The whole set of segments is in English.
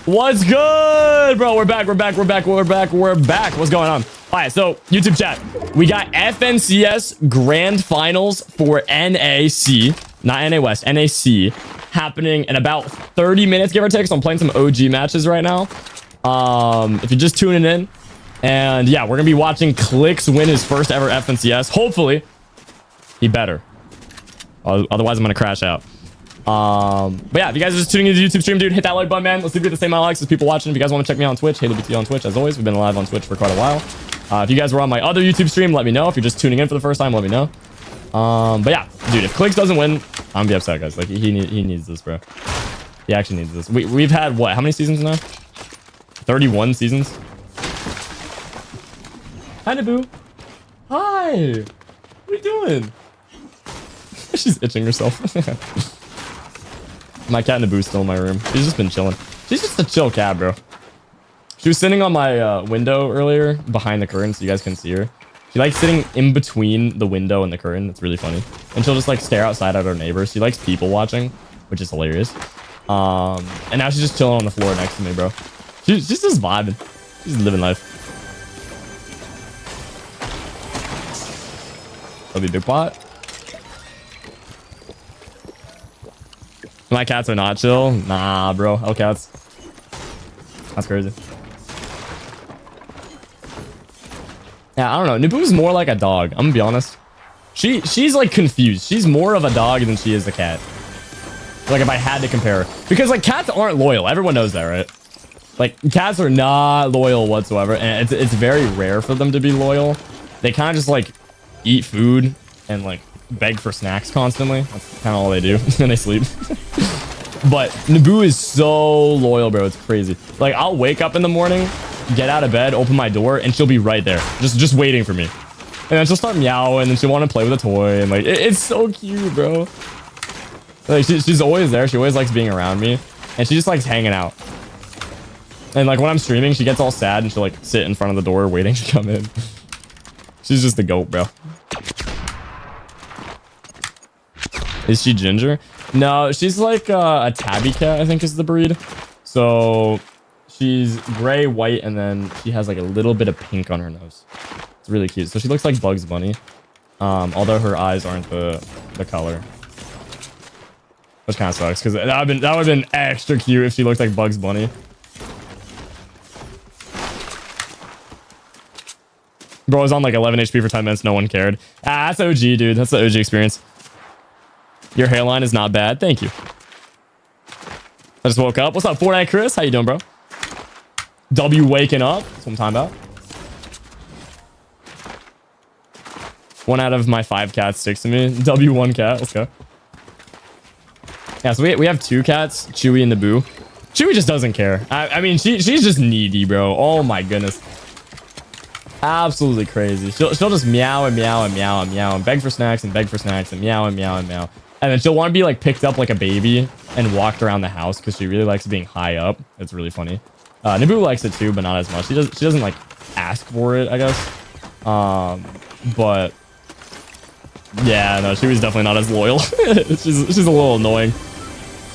What's good, bro? We're back. What's going on? All right, so YouTube chat, we got FNCS Grand Finals for NAC, not NA West, NAC, happening in about 30 minutes, give or take. So I'm playing some OG matches right now. If you're just tuning in, and yeah, we're gonna be watching Clix win his first ever FNCS. Hopefully, he better. Otherwise, I'm gonna crash out. But yeah, if you guys are just tuning into the YouTube stream, dude, hit that like button, man. Let's see if we get the same amount of likes as people watching. If you guys want to check me out on Twitch, HaloBT on Twitch, as always. We've been live on Twitch for quite a while. If you guys were on my other YouTube stream, let me know. If you're just tuning in for the first time, let me know. But yeah, dude, if Clix doesn't win, I'm gonna be upset, guys. Like, he needs this, bro. He actually needs this. We've had, what, how many seasons now? 31 seasons. Hi, Naboo. Hi. What are you doing? She's itching herself. My cat Naboo's still in my room. She's just been chilling. She's just a chill cat, bro. She was sitting on my window earlier behind the curtain so you guys can see her. She likes sitting in between the window and the curtain. It's really funny. And she'll just like stare outside at her neighbors. She likes people watching, which is hilarious. And now she's just chilling on the floor next to me, bro. She's just vibing. She's living life. That'll be big pot. My cats are not chill. Nah, bro. L cats. That's crazy. Yeah, I don't know. Naboo's more like a dog. I'm gonna be honest. She's like confused. She's more of a dog than she is a cat. Like if I had to compare her. Because like cats aren't loyal. Everyone knows that, right? Like cats are not loyal whatsoever. And it's very rare for them to be loyal. They kind of just like eat food and like beg for snacks constantly. That's kind of all they do. And they sleep. But Naboo is so loyal, bro. It's crazy. Like I'll wake up in the morning, get out of bed, open my door, and she'll be right there, just waiting for me. And then she'll start meowing, and she'll want to play with a toy, and like it's so cute, bro. Like she's always there. She always likes being around me, and she just likes hanging out. And like when I'm streaming, she gets all sad, and she'll like sit in front of the door waiting to come in. She's just the goat, bro. Is she ginger? No, she's like a tabby cat, I think is the breed. So she's gray, white, and then she has like a little bit of pink on her nose. It's really cute. So she looks like Bugs Bunny, although her eyes aren't the color, which kind of sucks because that would have been extra cute if she looked like Bugs Bunny. Bro was on like 11 HP for 10 minutes. No one cared. Ah, that's OG, dude. That's the OG experience. Your hairline is not bad. Thank you. I just woke up. What's up, Fortnite Chris? How you doing, bro? W waking up. That's what I'm talking about. 1 out of my 5 cats sticks to me. W1 cat. Let's go. Yeah, so we have 2 cats, Chewy and Naboo. Chewy just doesn't care. I mean, she's just needy, bro. Oh my goodness. Absolutely crazy. She'll just meow and meow and meow and meow and beg for snacks and beg for snacks and meow and meow and meow. And then she'll want to be like picked up like a baby and walked around the house because she really likes being high up. It's really funny. Naboo likes it too, but not as much. She doesn't like ask for it, I guess. But yeah, no, she was definitely not as loyal. she's a little annoying.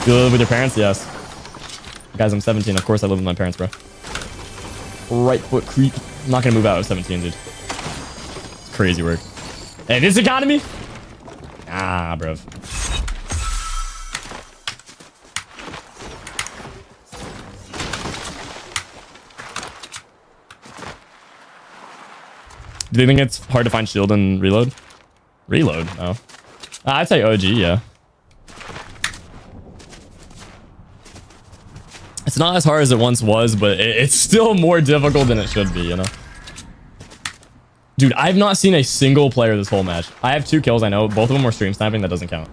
You live with your parents? Yes. Guys, I'm 17. Of course I live with my parents, bro. Right foot creep. I'm not gonna move out at 17, dude. It's crazy work. Hey, this economy? Ah, bro. Do you think it's hard to find shield and reload? Reload? Oh. I'd say OG, yeah. It's not as hard as it once was, but it's still more difficult than it should be, you know? Dude, I've not seen a single player this whole match. I have 2 kills, I know. Both of them were stream sniping. That doesn't count.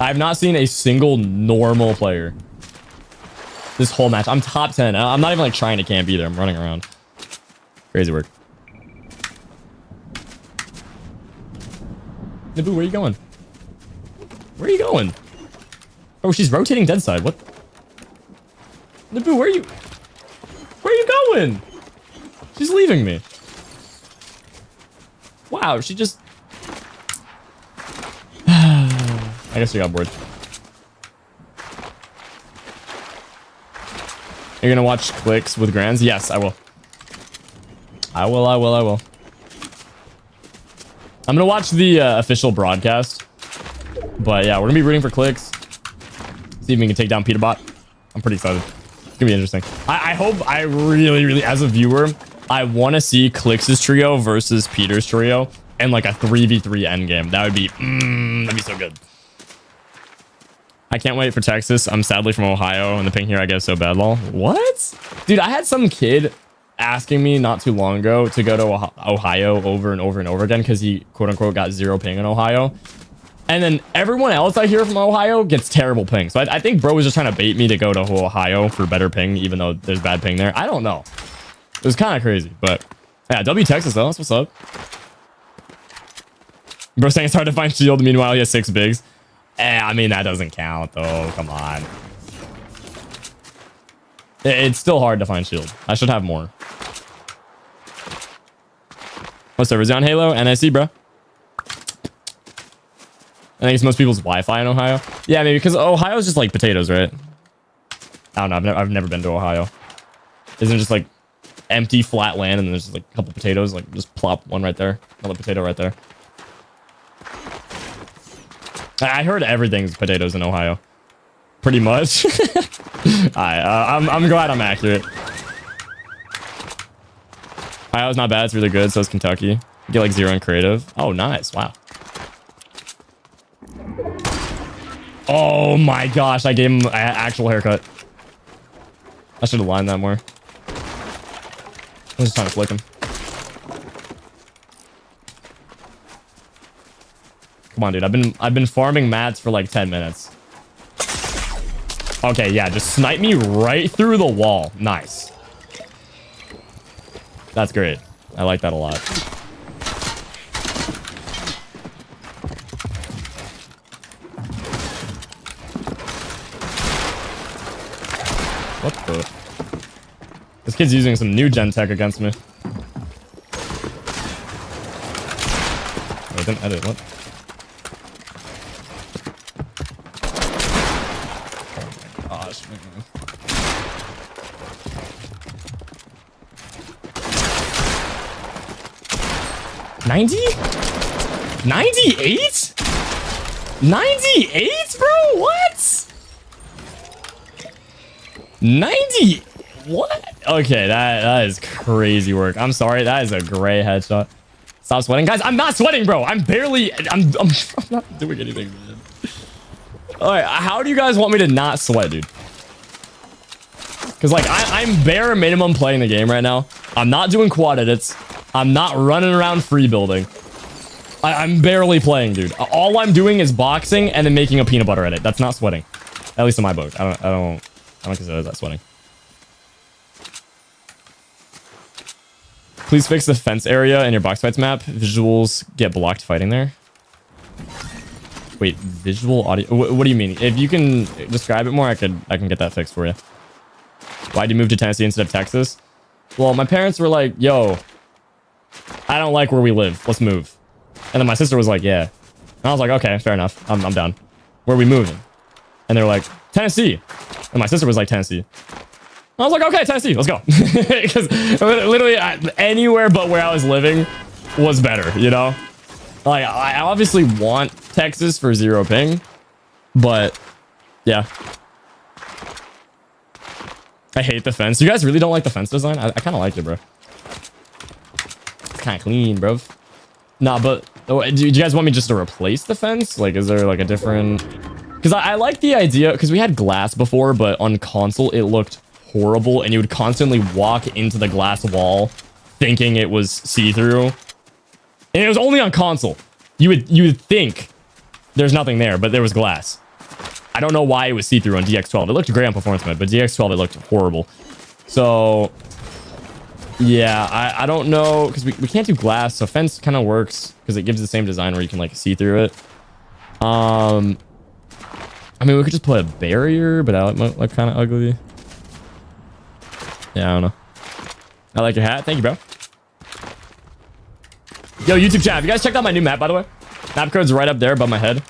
I've not seen a single normal player this whole match. I'm top 10. I'm not even like trying to camp either. I'm running around. Crazy work. Naboo, where are you going? Where are you going? Oh, she's rotating dead side. What? Naboo, where are you? Where are you going? She's leaving me. Wow, she just... I guess she got bored. You're gonna watch Clix with Grands? Yes, I will. I will. I'm gonna watch the official broadcast. But yeah, we're gonna be rooting for Clix. See if we can take down Peterbot. I'm pretty excited. It's gonna be interesting. I hope, I really, as a viewer, I want to see Clix's trio versus Peter's trio and like a 3v3 endgame. That would be, that'd be so good. I can't wait for Texas. I'm sadly from Ohio, and the ping here I get so bad, lol. What? Dude, I had some kid asking me not too long ago to go to Ohio over and over and over again because he quote unquote got 0 ping in Ohio. And then everyone else I hear from Ohio gets terrible ping. So I think bro was just trying to bait me to go to Ohio for better ping, even though there's bad ping there. I don't know. It was kind of crazy, but yeah, W Texas though. That's what's up. Bro saying it's hard to find shield. Meanwhile, he has 6 bigs. I mean, that doesn't count though. Come on. It's still hard to find shield. I should have more. What servers on Halo? NIC, bro. I think it's most people's Wi-Fi in Ohio. Yeah, maybe because Ohio is just like potatoes, right? I don't know. I've never been to Ohio. Isn't it just like empty flat land and there's like a couple potatoes? Like just plop one right there, another potato right there. I heard everything's potatoes in Ohio, pretty much. I'm glad I'm accurate. Ohio's not bad. It's really good. So is Kentucky. You get like 0 in creative. Oh, nice. Wow. Oh my gosh, I gave him an actual haircut. I should have lined that more. I was just trying to flick him. Come on, dude. I've been farming mats for like 10 minutes. Okay, yeah, just snipe me right through the wall. Nice. That's great. I like that a lot. What the? This kid's using some new gen tech against me. I didn't edit. What? Oh my gosh, man. $90? 98? 98, bro? What? 90? What? Okay, that is crazy work. I'm sorry. That is a gray headshot. Stop sweating. Guys, I'm not sweating, bro. I'm not doing anything, man. All right, how do you guys want me to not sweat, dude? Because, like, I'm bare minimum playing the game right now. I'm not doing quad edits. I'm not running around free building. I'm barely playing, dude. All I'm doing is boxing and then making a peanut butter edit. That's not sweating. At least in my book. I don't consider that sweating. Please fix the fence area in your box fights map. Visuals get blocked fighting there. Wait, visual audio. What do you mean? If you can describe it more, I can get that fixed for you. Why'd you move to Tennessee instead of Texas? Well, my parents were like, yo, I don't like where we live. Let's move. And then my sister was like, yeah. And I was like, okay, fair enough. I'm done. Where are we moving? And they're like, Tennessee. And my sister was like, Tennessee. I was like, okay, Tennessee, let's go. Because literally anywhere but where I was living was better, you know? Like, I obviously want Texas for 0 ping, but yeah. I hate the fence. You guys really don't like the fence design? I kind of like it, bro. It's kind of clean, bro. Nah, but do you guys want me just to replace the fence? Like, is there like a different... Because I like the idea, because we had glass before, but on console, it looked horrible, and you would constantly walk into the glass wall thinking it was see-through. And it was only on console. You would think there's nothing there, but there was glass. I don't know why it was see-through on DX12. It looked great on performance mode, but DX12 it looked horrible. So yeah, I don't know, because we can't do glass, so fence kind of works because it gives the same design where you can like see through it. I mean, we could just put a barrier, but that might look kind of ugly. Yeah, I don't know. I like your hat. Thank you, bro. Yo, YouTube chat. Have you guys checked out my new map, by the way? Map code's right up there above my head.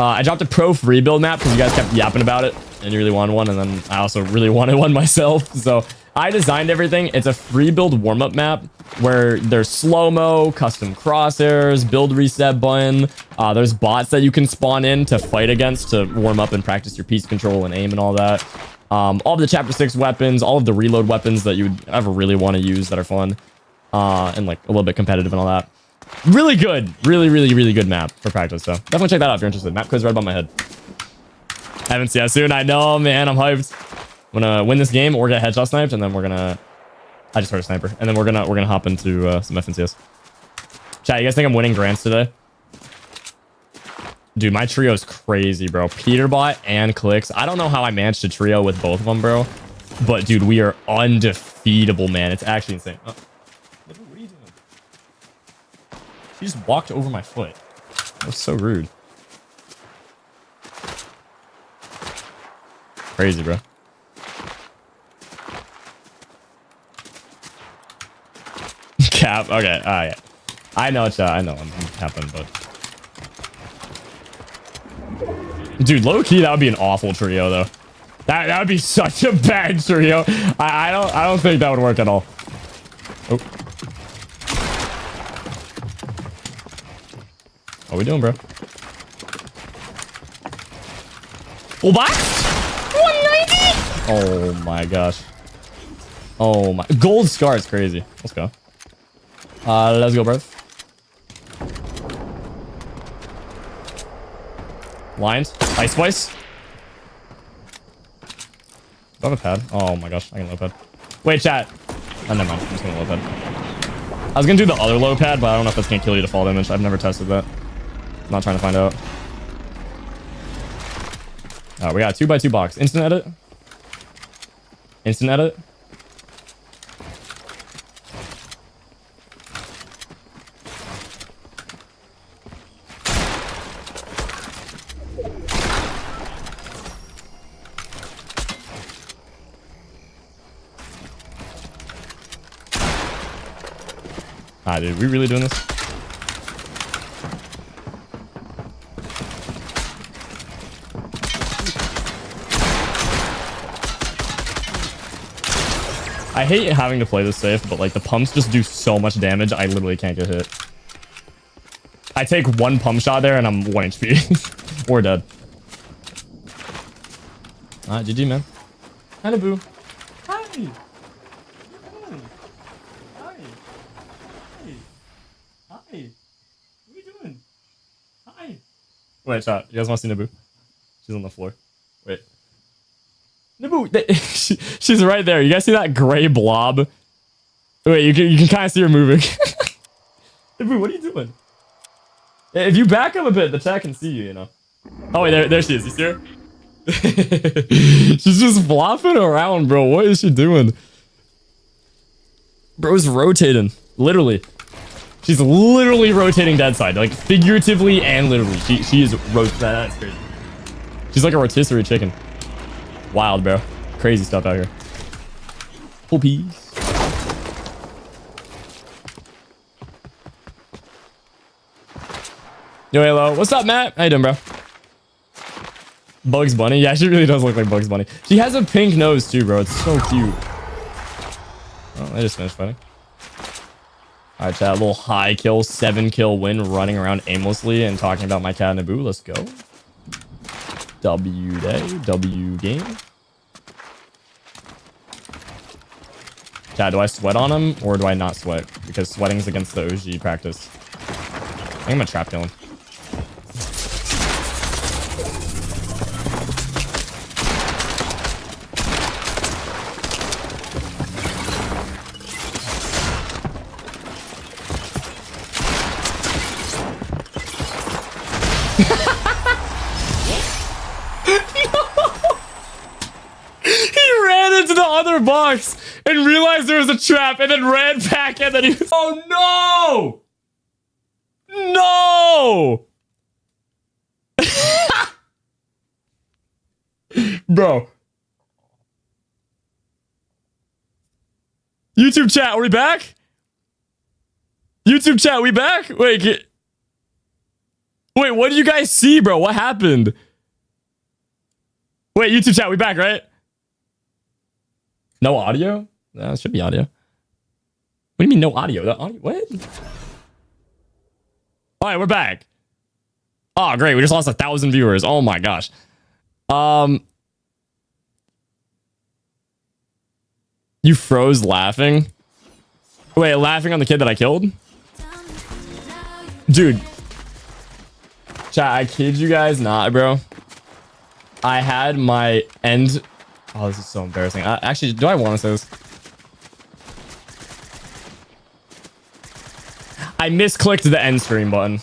I dropped a pro free build map because you guys kept yapping about it and you really wanted one, and then I also really wanted one myself. So I designed everything. It's a free build warm-up map where there's slow-mo, custom crosshairs, build reset button. There's bots that you can spawn in to fight against to warm up and practice your piece control and aim and all that. All of the chapter 6 weapons, all of the reload weapons that you would ever really want to use that are fun, and like a little bit competitive and all that. Really good. Really good map for practice. So definitely check that out if you're interested. Map quiz right above my head. I haven't seen that soon. I know, man. I'm hyped. I'm gonna win this game or get headshot sniped, and then we're gonna... I just heard a sniper. And then we're gonna hop into some FNCS. Chat, you guys think I'm winning grants today? Dude, my trio's crazy, bro. Peterbot and Clix. I don't know how I managed to trio with both of them, bro. But dude, we are undefeatable, man. It's actually insane. Oh. What are you doing? He just walked over my foot. That was so rude. Crazy, bro. Cap. Okay. Yeah. I know it's I know I'm capping, but dude, low key, that would be an awful trio, though. That would be such a bad trio. I don't think that would work at all. Oh. What are we doing, bro? Full box? 190? Oh my gosh. Oh my. Gold scar is crazy. Let's go. Let's go, bro. Lines. Ice Spice. Do I have a pad? Oh my gosh. I can low pad. Wait, chat. Oh, never mind. I'm just gonna low pad. I was gonna do the other low pad, but I don't know if that's gonna kill you to fall damage. I've never tested that. I'm not trying to find out. We got a 2x2 box. Instant edit. Instant edit. Dude, we really doing this? I hate having to play this safe, but like the pumps just do so much damage, I literally can't get hit. I take one pump shot there and I'm 1 HP. Or dead. Alright, GG, man. Hi, Naboo. Hi. Hi. What are you doing? Hi. Wait, chat. You guys want to see Naboo? She's on the floor. Wait. Naboo, she's right there. You guys see that gray blob? Wait, you can kind of see her moving. Naboo, what are you doing? If you back up a bit, the chat can see you, you know. Oh, wait, there she is. You see her? She's just flopping around, bro. What is she doing? Bro's rotating. Literally. She's literally rotating dead side, like figuratively and literally. She is rotating. That's crazy. She's like a rotisserie chicken. Wild, bro. Crazy stuff out here. Full peas. Yo, Halo. What's up, Matt? How you doing, bro? Bugs Bunny? Yeah, she really does look like Bugs Bunny. She has a pink nose too, bro. It's so cute. Oh, they just finished fighting. All right, chat. A little high kill, 7 kill win, running around aimlessly and talking about my cat Naboo. Let's go. W day, W game. Chat, do I sweat on him or do I not sweat? Because sweating is against the OG practice. I think I'm gonna trap kill him. Other box and realized there was a trap and then ran back and then he was, oh no bro. YouTube chat, are we back? YouTube chat, we back? Wait, Wait, what did you guys see, bro? What happened? Wait, YouTube chat, we back, right? No audio? It should be audio. What do you mean no audio? The audio? What? All right, we're back. Oh, great. We just lost 1,000 viewers. Oh my gosh. You froze laughing? Wait, laughing on the kid that I killed? Dude. Chat, I kid you guys not, bro. I had my end... Oh, this is so embarrassing. Actually, do I want to say this? I misclicked the end stream button.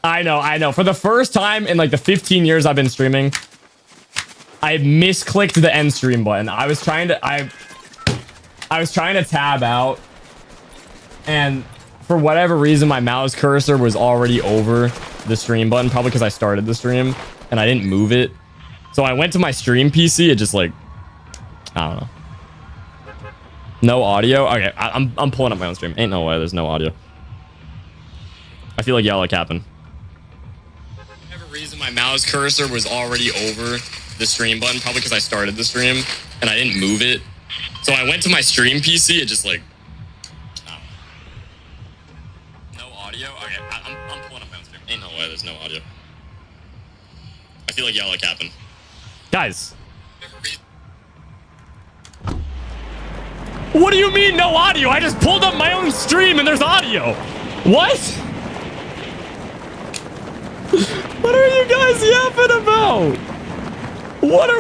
I know. For the first time in like the 15 years I've been streaming, I misclicked the end stream button. I was trying to tab out, and for whatever reason, my mouse cursor was already over the stream button, probably because I started the stream and I didn't move it. So I went to my stream PC. It just like, I don't know. No audio. Okay, I'm pulling up my own stream. Ain't no way there's no audio. I feel like yellow capping. For whatever reason, my mouse cursor was already over the stream button, probably because I started the stream and I didn't move it. So I went to my stream PC. It just like, I don't know. No audio. Okay, I'm pulling up my own stream. Ain't no way there's no audio. I feel like yellow capping. Guys. What do you mean no audio? I just pulled up my own stream and there's audio. What? What are you guys yapping about? What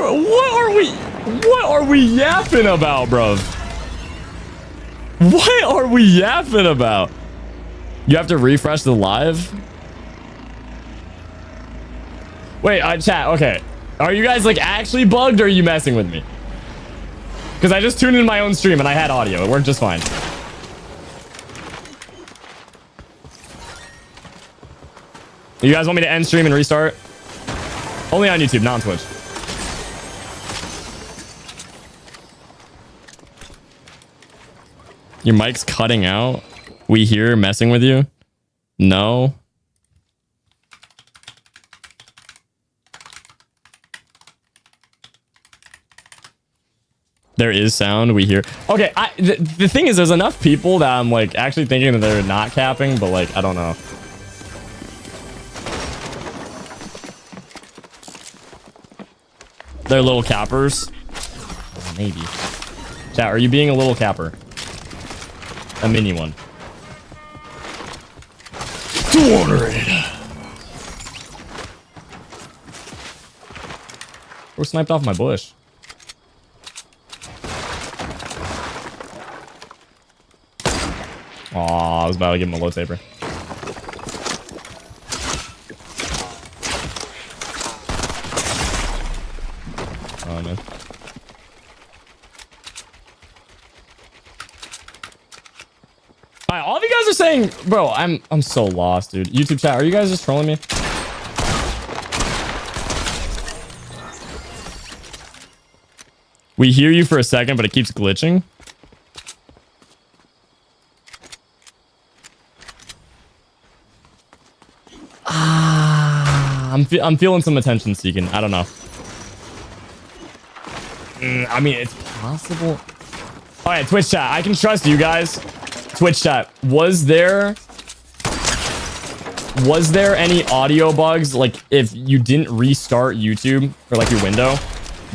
are we yapping about, bro? What are we yapping about? You have to refresh the live? Wait, chat, okay. Are you guys like actually bugged or are you messing with me? Because I just tuned in my own stream and I had audio. It worked just fine. You guys want me to end stream and restart? Only on YouTube, not on Twitch. Your mic's cutting out. We here messing with you? No. There is sound. We hear. Okay, the thing is, there's enough people that I'm like actually thinking that they're not capping, but like I don't know. They're little cappers. Maybe. Chat, are you being a little capper? A mini one. 200. We're sniped off my bush. Aw, I was about to give him a low taper. Oh, man. Alright, all of you guys are saying, bro, I'm so lost, dude. YouTube chat, are you guys just trolling me? We hear you for a second, but it keeps glitching. I'm feeling some attention seeking. I don't know. I mean, it's possible. All right, Twitch chat. I can trust you guys. Twitch chat. Was there any audio bugs? Like if you didn't restart YouTube or like your window,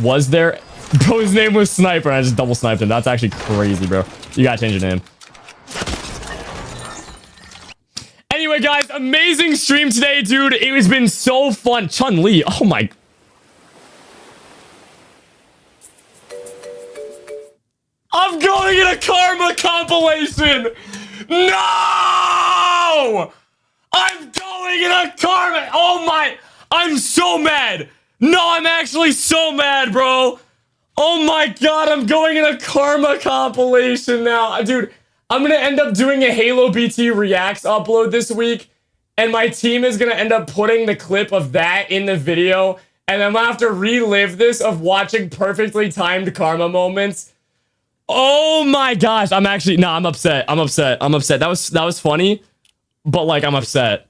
was there? Bro, his name was Sniper. And I just double sniped him. That's actually crazy, bro. You gotta change your name. Anyway, guys, amazing stream today, dude. It has been so fun. Chun-Li, oh my. I'm going in a karma compilation. No! I'm going in a karma. Oh my. I'm so mad. No, I'm actually so mad, bro. Oh my God, I'm going in a karma compilation now. Dude, I'm going to end up doing a HaloBT Reacts upload this week, and my team is going to end up putting the clip of that in the video, and I'm going to have to relive this of watching perfectly timed karma moments. Oh my gosh, I'm actually, nah, I'm upset. I'm upset. That was funny, but like, I'm upset.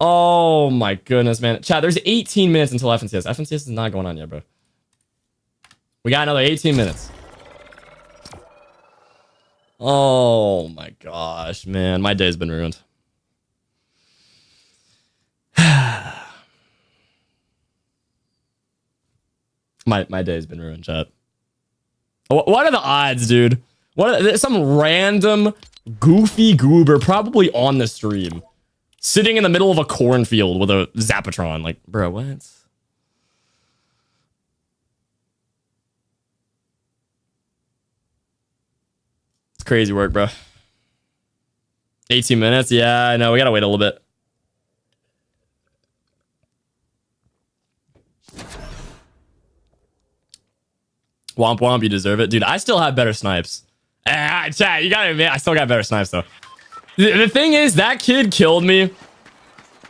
Oh my goodness, man. Chat, there's 18 minutes until FNCS. FNCS is not going on yet, bro. We got another 18 minutes. Oh my gosh, man. My day's been ruined. My day's been ruined, chat. What are the odds, dude? There's some random goofy goober probably on the stream sitting in the middle of a cornfield with a zapatron. Like, bro, what? It's crazy work, bro. 18 minutes? Yeah, I know. We gotta wait a little bit. Womp womp, you deserve it. Dude, I still have better snipes. Chat, you gotta admit, I still got better snipes, though. The thing is, that kid killed me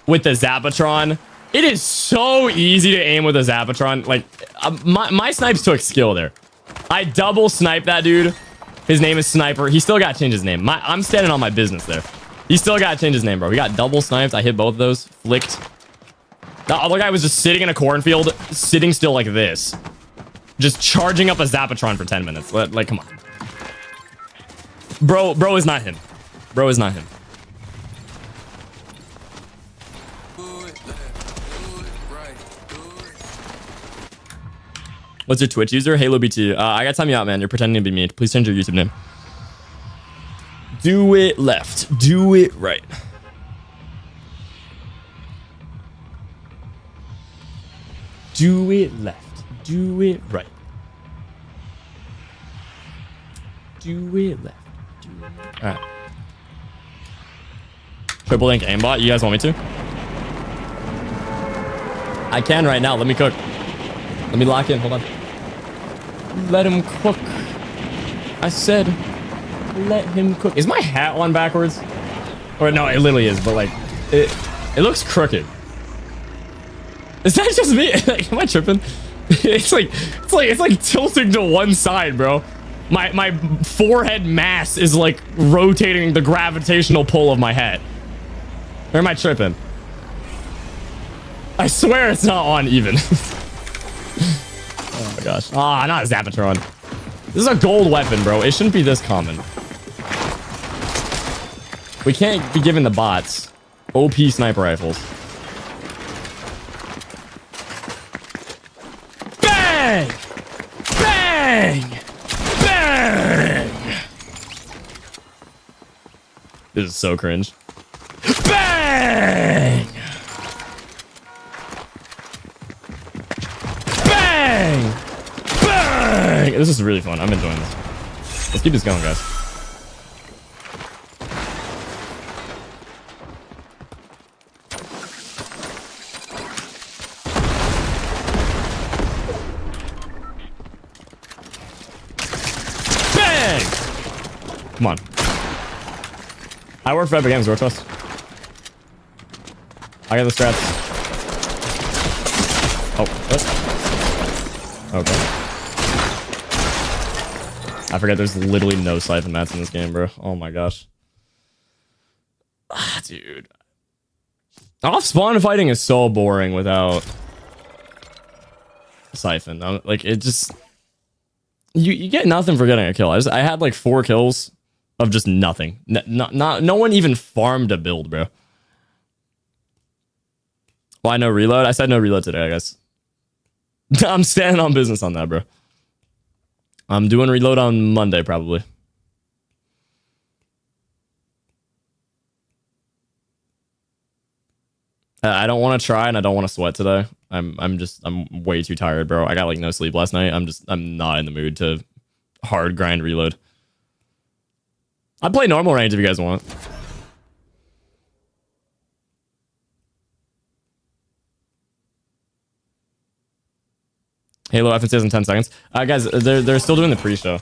with the zapatron. It is so easy to aim with a zapatron. Like, my snipes took skill there. I double sniped that dude. His name is Sniper. He still got to change his name. I'm standing on my business there. He still got to change his name, bro. We got double sniped. I hit both of those. Flicked. The other guy was just sitting in a cornfield, sitting still like this. Just charging up a zapatron for 10 minutes. Like, come on. Bro is not him. Bro is not him. What's your Twitch user? HaloBT. I gotta time you out, man. You're pretending to be me. Please change your YouTube name. Do it left. Do it right. Do it left. Do it right. Do it left. Do it right. All right. Triple link aimbot. You guys want me to? I can right now. Let me cook. Let me lock in. Hold on. Let him cook. I said, let him cook. Is my hat on backwards? Or no, it literally is. But like, it looks crooked. Is that just me? Like, am I tripping? It's like tilting to one side, bro. My forehead mass is like rotating the gravitational pull of my hat. Or am I tripping? I swear it's not on even. Oh my gosh. Ah, not a zapatron. This is a gold weapon, bro. It shouldn't be this common. We can't be giving the bots OP sniper rifles. Bang! Bang! Bang! This is so cringe. Bang! Bang! Bang! This is really fun. I'm enjoying this. Let's keep this going, guys. Bang! Come on. I work for Epic Games, work for us. I got the strats. Oh, what? Okay. I forget there's literally no siphon mats in this game, bro. Oh my gosh. Ah, dude. Off spawn fighting is so boring without siphon. Like, it just... You get nothing for getting a kill. I had like 4 kills of just nothing. No one even farmed a build, bro. Why no reload? I said no reload today, I guess. I'm standing on business on that, bro. I'm doing reload on Monday, probably. I don't want to try and I don't want to sweat today. I'm way too tired, bro. I got like no sleep last night. I'm not in the mood to hard grind reload. I'd play normal range if you guys want. Halo FNCS in 10 seconds. Guys, they're still doing the pre-show.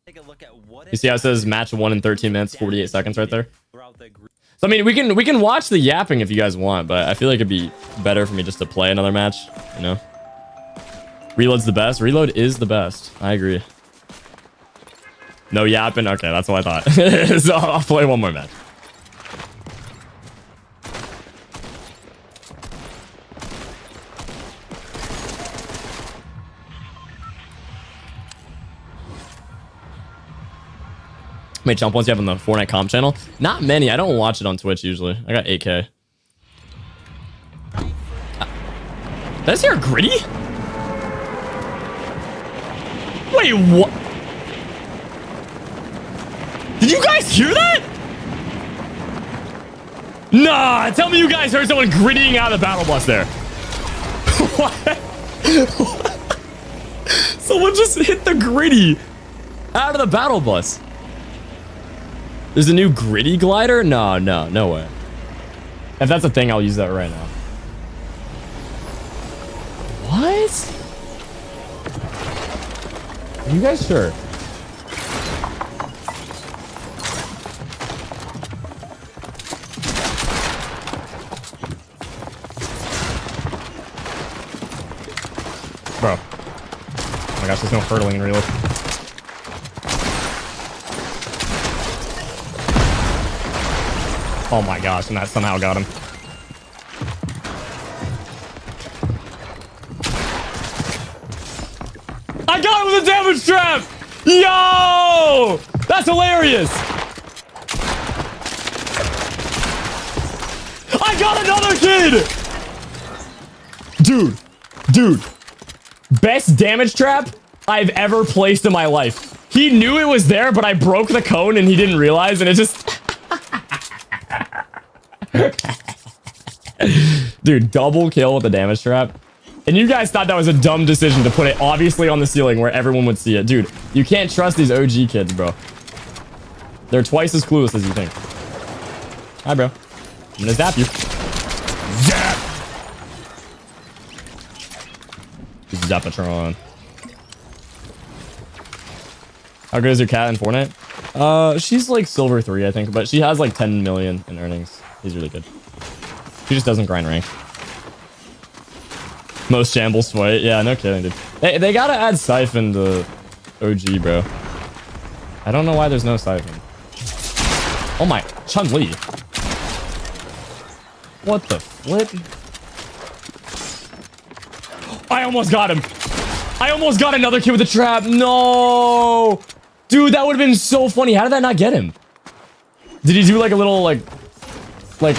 You see how it says match 1 in 13 minutes, 48 seconds right there? So, I mean, we can watch the yapping if you guys want, but I feel like it'd be better for me just to play another match, you know? Reload's the best. Reload is the best. I agree. No yapping? Okay, that's what I thought. So I'll play one more match. many jump ones you have on the Fortnite comp channel? Not many. I don't watch it on Twitch usually. I got 8K. Did I hear Gritty? Wait, what? Did you guys hear that? Nah, tell me you guys heard someone grittying out of the battle bus there. What? Someone just hit the gritty out of the battle bus. There's a new gritty glider? No way. If that's a thing, I'll use that right now. What? Are you guys sure? Bro. Oh my gosh, there's no hurdling in real life. Oh my gosh, and that somehow got him. I got him with a damage trap! Yo! That's hilarious! I got another kid! Dude. Best damage trap I've ever placed in my life. He knew it was there, but I broke the cone and he didn't realize, and it just... Dude, double kill with the damage trap. And you guys thought that was a dumb decision to put it obviously on the ceiling where everyone would see it. Dude, you can't trust these OG kids, bro. They're twice as clueless as you think. Hi, bro. I'm gonna zap you. Zap! Zapatron. How good is your cat in Fortnite? She's like silver 3, I think, but she has like 10 million in earnings. He's really good. She just doesn't grind rank. Most shambles fight. Yeah, no kidding, dude. They gotta add Siphon to OG, bro. I don't know why there's no Siphon. Oh my, Chun-Li. What the flip? I almost got him. I almost got another kid with a trap. No. Dude, that would have been so funny. How did that not get him? Did he do like a little like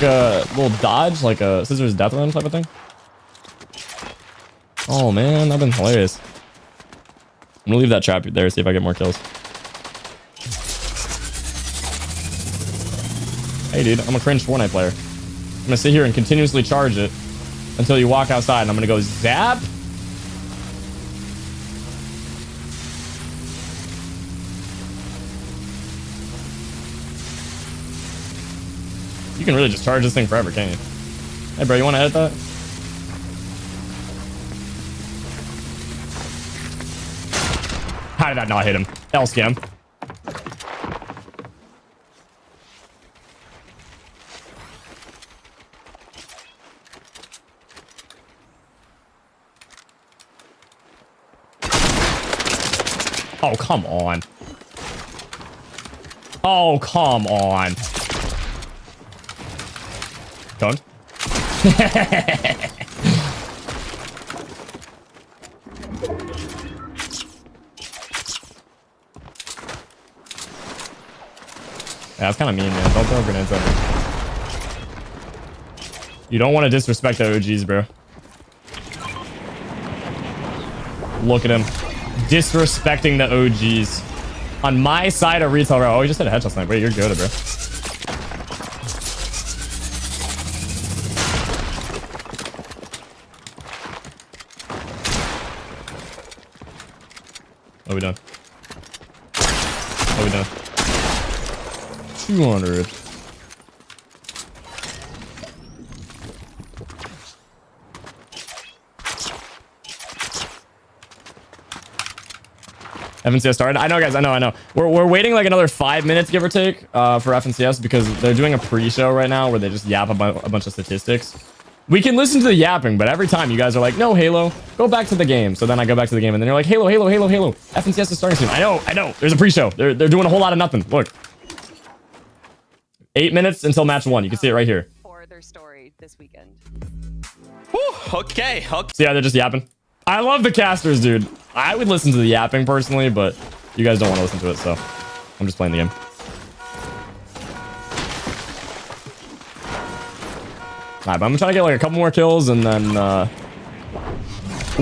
a little dodge, like a scissors death run type of thing? Oh man, that'd been hilarious. I'm gonna leave that trap there, see if I get more kills. Hey dude, I'm a cringe Fortnite player. I'm gonna sit here and continuously charge it until you walk outside, and I'm gonna go zap. You can really just charge this thing forever, can't you? Hey bro, you wanna edit that? How did that not hit him? L scam. Oh, come on. Oh, come on. Don't. Yeah, that's kind of mean, man. Don't throw grenades at me. You don't want to disrespect the OGs, bro. Look at him. Disrespecting the OGs. On my side of retail, bro. Oh, he just hit a headshot snipe. Wait, you're good, bro. What are we done? What are we done? 200. FNCS started. I know, guys. I know. We're waiting like another 5 minutes, give or take, for FNCS because they're doing a pre-show right now where they just yap a bunch of statistics. We can listen to the yapping, but every time you guys are like, no, Halo, go back to the game. So then I go back to the game, and then you're like, Halo. FNCS is starting soon. I know. There's a pre-show. They're doing a whole lot of nothing. Look. 8 minutes until match 1. You can see it right here. For their story this weekend. Whew, okay. So yeah, they're just yapping. I love the casters, dude. I would listen to the yapping personally, but you guys don't want to listen to it, so I'm just playing the game. but I'm gonna try to get like a couple more kills, and then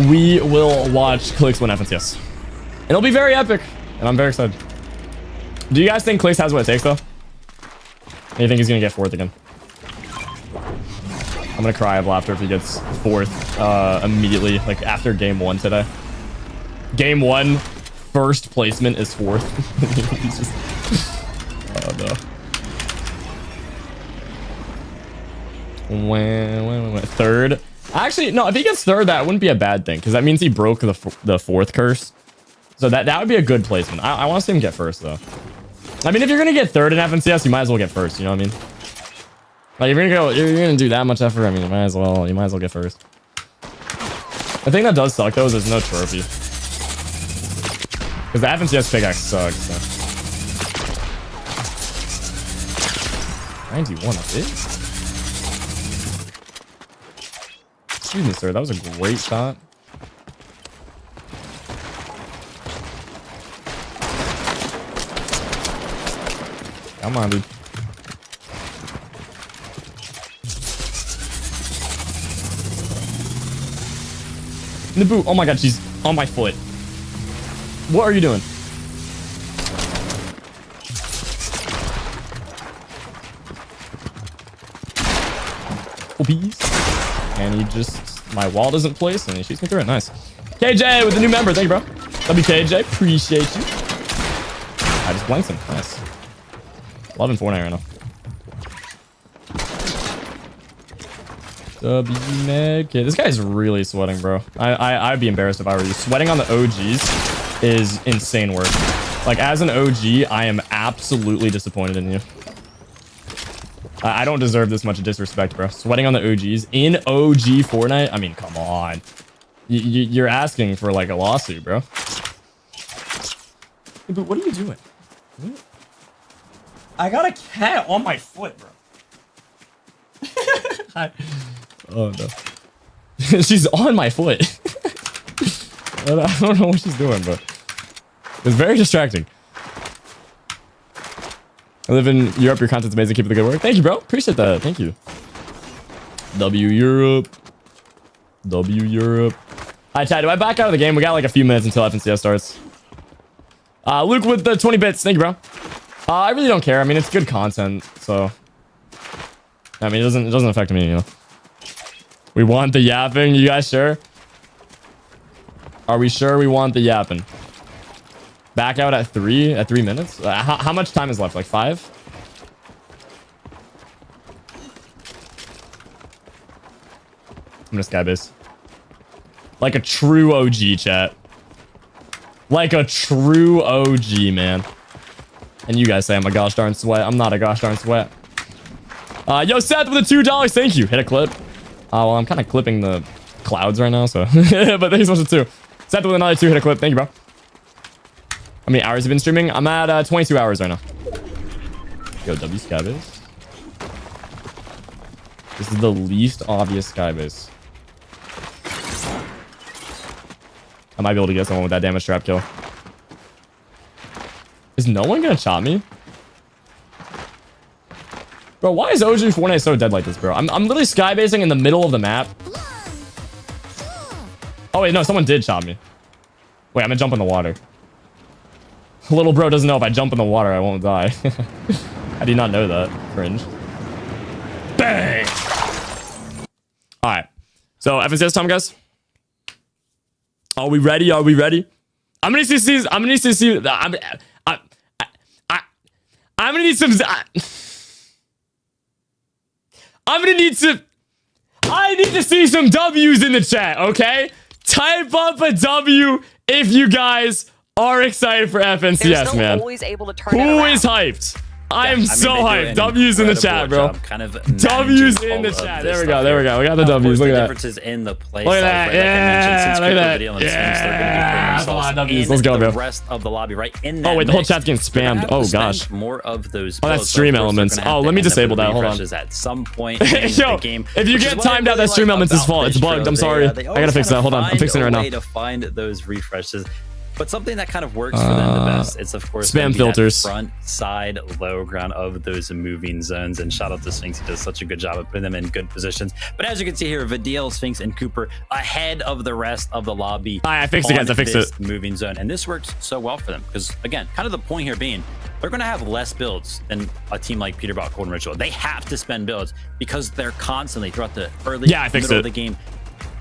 we will watch Clix win FNCS. And it'll be very epic, and I'm very excited. Do you guys think Clix has what it takes, though? Do you think he's gonna get 4th again? I'm gonna cry of laughter if he gets 4th immediately, like after game 1 today. Game 1, first placement is 4th. He's just... Oh no. Third. Actually, no, if he gets 3rd, that wouldn't be a bad thing, because that means he broke the 4th curse. So that would be a good placement. I want to see him get 1st, though. I mean, if you're gonna get 3rd in FNCS, you might as well get 1st. You know what I mean? Like, if you're gonna do that much effort, I mean, you might as well get 1st. The thing that does suck, though, is there's no trophy, because the FNCS pickaxe sucks. So. 91 of it. Excuse me, sir. That was a great shot. Come on, dude. Naboo. Oh my god, she's on my foot. What are you doing? Obese. And he just... My wall doesn't place, and he shoots me through it. Nice. KJ with the new member. Thank you, bro. WKJ. Appreciate you. I just blanked him. Nice. Loving Fortnite right now. Okay, this guy's really sweating, bro. I'd be embarrassed if I were you. Sweating on the OGs is insane work. Like, as an OG, I am absolutely disappointed in you. I don't deserve this much disrespect, bro. Sweating on the OGs in OG Fortnite? I mean, come on. You're asking for, like, a lawsuit, bro. Hey, but what are you doing? What? I got a cat on my foot, bro. Oh, no. She's on my foot. I don't know what she's doing, but it's very distracting. I live in Europe. Your content's amazing. Keep up the good work. Thank you, bro. Appreciate that. Thank you. W Europe. W Europe. All right, chat. Do I back out of the game? We got like a few minutes until FNCS starts. Luke with the 20 bits. Thank you, bro. I really don't care. I mean, it's good content, so. I mean, it doesn't affect me, you know. We want the yapping. You guys sure? Are we sure we want the yapping? Back out at 3 minutes? How much time is left? Like 5? I'm gonna skybase. Like a true OG, chat. Like a true OG, man. And you guys say I'm a gosh darn sweat. I'm not a gosh darn sweat. Yo, Seth with the $2. Thank you. Hit a clip. Well, I'm kind of clipping the clouds right now, so. But thanks so much too. Seth with another 2. Hit a clip. Thank you, bro. How many hours have you been streaming? I'm at 22 hours right now. Yo, W skybase. This is the least obvious skybase. I might be able to get someone with that damage trap kill. Is no one gonna chop me? Bro, why is OG Fortnite so dead like this, bro? I'm literally skybasing in the middle of the map. Oh, wait, no, someone did chop me. Wait, I'm gonna jump in the water. Little bro doesn't know if I jump in the water, I won't die. I did not know that. Cringe. Bang! Alright. So, FNCS time, guys. Are we ready? Are we ready? I'm gonna need to see... I'm gonna need to see... I'm gonna need some... I'm gonna need to... I need to see some W's in the chat, okay? Type up a W if you guys are excited for FNCS, man. Always able to turn Who is hyped? I am so hyped. W's in the chat, bro. Kind of W's in the chat. There we go. There we go. We got the W's. Look at that. Differences in the play. Look at that. Yeah. Look at that. Yeah. That's a lot of W's. Let's go, bro. The rest of the lobby, right in that. Oh wait, the whole chat's getting spammed. Oh gosh. More of those. Oh, that's stream elements. Oh, let me disable that. Hold on. At some point Yo, if you get timed out, that stream elements is fault. It's bugged. I'm sorry. I gotta fix that. Hold on. I'm fixing it right now. To find those refreshes. But something that kind of works for them the best, it's of course spam gonna be filters. that front side low ground of those moving zones. And shout out to Sphinx, he does such a good job of putting them in good positions. But as you can see here, Vidal, Sphinx, and Cooper ahead of the rest of the lobby. I fixed it, guys. I fixed it. Moving zone, and this works so well for them because again, kind of the point here being, they're going to have less builds than a team like Peterbox, Golden Ritual. They have to spend builds because they're constantly throughout the early middle of the game.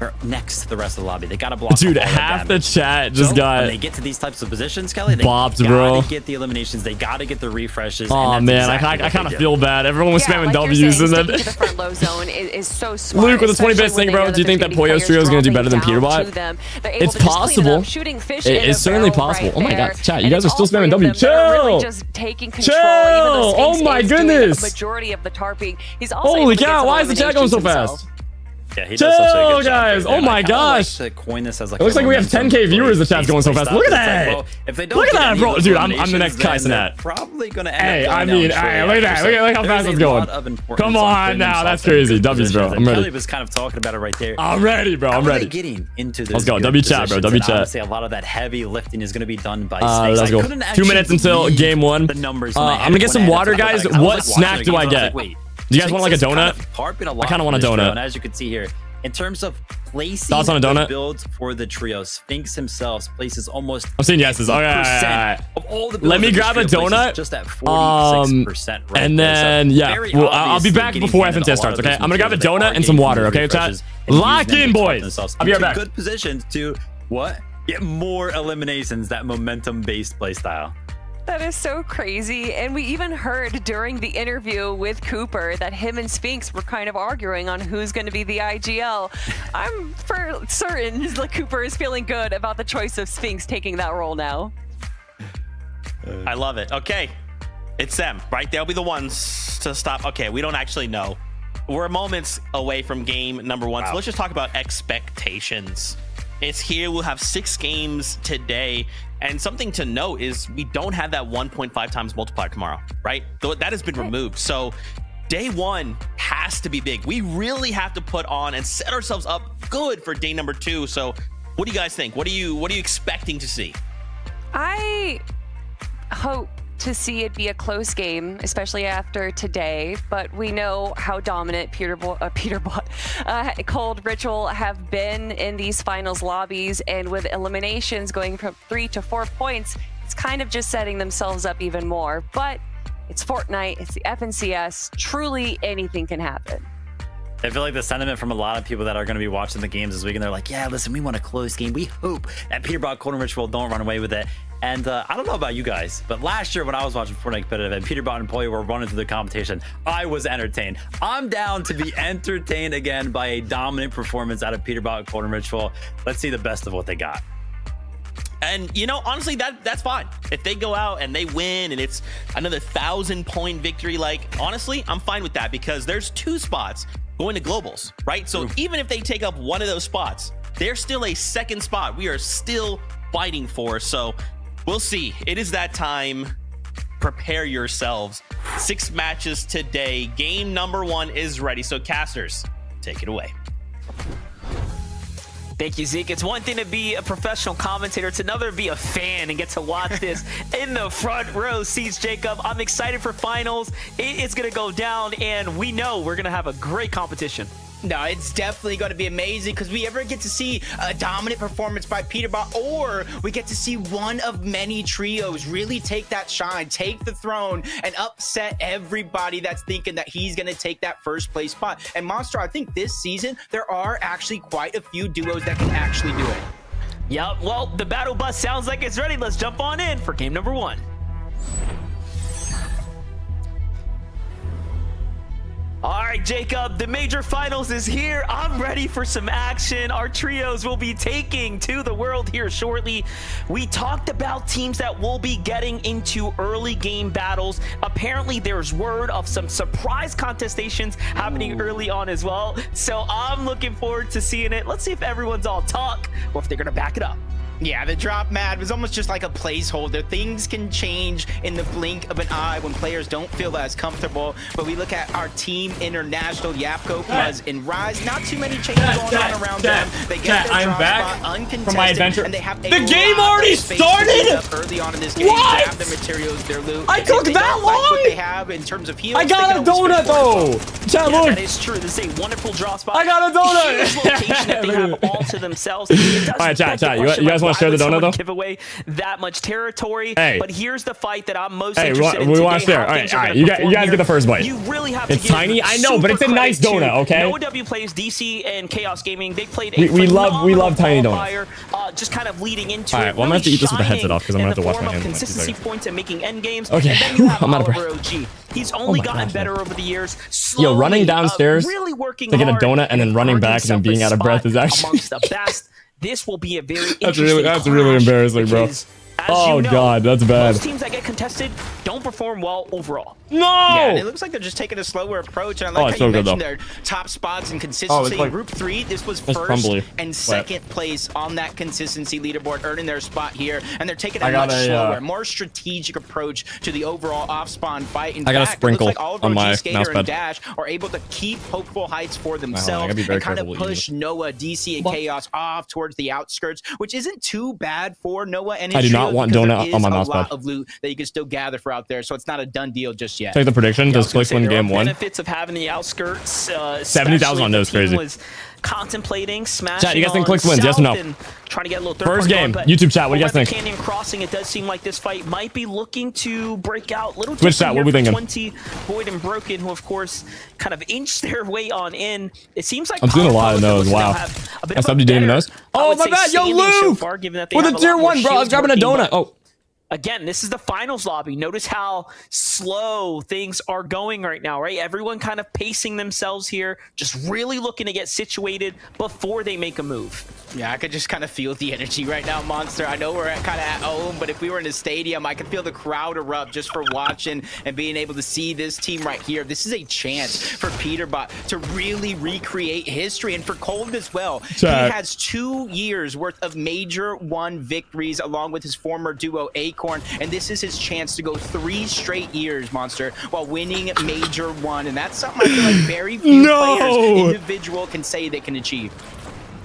Or next to the rest of the lobby, they gotta block. Dude, half the chat just got. When they get to these types of positions, Kelly, they bopped, gotta get the eliminations. They gotta get the refreshes. Oh man, exactly I kind of feel bad. Everyone was spamming like W's and then. To the front low zone is so smart. Luke with the 20 bits thing, bro. Do you think that Poyo's trio is gonna do better than Peterbot? It's possible. It's certainly possible. Oh my god, chat, you guys are still spamming W. Chill. Just taking control. Chill. Oh my goodness. Majority of the tarping. He's also holy cow! Why is the chat going so fast? Yeah, he does such a good job guys. right there. Oh my gosh. Like to coin this as like it looks like we have 10K viewers. The chat's going so fast. Look at that. Like, well, if they don't look at that, bro. Dude, I'm the eliminations, next Kai then they're Sinat. Probably gonna Hey, end up I going mean, down hey, short look at that. after. Look how fast There's it's a going. lot of importance Come on on putting now. themselves That's in crazy. good W's, bro. positions. I'm ready. Kelly was kind of talking about it right there. I'm ready, bro. I'm ready. Getting into Let's go. good W chat, bro. positions, W and chat. Honestly, a lot of that heavy lifting is going to be done by Snakes. Let's I go. couldn't 2 minutes actually until believe game one. The numbers I'm gonna get some water, guys. What snack do I get? Do you guys want like a donut? I kind of want a donut. And as you can see here, in terms of placing thoughts on a donut? the builds for the trio, Sphinx himself places almost. I'm seeing yeses. Okay, of all the builds let me of this grab a trio places donut. Just at 46%, right? And then well, I'll be back before FNCS starts. Okay, I'm gonna grab a donut and some water. Okay, chat. Lock in, boys. I'll be right back. Good positions to get more eliminations. That momentum-based play style. That is so crazy. And we even heard during the interview with Cooper that him and Sphinx were kind of arguing on who's going to be the IGL. I'm for certain that Cooper is feeling good about the choice of Sphinx taking that role now. I love it. Okay. It's them, right? They'll be the ones to stop. Okay, we don't actually know. We're moments away from game number one. So let's just talk about expectations. It's here. We'll have 6 games today. And something to note is we don't have that 1.5 times multiplier tomorrow, right? That has been removed. So day one has to be big. We really have to put on and set ourselves up good for day number 2. So what do you guys think? What are you expecting to see? I hope to see it be a close game, especially after today, but we know how dominant Cold Ritual have been in these finals lobbies, and with eliminations going from 3 to 4 points, it's kind of just setting themselves up even more. But it's Fortnite, it's the FNCS, truly anything can happen. I feel like the sentiment from a lot of people that are going to be watching the games this week, and they're like, yeah, listen, we want a close game. We hope that Peterbox, Golden Ritual don't run away with it. And I don't know about you guys, but last year when I was watching Fortnite Competitive and Peterbox and Poyo were running through the competition, I was entertained. I'm down to be entertained again by a dominant performance out of Peterbox, Golden Ritual. Let's see the best of what they got. And you know, honestly, that's fine. If they go out and they win and it's another 1,000-point victory, like honestly, I'm fine with that because there's 2 spots going to globals, right? So even if they take up one of those spots, there's still a 2nd spot we are still fighting for. So we'll see. It is that time. Prepare yourselves. 6 matches today. Game number 1 is ready. So casters, take it away. Thank you, Zeke. It's one thing to be a professional commentator. It's another to be a fan and get to watch this in the front row seats, Jacob. I'm excited for finals. It's going to go down, and we know we're going to have a great competition. No, it's definitely going to be amazing because we ever get to see a dominant performance by Peterbox, or we get to see one of many trios really take that shine, take the throne, and upset everybody that's thinking that he's going to take that first place spot. And Monster, I think this season, there are actually quite a few duos that can actually do it. Yep, well, the battle bus sounds like it's ready. Let's jump on in for game number 1. All right, Jacob, the major finals is here. I'm ready for some action. Our trios will be taking to the world here shortly. We talked about teams that will be getting into early game battles. Apparently, there's word of some surprise contestations happening early on as well. So I'm looking forward to seeing it. Let's see if everyone's all talk or if they're going to back it up. Yeah, the drop mat was almost just like a placeholder. Things can change in the blink of an eye when players don't feel as comfortable. But we look at our team international, Yapko, Muzz, and Rise. Not too many changes going on around them. They get their drop spot uncontested, from my adventure. and they have The game already started? Early on in this game. What? They have their materials, their loot. I took that long? What they have in terms of heals, I got a donut though. Chat, Yeah, look. that is true. This is a wonderful draw spot. I got a donut. Huge location that they have all to themselves. All right, chat, you guys want to share the donut though? Give away that much territory. Hey. But here's the fight that I'm most Hey, interested in we today, want to share. how All things right, are all right. gonna You perform guys here. get the first bite. You really have to It's give tiny, I know, but super it's a nice credit to donut, okay? Noah W plays DC and Chaos Gaming. They played a We love tiny qualifier, just kind of leading into All it. right, well, I'm gonna have to eat this with the headset shining off 'cause I'm gonna in have to the wash form my of hands in like 2 consistency seconds. points and making end games. Okay, And then you have I'm out of Oliver breath. OG. He's only my gotten gosh, better man. over the years. Yo, running Slowly, downstairs really working to get a hard donut and then running earning back and then himself being a out of breath is spot actually- amongst the best. This will be a very That's interesting really clash embarrassing, bro. because, as Oh, you know, God, that's bad. Most teams that get contested don't perform well overall. No. Yeah, and it looks like they're just taking a slower approach. And I like it's how you so good, mentioned though. their top spots and consistency. like- Group 3, this was It's first crumbly. and second place on that consistency leaderboard, earning their spot here. And they're taking a I got much a, slower, more strategic approach to the overall off-spawn fight. In I got a fact, it looks sprinkle like Oliver, on my G-Skater, mouse and pad. Dash are able to keep hopeful heights for I themselves gotta be very and kind of careful eating push this. Noah, DC, and What? Chaos off towards the outskirts, which isn't too bad for Noah and his I do not trio want because donut there on my is mouse a lot pad. of loot that you can still gather for out there, so it's not a done deal just yet. Take the prediction. I Does was gonna Clix say win there are game 1? benefits of having the outskirts. 70,000 on those, crazy. Was contemplating smashing. Chat, you guys think on Clix wins, yes or no? south and trying to get a little third First party game, going, but YouTube chat, what do you guys over at think? the Canyon Crossing, it does seem like this fight might be looking to break out. Little Twitch different chat, what are we here for thinking? 20, Void and Broken, who of course kind of inched their way on in. It seems like I'm seeing a lot of Power those, Forward wow. now have a bit That's of a up to Damon better, knows. I Oh, would my say, bad, yo, standing so Luke! far, given that they With a have tier lot more 1, bro. I was shields grabbing a working, donut. but Oh. again, this is the finals lobby. Notice how slow things are going right now, right? Everyone kind of pacing themselves here, just really looking to get situated before they make a move. Yeah, I could just kind of feel the energy right now, Monster. I know we're kind of at home, but if we were in a stadium, I could feel the crowd erupt just for watching and being able to see this team right here. This is a chance for Peterbot to really recreate history, and for Cold as well. Chat. He has 2 years worth of Major 1 victories along with his former duo Acorn, and this is his chance to go 3 straight years, Monster, while winning Major 1, and that's something I feel like very few players individual can say they can achieve.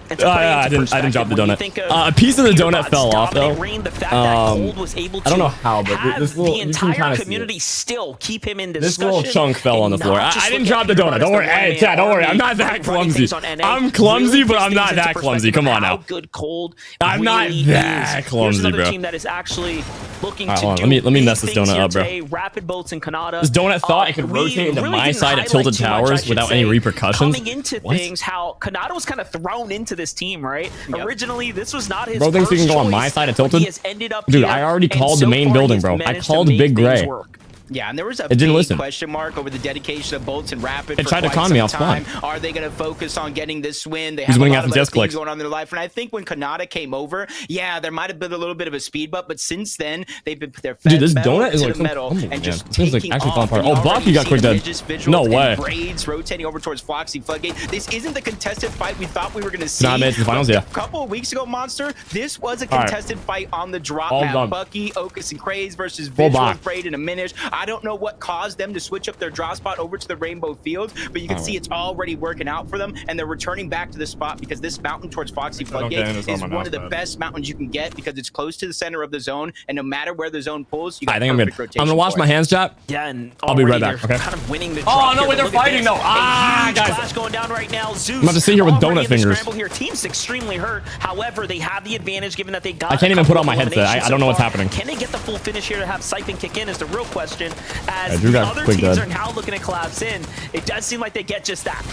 And to put it Yeah, into I didn't drop the perspective, when you donut. think of A piece of the donut Peterbot's fell off, dominant though. reign, the fact that Cold was able to I don't know how, but have this little- the you can entire kinda see it. community still keep him in This discussion. little chunk fell on the and floor. not I just didn't look drop at the donut. Peterbot Don't as worry. the Hey, one-man chat, don't worry. I'm army not that running clumsy. things on NA. I'm clumsy, Really but puts I'm not things into that clumsy. perspective Come of on how now. good Cold I'm not really that is. clumsy, Here's another bro. team that is actually looking All right, to hold do on. Let me big mess this things donut here up, bro. today. Rapid Bolts and Kanata. This donut thought it could We rotate into really my didn't side at highlight Tilted too much, I Towers should without any say, repercussions. Coming into What? things, how Kanata was kind of thrown into this team, right? Originally, this was not his Bro thinks he first can go on my choice, side at but Tilted? He has ended up Dude, here, I already and called so the main far building, he's bro. I managed to called make Big things Gray. work. Yeah, and there was a It didn't big listen. question mark over the dedication of Bolts and Rapid It for tried to quite con me some off spawn. time. Are they going to focus on getting this win? They He's have winning a lot of FNCS other things clicks. going on in their life, and I think when Kanata came over, yeah, there might have been a little bit of a speed bump, but since then they've been their Dude, this metal donut is to like the metal oh, man. and just This thing's, like, taking actually falling off. apart. And Oh, already Baki you got see quick the dead. Midges visuals No and way. Braids rotating over towards Foxy Floodgate. This isn't the contested fight we thought we were going to see. Nah, I made it to the finals, But yeah. A couple of weeks ago, Monster, this was a All right. contested fight on the drop All map. done. Bucky, Okus, and Craze versus Full Visuals, back. Braid, and Aminish. I don't know what caused them to switch up their draw spot over to the Rainbow Fields, but you can see it's already working out for them, and they're returning back to the spot because this mountain towards Foxy Floodgate is one of the best mountains you can get because it's close to the center of the zone, and no matter where the zone pulls, you got I think I'm good. perfect I'm rotation gonna wash for my it. hands, chat. Yeah, and I'll be right already back, they're okay? kind of winning the Oh, drop no, here, wait, but they're look at fighting, this. though. A Ah, huge guys. clash going down right now. Zeus I'm about to sit here with already donut in the fingers. scramble here. Team's extremely hurt. However, they have the advantage given that they got I can't a even put couple on my of headset. eliminations I don't know so what's far. happening. Can they get the full finish here to have Siphon kick in is the real question. I As do the got other quick teams dead. are now looking to collapse in, it does seem like they get just that.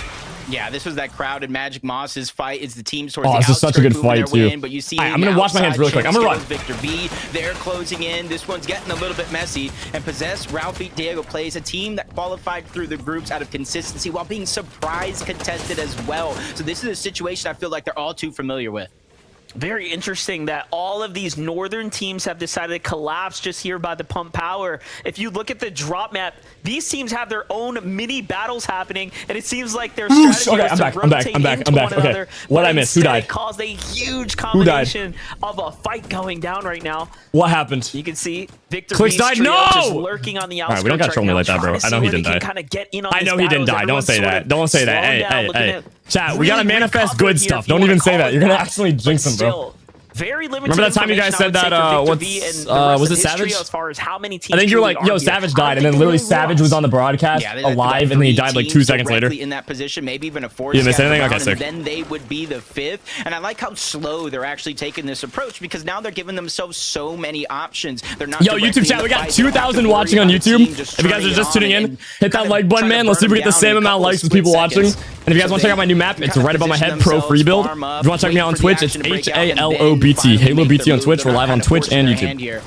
Yeah, this was that crowded Magic Moss's fight. It's the teams towards Oh, the this is such a good outskirts moving fight, their way too. in, but you see All right, I'm gonna wash my hands really quick. I'm gonna run. Victor B, they're closing in. This one's getting a little bit messy. And Possess, Ralphie, Diego plays a team that qualified through the groups out of consistency while being surprise contested as well. So this is a situation I feel like they're all too familiar with. Very interesting that all of these northern teams have decided to collapse just here by the pump power. If you look at the drop map, these teams have their own mini battles happening, and it seems like their strategy Okay, is to rotate into one Okay, another, what but I missed? Who instead died? it caused a huge combination of a fight going down right now. What happened? You can see Victor Clix V's died. trio No! just lurking on the outskirts. Alright, we don't gotta troll me like that, bro. I know he didn't die. I know he didn't die. Don't say that. Don't say that. Hey. Chat, we gotta manifest good stuff. Don't even say that. You're gonna actually jinx him, bro. Very limited. Remember that time you guys said that, was it Savage? As far as how many teams I think you were like, yo, Savage died, and then literally Savage was on the broadcast alive, and then he died like 2 seconds later. In that position, maybe even a fourth. You didn't miss anything? Okay, sick. Then they would be the 5th. And I like how slow they're actually taking this approach, because now they're giving themselves so many options. They're not. Yo, YouTube chat, we got 2,000 watching on YouTube. If you guys are just tuning in, hit that like button, man. Let's see if we get the same amount of likes with people watching. And if you guys want to check out my new map, it's right above my head, Pro Free Build. If you want to check me out on Twitch, it's HaloBT, HaloBT on Twitch. We're live on Twitch and YouTube.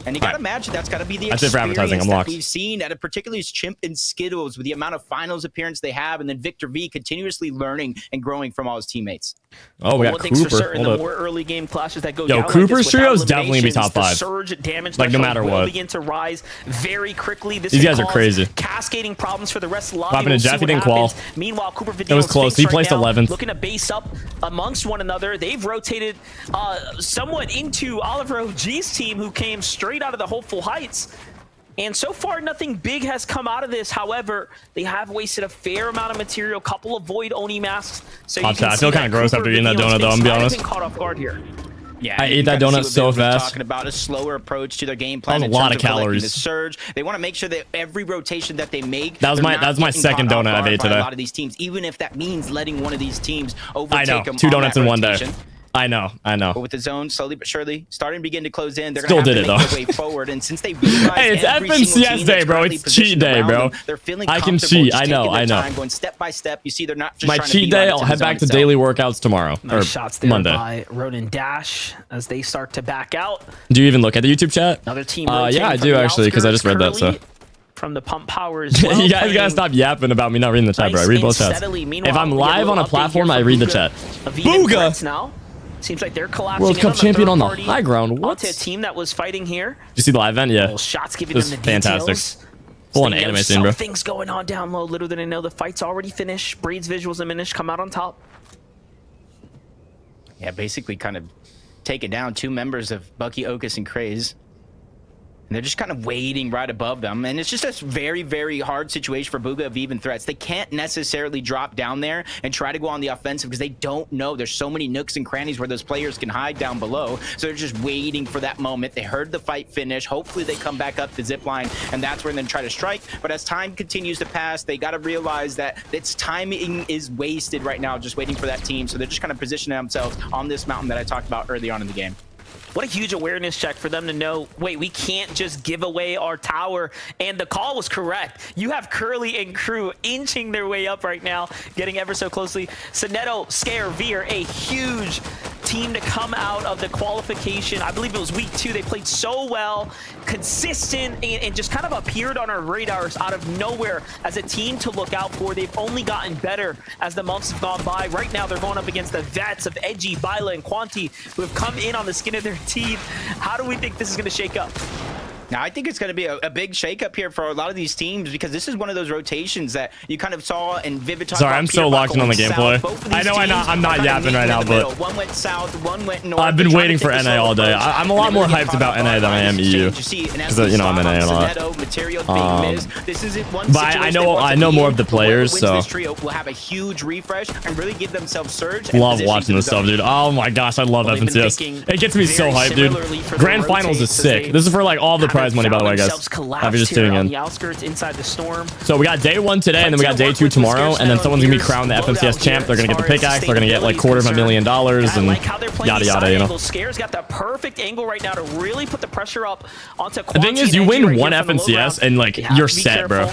And you gotta imagine that's gotta be the That's it for advertising. I'm locked. We've seen at a particularly Chimp and Skittles with the amount of finals appearance they have, and then Victor V continuously learning and growing from all his teammates. Oh, we got One thing's for Cooper. certain, the more early game clashes that go Yo, down Cooper's like trio this is definitely gonna be top 5. Surge damage Like, no matter will what. begin to rise very quickly. This These guys are cause crazy. Cascading problems for the rest of the lobby. What happened to Jeff? He didn't qual. Meanwhile, Cooper It was close. He placed 11th. Looking to base up amongst one another. They've rotated somewhat into Oliver OG's team, who came straight out of the Hopeful Heights. And so far, nothing big has come out of this. However, they have wasted a fair amount of material, couple of Void Oni masks. So you can I feel kind of gross after eating that donut, though. I'm gonna be honest. caught off guard here. Yeah, I ate that donut so fast. Talking about a slower approach to their game plan. That was a lot of calories. The surge. They want to make sure that every rotation that they make. That was my second donut I've ate today. A lot of these teams, even if that means letting one of these teams overtake I know. them. 2 donuts in one day. I know. But with the zone slowly but surely starting to begin to close in, they're Still going to did have to it, make their way forward. And since they realize hey, it's FNCS day, bro. It's cheat day, bro. They're feeling I can cheat. I know. Going step by step. You see, they're not just my cheat day. I'll head back to daily workouts tomorrow or Shots there Monday. by Ronan Dash as they start to back out. Do you even look at the YouTube chat? Another team. Yeah, I do actually, because I just read that. So. From the pump power as well. You guys gotta stop yapping about me not reading the chat, bro. I read both chats. If I'm live on a platform, I read the chat. Booga! Now. Seems like they're collapsing. World Cup champion on the high ground. What? Onto a team that was fighting here. Did you see the live event? Yeah. Shots giving This them is the fantastic. details. Full on anime scene, bro. Things going on down low. Little did I know the fight's already finished. Breed's visuals diminished. Come out on top. Yeah, basically kind of taken down 2 members of Bucky, Ocus, and Craze. And they're just kind of waiting right above them. And it's just a very, very hard situation for Booga of even threats. They can't necessarily drop down there and try to go on the offensive because they don't know. There's so many nooks and crannies where those players can hide down below. So they're just waiting for that moment. They heard the fight finish. Hopefully they come back up the zip line, and that's where they're going to try to strike. But as time continues to pass, they got to realize that its timing is wasted right now, just waiting for that team. So they're just kind of positioning themselves on this mountain that I talked about early on in the game. What a huge awareness check for them to know, wait, we can't just give away our tower. And the call was correct. You have Curly and crew inching their way up right now, getting ever so closely. Sonetto, Scare, Veer, a huge team to come out of the qualification. I believe it was week 2. They played so well, consistent, and just kind of appeared on our radars out of nowhere as a team to look out for. They've only gotten better as the months have gone by. Right now, they're going up against the vets of Edgy, Bila, and Quanti, who have come in on the skin of their teeth. How do we think this is going to shake up? Now, I think it's going to be a big shakeup here for a lot of these teams because this is one of those rotations that you kind of saw in Vbucks. Sorry, I'm so locked in on the gameplay. I know I'm not yapping right now, but one went south, one went north. I've been waiting for NA all day. I'm a lot more hyped about NA than I am EU. Because, you know, I'm NA a lot. But I know more of the players, so. This trio will have a huge refresh and really give themselves surge. Love watching this stuff, dude. Oh my gosh, I love FNCS. It gets me so hyped, dude. Grand Finals is sick. This is for like all the prize money, by the way, guys. If you're just tuning in. The outskirts inside the storm. So we got day 1 today, and then we got day 2 tomorrow, and then someone's gonna be crowned the FNCS champ. They're gonna get the pickaxe. They're gonna get like $250,000 and yada yada. You know. Scare's got the perfect angle right now to really put the pressure up onto. The thing is, you win one FNCS and like you're set, bro.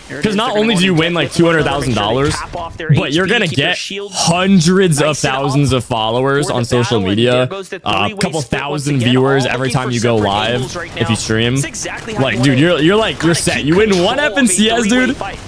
Because not only do you win like $200,000, but you're gonna get hundreds of thousands of followers on social media, a couple thousand viewers every time you go live if you stream. Like, dude, you're set. You win one FNCS, dude.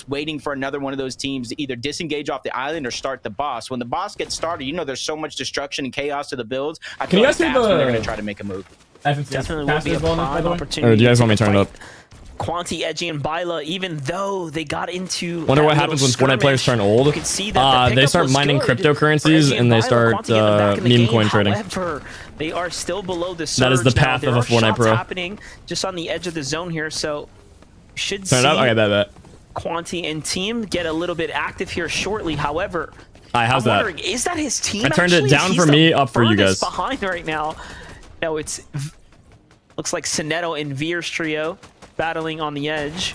almost waiting for another one of those teams to either disengage off the island or start the boss. When the boss gets started, you know there's so much destruction and chaos to the builds. I feel like that's when they're going to try to make a move. Definitely will be a prime opportunity. Or do you guys want me to turn it up? Quanti, Edgy, and Byla, even though they got into Wonder what happens when Fortnite players turn old. You can see that they start mining cryptocurrencies and they start meme coin trading. However, they are still below the surge. That is the path of a Fortnite pro. Happening just on the edge of the zone here, so should turn see it up. Okay, bet. Quanti and team get a little bit active here shortly. However, how's I'm that? wondering, is that his team? I turned it down for me, up for you guys. Behind right now. No, it's looks like Sinetto and Veer's trio battling on the edge.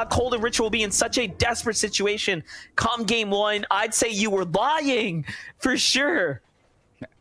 thought Cold and Rich will be in such a desperate situation come game one, I'd say you were lying for sure.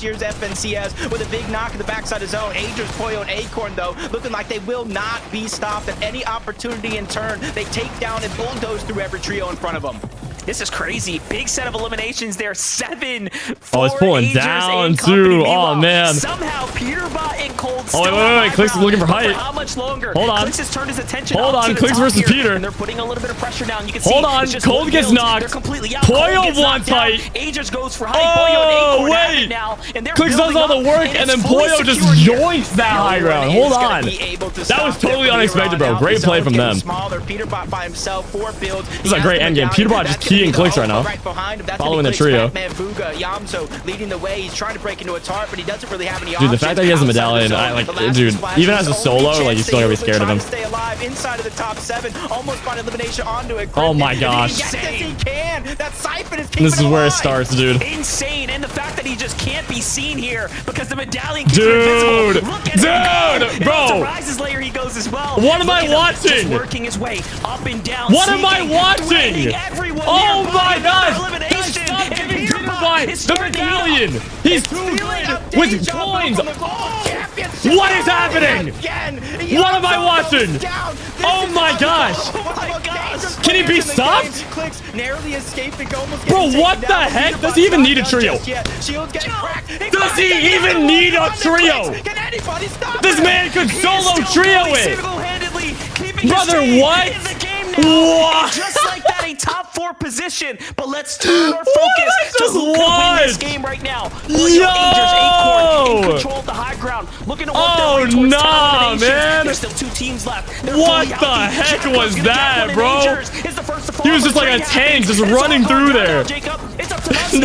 last year's FNCS with a big knock in the backside of zone. Aegis, Poyo, and Acorn, though, looking like they will not be stopped at any opportunity in turn. They take down and bulldoze through every trio in front of them. This is crazy. Big set of eliminations there. 7 Oh, it's pulling Agers down and too. company. Oh Meanwhile, man. Somehow Peterbot and Cold. Oh wait. Clix is looking for height. How much longer? Hold on. Clix has turned his attention. Hold up on, to the Clix top versus here, Peter. And they're putting a little bit of pressure down. You can see. Hold on, it's just Cold one gets build. knocked. They're completely out. Poyo Cold gets wants knocked down. height. Agers goes for height. Oh, Poyo and Acorn have wait. it now, and they're Clix does building all the up, work, and it's then fully Poyo just secured here. yoinks that No high one ground. is Hold gonna on. be able to That stop was them totally from unexpected, here bro. on out. Great The play zone from getting them. Smaller. Peterbot by himself, 4 builds. This is a great endgame. Peterbot just keying Clix right now. Following the trio. Vbucks, Yamso leading the way. He's trying to break into a tart, but he doesn't really have any Dude, the options fact that he has a outside medallion, the I zone. like, The last dude, splash even was as a the solo, only like, you chance still gotta be they scared of trying him. to stay alive inside of the top 7. Almost find elimination onto it. Oh my If he gosh. gets this, he can. That siphon is keeping This is him where it alive. starts, dude. Insane, and the fact that he just can't be seen here because the medallion keeps Dude. him invisible. Look at Dude, him go. bro. And up to Rise's layer he goes as well. What am Look I at him, watching? Just working his way up and down. What am I sneaking, watching? threatening everyone Oh nearby. my Another gosh. elimination. Stop And giving Peterbot Peterbot is the starting to heal up. medallion. He's too Feeling up good with deja vu coins. from the championship. What is happening? Again. What am I watching? Down. This Oh is my how gosh. Oh my gosh. Can he be stopped? Clix narrowly escaping, almost Bro, getting what taken the down. heck? Peterbot's Does he even not need a done trio? just yet. Shield's getting cracked. Does he even need a trio? Can anybody stop This him? man could He is solo still trio going it. single-handedly, keeping his Brother, team what? in the game now. What? And just like that, a top 4 position. But let's turn our focus to Just who can win this what? game right now. Yo! Agers, Acorn in control of the high ground, looking to work Oh, their way towards nah, top eliminations. man. There's still 2 teams left. They're What fully the healthy. heck Jacob's was gonna get that, one, and bro? Agers is the first to fall He was for just like a trade tank, happens. just It's running all through gone now, there. Jacob. It's up to us here.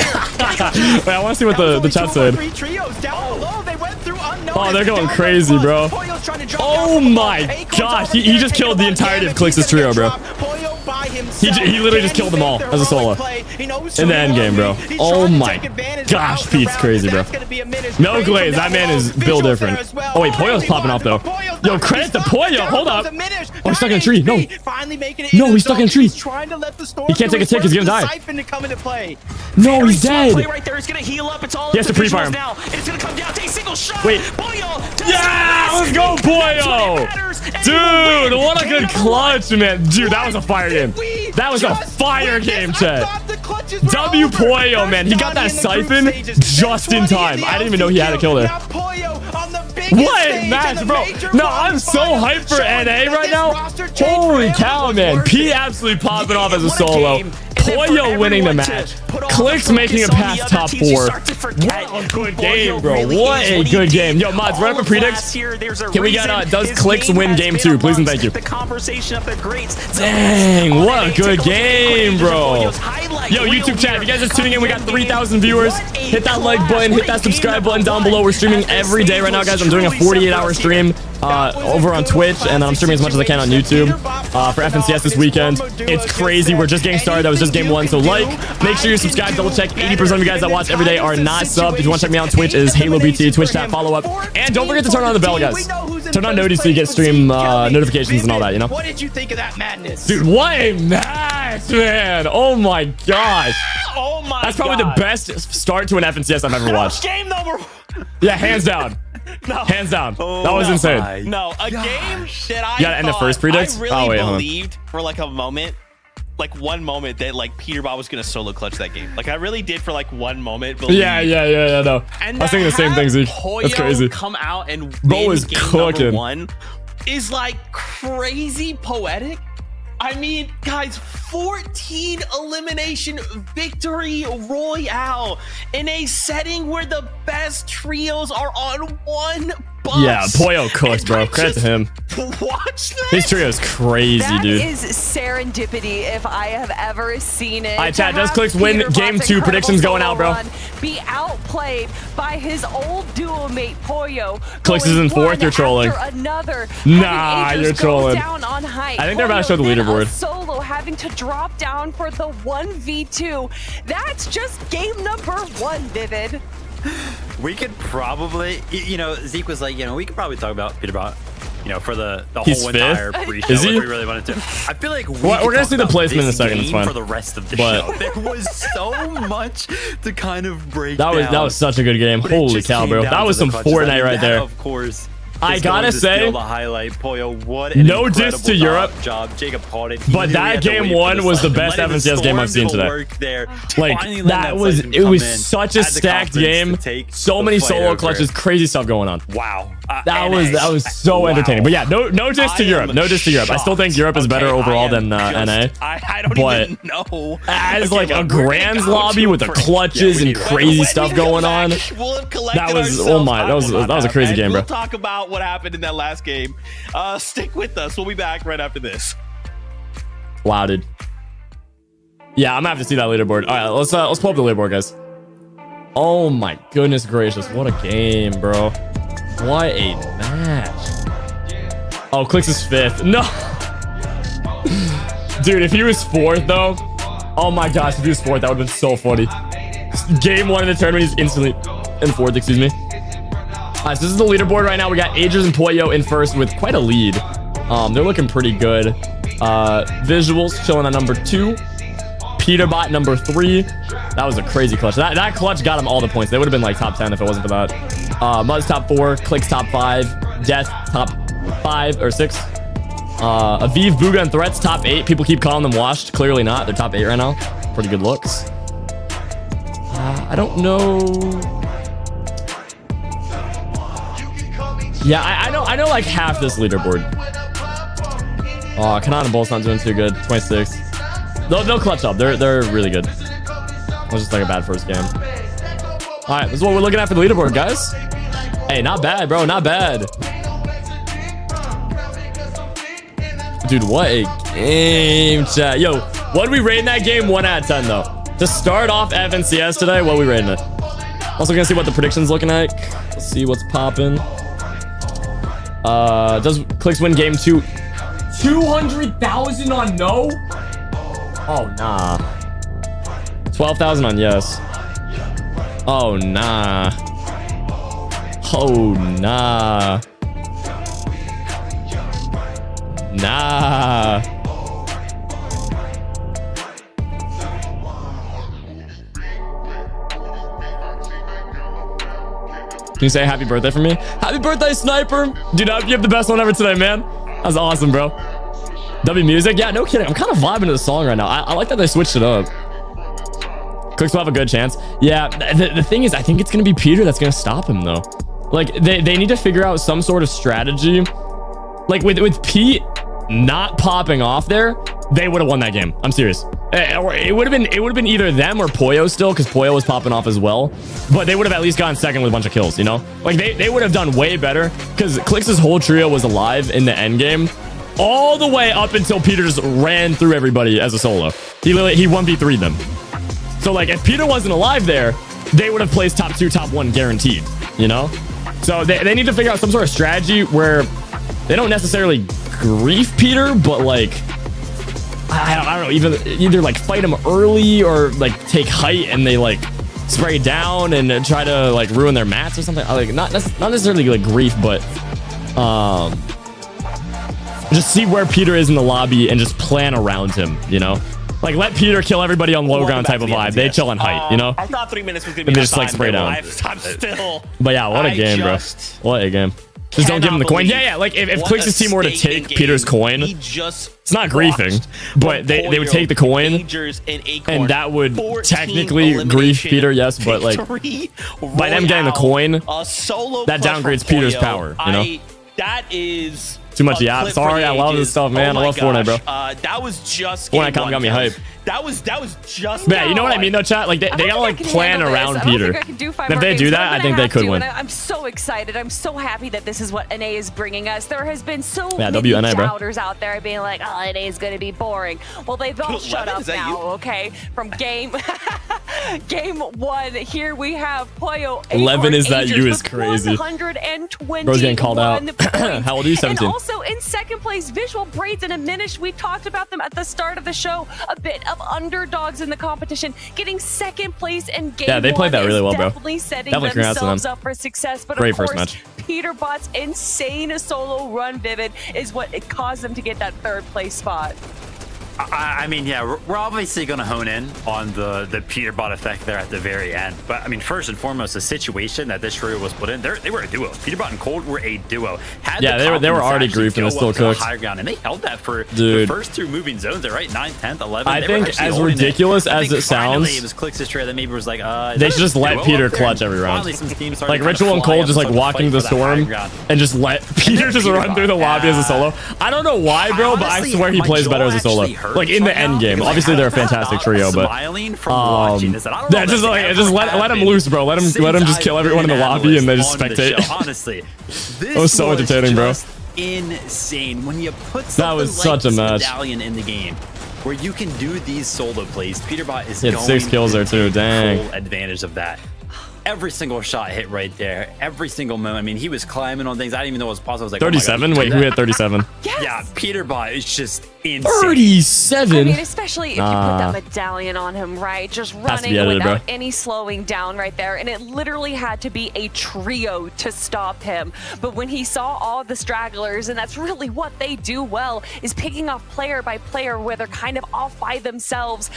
Wait, I want to see what the chat said. Three trios down below. They went through unnoticed. Oh, they're going Down crazy, the bro. Poyo's trying to drop Oh down from my above. Acorn's gosh, already he there, just taking killed a the lot of entirety of damage. Clix's He's gonna trio, get bro. dropped. Poyo by himself. He literally just Can killed them he all make as a the solo. heroic play? He knows In the so end game, bro. well. He's Oh trying to my take advantage gosh, out Pete's around. crazy, bro. That's gonna be a minute. No Great glaze, from that down man is below. built Visuals different. there as well. Oh wait, Poyo's He popping won, off though. but Poyo's Yo, not credit to gonna be Poyo. stopped. Hold Down up. goes the Minish. Oh, he's stuck in a 9 tree. No. HP. Finally making it No, into he's the stuck in a zone. tree. He's trying to let the storm He can't do take a its tick, he's work gonna for the die. siphon to come into play. No, Very he's smart play dead. right there. He's gonna heal up. It's all He up has to to pre-fire visuals him. now. And it's gonna come down to a single shot. Wait. Poyo does Yeah, this. let's go, That's when it Poyo. matters, and he will Dude, win. what a Game good number clutch, man. Dude, that was a fire game. We That was a just fire win this. game, I chat. thought the clutches were W over. Poyo, First man. He got Donnie that in the group siphon stages, just then in 20 time. the I didn't even know he had a LCQ. kill there. Now Poyo on the biggest What stage a in match, the bro. major No, round I'm so finals, hyped for showing NA that right this now. roster change Holy for cow, him man. was P worth it. absolutely popping off as a What solo. game. And then for Poyo winning the everyone to match. put all Clix the making it focus on past the top other teams, you 4. start to forget What a who good Poyo game, bro. really What is, a what he good did game. Yo, mods, run up all a of predicts. last year. There's a Can we get, reason does his Clix win has game been 2? Please and amongst thank you. The conversation of the greats. Dang, what a good game, bro. Yo, Real YouTube chat, if you guys are here. tuning in, we got Come 3,000 viewers. What a Hit that like clash. button, What hit a that subscribe game button down number below. We're one. streaming As every this day right now, was guys. I'm doing a truly 48-hour separated. stream over on Twitch, and I'm streaming as much as I can on YouTube for FNCS this weekend. It's crazy. We're just getting started. That was just game 1, so like, make sure you subscribe, double check. 80% of you guys that watch every day are not subbed. If you want to check me out on Twitch, is HaloBT, Twitch chat, follow up. And don't forget to turn on the bell, guys. Turn on notifications so you get stream notifications and all that, you know? What did you think of that madness? Dude, what a match, man. Oh my gosh. Oh my That's probably the best start to an FNCS I've ever watched. Game number. Yeah, hands down. No. Hands down. That was insane. No, a game that I You gotta end the thought- first predicts? I really Oh, wait, hold on. believed for like a moment, like one moment that like Peterbot was gonna solo clutch that game. Like I really did for like one moment. Believe. Yeah, no. And I was thinking the same thing, Zeke. That's Poyo crazy. come out and Bro win is game cooking. number 1 is like crazy poetic. I mean, guys, 14 elimination victory royale in a setting where the best trios are on one bus. Yeah, Poyo cooked, bro. And I Credit to him. just Watch that. His trio is crazy, That dude. is serendipity if I have ever seen it. All right, chat, To does have Clix win Peterbot's game 2? incredible Predictions going solo out, bro. run Be outplayed by his old duo mate Poyo. Clix is going in 4th, one you're trolling. after Another. Nah, Having you're Agers go trolling. Down on height. I think they're about to show the Poyo then leaderboard. a solo having to drop down for the 1v2. That's just game number 1, Vivid. We could probably, you know, Zeke was like, you know, we could probably talk about Peterbot, you know, for the He's whole fifth? entire pre-show Is he? if we really wanted to. I feel like Well, could we're gonna talk see the about placement in a this second, it's game fine. for the rest of the But- show. There was so much to kind of break That was down. such a good game. But it Holy just cow, came bro. down That to was the some clutches. I Fortnite mean, right that, there. Of course, I is gotta going to say, steal the highlight. Poyo, what an no diss to Europe job. Jacob caught it. but that game one was the best FNCS game I've seen today. Like that was, it was such a stacked game. So many solo clutches, crazy stuff going on. Wow. That was so entertaining. But yeah, no diss to Europe. No diss to Europe. I still think Europe is better overall than NA. I don't even know. As like a Grands lobby with the clutches and crazy stuff going on. That was, oh my, that was a crazy game, bro. We'll talk about what happened in that last game. Stick with us. We'll be back right after this. Wow, dude. Yeah, I'm gonna have to see that leaderboard. All right, let's pull up the leaderboard, guys. Oh my goodness gracious, what a game, bro. What a match. Oh, Clix is 5th. No. Dude, if he was 4th though, oh my gosh, if he was 4th, that would have been so funny. Game 1 in the tournament, he's instantly in 4th, excuse me. All right, so this is the leaderboard right now. We got Agers and Poyo in 1st with quite a lead. They're looking pretty good. Visuals chilling at number 2. Peterbot number 3. That was a crazy clutch. That clutch got him all the points. They would have been like top 10 if it wasn't for that. Mud's top 4. Clix top 5. Death top 5 or 6. Aviv, Booga, and Threats top 8. People keep calling them washed. Clearly not. They're top 8 right now. Pretty good looks. I don't know. Yeah, I know like half this leaderboard. Oh, Kanan and Bolt's not doing too good. 26. They'll clutch up. They're really good. It was just like a bad first game. All right, this is what we're looking at for the leaderboard, guys. Hey, not bad, bro. Not bad. Dude, what a game, chat. Yo, what are we rating that game 1 out of 10, though? To start off FNCS today, what are we rating it? Also gonna see what the prediction's looking like. Let's see what's popping. Does Clix win game 2? 200,000 on no? Oh, nah. 12,000 on yes. Oh, nah. Oh, nah. Nah. Can you say happy birthday for me? Happy birthday, Sniper! Dude, you have the best one ever today, man. That was awesome, bro. W music? Yeah, no kidding. I'm kind of vibing to the song right now. I like that they switched it up. Clix will have a good chance. Yeah, the thing is, I think it's going to be Peter that's going to stop him, though. Like, they need to figure out some sort of strategy. Like, with Pete not popping off there, they would have won that game. I'm serious. Or it would have been either them or Poyo still, because Poyo was popping off as well. But they would have at least gotten second with a bunch of kills, you know? Like, they would have done way better, because Clix's whole trio was alive in the end game. All the way up until Peter just ran through everybody as a solo. He 1v3'd them. So, like, if Peter wasn't alive there, they would have placed top 2, top 1 guaranteed, you know? So they need to figure out some sort of strategy where they don't necessarily grief Peter, but, like, I don't know, either like fight him early or like take height and they like spray down and try to like ruin their mats or something. Like not necessarily like grief, but just see where Peter is in the lobby and just plan around him, you know? Like let Peter kill everybody on low ground type of vibe. They chill on height, you know? I thought 3 minutes was gonna be and they just like spray down. I'm still. But yeah, what a game, bro. What a game. Just don't give him the coin. Yeah. Like if Clix's team were to take Peter's coin, it's not griefing, but they would take the coin, and that would technically grief Peter. Yes, but like by them getting the coin, that downgrades Peter's power. You know, that is too much. Yeah, sorry. I love this stuff, man. I love Fortnite, bro. That was just Fortnite got me hype. That was just. Yeah, you know what I mean, though, chat. Like they gotta like plan around Peter. If they do that, I think they could win. I'm so excited. I'm so happy that this is what NA is bringing us. There has been so many WNA, doubters out there being like, "Oh, NA is going to be boring." Well, they've all shut up now. Okay, from game 1, here we have Poyo. 11 is that you is crazy. 120. Bro's getting called out. How old are you? 17. And also in second place, Visual Braids and Aminish. We talked about them at the start of the show. A bit of underdogs in the competition, getting second place in game 1. Yeah, they played that really well, bro. Definitely setting themselves up for success. But great of course, first match. Peterbot's insane solo run, Vivid, is what it caused them to get that 3rd place spot. I mean, yeah, we're obviously going to hone in on the Peterbot effect there at the very end. But I mean, first and foremost, the situation that this trio was put in, they were a duo. Peterbot and Cold were a duo. Yeah, they were already griefed and they still cooked. Higher ground, and they held that for the first two moving zones. They're right, 9th, 10th, 11th. I think as ridiculous as it sounds, it was Clix's trio that maybe was like, they should just let Peter clutch every round. Like Ritual and Cold just like walking the storm and just let Peter just run through the lobby as a solo. I don't know why, bro, but I swear he plays better as a solo. Like in the end game. Obviously they're a fantastic trio, but yeah, just let him loose, bro. Let him just kill everyone in the lobby and they just spectate. Honestly, it was so entertaining, bro. Insane when you put that was such a match. Medallion in the game where you can do these solo plays. Peterbot is going 6 kills there too. Dang. Full advantage of that. Every single shot hit right there. Every single moment. I mean, he was climbing on things. I didn't even know it was possible. I was like, 37? Oh wait, who hit 37? Yes. Yeah, Peterbot is just insane. 37? I mean, especially if you put that medallion on him, right? Just running edited, without any slowing down right there. And it literally had to be a trio to stop him. But when he saw all the stragglers, and that's really what they do well, is picking off player by player where they're kind of off by themselves.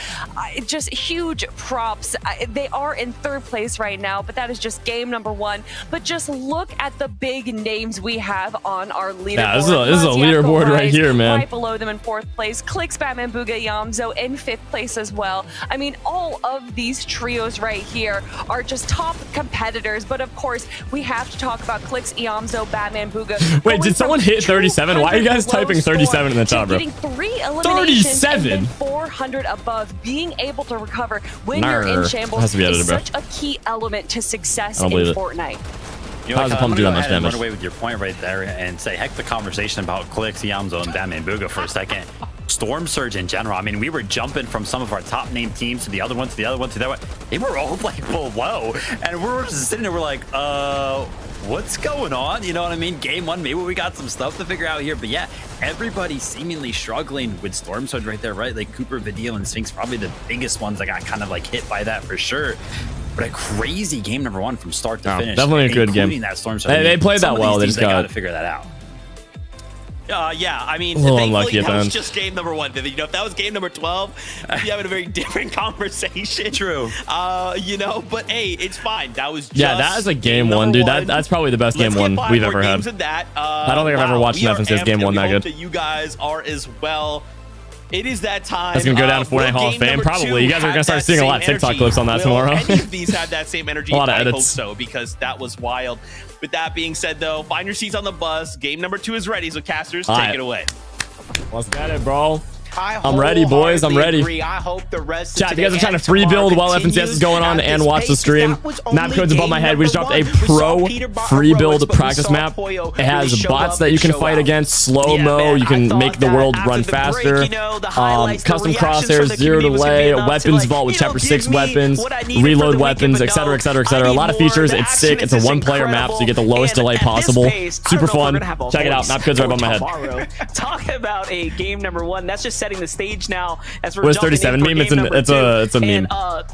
Just huge props. They are in 3rd place right now, but that is just game number 1. But just look at the big names we have on our leaderboard. Yeah, this is a leaderboard right here, man. Right below them in 4th place. Clix, Batman, Booga, Yamzo in 5th place as well. I mean, all of these trios right here are just top competitors. But of course, we have to talk about Clix, Yamzo, Batman, Booga. Wait, did someone hit 37? Why are you guys typing 37 in the chat, bro? Getting 3 eliminations 37? and then 400 above. Being able to recover when you're in shambles is such a key element to success in Fortnite. You know, how does the pump do that much damage? Run away with your point right there and say, heck, the conversation about Clix, Yamzo, and Batman Booga for a second. Storm Surge in general. I mean, we were jumping from some of our top name teams to the other one, to the other one, to the other one. They were all like below, and we were just sitting there. We're like, what's going on? You know what I mean? Game 1, maybe we got some stuff to figure out here. But yeah, everybody seemingly struggling with Storm Surge right there, right? Like Cooper, Vidil, and Sphinx, probably the biggest ones that got kind of like hit by that for sure. But a crazy game number 1 from start to finish. Definitely a good game. That Storm Surge. They played that well. They just got to figure that out. Yeah, I mean, thankfully that was just game number 1. You know, if that was game number 12, you'd be having a very different conversation. True. You know, but hey, it's fine. That was just that is a game 1, dude. That's probably the best game 1 we've ever had. I don't think I've ever watched nothing since game 1 that good. That you guys are as well. It is that time. That's gonna go down to Fortnite Hall of Fame. Probably. You guys are gonna start seeing a lot of TikTok clips on that tomorrow. Any of these have that same energy? A lot of I edits. hope so, because that was wild. With that being said, though, find your seats on the bus. Game number 2 is ready, so casters, take it away. Let's get it, bro. I'm ready, boys. I'm ready. I hope the rest Chat, you guys are trying to free build while FNCS is going on and watch the stream. Map code's above my head. We just dropped a pro free build practice map. It has bots that you can fight against, slow-mo, you can make the world run faster, custom crosshairs, 0 delay, weapons vault with chapter 6 weapons, reload weapons, etc, etc, etc. A lot of features. It's sick. It's a 1-player map, so you get the lowest delay possible. Super fun. Check it out. Map code's right above my head. Talk about a game number 1. That's just setting the stage now as we're What is 37 meme? It's a meme. And,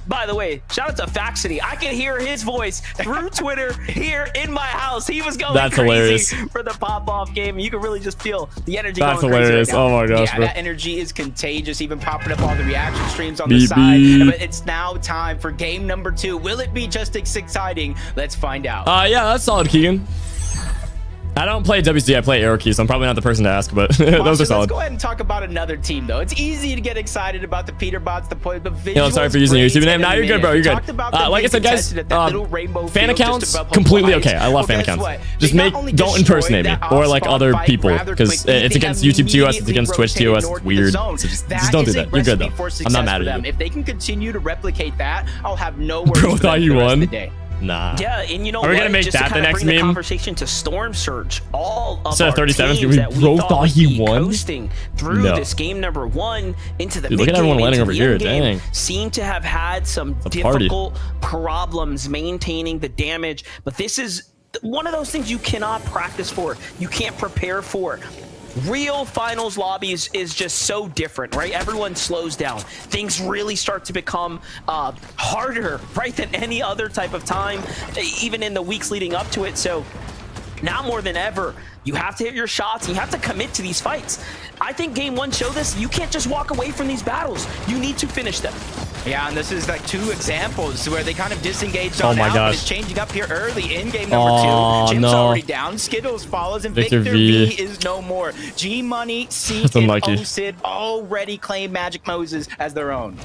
by the way, shout out to Faxity. I can hear his voice through Twitter here in my house. He was going crazy hilarious for the pop-off game. You can really just feel the energy. That's going hilarious. Crazy right now. Oh my gosh, yeah, bro. That energy is contagious, even popping up all the reaction streams on the side. But it's now time for game number 2. Will it be just as exciting? Let's find out. Yeah, that's solid, Keegan. I don't play WC, I play Arrow Key, so I'm probably not the person to ask, but those are solid. Let's go ahead and talk about another team, though. It's easy to get excited about the Peterbots, the visuals. I'm sorry for using your YouTube name. Now you're good, bro. You're good. Like I said, guys, fan accounts, completely okay. I love fan accounts. Just don't impersonate me or like other people, because it's against YouTube TOS, it's against Twitch TOS. It's weird. So just don't do that. You're good, though. I'm not mad at you. If they can continue to replicate that, I'll have no worries. Bro, thought you won. Nah. Yeah, and you know what? Are we gonna make that the next meme? Conversation to Storm Surge. All of so our 37 teams that we thought he won. Coasting through this game number 1 into the look at everyone landing over here. Dang. Seem to have had some difficult problems maintaining the damage, but this is one of those things you cannot practice for. You can't prepare for. Real finals lobbies is just so different, right? Everyone slows down. Things really start to become harder, right, than any other type of time, even in the weeks leading up to it. So Now more than ever, you have to hit your shots. You have to commit to these fights. I think game 1 showed this. You can't just walk away from these battles. You need to finish them. Yeah, and this is like 2 examples where they kind of disengaged on my out, gosh. but it's changing up here early in game number 2. Jim's no. already down, Skittles follows, and Victor Victor V. V is no more. G-Money, C, That's and unlucky. O-Sid already claim Magic Moses as their own.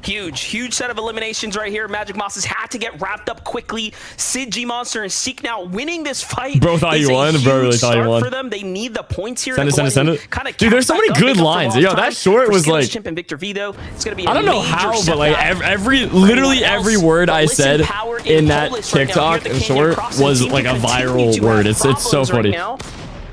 Huge set of eliminations right here. Magic Mosses had to get wrapped up quickly. Sid, G-Monster, and Seek now winning this fight. Bro thought is you a won. Bro really huge thought you start won. for them. They need the points here. Send to it, send go it, ahead send it. and kinda Dude, there's so catch many back up, good pick up the lines. lost Yo, that time. short For was Skittles, like... Chimp and Victor V, though, it's gonna be a I don't know major how, but step like back. literally every word I Listen, said power in that Polis right now. TikTok Here at the and Canyon short Crossing was team like a can continue viral to word. have It's so problems right funny. now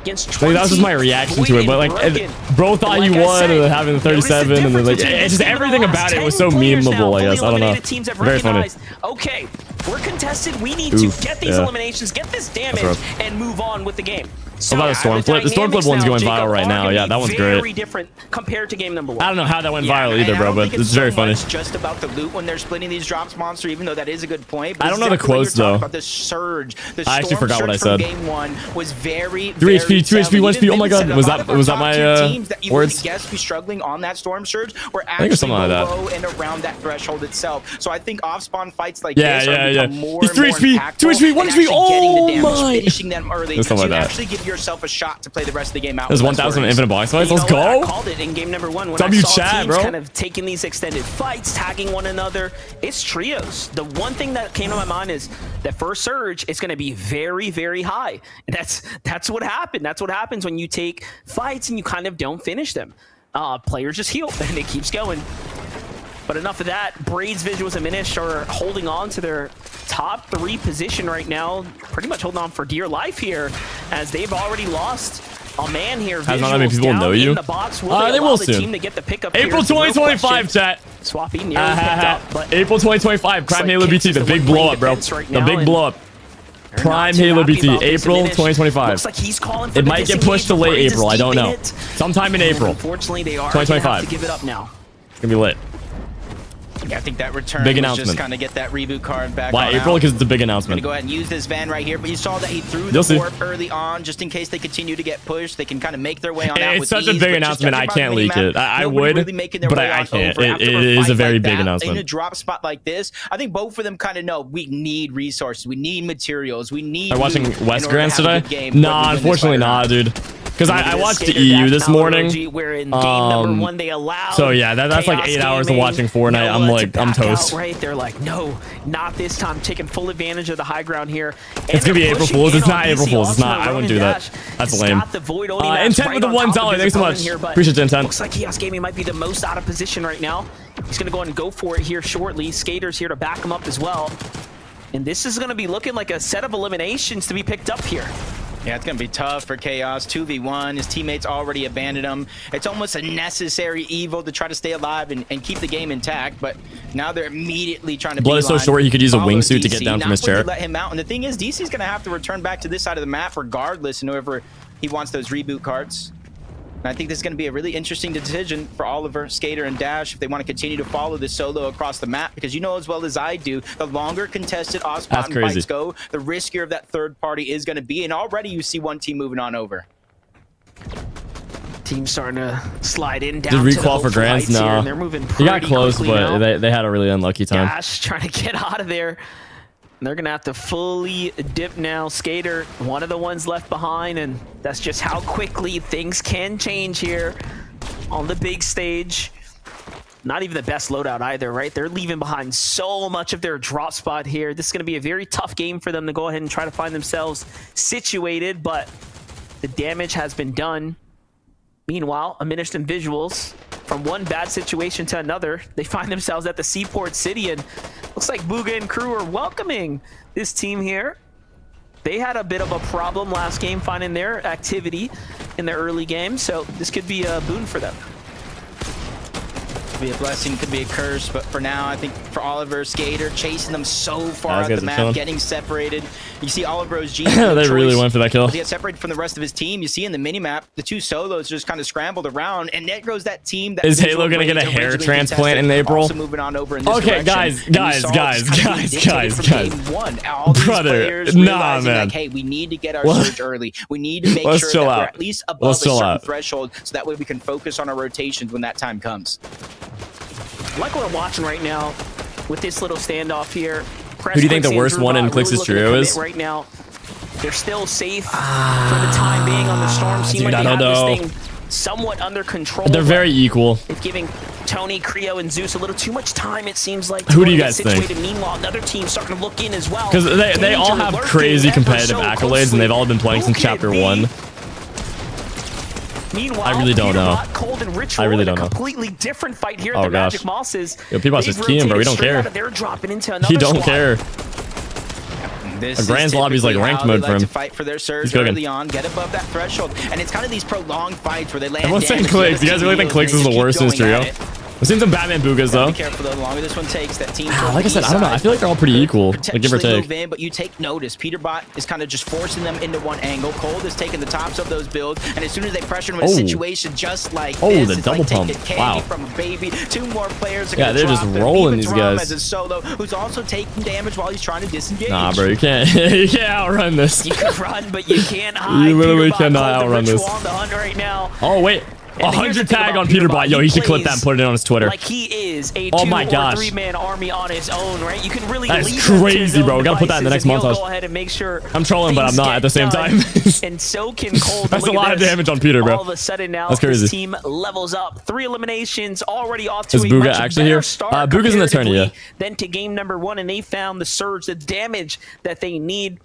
against Like, that was just my 20 reaction to it, but like Broken. bro thought Like you I won said, and having the notice 37 and then difference like between it's this just team and the everything last about it 10 was so players now. memeable. I guess Fully I don't know. eliminated teams have Very funny. recognized, okay, we're contested. We need Oof, to get these yeah. eliminations, get this damage, rough. and move on with the game. So about the storm flip? The storm flip one's going viral right now. Yeah, that one's great. Very different compared to game number 1. I don't know how that went Yeah, viral and either, I bro, don't but think it's very so funny. much just about the loot when they're splitting these drops, Monster, even though that is a good point. But I don't it's know the exactly what quotes, you're talking though. About the surge. The I actually storm forgot what I surge from said. Game 1 was very, 3 very HP, 2 HP, telling. 1 HP. Oh my Even god, said a was lot that of our was that top my tier teams that you words? would guess be struggling on that storm surge were think it was actually something like that. low and around that threshold itself. So I think off-spawn fights like Yeah, this yeah, are yeah. become more He's and 3 more HP, impactful 2 HP, 1 and HP. actually getting the Oh damage, my. finishing them early. It was So something you like that. actually give yourself a shot to play the rest of the game out. There's with less 1,000 worries. infinite box fights. You Let's know what? I go. called it in game number 1 when W I saw chat, teams bro. kind of taking these extended fights, tagging one another. It's trios. The one thing that came to my mind is that first surge is going to be very, very high. And that's what happened. That's what happens when you take fights and you kind of don't finish them. Players just heal and it keeps going. But enough of that. Braid's Visuals and Minish are holding on to their top 3 position right now. Pretty much holding on for dear life here as they've already lost a man here. Has not that many Visuals people down know you? in the box. Will They allow will the soon. team to get the pickup April here? Real 2025, question. chat. Swappy nearly picked up, but April 2025. Prime like Halo Clix BT, is the the big one blow playing up, bro. defense right The now, big and blow up. they're Prime not too Halo happy BT, about this April finish. 2025. Looks like he's calling for It the might get pushed to disengage. late Braid's is April. I don't keeping know. it. Sometime in And April. unfortunately, they are going to have 2025. to give it up now. It's gonna be lit. Yeah, I think that return Big was announcement. just kind of get that reboot card back Why on April? out. Because it's a big Gonna announcement. go ahead and use this van right here, but you saw that he threw You'll the see. warp early on, just in case they continue to get pushed. They can kind of make their way on out It's with such a ease, big but just announcement. I judging by can't the leak minimap, it. I nobody would, really making their but way I on can't. over after It a is a fight very like big that. announcement. In a drop spot like this, I think both of them kind of know we need resources, we need materials, we need. Are you watching loot in West order to Grants have a today? good game, whether we Nah, win this unfortunately fight or not, dude. Because I watched Skater EU dash this now, morning. OG, where in game number 1 they allowed So yeah, that's like Chaos 8 hours of Gaming, watching Fortnite. Noah I'm to like, I'm back out, toast. right? They're like, no, not this time. Taking full advantage of the high ground here. And It's gonna be they're April pushing Fool's. in It's on not April DC. Fool's. It's not. Ultimate I wouldn't Ronin do that. Dash. That's It's lame. got the Void Oni match Intent right with the on $1. top of his Thanks so opponent much. here, but Appreciate the intent. Looks like Chaos Gaming might be the most out of position right now. He's gonna go ahead and go for it here shortly. Skater's here to back him up as well. And this is gonna be looking like a set of eliminations to be picked up here. Yeah, it's going to be tough for Chaos. 2v1. His teammates already abandoned him. It's almost a necessary evil to try to stay alive and keep the game intact, but now they're immediately trying to Blood is so beeline, short, he could use a follow wingsuit to get DC, down from his not really chair. let him out. And the thing is, DC's going to have to return back to this side of the map regardless in whoever he wants those reboot cards. And I think this is going to be a really interesting decision for Oliver, Skater, and Dash if they want to continue to follow this solo across the map, because you know as well as I do, the longer contested off-spot and fights go, the riskier that third party is going to be. And already you see one team moving on over. Team starting to slide in down. Did to the recall for hopeful Grands? heights here, No. and they're moving He got pretty close, quickly but now. they had a really unlucky time. Dash trying to get out of there. They're going to have to fully dip now. Skater, one of the ones left behind, and that's just how quickly things can change here on the big stage. Not even the best loadout either, right? They're leaving behind so much of their drop spot here. This is going to be a very tough game for them to go ahead and try to find themselves situated, but the damage has been done. Meanwhile, Aminished and Visuals, from one bad situation to another, they find themselves at the Seaport City, and looks like Booga and crew are welcoming this team here. They had a bit of a problem last game finding their activity in the early game, so this could be a boon for them. Could be a blessing, could be a curse, but for now, I think for Oliver, Skater chasing them so far out the map, getting separated. You see Oliver's G. They really went for that kill. He gets separated from the rest of his team. You see in the minimap, the two solos just kind of scrambled around, and there goes that team. That is Halo gonna get a hair transplant in April? Also moving on over in this okay, direction. guys. Brother, nah, man. Like, hey, we need to get our surge early. We need to make sure that we're at least above a certain threshold, so that way we can focus on our rotations when that time comes. Like what I'm watching right now with this little standoff here. Who do you think the worst one in Clix's trio is? Right now, they're still safe for the time being on the storm. Seem like they have this thing somewhat under control. They're very equal. It's giving Tony, Creo, and Zeus a little too much time, it seems like. Who do you guys think? Meanwhile, another team starting to look in as well. Because they all have crazy competitive accolades, and they've all been playing since Chapter 1. Meanwhile, I really don't know. Cold and Ritual I really don't know. Completely different fight here at the Magic Mosses. Yo, people just key him, bro. We don't care. They're dropping into another He don't care. This Grand's lobby's like ranked mode for him. To fight for their surge early on, get above that threshold, and it's kind of these prolonged fights where they land. Everyone's saying Clix. You guys really think Clix is the worst in this trio? We've seen some Batman Vbucks though. Be careful though. The longer this one takes, that team. Like I said, I don't know. I feel like they're all pretty equal. Like, give or take. Move in, but you take notice. Peterbot is kind of just forcing them into one angle. Cold is taking the tops of those builds, and as soon as they pressure him in a situation just like this, the double pump. Wow. From a baby. Two more players. Yeah, they're just rolling these guys. As a solo, who's also taking damage while he's trying to disengage. Nah, bro, you can't. You can't outrun this. You can run, but you can't hide. You literally cannot outrun this. On the hunt right now. Oh wait. 100 tag on Peterbot. Yo, he should clip that and put it on his Twitter. Like he is a 2 or 3-man army on his own, right? You can really. That's crazy, bro. We gotta put that in the next montage. Go ahead and make sure. I'm trolling, but I'm not at the same time. And so can Cold. That's a lot of damage on Peter, bro. All of a sudden now, that's crazy. This team levels up. 3 eliminations already off to is a Bugha much actually here? Bugha's in the tourney, yeah. Then to game number 1, and they found the surge, the damage that they need.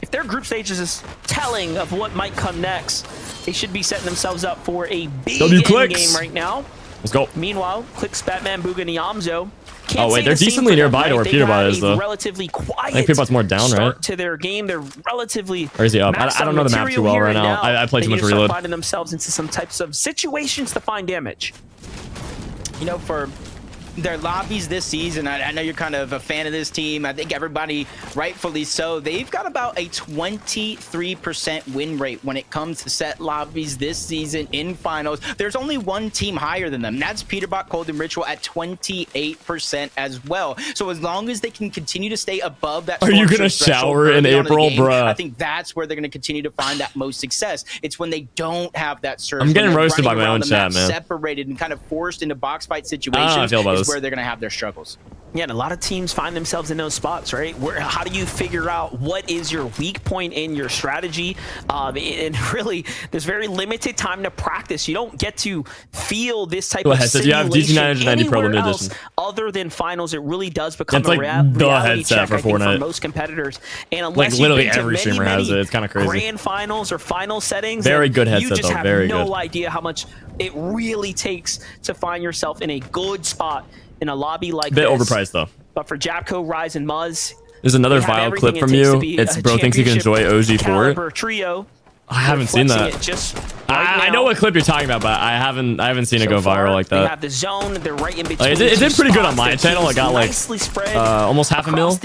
If their group stages is telling of what might come next, they should be setting themselves up for a big game right now. Let's go. Meanwhile, Clix, Batman, Bugha, and Yamzo. Oh wait, they're decently nearby to where Peterbot is though. Relatively quiet. I think Peterbot's more down, right? To their game, they're relatively. Or is he up? I don't know the map too well right now. I played too much reload. Finding themselves into some types of situations to find damage. You know, for their lobbies this season, I know you're kind of a fan of this team. I think everybody, rightfully so, they've got about a 23% win rate when it comes to set lobbies this season in finals. There's only one team higher than them. That's Peterbot, Cold, and Ritual at 28% as well. So as long as they can continue to stay above that. Are you gonna shower in April, bruh? I think that's where they're gonna continue to find that most success. It's when they don't have that surge. I'm getting roasted by my own chat, man. Separated and kind of forced into box fight situations. I feel about this. Where they're going to have their struggles. Yeah, and a lot of teams find themselves in those spots, right? How do you figure out what is your weak point in your strategy? And really, there's very limited time to practice. You don't get to feel this type of simulation. You have DT990 Pro Limited Edition. Other than finals, it really does become a reality check for Fortnite. For most competitors. And unless like literally every streamer has it. It's kind of crazy. Grand finals or final settings. Very good headset though. You just have very no good. idea how much it really takes to find yourself in a good spot in a lobby like this. Bit overpriced though. But for Japco, Rise, and Muzz, there's another vile clip from you. It's bro thinks he can enjoy OG Fort. Trio. I haven't seen that. I know what clip you're talking about, but I haven't seen it go viral like that. They have the zone. They're right in between. It did pretty good on my channel. It got like almost half a mil.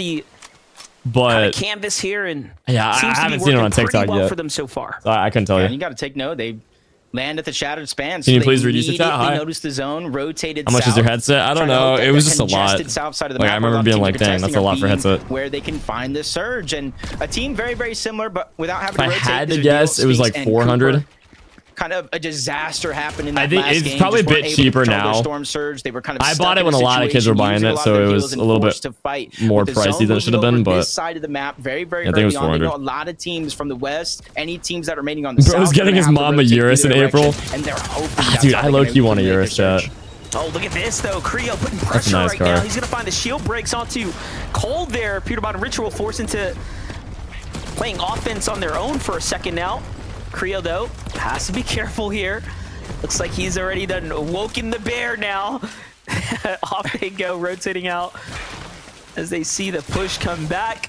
But canvas here, and yeah, I haven't seen it on TikTok yet. For them so far, I couldn't tell you. And you got to take note. They land at the shattered span. Can you please reduce the chat? Hi. Noticed the zone, rotated How much is your headset? I don't know. It was just a lot. Like I remember being like, dang, that's a lot for headset. Where they can find this surge, and a team very, very similar, but without having to rotate. If I had to guess, it was like 400. Kind of a disaster happened in that I think last it's game. probably a bit cheaper now. Storm surge. They were kind of I bought it when a lot of kids were buying it, so it was a little bit more pricey than it should have been. But this side of the map, very, very I think it was 400. a lot of teams from the west, any teams that are remaining on the south. Bro's getting his mom a Eurus in April. And they're hoping. Dude, I low-key want a Eurus, chat. Oh, look at this, though. Creo putting pressure nice right now. He's going to find the shield breaks onto Cold there. Peterbot and Ritual forced into playing offense on their own for a second now. Creo, though, has to be careful here. Looks like he's already done woken the bear now. Off they go, rotating out as they see the push come back.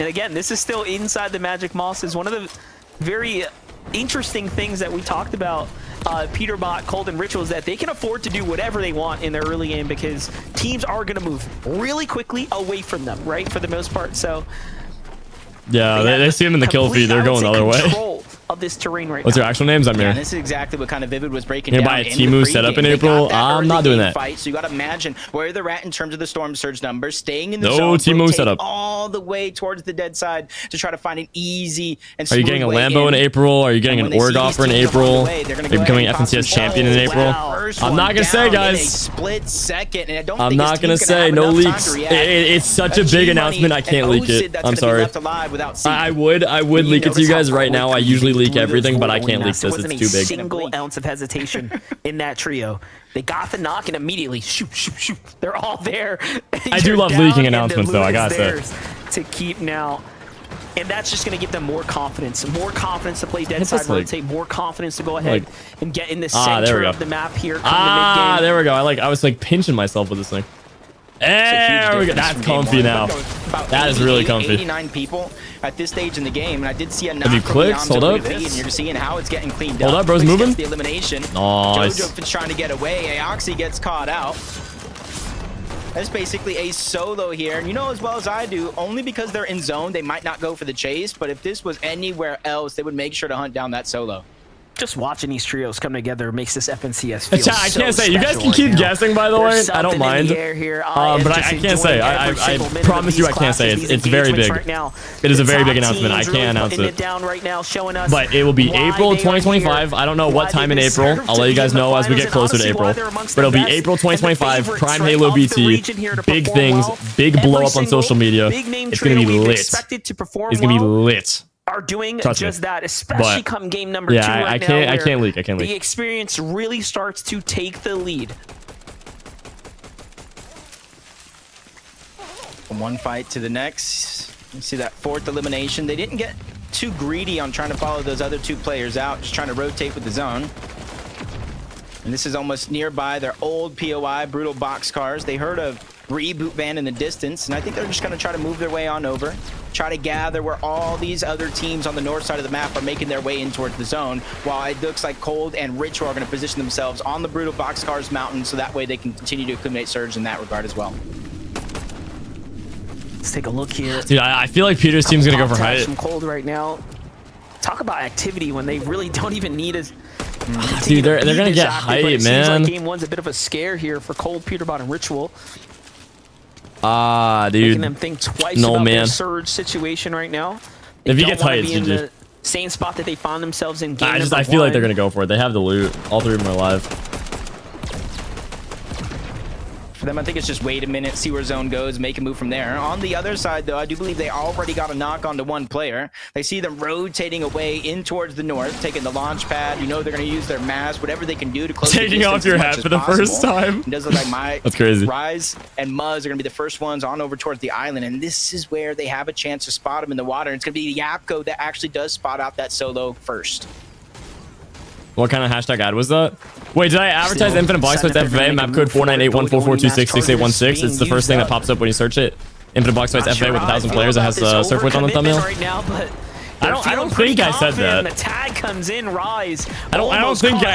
And again, this is still inside the Magic Mosses. One of the very interesting things that we talked about Peterbot, Cold, and Ritual is that they can afford to do whatever they want in their early game because teams are going to move really quickly away from them, right? For the most part. So Yeah, they see him in the kill feed. They're going the other way. Of this terrain right What's now. your actual names? I'm Yeah, here. and this is exactly what kind of Vivid was breaking You're down. gonna buy a in the Temu pregame. setup in They April? got that I'm not early doing game that. Fight, so you got to imagine where they're at in terms of the storm surge numbers, staying in the No zone, Temu rotate setup. all the way towards the dead side to try to find an easy and Are you smooth getting a way Lambo in April? Are you getting And an when they see org these offer in teams up on the April? way, they're gonna They're go becoming ahead and FNCS possibly- champion in Oh, April. wow. First I'm one not gonna say, down in a guys. split second, and I don't I'm think his not gonna team's say have no enough time leaks. to react. It's such a That's big G-Money announcement. I can't and leak Osid it. that's I'm gonna be sorry. left alive without seeing. I would leak it to you guys right now. I usually leak everything, but I can't leak this. There It's wasn't too a big. single ounce of hesitation in that trio. They got the knock and immediately shoot. They're all there. I do You're love down, leaking and the announcements, though, I loot is gotta say. theirs to keep now. And that's just going to give them more confidence to play dead It's side just like- rotate, more confidence to go ahead like- and get in the there we center go. of the map here. Come to mid-game. There we go. I was like pinching myself with this thing. There we go. That's comfy now. That is really comfy. 89 people at this stage in the game, and I did see a Have you knock from Clix? beyond Hold the up. lead, and you're seeing how it's getting cleaned Hold up. up, bro's Clix moving. gets the elimination. Nice. Jojo is trying to get away. Aoxy gets caught out. That's basically a solo here. And you know as well as I do, only because they're in zone, they might not go for the chase. But if this was anywhere else, they would make sure to hunt down that solo. Just watching these trios come together makes this FNCS feel Chat, I so can't say. You guys special can keep right now. guessing, by the way. There's I don't something in mind. the air here. But I can't say. I promise you I can't say. It's very big. It is a very big announcement. I can't announce it. Down right now, showing us But it will be why April they are 2025. here, I don't know why what time they in April. deserve I'll to let you be in guys the know as we finals, get and closer to honestly, April. why they're amongst But it'll the be best April and the 2025. favorites, Prime right, Halo of the BT. region here to Big perform things. well. Big Every blow up on single social media. big name It's gonna be trio we've lit. expected to perform It's gonna be well lit. are doing Trust me. just that, especially But, come game number yeah, 2 right I now, can't where leak. The experience really starts to take the lead. From one fight to the next, you see that fourth elimination. They didn't get too greedy on trying to follow those other two players out, just trying to rotate with the zone. And this is almost nearby their old POI, Brutal Box Cars. They heard a reboot van in the distance, and I think they're just going to try to move their way on over, try to gather where all these other teams on the north side of the map are making their way in towards the zone, while it looks like Cold and Ritual are going to position themselves on the Brutal Box Cars mountain, so that way they can continue to accumulate surge in that regard as well. Let's take a look here. Dude, I feel like Peter's team's gonna go for height. From Cold right now. Talk about activity when they really don't even need us. Dude, they're gonna get height, Seems man. like game one's a bit of a scare here for Cold, Peterbot, and Ritual. Dude. Making them think twice No, about their man. surge situation right now. They If he don't gets wanna height, be it's in GG. the same spot that they found themselves in game I number feel like they're one. gonna go for it. They have the loot. All three of them are alive. For them, I think it's just wait a minute, see where zone goes, make a move from there. On the other side, though, I do believe they already got a knock onto one player. They see them rotating away in towards the north, taking the launch pad. You know they're going to use their mask, whatever they can do to close Taking the off distance your as hat much for the as possible. first time. It does look like That's crazy. Rise and Muzz are going to be the first ones on over towards the island, and this is where they have a chance to spot him in the water. And it's going to be Yapko that actually does spot out that solo first. What kind of hashtag ad was that? Wait, did I advertise Still Infinite Box Fights setting up FFA? everything Map to code move forward. 4981442668616. It's the first thing that pops up when you search it. Infinite Box Fights FFA with 1,000 players. It has Surfwitch on the thumbnail. Right now, but I don't think I said that. The tag comes in, Rise. I don't think I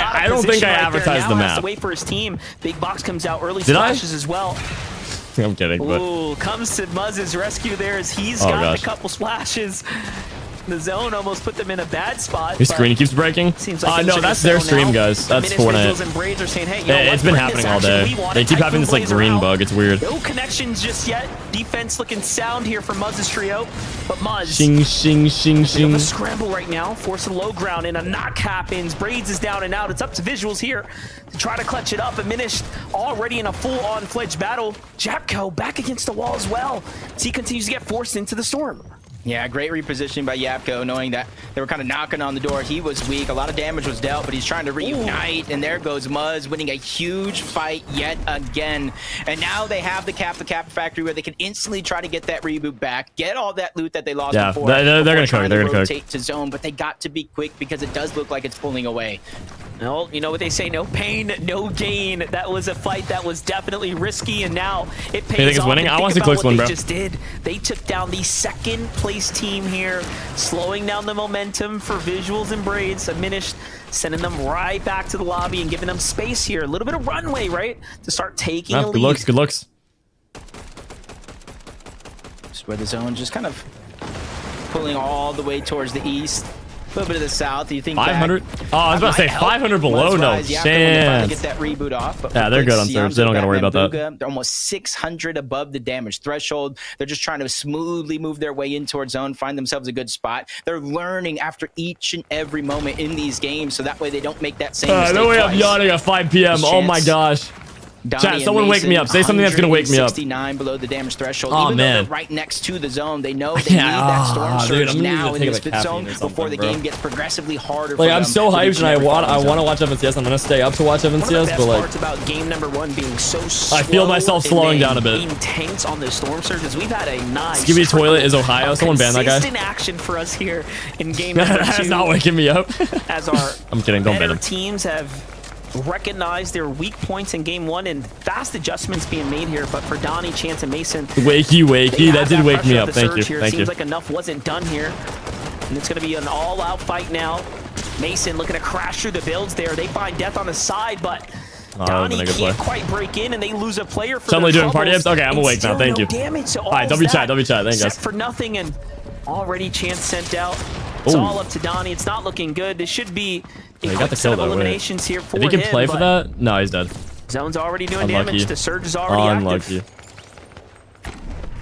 advertised the map. Wait for his team. Big Box comes out early. Did I? Splashes as well. I'm kidding, but Ooh, comes to Muzz's rescue there as he's Oh, got gosh. a couple splashes. The zone almost put them in a bad spot. your but screen keeps breaking. seems like No, things are that's their gonna stream, settle now. guys. That's Menace Visuals Fortnite. and Braids are saying, hey, you know It's what? been Bring this happening all action. day. We want They it. keep having Typhoon this like Blazer green out. bug. It's weird. No connections just yet. Defense looking sound here for Muzz's trio, but Muzz Shing, shing, shing, bit of shing. a scramble right now, forcing low ground, and a knock happens. Braids is down and out. It's up to Visuals here to try to clutch it up. Diminished already in a full-on fledged battle. Japko back against the wall as well as he continues to get forced into the storm. Yeah, great repositioning by Yapko, knowing that they were kind of knocking on the door. He was weak. A lot of damage was dealt, but he's trying to reunite. And there goes Muzz, winning a huge fight yet again. And now they have the Cap factory where they can instantly try to get that reboot back, get all that loot that they lost Yeah, before. they're gonna before cook, trying they're to gonna cook. rotate to zone, but they got to be quick because it does look like it's pulling away. No, you know what they say, no pain, no gain. That was a fight that was definitely risky, and now it pays think it's off. winning? And I want think to see about Clix what win, they bro. just did. They took down the second place team here, slowing down the momentum for Visuals and Braids. Diminished, sending them right back to the lobby and giving them space here. A little bit of runway, right? To start taking a lead. Good looks, good looks. Just where the zone just kind of pulling all the way towards the east. A little bit of the south. You think 500? Oh, I was about to say 500 below. No chance. Get that reboot off. But Yeah, they're good on Surge. They don't got to worry about that. They're almost 600 above the damage threshold. They're just trying to smoothly move their way in towards zone, find themselves a good spot. They're learning after each and every moment in these games, so that way they don't make that same mistake No way twice. I'm yawning at 5 p.m. Oh my gosh. Chat, someone wake me up. Say something that's gonna wake me up. 69 below the damage threshold. Oh, Even man. though they're right next to the zone, they know they need that storm surge dude, now in take this a fifth caffeine zone or something, before the bro. game gets progressively harder. Like for I'm them so with hyped each and I every want following zone. to watch FNCS. I'm gonna stay up to watch One of the FNCS, best but like parts about game number 1 being so slow I feel myself and slowing then down a bit. being tense on the storm surges. We've had a nice Skibby trickle Toilet is Ohio. of Someone ban that guy. consistent action for us here in game number 2. that's not waking me up. As our I'm kidding. Don't ban better him. teams have recognized their weak points in game 1 and fast adjustments being made here. But for Donnie, Chance, and Mason, Wakey, they wakey. have That did wake me pressure up. of the Thank surge you. here. Thank Seems you. like enough wasn't done here. And it's going to be an all-out fight now. Mason looking to crash through the builds there. They find death on the side, but Oh, Donnie that was a good can't play. quite break in, and they lose a player for Suddenly their doing party troubles. apps? Okay, I'm And awake now. still Thank no you. Damage, so all right, of W that chat. Thank you, set guys. for nothing, and already Chance sent out. It's Ooh. all up to Donnie. It's not looking good. This should be a he got quick the set kill of though, wait. eliminations here for If he can him, play for but that, no, he's dead. Zone's already doing Unlucky. damage. The surge is already Unlucky. active.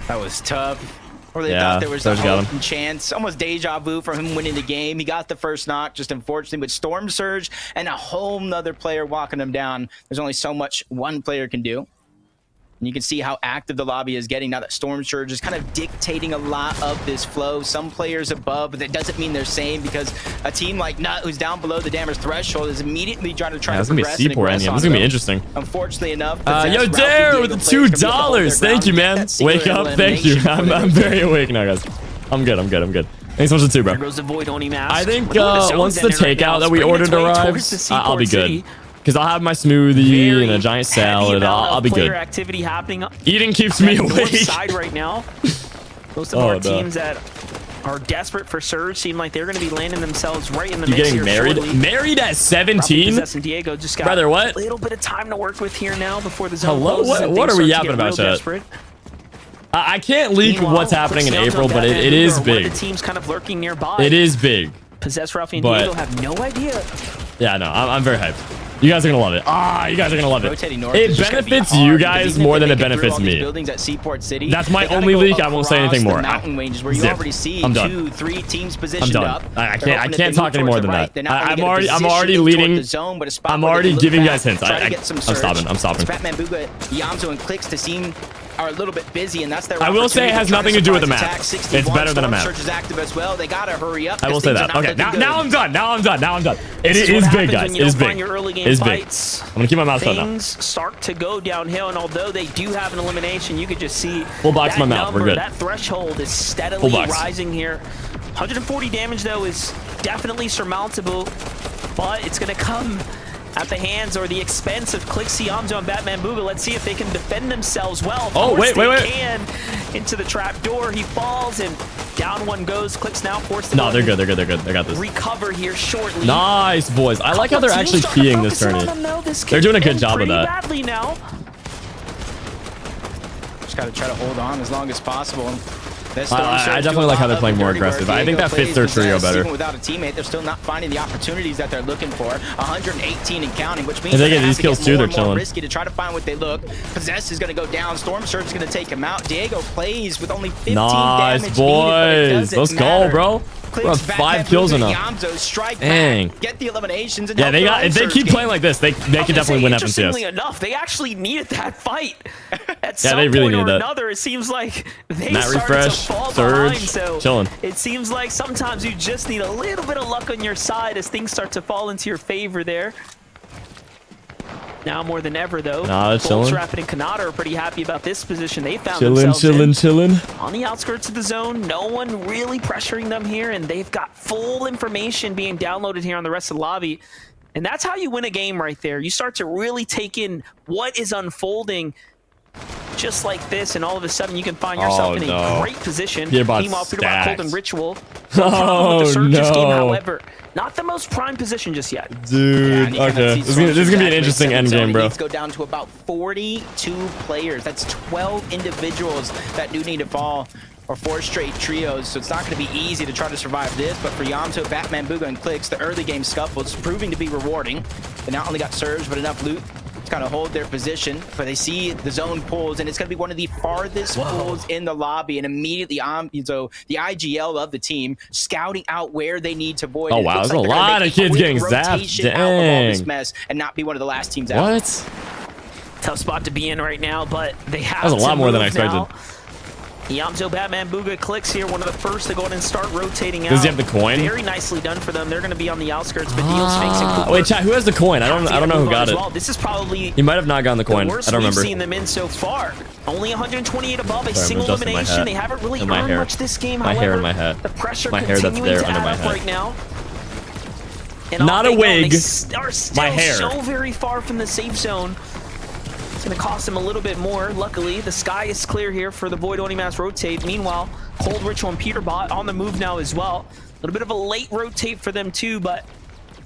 That was tough. Or they Yeah, thought there was a Surge got hope him. and chance. Almost deja vu for him winning the game. He got the first knock, just unfortunately with Storm Surge and a whole nother player walking him down. There's only so much one player can do. And you can see how active the lobby is getting now that Storm Surge is kind of dictating a lot of this flow. Some players above, but that doesn't mean they're same, because a team like Nut, who's down below the damage threshold, is immediately trying to It's gonna be progress and Seaport aggress ending. This is onto gonna be them. interesting. Unfortunately enough, Yo, Possessed, Ralphie, Dare Diego with the players gonna be able to hold their $2. Thank you, ground, man. get that singular Wake up. Thank you. elimination for their I'm very awake now, guys. I'm good. I'm good. Thanks so much for the 2, bro. There goes the Void Oni mask. I think Look at the zones once the ending right now. takeout that we Spring ordered its way towards arrives, the Seaport I'll be City. good. Because I'll have my smoothie Very and a giant heavy salad. amount I'll of be player good. activity happening Eating keeps on me the north awake. side right now. Most of Oh, our no. teams that are desperate for surge seem like they're going to be landing themselves right in the You mix getting here married? shortly. Married at Probably 17? Possess and Diego just got Brother, what? a little bit of time to work with here now before the zone Hello? closes and What things are we start to yapping get about, real chat? desperate. I can't leak Meanwhile, what's happening in Clix, April, Yamzo, but Batman, it is Booga are one of big. the teams kind of lurking nearby. It is big. Possess, Ralphie, and But- Diego have no idea. Yeah, no, I'm very hyped. You guys are gonna love it. You guys are gonna love it. Rotating north It is just gonna be benefits hard, you because guys even more if than they it make through benefits all these me. buildings at Seaport City, That's my they gotta only go leak. I won't say anything across more. the mountain ranges where you Zip. already see I'm done. 2-3 teams I'm positioned done. up. I They're hoping can't if they talk move any more towards than the that. right, they not only I'm get a already position toward leading. the zone, but a spot I'm where they already can look giving you back, guys hints. try to get some I'm surge. stopping. I'm stopping. Batman, Booga, Yamzo, and Clix to seem are a little bit busy, and that's their I will say it opportunity has try nothing to do with the surprise map. attack. It's 61, better than a Storm map. Surge is active as well. They gotta hurry up. I will 'cause say things are that. not Okay, looking good. now I'm done. Now I'm done. It This is what big, happens guys. when It you is don't big. find your early game It is big. fights. I'm gonna keep my mouth shut now. Things start to go downhill, and although they do have an elimination, you could just see Full box that my mouth. We're number, good. that threshold is steadily Full box. rising here. 140 damage, though, is definitely surmountable, but it's going to come at the hands or the expense of Clix, Yamzo, and Batman Booga. Let's see if they can defend themselves well. Of Oh, course wait. they can. Into the trap door, he falls, and down one goes. Clix now forced to No, go they're and good. They got this. recover here shortly. Nice, boys. I like how they're actually keying this tourney. They're doing a good job of that. Badly now. Just gotta try to hold on as long as possible. This I Storm Surge definitely do a like how lot they're of playing the more dirty work. aggressive. I think Diego that fits plays their trio Possessed. better. Even without a teammate, they're still not finding the opportunities that they're looking for. 118 and counting, which means If they they're get gonna these have to kills get too, more they're and more chilling. risky to try to find what they look. Possess is going to go down. Storm Surge is going to take him out. Diego plays with only 15 Nice, damage needed, but it boys. doesn't Let's go, matter. bro. Clix, We're on Batman, 5 kills Booga, enough. Yamzo, strike Dang. back, get the eliminations, and Yeah, help they their got. own If they Surge keep game. playing like this, they can definitely win Interestingly FNCS. enough, they actually needed that fight. At Yeah, some they really point or needed that. another, it seems like they Matt started refresh, to fall surge, behind. So chilling. it seems like sometimes you just need a little bit of luck on your side as things start to fall into your favor there. Now more than ever, though, Nah, they're Bolts, chilling. Rapid, and Kanata are pretty happy about this position they found themselves Chilling. in. On the outskirts of the zone, no one really pressuring them here, and they've got full information being downloaded here on the rest of the lobby. And that's how you win a game right there. You start to really take in what is unfolding just like this, and all of a sudden you can find yourself in a great position. Meanwhile, Peterbot, Cold, and Ritual. Oh, with the Surges no. game, however, not the most prime position just yet. Dude, okay. This is gonna be an interesting end game, bro. Let's go down to about 42 players. That's 12 individuals that do need to fall, or 4 straight trios, so it's not going to be easy to try to survive this. But for Yamto, Batman, Booga, and Clix, the early game scuffle is proving to be rewarding. They not only got surge, but enough loot to kind of hold their position. But they see the zone pulls, and it's going to be one of the farthest pulls in the lobby. And immediately, so the IGL of the team scouting out where they need to void. Oh wow, there's a lot of kids getting zapped. Out of all this Dang. mess and not be one of the last teams out. What? Tough spot to be in right now, but they have That was a lot to more than I move now. expected. Yamto, Batman, Booga, Clix here, one of the first to go in and start rotating out. Does he have the coin? Very nicely done for them. They're going to be on the outskirts, but Dio, Sphinx, and Cooper. Wait, chat, who has the coin? I don't know who got it. Well. This is probably He might have not gotten the coin. the worst I don't we've remember. seen them in so far. Only 128 above, a Sorry, I'm single adjusting my elimination. hat. They haven't really And my earned hair. much this game. My However, hair and my hat. the pressure My hair that's continuing there to under add my up hat. right now. And Not off a they go. They wig. are still My hair. so very far from the safe zone. It's going to cost him a little bit more. Luckily, the sky is clear here for the Void Onimass rotate. Meanwhile, Cold, Ritual, and Peterbot on the move now as well. A little bit of a late rotate for them too, but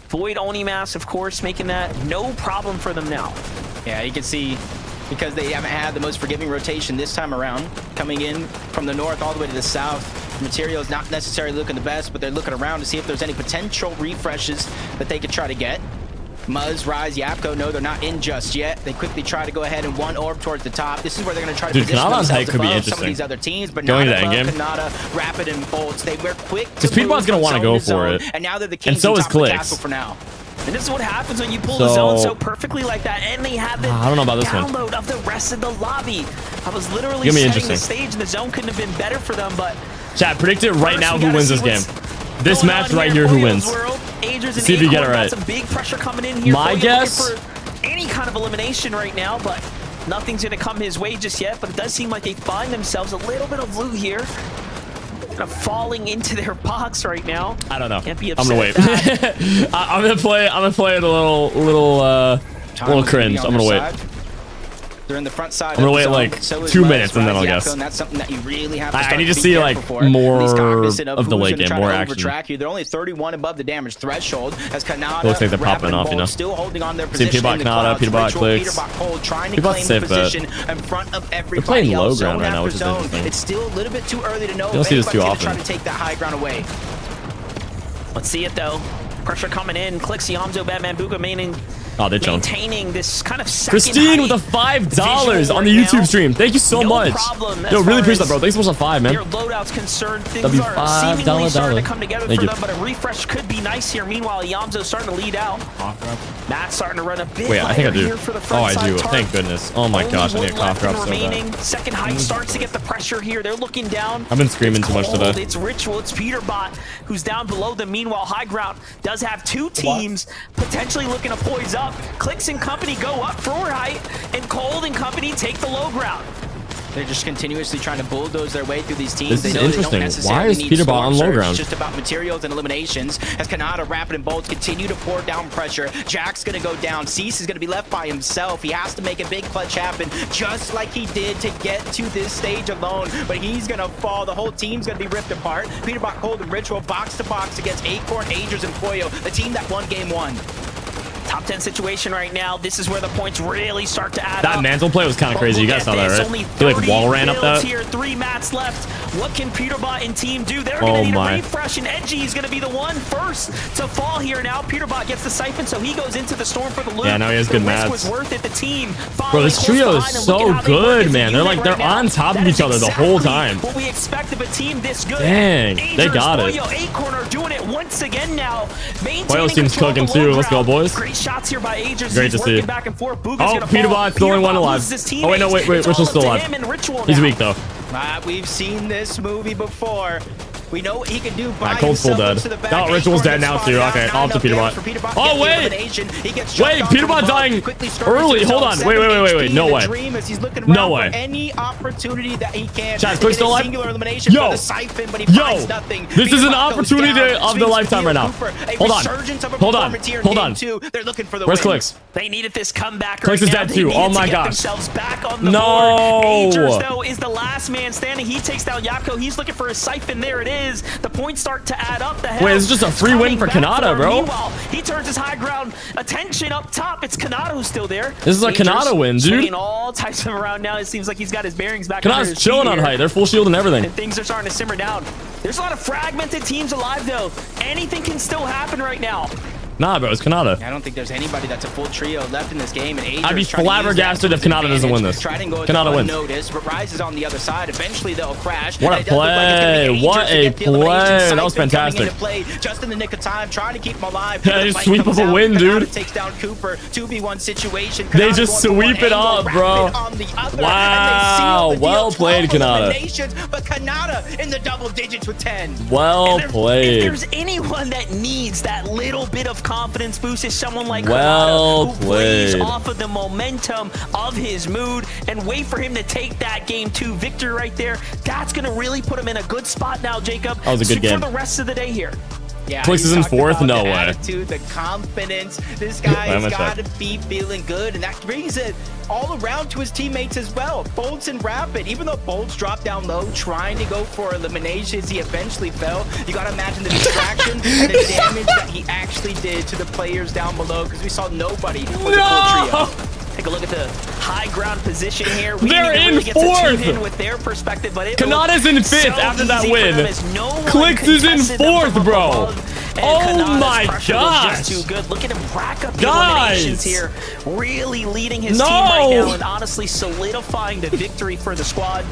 Void Onimass, of course, making that no problem for them now. Yeah, you can see, because they haven't had the most forgiving rotation this time around, coming in from the north all the way to the south. Material is not necessarily looking the best, but they're looking around to see if there's any potential refreshes that they could try to get. Muzz, Rise, Yapko, no, they're not in just yet. They quickly try to go ahead and one orb towards the top. This is where they're going to try to position Kanada's height themselves could be above some interesting. of these other teams, but Going not to above endgame. Kanada, Rapid, and Bolts. They were quick to Because Peterbot's move gonna from want to zone go to for zone, it. and now they're the And kings so on is top of the Clix. castle for now. And this is what happens when you pull the zone so perfectly like that, and they have the I don't know about this one. download of the rest of the lobby. I was literally Gonna be setting the interesting. stage, and the zone couldn't have been better for them, but Chat, predict it right first now we who gotta wins see this game. what's This going match on right here here, in who Boyo's wins? world. Agers and See if you get it Acorn got right. Some big pressure coming in here. My Boyo guess? looking for any kind of elimination right now, but nothing's going to come his way just yet. But it does seem like they find themselves a little bit of loot here. Kind of falling into their box right now. I don't know. Can't be I'm upset gonna at wait. that. I'm gonna play it a little cringe. I'm gonna wait. They're in the front side. I'm gonna of the wait zone, like but so is 2 Muzz, minutes and then Rise, I'll Yapko, guess. And that's something that you really have to I start need to be see, careful like, for. more He's cognizant of the who's late gonna game, try more to action. overtrack you. They're only 31 above the damage threshold as Kanada, Looks like they're Rapid, popping off, and you know. Bolt still holding on their See position Peterbot, in the Kanada, clouds. Peterbot, Ritual, Clix. Peterbot, Cold, trying to Peterbot's claim safe the bet. position in front of everybody playing low else. ground Zone right now, after which is zone. interesting. It's still a little bit too early to know don't if see this too anybody's gonna often. try to take that high ground away. Let's see it though. Pressure coming in. Clix, Yamto, Batman, Booga Oh, they're chilling. maintaining this kind of second Christine with height a $5 visual on the right YouTube now. stream. Thank you so No much. problem as Yo, really far appreciate that, as bro. Thanks so much for the 5, man. Your loadout's concerned, things W are $5 seemingly starting to dollar. come together Thank for you. them, but a refresh could be nice here. Meanwhile, Yamzo's starting to lead out. Matt's starting to run a bit Wait, I think I do. here for the Oh, front I side do. target. Thank goodness. Oh my Only gosh, I need a one cough left drop and so remaining. bad. Second height starts to get the pressure here. They're looking down. I've been screaming It's too much Cold, today. It's Ritual. It's Peterbot who's down below them. Meanwhile, High Ground does have two teams potentially looking to poise up. Clix and company go up for height, and Cold and company take the low ground. They're just continuously trying to bulldoze their way through these teams. This They is know they don't interesting. necessarily Why is need Peterbot storm on low surge. ground? It's just about materials and eliminations. As Kanada, Rapid, and Bolts continue to pour down pressure, Jack's going to go down. Cease is going to be left by himself. He has to make a big clutch happen, just like he did to get to this stage alone. But he's going to fall. The whole team's going to be ripped apart. Peterbot, Cold, and Ritual box to box against Acorn, Agers, and Poyo, the team that won Game 1. Top 10 situation right now. This is where the points really start to add up. That mantle play was kind of But crazy. You look guys at saw that, this, right? only He like 30 wall ran up builds that. here, 3 mats left. What can Peterbot and team do? They're Oh going to need my. a refresh, and Edgy is going to be the one first to fall here now. Peterbot gets the siphon, so he goes into the storm for the loot. Yeah, now he has good the risk mats. was worth it. The team Bro, this trio is so good, man. They're like, they're on top of each other the whole time. What we expect of a team this good. Dang, they got it. Boyo, Acorn are doing it once again now. Boyo's team's cooking too. Let's go, boys. Great shots here by Agers. Great to see. Back and forth. Booga's Oh, gonna Peterbot's fall. the only one Peterbot alive. loses his Oh, wait, no, wait, teammates. Ritual's It's all still up to alive. him and Ritual He's now. weak, though. We've seen this movie before. We know what he can do. Alright, Colt's full dead. Oh, Ritual's dead now too. Okay, off to Peterbot. Oh, wait! Wait, Peterbot dying early. Hold on. Wait. No way. No way. Any opportunity that he can. Chat, Clix still alive? Yo! This is an opportunity of the lifetime right now. Hold on. They're looking for the Where's win. Clix? They needed this comeback. Clix is dead too. Oh my gosh. Back on the No. board. Agers, though, is the last man standing. He takes down Yapko. He's looking for a siphon. There it is. The points start to add up. Wait, this is just a free win for Kanata, bro. Meanwhile, he turns his high ground attention up top. It's Kanata who's still there. This is a Kanata win, dude. Swinging all types of around now. It seems like he's got his bearings back. Kanata's chilling on height. They're full shield and everything. And things are starting to simmer down. There's a lot of fragmented teams alive, though. Anything can still happen right now. Nah, bro, it's Kanata. I don't think there's anybody that's a full trio left in this game. And I'd be flabbergasted if Kanata doesn't win this. Kanata wins. Notice, but Rise is on the other side. Eventually, they'll crash. What a play! What a play! That was fantastic. Just in the nick of time, trying to keep him alive. Yeah, just sweep up a win, dude. Takes down Cooper. 2v1 situation. They just sweep it up, bro. Wow, well played, Kanata. But Kanata in the double digits with 10. Well played. If there's anyone that needs that little bit of confidence boost, is someone like well Kanata, who played. plays off of the momentum of his mood and wait for him to take that game 2 victory right there. That's going to really put him in a good spot now, Jacob. That was a good game. For the rest of the day here. Yeah, Clix is in fourth? No way. Attitude, the confidence. This guy's got to be feeling good, and that brings it all around to his teammates as well. Bolts and Rapid, even though Bolts dropped down low, trying to go for eliminations, he eventually fell. You got to imagine the distraction and the damage that he actually did to the players down below, because we saw nobody with the full trio. Take a look at the high ground position here. They're in fourth. With their perspective, but Kanata's in fifth after that win. Clix is in fourth, bro. Oh my gosh. Too good. Look at him rack up the eliminations here. Really leading his team right now and honestly solidifying the victory for the squad.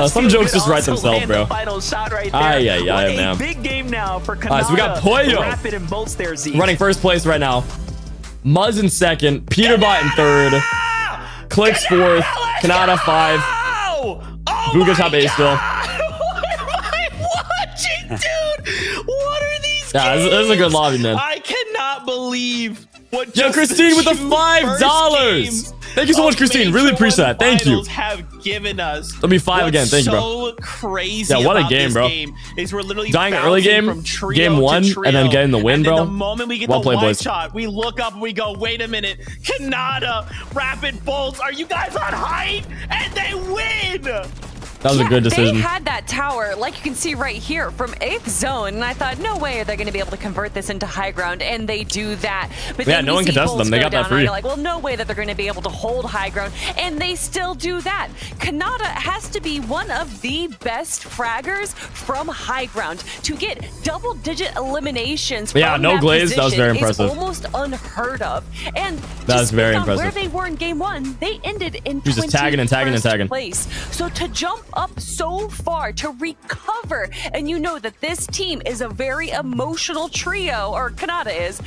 Some jokes just write themselves, bro. Final shot right there. Man. Big game now for Kanata. Alright, so we got Pollo Rapid and Bolts there, Z. running first place right now. Muzz in second, Peterbot in third, Clix fourth, Kanata 5, Vbucks top 8 still. What am I watching, dude? What are these Yeah, this is a good lobby, man. I cannot believe what Yo, Christine with the $5. Thank you so much, Christine. Really appreciate that. Thank you. Have given us. That'll be 5 again. Thank you, bro. So crazy. Yeah, what a about game, this bro. Game is we're literally dying early game, from trio game 1, to trio, and then getting the win, and bro. Then the moment we get Well the played, one boys. shot, we look up and we go, wait a minute, Kanata, Rapid Bolts, are you guys on height? And they win. That was a good decision. They had that tower, like you can see right here, from 8th zone, and I thought, no way are they going to be able to convert this into high ground, and they do that. But yeah, then no one contested them. They got that free. You're like, well, no way that they're going to be able to hold high ground, and they still do that. Kanata has to be one of the best fraggers from high ground to get double-digit eliminations. Yeah, from no that glaze. That was very impressive. Is almost unheard of. And that was very impressive. Where they were in game 1, they ended in He's just tagging and tagging and tagging. place. So to jump up so far, to recover, and you know that this team is a very emotional trio, or Kanata is,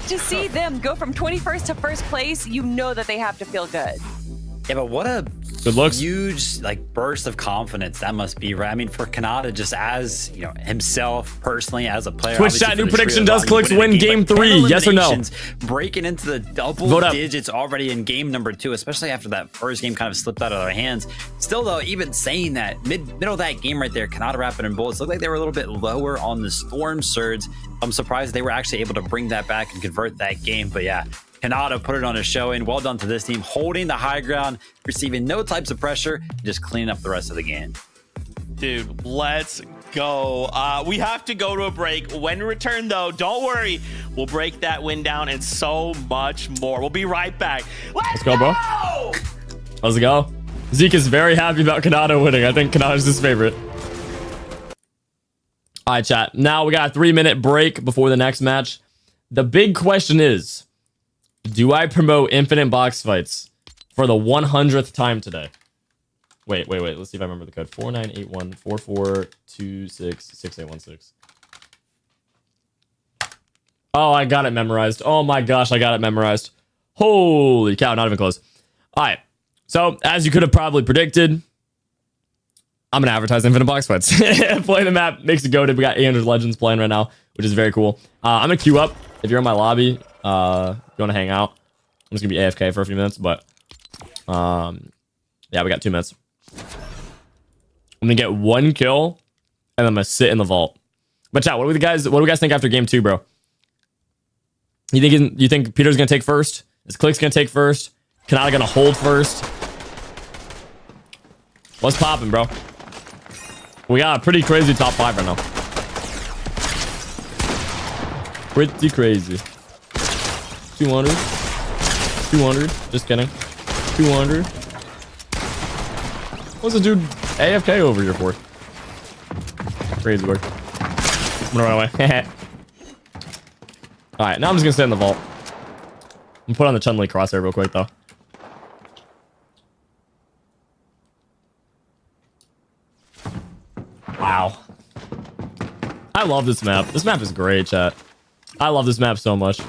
to see them go from 21st to first place, you know that they have to feel good. Yeah, but what a good looks. Huge burst of confidence that must be, right? I mean, for Kanata, just as himself personally as a player. Twitch chat, new prediction: does Clix win game 3? Yes or no? Breaking into the double digits already in game number 2, especially after that first game kind of slipped out of their hands. Still, though, even saying that middle of that game right there, Kanata, Rapid, and Bolts looked like they were a little bit lower on the Storm Surge. I'm surprised they were actually able to bring that back and convert that game. But yeah, Kanata put it on a showing. Well done to this team, holding the high ground, receiving no types of pressure, and just cleaning up the rest of the game. Dude, let's go. We have to go to a break. When we return, though, don't worry. We'll break that win down and so much more. We'll be right back. Let's go, bro. Let's go. Zeke is very happy about Kanata winning. I think Kanata's his favorite. All right, chat. Now we got a 3-minute break before the next match. The big question is, do I promote infinite box fights for the 100th time today? Wait. Let's see if I remember the code. 498144266816. Oh, I got it memorized. Oh my gosh, I got it memorized. Holy cow, not even close. All right. So, as you could have probably predicted, I'm gonna advertise Infinite Box Fights. Playing the map makes it goated. We got 800 legends playing right now, which is very cool. I'm gonna queue up. If you're in my lobby, if you want to hang out, I'm just gonna be AFK for a few minutes, but yeah, we got 2 minutes. I'm gonna get 1 kill, and I'm gonna sit in the vault. But chat, what do you guys think after game 2, bro? You think Peter's gonna take first? Is Clix gonna take first? Kanata gonna hold first? What's popping, bro? We got a pretty crazy top 5 right now. Pretty crazy. 200. 200. Just kidding. 200. What's the dude AFK over here for? Crazy work. I'm gonna run away. Alright, now I'm just gonna sit in the vault. I'm gonna put on the Chun-Li crosshair real quick, though. Wow. I love this map. This map is great, chat. I love this map so much.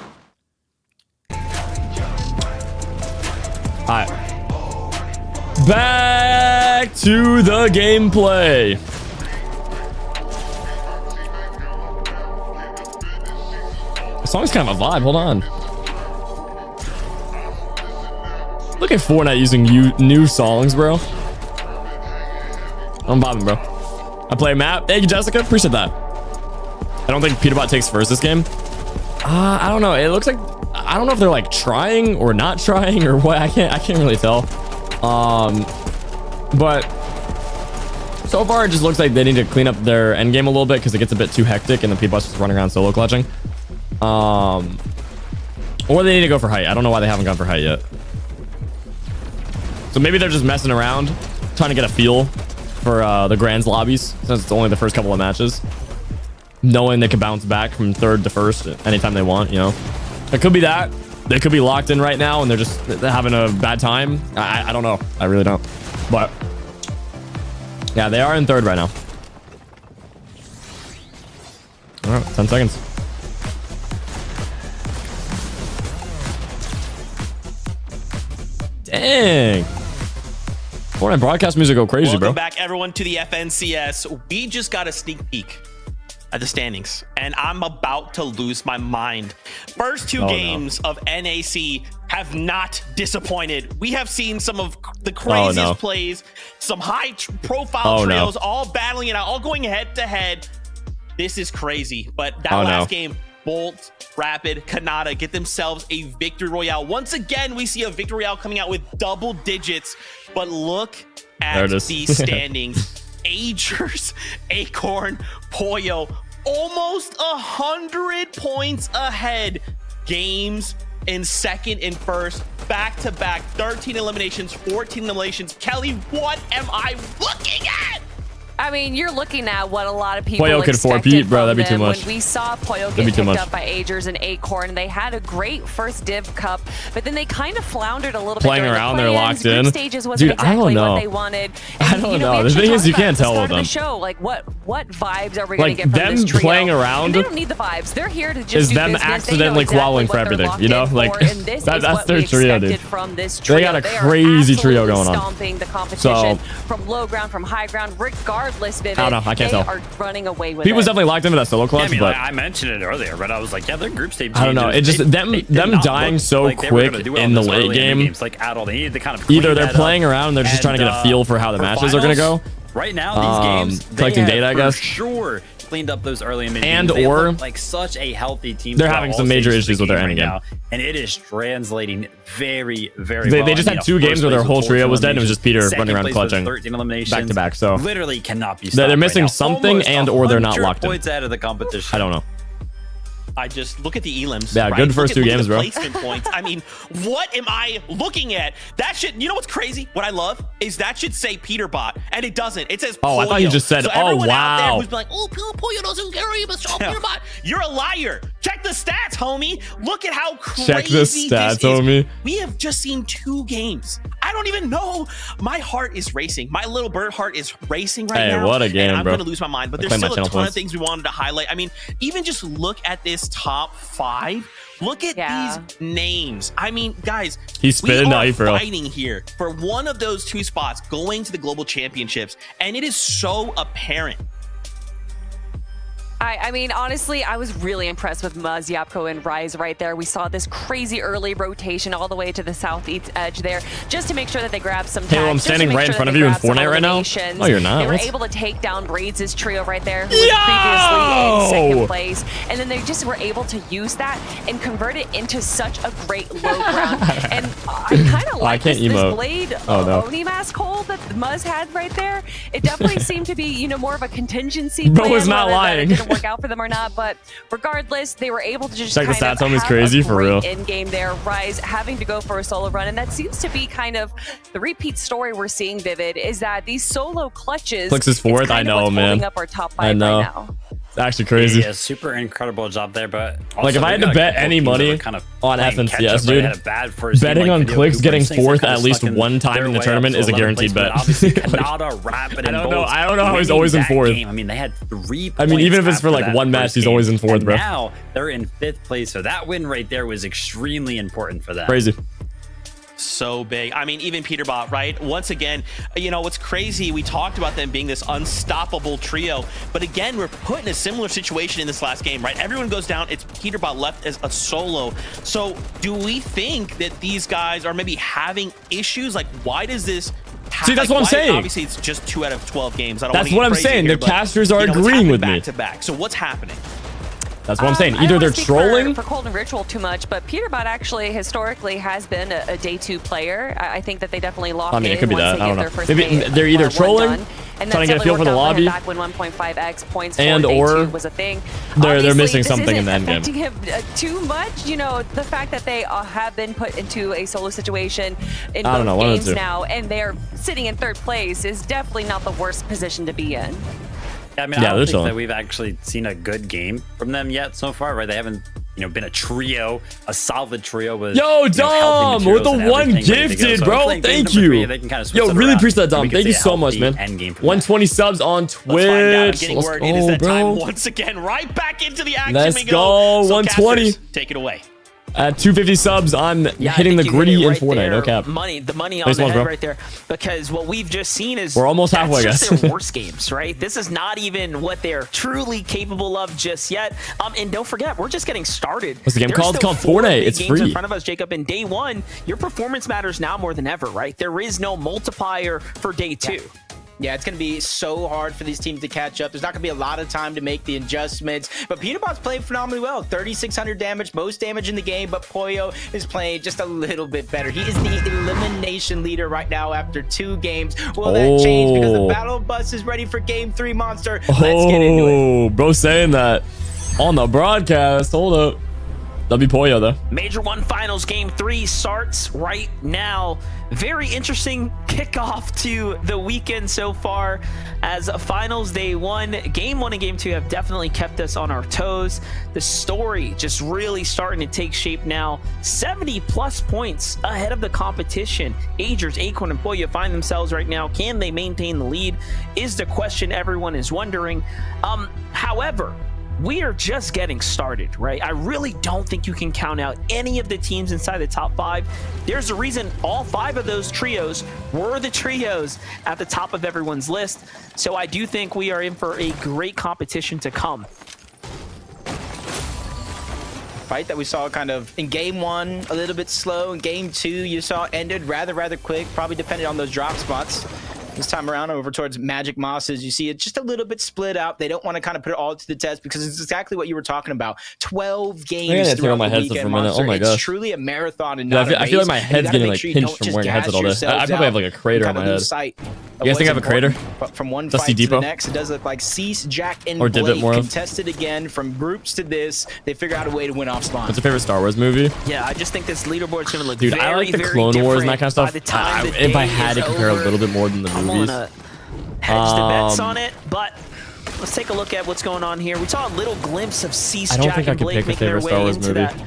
Alright. Back to the gameplay. The song's kind of a vibe. Hold on. Look at Fortnite using new songs, bro. I'm bobbing, bro. I play a map. Thank you, Jessica. Appreciate that. I don't think Peterbot takes first this game. I don't know. It looks like I don't know if they're like trying or not trying or what. I can't really tell. But so far it just looks like they need to clean up their end game a little bit because it gets a bit too hectic and the Peterbot's just running around solo clutching. Or they need to go for height. I don't know why they haven't gone for height yet. So maybe they're just messing around, trying to get a feel for the Grands lobbies since it's only the first couple of matches, knowing they can bounce back from 3rd to 1st anytime they want. You know, it could be that they could be locked in right now and they're just having a bad time. I don't know. I really don't. But yeah, they are in 3rd right now. All right, 10 seconds. Dang. Fortnite broadcast music go crazy, bro. Welcome back, everyone, to the FNCS. We just got a sneak peek at the standings, and I'm about to lose my mind. First 2 games of NAC have not disappointed. We have seen some of the craziest plays, some high-profile trios, all battling it out, all going head-to-head. This is crazy, but that last game, Bolt, Rapid, Kanata get themselves a victory royale. Once again, we see a victory royale coming out with double digits, but look at these standings. Agers, Acorn, Poyo, almost 100 points ahead. Games in 2nd and 1st, back-to-back, 13 eliminations, 14 eliminations. Kelly, what am I looking at? I mean, you're looking at what a lot of people Poyo could expected 4P, bro. That'd be too them. much. When we saw Poyo get picked up by Agers and Acorn, they had a great first Div Cup, but then they kind of floundered a little bit. Playing around, they're locked in. Stages wasn't exactly what they wanted. And, I don't know. The thing is, you can't tell with them. The show, like, what vibes are we going to get from them this trio? playing around? And they don't need the vibes. They're here to just is do them business. accidentally qualling for everything, you know? Like that's their trio, dude. From this trio. They got a crazy trio going on. Stomping the competition from low ground, from high ground, regardless. Vivid. I don't know. I can't tell. Are running away with he was definitely locked into that solo clutch. Yeah, I mean, but I mentioned it earlier, but I was like, yeah, their group stage. I don't know. It just them dying so quick in the late game. Games, like at all, they needed to kind of either they're playing around and they're just trying to get a feel for how the matches are going to go. Right now, these games collecting data, I guess. Sure, cleaned up those early and mid and games. or like such a healthy team. They're having some major issues with their end game, and it is translating very well. They just had 2 games where their whole trio was dead, and it was just Peter running around clutching 13 eliminations back to back. So literally cannot be stopped. They're missing something, and or they're not locked in. Points out of the competition. I don't know. I just look at the elims. Yeah, right? good first 2 games, bro. Placement points. I mean, what am I looking at? That should, you know what's crazy? What I love is that should say Peterbot, and it doesn't. It says Poyo. I thought you just said, so oh, wow. Out there who's like, oh, Poyo doesn't carry, but Peterbot. You're a liar. Check the stats, homie. Look at how crazy Check the stats, this is. homie. We have just seen 2 games. I don't even know. My heart is racing. My little bird heart is racing right Hey, now. what a game, and I'm bro. going to lose my mind. But there's claim my still a channel ton of points. things we wanted to highlight. I mean, even just look at this top 5. Look at these names. I mean, guys, He's we spitting are out for real. fighting here for one of those 2 spots going to the global championships, and it is so apparent. I mean, honestly, I was really impressed with Muzz, Yapko, and Rise right there. We saw this crazy early rotation all the way to the southeast edge there, just to make sure that they grabbed some tags. Halo, I'm standing right in front of you in Fortnite right now. Oh, you're not? They were What? able to take down Braids' trio right there, who was previously in second place. And then they just were able to use that and convert it into such a great low ground. And I kind of like this Blade Oni mask hold that Muzz had right there. It definitely seemed to be, you know, more of a contingency plan. Bro was not whether that lying. It didn't work out for them or not, but regardless, they were able to just Check the kind stats of on me, it's have crazy, a for great real. in-game there. Rise having to go for a solo run, and that seems to be kind of the repeat story we're seeing, Vivid, is that these solo clutches. Clix is 4th, I know, man. Up our top 5 I know. Right now. It's actually crazy. Yeah, super incredible job there, but also Like, if I had to bet any money on FNCS, dude, betting on Clix getting 4th at least one time in the tournament is a guaranteed bet. Obviously, Kanata, Rapid, and I don't know. Bolts I don't know how he's winning always in that 4th. game. I mean, they had 3 I mean, even if it's after for like that one match, first he's game. always in 4th, And bro. now they're in 5th place, so that win right there was extremely important for them. Crazy. So big. I mean, even Peterbot, right? Once again, you know, what's crazy, we talked about them being this unstoppable trio, but again, we're put in a similar situation in this last game, right? Everyone goes down. It's Peterbot left as a solo. So do we think that these guys are maybe having issues? Like, why does this See, that's what I'm saying. Obviously, it's just 2 out of 12 games. I don't That's wanna what get I'm crazy saying. here, The but, casters are you know, it's agreeing happened with me. back to back. So what's happening? That's what I'm saying. I don't Either they're wanna speak trolling. for Cold and Ritual too much, but Peterbot actually historically has been a day 2 player. I think that they definitely lock I mean, it in could be once that. they I get don't their know. first Maybe day, they're either one trolling, done. And trying to get a feel for the lobby, back when 1.5x points and for day or 2 was a thing. they're Obviously, missing this something in isn't the end game. affecting him too much. You know, the fact that they have been put into a solo situation in I don't know, both one of the games two. now, and they're sitting in 3rd place is definitely not the worst position to be in. I mean, Yeah, I don't they're think chilling. that we've actually seen a good game from them yet so far, right? They haven't, you know, been a trio, a solid trio with Yo, you know, Dom, healthy with the materials and one everything ready to go. gifted, So bro. hopefully in game Thank number you. 3, they can kind of switch Yo, it really around appreciate that, and Dom. we can Thank you see a so much, healthy man. end game from 120 subs on Let's find out. I'm Twitch. getting Let's word. It is go, that time bro. once again. Right back into the action Let's we go, So 120. casters, take it away. At 250 subs, I'm Yeah, I hitting think the you hit gritty it in right Fortnite. there. No cap. The money on Thanks the so much, head bro. right there. Because what we've just seen is We're almost halfway, that's just guys. their worst games, right? This is not even what they're truly capable of just yet. And don't forget, we're just getting started. What's the game There's called? still It's called 4 Fortnite. big It's games free. in front of us, Jacob. In day 1, your performance matters now more than ever, right? There is no multiplier for day 2. Yeah, it's going to be so hard for these teams to catch up. There's not going to be a lot of time to make the adjustments. But Peterbot's playing phenomenally well. 3,600 damage, most damage in the game. But Pollo is playing just a little bit better. He is the elimination leader right now after 2 games. Will that change? Because the battle bus is ready for game 3, Monster. Let's get into it. Oh, bro saying that on the broadcast. Hold up. That'll be Pollo, though. Major 1 Finals Game 3 starts right now. Very interesting kickoff to the weekend so far as Finals Day 1. Game 1 and Game 2 have definitely kept us on our toes. The story just really starting to take shape now. 70+ points ahead of the competition. Agers, Acorn, and Pollo find themselves right now. Can they maintain the lead? Is the question everyone is wondering. However, we are just getting started, right? I really don't think you can count out any of the teams inside the top 5. There's a reason all 5 of those trios were the trios at the top of everyone's list. So I do think we are in for a great competition to come. Fight that we saw kind of in game 1 a little bit slow. In game 2 you saw ended rather quick, probably depended on those drop spots. This time around over towards Magic Mosses, you see it just a little bit split out. They don't want to kind of put it all to the test because it's exactly what you were talking about. 12 games throughout my the headset weekend, for a minute. Monster. Oh my It's gosh. truly a marathon and Yeah, not a race. I feel like my And you head's gotta getting make like sure you pinched don't from just wearing a headset gas all day. yourselves I probably have like a out crater on and my kinda head. lose sight of You guys think I have what's a crater? important. But from one Dusty fight to the Depot? next, it does look like Cease, Jack, and Or did it Blake more of? contested again. From groups to this, they figure out a way to win off spawn. What's your favorite Star Wars movie? Yeah, I just think this leaderboard's going to look Dude, very, I like the very Clone Wars and that different kind of by stuff. the time the If I day had to is compare a over. little bit more than the I'm movies. gonna hedge the bets on it, but let's take a look at what's going on here. We saw a little glimpse of Cease, I don't Jack, think I and could Blake pick a making their favorite Star way Wars into movie. that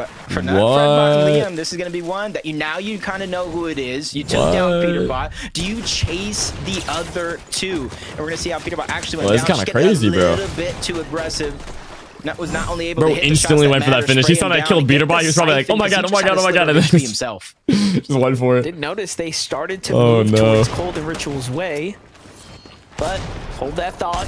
but for Fredbot and Liam, this is going to be one that you kind of know who it is. You took down Peterbot. Do you chase the other two? And we're going to see how Peterbot actually went down. It's kind of crazy, bro. A little bit too aggressive. Was not only able Bro to hit instantly the went for that finish. He thought I killed Beaterbot. He was probably like, oh my god, oh my god, oh my god. And then himself. just went for it. Did notice they started to move towards Cold and Ritual's way, but hold that thought.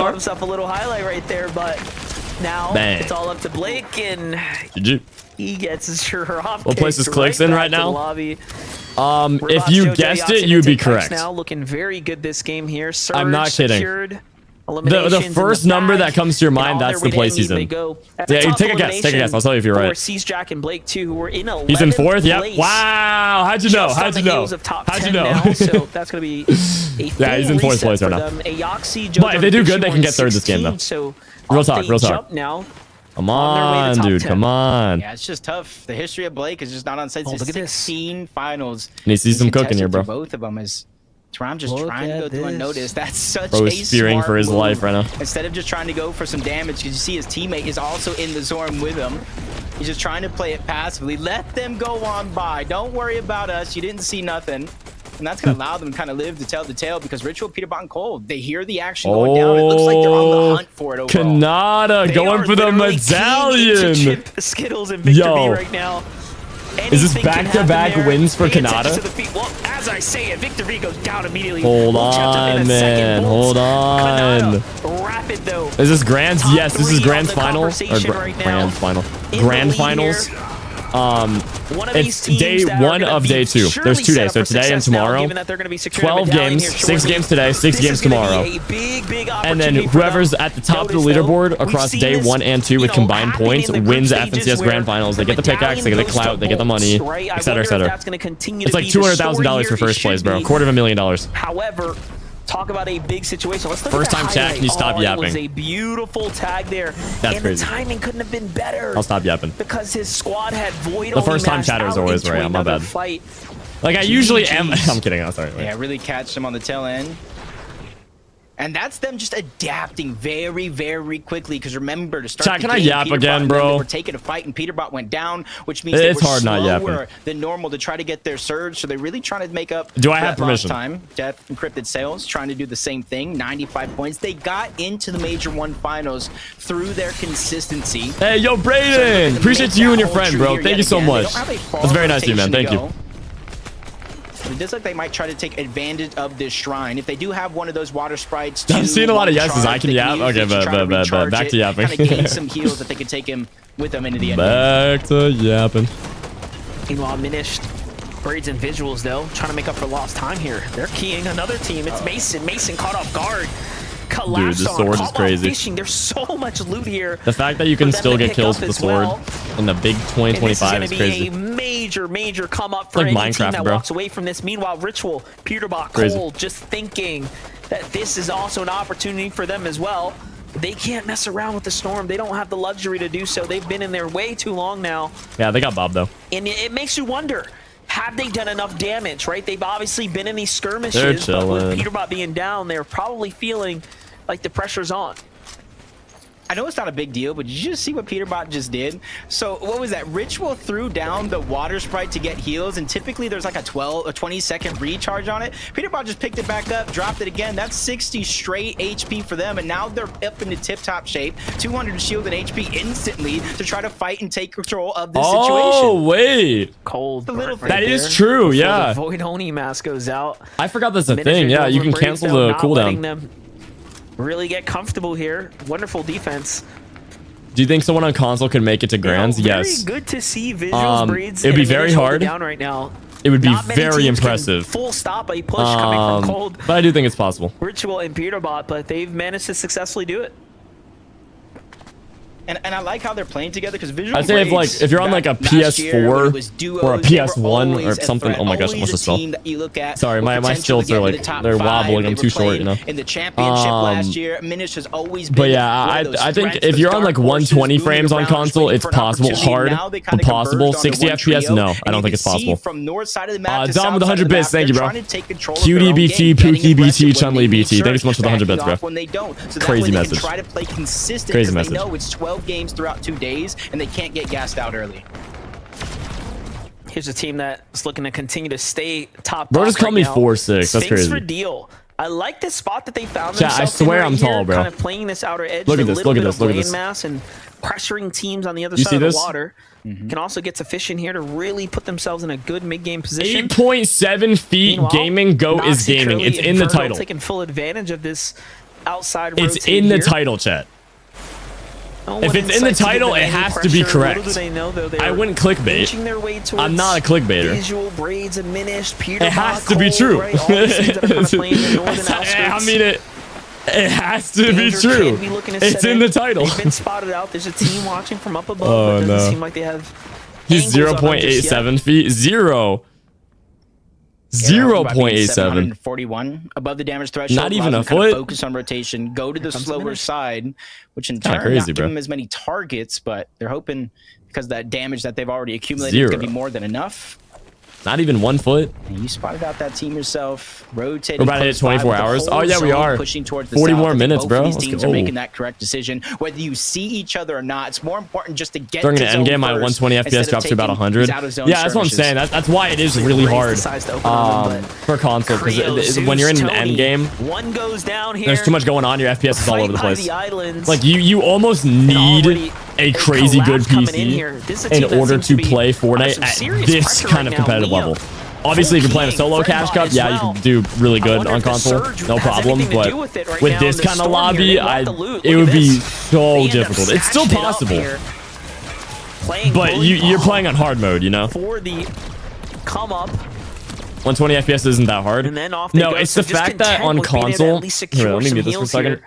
got himself a little highlight right there, but now Bang. it's all up to Blake, and GG. he gets his sure off. What place is Clix in right now? Lobby. If you guessed it, you'd be correct. Now looking very good this game here. Surge I'm not kidding. secured. The first number that comes to your mind, that's the place he's in. Yeah, take a guess. Take a guess. I'll tell you if you're right. Sees Jack and Blake too, who were in 11th He's in 4th. Yep. place. Wow. How'd you know? Just How'd on you the know? heels of top How'd you 10 know? now, so that's gonna be a Yeah, he's in full 4th place reset right for now. them. Ayoxi, But if they do good, they can get third this game, though. So Real talk, they real talk. jump now. Come on their way on, to top dude. 10. Come on. Yeah, it's just tough. The history of Blake is just not on since Oh, his look at this. 16 finals. Need to see some He's cooking here, contested bro. through both of them is I'm just Look trying to go at through this. unnoticed. That's such Bro a is fearing smart for his move. life right now. Instead of just trying to go for some damage, because you see his teammate is also in the zone with him. He's just trying to play it passively. Let them go on by. Don't worry about us. You didn't see nothing. And that's going to allow them to kind of live to tell the tale because Ritual, Peterbot, and Cold, they hear the action going down. It looks like they're on the hunt for it overall. Kanata They going are for the literally keying into medallion. Chip, Skittles, and Victor Yo. V right now. Is this Anything can back-to-back happen there. wins for Pay attention Kanata? to the feet. Well, as I say it, Victor V goes down immediately. Hold We'll jump him in on, a second. man. Bolts. Hold on. Kanata, rapid though. Is this Grand's? Top Yes, this is three Grand's on the final. Or conversation right now. Grand's final. In the Grand lead finals. here. Um, One of it's these teams day that are 1 gonna of be day 2. surely There's 2 set days. up So for today and success now, tomorrow. given that they're gonna be securing a 12 medallion games. here 6 shortly. games today. 6 This games is gonna tomorrow. be a big And then opportunity for whoever's them. at the top of the Notice, though, leaderboard we've across seen day this, 1 and 2 with you know, combined happen points in the group wins the stages FNCS where Grand Finals. They get the pickaxe, they get the medallion clout, they get the goes to money, Bolts, right? I etc., wonder if etc. that's gonna continue It's to like be the $200,000 story for here. first It place, should bro. be. $250,000. However, talk about a big situation. Let's look First at the time chat, highlight. can you stop It was yapping? a beautiful tag there. That's and crazy. the timing couldn't have been better. I'll stop yapping. Because his squad had Void The first time chatter is always right. My bad. Fight. Like I usually am. GGs. I'm kidding. I'm sorry. Yeah, really catch them on the tail end. And that's them just adapting very, very quickly. Because remember, to start Chat, the can I game, yap Peterbot again, and them, bro? They were taking a fight, and Peterbot went down, which means It's they were hard not slower yapping. than normal to try to get their surge. So they're really trying to make up. Do I for have that lost permission? Time. Death Encrypted Sales trying to do the same thing. 95 points. They got into the Major 1 finals through their consistency. Hey, yo, Brayden. Appreciate you and your friend, bro. Thank you so much. That's very nice of you, man. Thank you. It does look like they might try to take advantage of this shrine. If they do have one of those water sprites, I'm seeing a lot of yeses. charge, I can they yap. use Okay, it to try to but recharge back it, to yapping. Kind of gain some heals that they can take him with them into the end. Back to yapping. Meanwhile, Minished Braids and Visuals, though, trying to make up for lost time here. They're keying another team. It's Mason. Mason caught off guard. Collapsed Dude, the on, sword is caught while crazy. Fishing. There's so much loot here. The fact that you for can them still to get pick kills up with the as sword well. in the big And 2025 this is gonna crazy. be a major come up for Like any Minecraft, team that bro. walks away from this. Meanwhile, Ritual, Peterbot, Crazy. Cole, just thinking that this is also an opportunity for them as well. They can't mess around with the storm. They don't have the luxury to do so. They've been in there way too long now. Yeah, they got Bob though. And it makes you wonder, have they done enough damage, right? They've obviously been in these skirmishes, They're but with chilling. Peterbot being down, they're probably feeling like the pressure's on. I know it's not a big deal, but did you just see what Peterbot just did? So what was that? Ritual threw down the water sprite to get heals, and typically there's like a 20-second recharge on it. Peterbot just picked it back up, dropped it again. That's 60 straight HP for them, and now they're up into tip-top shape. 200 shield and HP instantly to try to fight and take control of this Oh, situation. wait. Cold. The little burnt thing. That is there true, before yeah. The Void Oni mask goes out. I forgot that's a Miniature thing. Yeah, goes you with can Braids, cancel though, the not letting cooldown. them really get comfortable here. Wonderful defense. Do you think someone on console could make it to Grands? You know, Yes. Very good to see Visuals Breeds. it'd be and very Minish hold it hard. down right now. It would be Not many very teams can impressive. Full stop a push coming from Cold, But I do think it's possible. Ritual, and Peterbot, but they've managed to successfully do it. And I like how they're playing together because Visual I'd say Braids if you're on like a back last year when it was PS4 duos, or a they were PS1 or always a something. threat, Oh my gosh, always what's a the spell? team that you look at Sorry, with my potential to stilts get are into like the top they're 5. wobbling. They I'm were too short, playing you know. In the championship last year, Minish has always been. But yeah, one of those I think threats, if those you're on dark like horses 120 moving frames on around, console, waiting it's for an possible. opportunity. Hard, Now they but kinda possible. converged onto 60 one FPS? trio, No, and I don't you think it's can see possible. From north side of the map to Dom south with the side of 100 the bits. map, Thank you, they're bro. trying to take control of their own QDBT, game, getting Pookie BT, aggressive when Chun-Li they need BT. Thank you surge, so much for the 100 bits, backing off bro. when they don't. So that Crazy way they message. can try to play consistent Crazy because they message. know it's 12 games throughout 2 days and they can't get gassed out early. Here's a team that's looking to continue to stay top. Bro, just call me 4'6". That's Sphinx crazy. for deal. I like this spot that they found Chat, I themselves in swear right I'm here, tall, bro. Kind of playing this outer edge. Look with at a this, little look at bit this, of look at lane this. mass and pressuring teams on the other You side see of the this? water. Can also get sufficient here to really put themselves in a good mid-game position. 8.7 feet. Meanwhile, Gaming goat is Nazi, gaming. Curly, It's and in the Virgil title. Taking full advantage of this outside It's rotate in the here. title, chat. If it's in the title, it has to be correct. I wouldn't clickbait. I'm not a clickbaiter. Visual braids diminished. Peter It has to be true. I mean, it has to be true. It's in the title. They've been spotted out. There's a team watching from up above. Oh, It doesn't no. seem like they have. He's 0.87 feet. 0.87. 741 above the damage threshold. Not even a allows them to foot? Focus on rotation, go to the slower side, which in turn crazy, not give bro. them as many targets, but they're hoping because of that damage that they've already accumulated, it's gonna be more than enough. Not even 1 foot. And you spotted out that team yourself, rotating. We're about to hit close by 24 with the hours. whole Oh, yeah, we zone are. Pushing towards the 40 south. more I think minutes, both bro. of these Let's teams go. are making that correct decision. Whether you see each other or not, it's more important just to get During to the zone end game, my first 120 FPS instead of drops to about taking 100. these out-of-zone Yeah, that's what I'm skirmishes. saying. That's why it is really Raise the hard size to open on them, but for console. Because Creos, when you're in an Zeus, end Tony, game, one goes down here. there's too much going on. Your FPS is all Right over the by place. the islands. Like you almost need a crazy good PC in order to play Fortnite at this kind of competitive level. Obviously, if you're playing a solo cash cup, yeah, you can do really good on console, no problem. But with this kind of lobby, it would be so difficult. It's still possible, but you're playing on hard mode, you know. For the come up, 120 FPS isn't that hard. and then off they No, go. it's So the just fact that content on with being able to console. at least secure Let me some mute this for a heals second. here.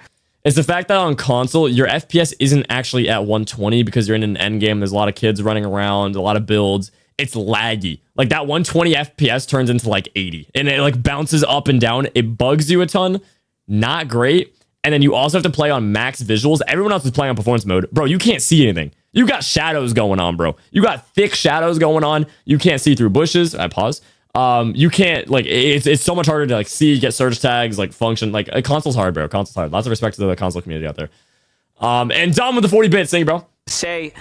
It's the fact that on console, your FPS isn't actually at 120 because you're in an end game. There's a lot of kids running around, a lot of builds. It's laggy. Like that 120 FPS turns into like 80 and it like bounces up and down. It bugs you a ton. Not great. And then you also have to play on max visuals. Everyone else is playing on performance mode. Bro, you can't see anything. You got shadows going on, bro. You got thick shadows going on. You can't see through bushes. I pause. You can't like it's so much harder to like see, get search tags, like function. Like a console's hard, bro. Console's hard. Lots of respect to the console community out there. And Dom with the 40 bits. Thank you, bro. Say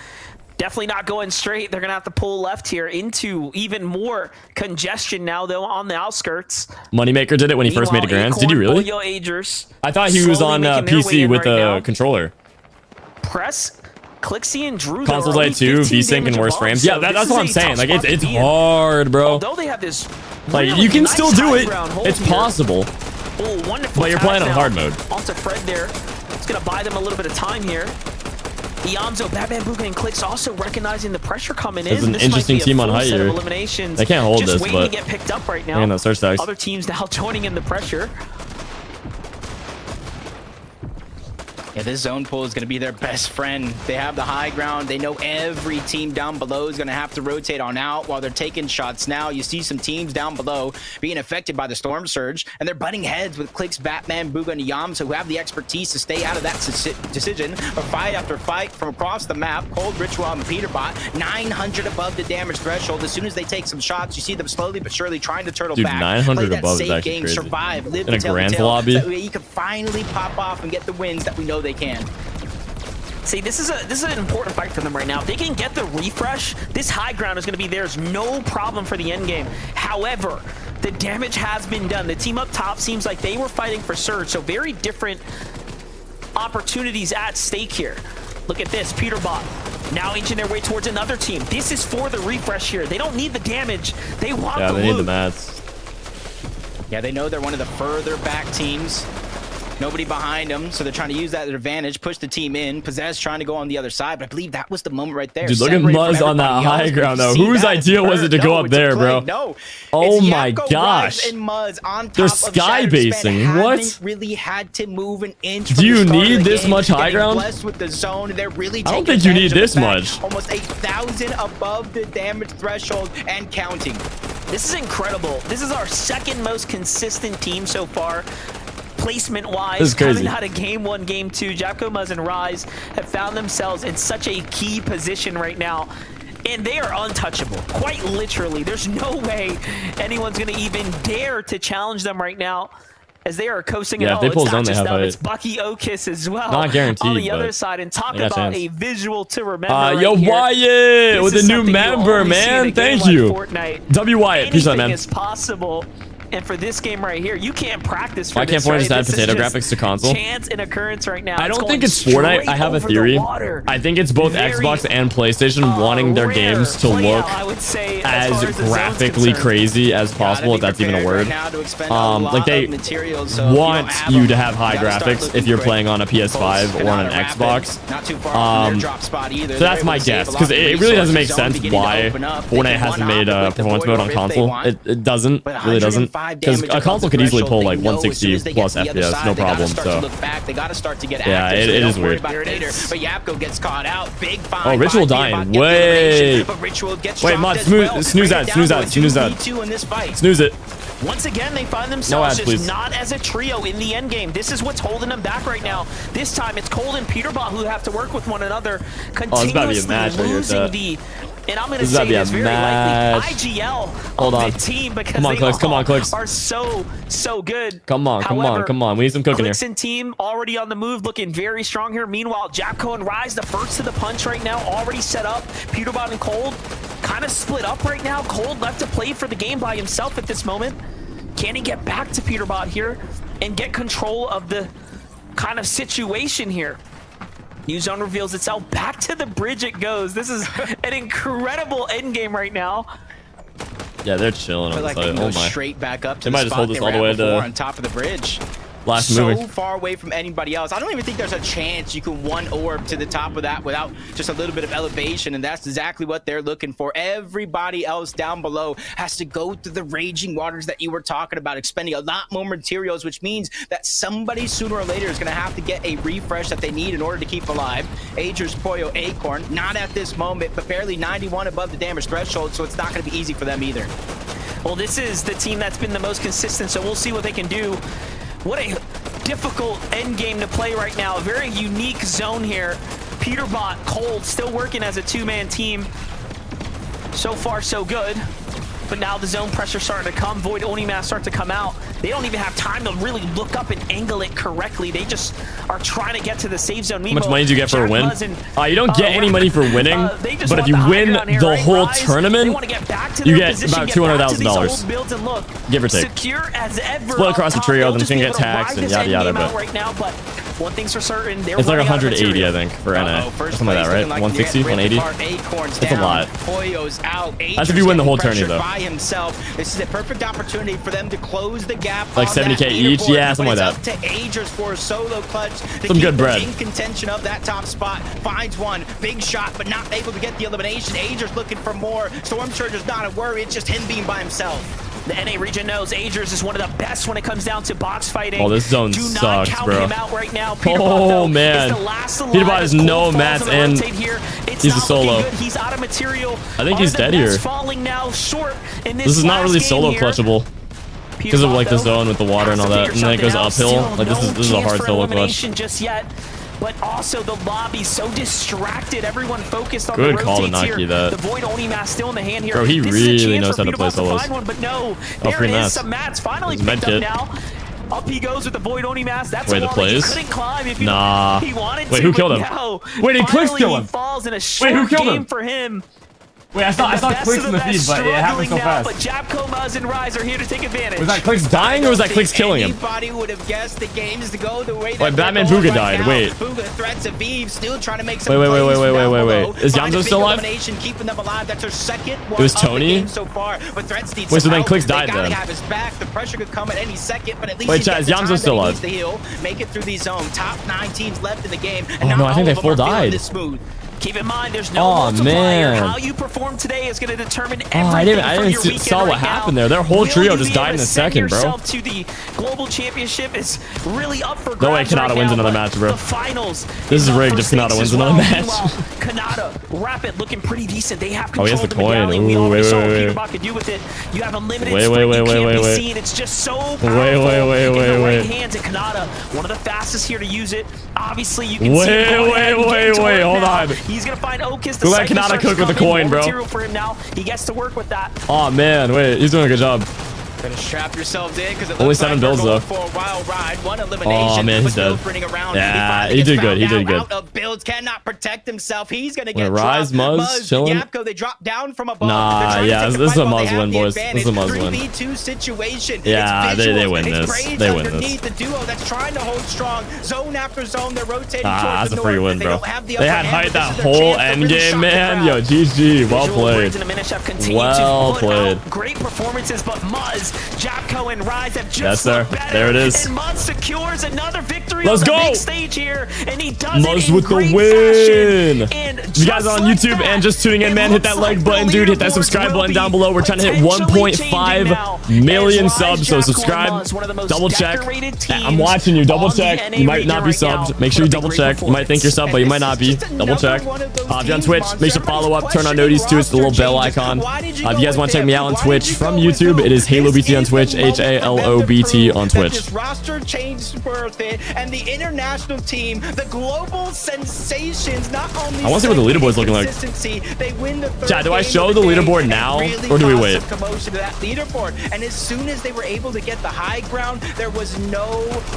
definitely not going straight. They're gonna have to pull left here into even more congestion now, though, on the outskirts. Moneymaker did it when he first made a grand. Did he really? I thought he was on PC with the controller. Press Clixy and Drew Consoles like 2, VSync and worse frames. Yeah, that's what I'm saying. Like it's hard, bro. Although they have this like really you can nice still do it. high ground hold It's here. possible. Oh, wonderful. But you're tag playing on now hard mode. Onto Fred there. It's gonna buy them a little bit of time here. Iamzo, Batman, Booga, and Clix also recognizing the pressure coming in. There's an This interesting might be a team on full height set of here. eliminations. They can't hold just this, waiting but to get picked up right now. and the search tags. Other teams now joining in the pressure. Yeah, this zone pull is going to be their best friend. They have the high ground. They know every team down below is going to have to rotate on out while they're taking shots now. You see some teams down below being affected by the storm surge, and they're butting heads with Clix, Batman, Booga, and Iamzo, who have the expertise to stay out of that decision. But fight after fight from across the map, Cold Ritual and Peterbot, 900 above the damage threshold. As soon as they take some shots, you see them slowly but surely trying to turtle Dude, back. 900 play that above is safe actually game, crazy. survive, live In a to tell the grand tale, lobby? so that way you can finally pop off and get the wins that we know they can. See, this is an important fight for them right now. If they can get the refresh, this high ground is going to be theirs, no problem for the end game. However, the damage has been done. The team up top seems like they were fighting for Surge, so very different opportunities at stake here. Look at this, Peterbot now inching their way towards another team. This is for the refresh here. They don't need the damage. They want the loot. Yeah, they need the mats. Yeah, they know they're one of the further back teams. Nobody behind them, so they're trying to use that advantage, push the team in. Possess trying to go on the other side, but I believe that was the moment right there. Dude, look at Muzz on that high ground, though. Whose idea was it to go up there, bro? No. Oh It's my Yakko, gosh. Ryze, and Muzz on top They're of sky Shattered basing. Span. What? Haven't really had to move an inch Do from you the start need of the this game. much high Getting ground? blessed with the zone. They're really I don't taking think you need advantage of this the fact. much. Almost 8,000 above the damage threshold and counting. This is incredible. This is our second most consistent team so far. Placement-wise, This is crazy. coming out of Game 1, Game 2, Japco, Muzz, and Ryze have found themselves in such a key position right now. And they are untouchable, quite literally. There's no way anyone's going to even dare to challenge them right now, as they are coasting. Yeah, if they pull zone, they have them, height. it's Bucky Okis as well. Not guaranteed, on the other but side, and talk they got about chance. a visual to remember. Right Yo, here. Wyatt with This a is new something you member, only see in a man. game Thank like you. Fortnite. W Wyatt, peace out, Anything man. is possible And for this game right here, you can't practice for Why can't this, Fortnite right? just add This is potato graphics to console? Chance and occurrence right now. I don't going think it's Fortnite. straight I have a over the theory. water. I think it's both Very, Xbox and PlayStation wanting their rare games to play look out, I would say, as far as the zone's graphically concerned. crazy as possible, if that's even a word. Like they want you to have high graphics if you're playing on a PS5 or on an Xbox. So that's my guess, because it really doesn't make sense why Fortnite hasn't made a performance mode on console. It doesn't, really doesn't, because a console could easily pull like 160 plus FPS, no problem. So yeah, it is weird. Oh, Ritual dying. Wait, Mod, snooze that. Snooze it. Once again, they find themselves ads, just please. not as a trio in the end game. This is what's holding them back right now. This time, it's Cold and Peterbot who have to work with one another, Oh, it's about to be a continuously match right here, losing chat. the. And I'm going to This is about say to be a this very match. likely IGL Hold of on. the team, because Come on, they Clix. Come on, Clix. are so good. Come on. However, We need some cooking here. Clix and team already on the move, looking very strong here. Meanwhile, Japco and Rise, the first to the punch right now, already set up. Peterbot and Cold kind of split up right now. Cold left to play for the game by himself at this moment. Can he get back to Peterbot here and get control of the kind of situation here? New zone reveals itself. Back to the bridge it goes. This is an incredible end game right now. Yeah, they're chilling on the side. Oh my. Straight back up to They might just hold this all the way to on top of the bridge. last so movie. far away from anybody else. I don't even think there's a chance you can one orb to the top of that without just a little bit of elevation, and that's exactly what they're looking for. Everybody else down below has to go through the raging waters that you were talking about, expending a lot more materials, which means that somebody sooner or later is going to have to get a refresh that they need in order to keep alive. Ager's Poyo Acorn, not at this moment, but barely 91 above the damage threshold, so it's not going to be easy for them either. Well, this is the team that's been the most consistent, so we'll see what they can do. What a difficult end game to play right now. A very unique zone here. Peterbot, Cold, still working as a two-man team. So far, so good. But now the zone pressure starting to come. Void Onimask start to come out. They don't even have time to really look up and angle it correctly. They just are trying to get to the safe zone. How much money do you get for a win? You don't get any money for winning, but if you win the whole tournament, you get about $200,000. Give or take. Secure as ever. Split across the trio, then it's gonna get taxed and yada yada. But right now, but one thing's for certain, it's like 180, I think, for NA. Something like that, right? 160, 180. It's a lot. That's if you win the whole tourney, though. This is a perfect opportunity for them to close the gap. Like 70K each, yeah, something like that. Up to Agers for a solo clutch. Some good bread. In contention of that top spot, finds one big shot, but not able to get the elimination. Agers looking for more. Storm Surger's not a worry. It's just him being by himself. The NA region knows Agers is one of the best when it comes down to box fighting. Oh, this zone Do not sucks, count bro. him out right now. Oh, man. Peterbot has no mats, and he's a solo. He's out of material. I think he's dead here. Falling now short in This is not really solo clutchable because of like the zone with the water and all that, and then it goes uphill. Like this is a hard solo clutch. Just yet. But also the lobby so distracted. Everyone focused on Good the call to rotates not here. key that. The Void Onimask still in the hand here. Bro, he This is a really chance knows for how to play Peterbot solos. find one, but no, Oh, there free is mats. some mats finally His med picked up kit. now. Up he goes with the Void Onimask. That's Wait, a the wall that he plays? couldn't climb if Nah. he wanted Wait, to. who killed but him? No. Wait, did Clix Finally, kill him? He falls in a short Wait, who killed game him? for him. Wait, I saw Clix in the feed, but it happened so fast. But Japco, Muzz, and Rise are here to take advantage. Was that Clix dying or was that Clix killing him? Anybody would have guessed the games to go the way that Wait, Batman they're going Vbucks died. now. Wait. Vbucks threats of Eve, still trying to make some Wait. plays from down below. Is Find a Yamzo big still alive? elimination, keeping them alive. That's her second one It was of the Tony? game so far. But Threats needs Wait, so some then help. Clix They died gotta then? have his back. The pressure could come at any second, but at least Wait, he chat, gets is the time Yamzo that still he alive? needs to heal, make it through the zone. Top 9 teams left in the game, and Oh, not no, I think all they of them are full feeling died. this smooth. Keep in mind, there's no Oh, multiplier. man. How you perform today is going to determine everything. I didn't for your see, weekend saw what right happened now. there. Their whole Will trio you just be died able in to a send second, bro. yourself to the global championship is really up for grabs. No way Kanata right wins now, another but match, bro. The finals. This is up rigged for if Kanata stakes wins as well. another match. Meanwhile, Kanata, Rapid looking pretty decent. They have Oh, he control has of the the coin. medallion. We Ooh, already wait, saw wait, what wait. Peterbot could do with it. You have unlimited Wait, sprint. wait, You can't wait, be wait. seen. It's just so powerful Wait, in the right wait. hands. And Kanata, one of the fastest here to use it. Obviously, you can Wait, see it. Go ahead and get to wait, it hold now. on. He's gonna find Okus. Who let Kanata cook with the coin, bro? For him now. He gets to work with that. Oh man, wait, he's doing a good job. Gonna strap yourselves in because it Only looks 7 like builds, we're going though. for a wild ride. One elimination. Oh, man, he's but dead. sprinting around. Yeah, finally he gets did good, he found did good. Out of builds, cannot protect himself. He's gonna Wait, get Rise, dropped. Muzz, chilling? Yapko, they drop down from above. Nah, They're trying to yeah, take the this is fight a while they Muzz have win, the boys. This is a advantage. Muzz win. 3v2 situation. Yeah, It's they visuals, win it's this. braids They win underneath this. the duo that's trying to hold strong. Zone after zone, they're rotating Ah, towards that's the a free north. win, They bro. don't have the They upper had hand, hype but that this is their whole chance to end really game, shock the man. crowd. Yo, GG. Well Visual played. Words and the mishap continue Well to put played. out great performances, but Muzz, Japko, and Rise have just Yes, sir. looked better. There it is. And Muzz secures another victory Let's on the go. big stage here, and he does Muzz it in with the great win. fashion. And If you guys are on like YouTube that, and just tuning in, it man, hit looks that like like button, the dude. Hit that leaderboards subscribe will button be down below. We're trying to hit potentially changing 1.5 now. million As subs, so Rise, Japko, and subscribe. Muzz, one of the most Double check. decorated I'm teams watching you. Double on the check. NA You might not be region right now. subbed. Make sure you Put up a double great check. You might think you're subbed, but you might not be. Double check. If you're on Twitch, make sure to follow up. Turn on noties too. It's the little bell icon. If you guys want to check me out on Twitch from YouTube, it is HaloBT on Twitch. HaloBT on Twitch. This roster change is worth it, and the international team, the global sensations, not only. I wanna see what the leaderboard's looking like. consistency, they win the third Chat, do I game show of the day leaderboard and now, really or do we cause wait? some commotion to that leaderboard, and as soon as they were able to get the high ground, there was no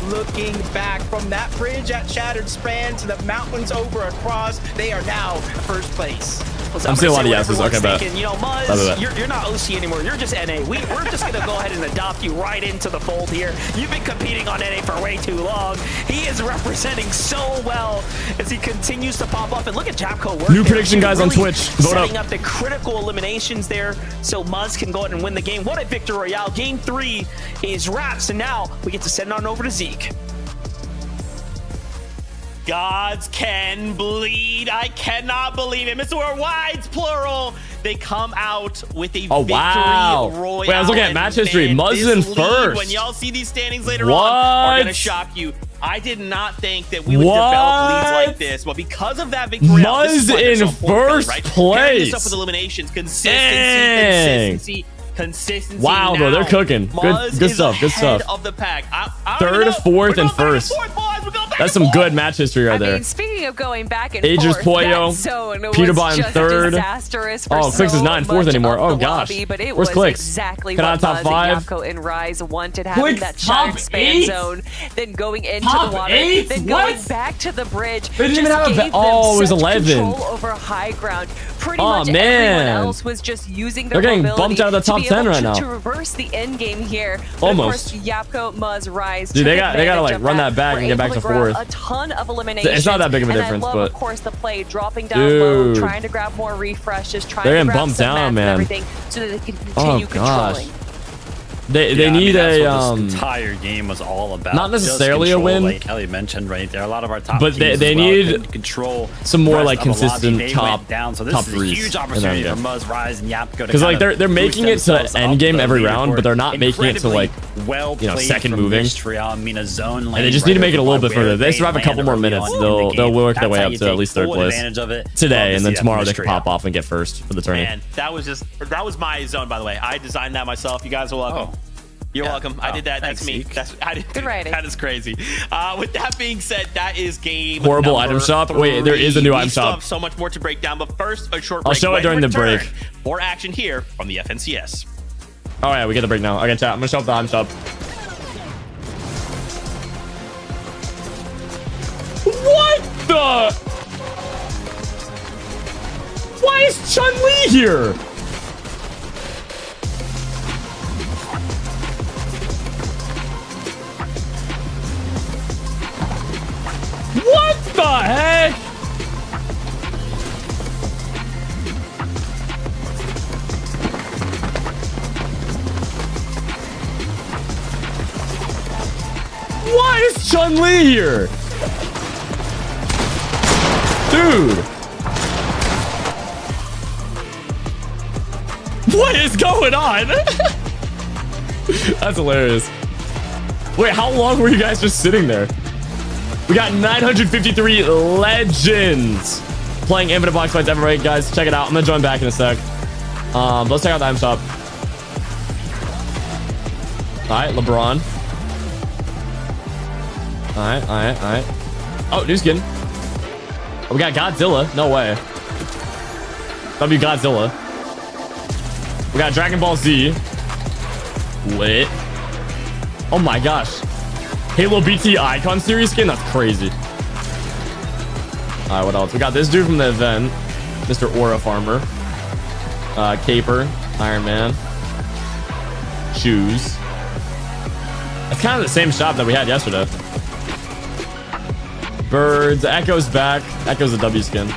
looking back. From that bridge at Shattered Span to the mountains over across, they are now first place. Listen, I'm seeing a lot of gonna say yeses. what Okay, bet. everyone's thinking. You know, Bet. Muzz, you're not OC anymore. You're just NA. We're just going to go ahead and adopt you right into the fold here. You've been competing on NA for way too long. He is representing so well as he continues to pop up. And look at Japko work New there. prediction, He's guys, on really Twitch. Vote setting up. up the critical eliminations there so Muzz can go ahead and win the game. What a victory royale. Game 3 is wraps, and now we get to send on over to Zeke. Gods can bleed. I cannot believe it. Mr. Worldwide's plural. They come out with a Oh, victory wow. royale. Wait, I was looking at and match history. man, Muzz this in lead, first. When y'all see these standings later What? on, are going to shock you. I did not think that we would develop leads like this, but because of that victory, royale, this is Muzz why they're in so important, first right? place. Pairing this up with eliminations, Dang. consistency. Wow, bro, they're now. cooking. Muzz Good is stuff, good ahead stuff. of the pack. I Third, already know. fourth, We're and going back first. forth, boys. We're going back That's and some forth. good match history right I there. mean, speaking of going back and Aegis forth, Pollo, that zone Peter was Bot in just third. disastrous for Oh, Clix is so not in fourth much anymore. of Oh, the gosh. lobby, but it Where's was Clix? exactly Cut what out top Muzz five. and Yapko and Rise wanted, having Clix that top shattered span 8? zone, then going into Top the water, 8? then What? going back to the bridge. They didn't even just have a gave ba- them oh, it was such 11. control over high ground. Pretty Oh, much man. everyone else was just using their They're getting mobility bumped out of the to top be 10 able right to now. To reverse the end game here. But Almost. Of course, Yapko, Muzz, Rise. Dude, they took gotta advantage like of run that back Were and get back able to grab fourth. A ton of eliminations. It's not that big of a and difference, I love, but of course, the play dropping down low, dude, trying to grab more refreshes, trying they're to getting grab bumped some down, mats and man. everything, so that they can Oh, continue gosh. controlling. They Yeah, I need mean, that's a what this entire game was all about. not Just necessarily a control, win, like Kelly mentioned right there. A lot of our top but teams they as well need couldn't control some more, the rest like, of the lobby. consistent They top- went down. So this top is a threes huge in opportunity that for game. Muzz, Rise, and Yapko because like they're making it to end game every round, but they're not making it to like second moving. And they just need to make it a little bit further. They still have a couple more minutes. They'll work their way up to at least third place today, and then tomorrow they can pop off and get first for the tournament. Man, that was my zone, by the way. I designed that myself. You guys are welcome. You're welcome. I did that. Thanks, That's me. Zeke. Good writing. That is crazy. With that being said, that is game Horrible number item shop. 3. Wait, there is a new We item still shop. have so much more to break down, but first, a short I'll break. show it When during the return, break. More action here from the FNCS. Oh yeah, we get the break now. Okay, chat. I'm gonna show up the item shop. What the? Why is Chun-Li here? What the heck? Why is Chun-Li here? Dude. What is going on? That's hilarious. Wait, how long were you guys just sitting there? We got 953 legends playing Infinite Box Fights FFA, guys. Check it out. I'm gonna join back in a sec. Let's check out the item shop. All right, LeBron. All right. Oh, new skin. Oh, we got Godzilla. No way. Godzilla. We got Dragon Ball Z. Lit. Oh my gosh. HaloBT Icon Series skin? That's crazy. Alright, what else? We got this dude from the event. Mr. Aura Farmer. Caper. Iron Man. Shoes. It's kind of the same shop that we had yesterday. Birds. Echo's back. Echo's a W skin.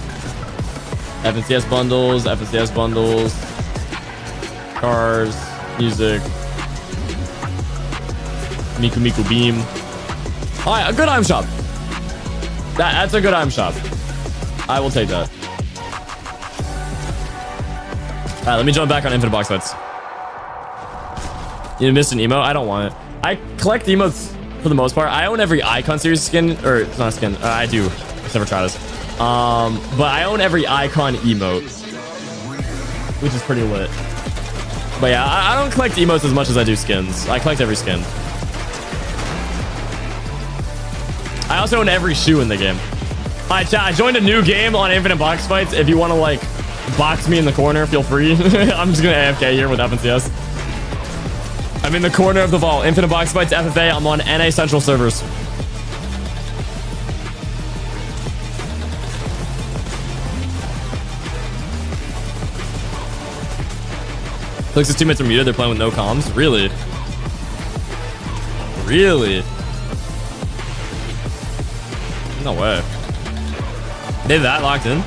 FNCS bundles. FNCS bundles. Cars. Music. Miku Miku Beam. Alright, a good item shop. That's a good item shop. I will take that. Alright, let me jump back on Infinite Box Fights. You missed an emote? I don't want it. I collect emotes for the most part. I own every Icon Series skin, or it's not a skin. I do. I've never tried this. But I own every Icon emote, which is pretty lit. But yeah, I don't collect emotes as much as I do skins. I collect every skin. I also own every shoe in the game. All right, chat, I joined a new game on Infinite Box Fights. If you want to like box me in the corner, feel free. I'm just gonna AFK here with FNCS. I'm in the corner of the vault. Infinite Box Fights FFA. I'm on NA Central servers. Clix's teammates are muted. They're playing with no comms. Really? Really? No way. They're that locked in?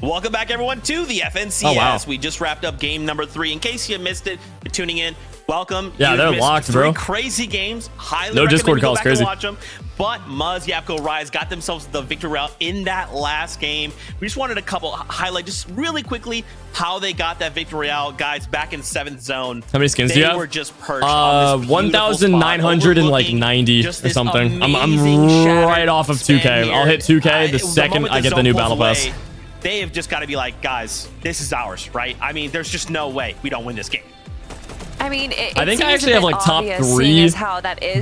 Welcome back, everyone, to the FNCS. Oh, wow. We just wrapped up game number 3. In case you missed it, you're tuning in. Welcome. Yeah, You've they're missed locked, 3 bro. crazy games. Highly No recommend Discord you go calls, back crazy. and watch them. But Muzz, Yapko, Rise got themselves the victory route in that last game. We just wanted a couple highlight, just really quickly, how they got that victory out, guys. Back in 7th zone. How many skins do you have? They were just perched on this 1,990 or something. I'm right off of 2K. I'll hit 2K the second I get the new battle pass. They have just got to be like, guys, this is ours, right? I mean, there's just no way we don't win this game. I mean, I think I actually have like top 3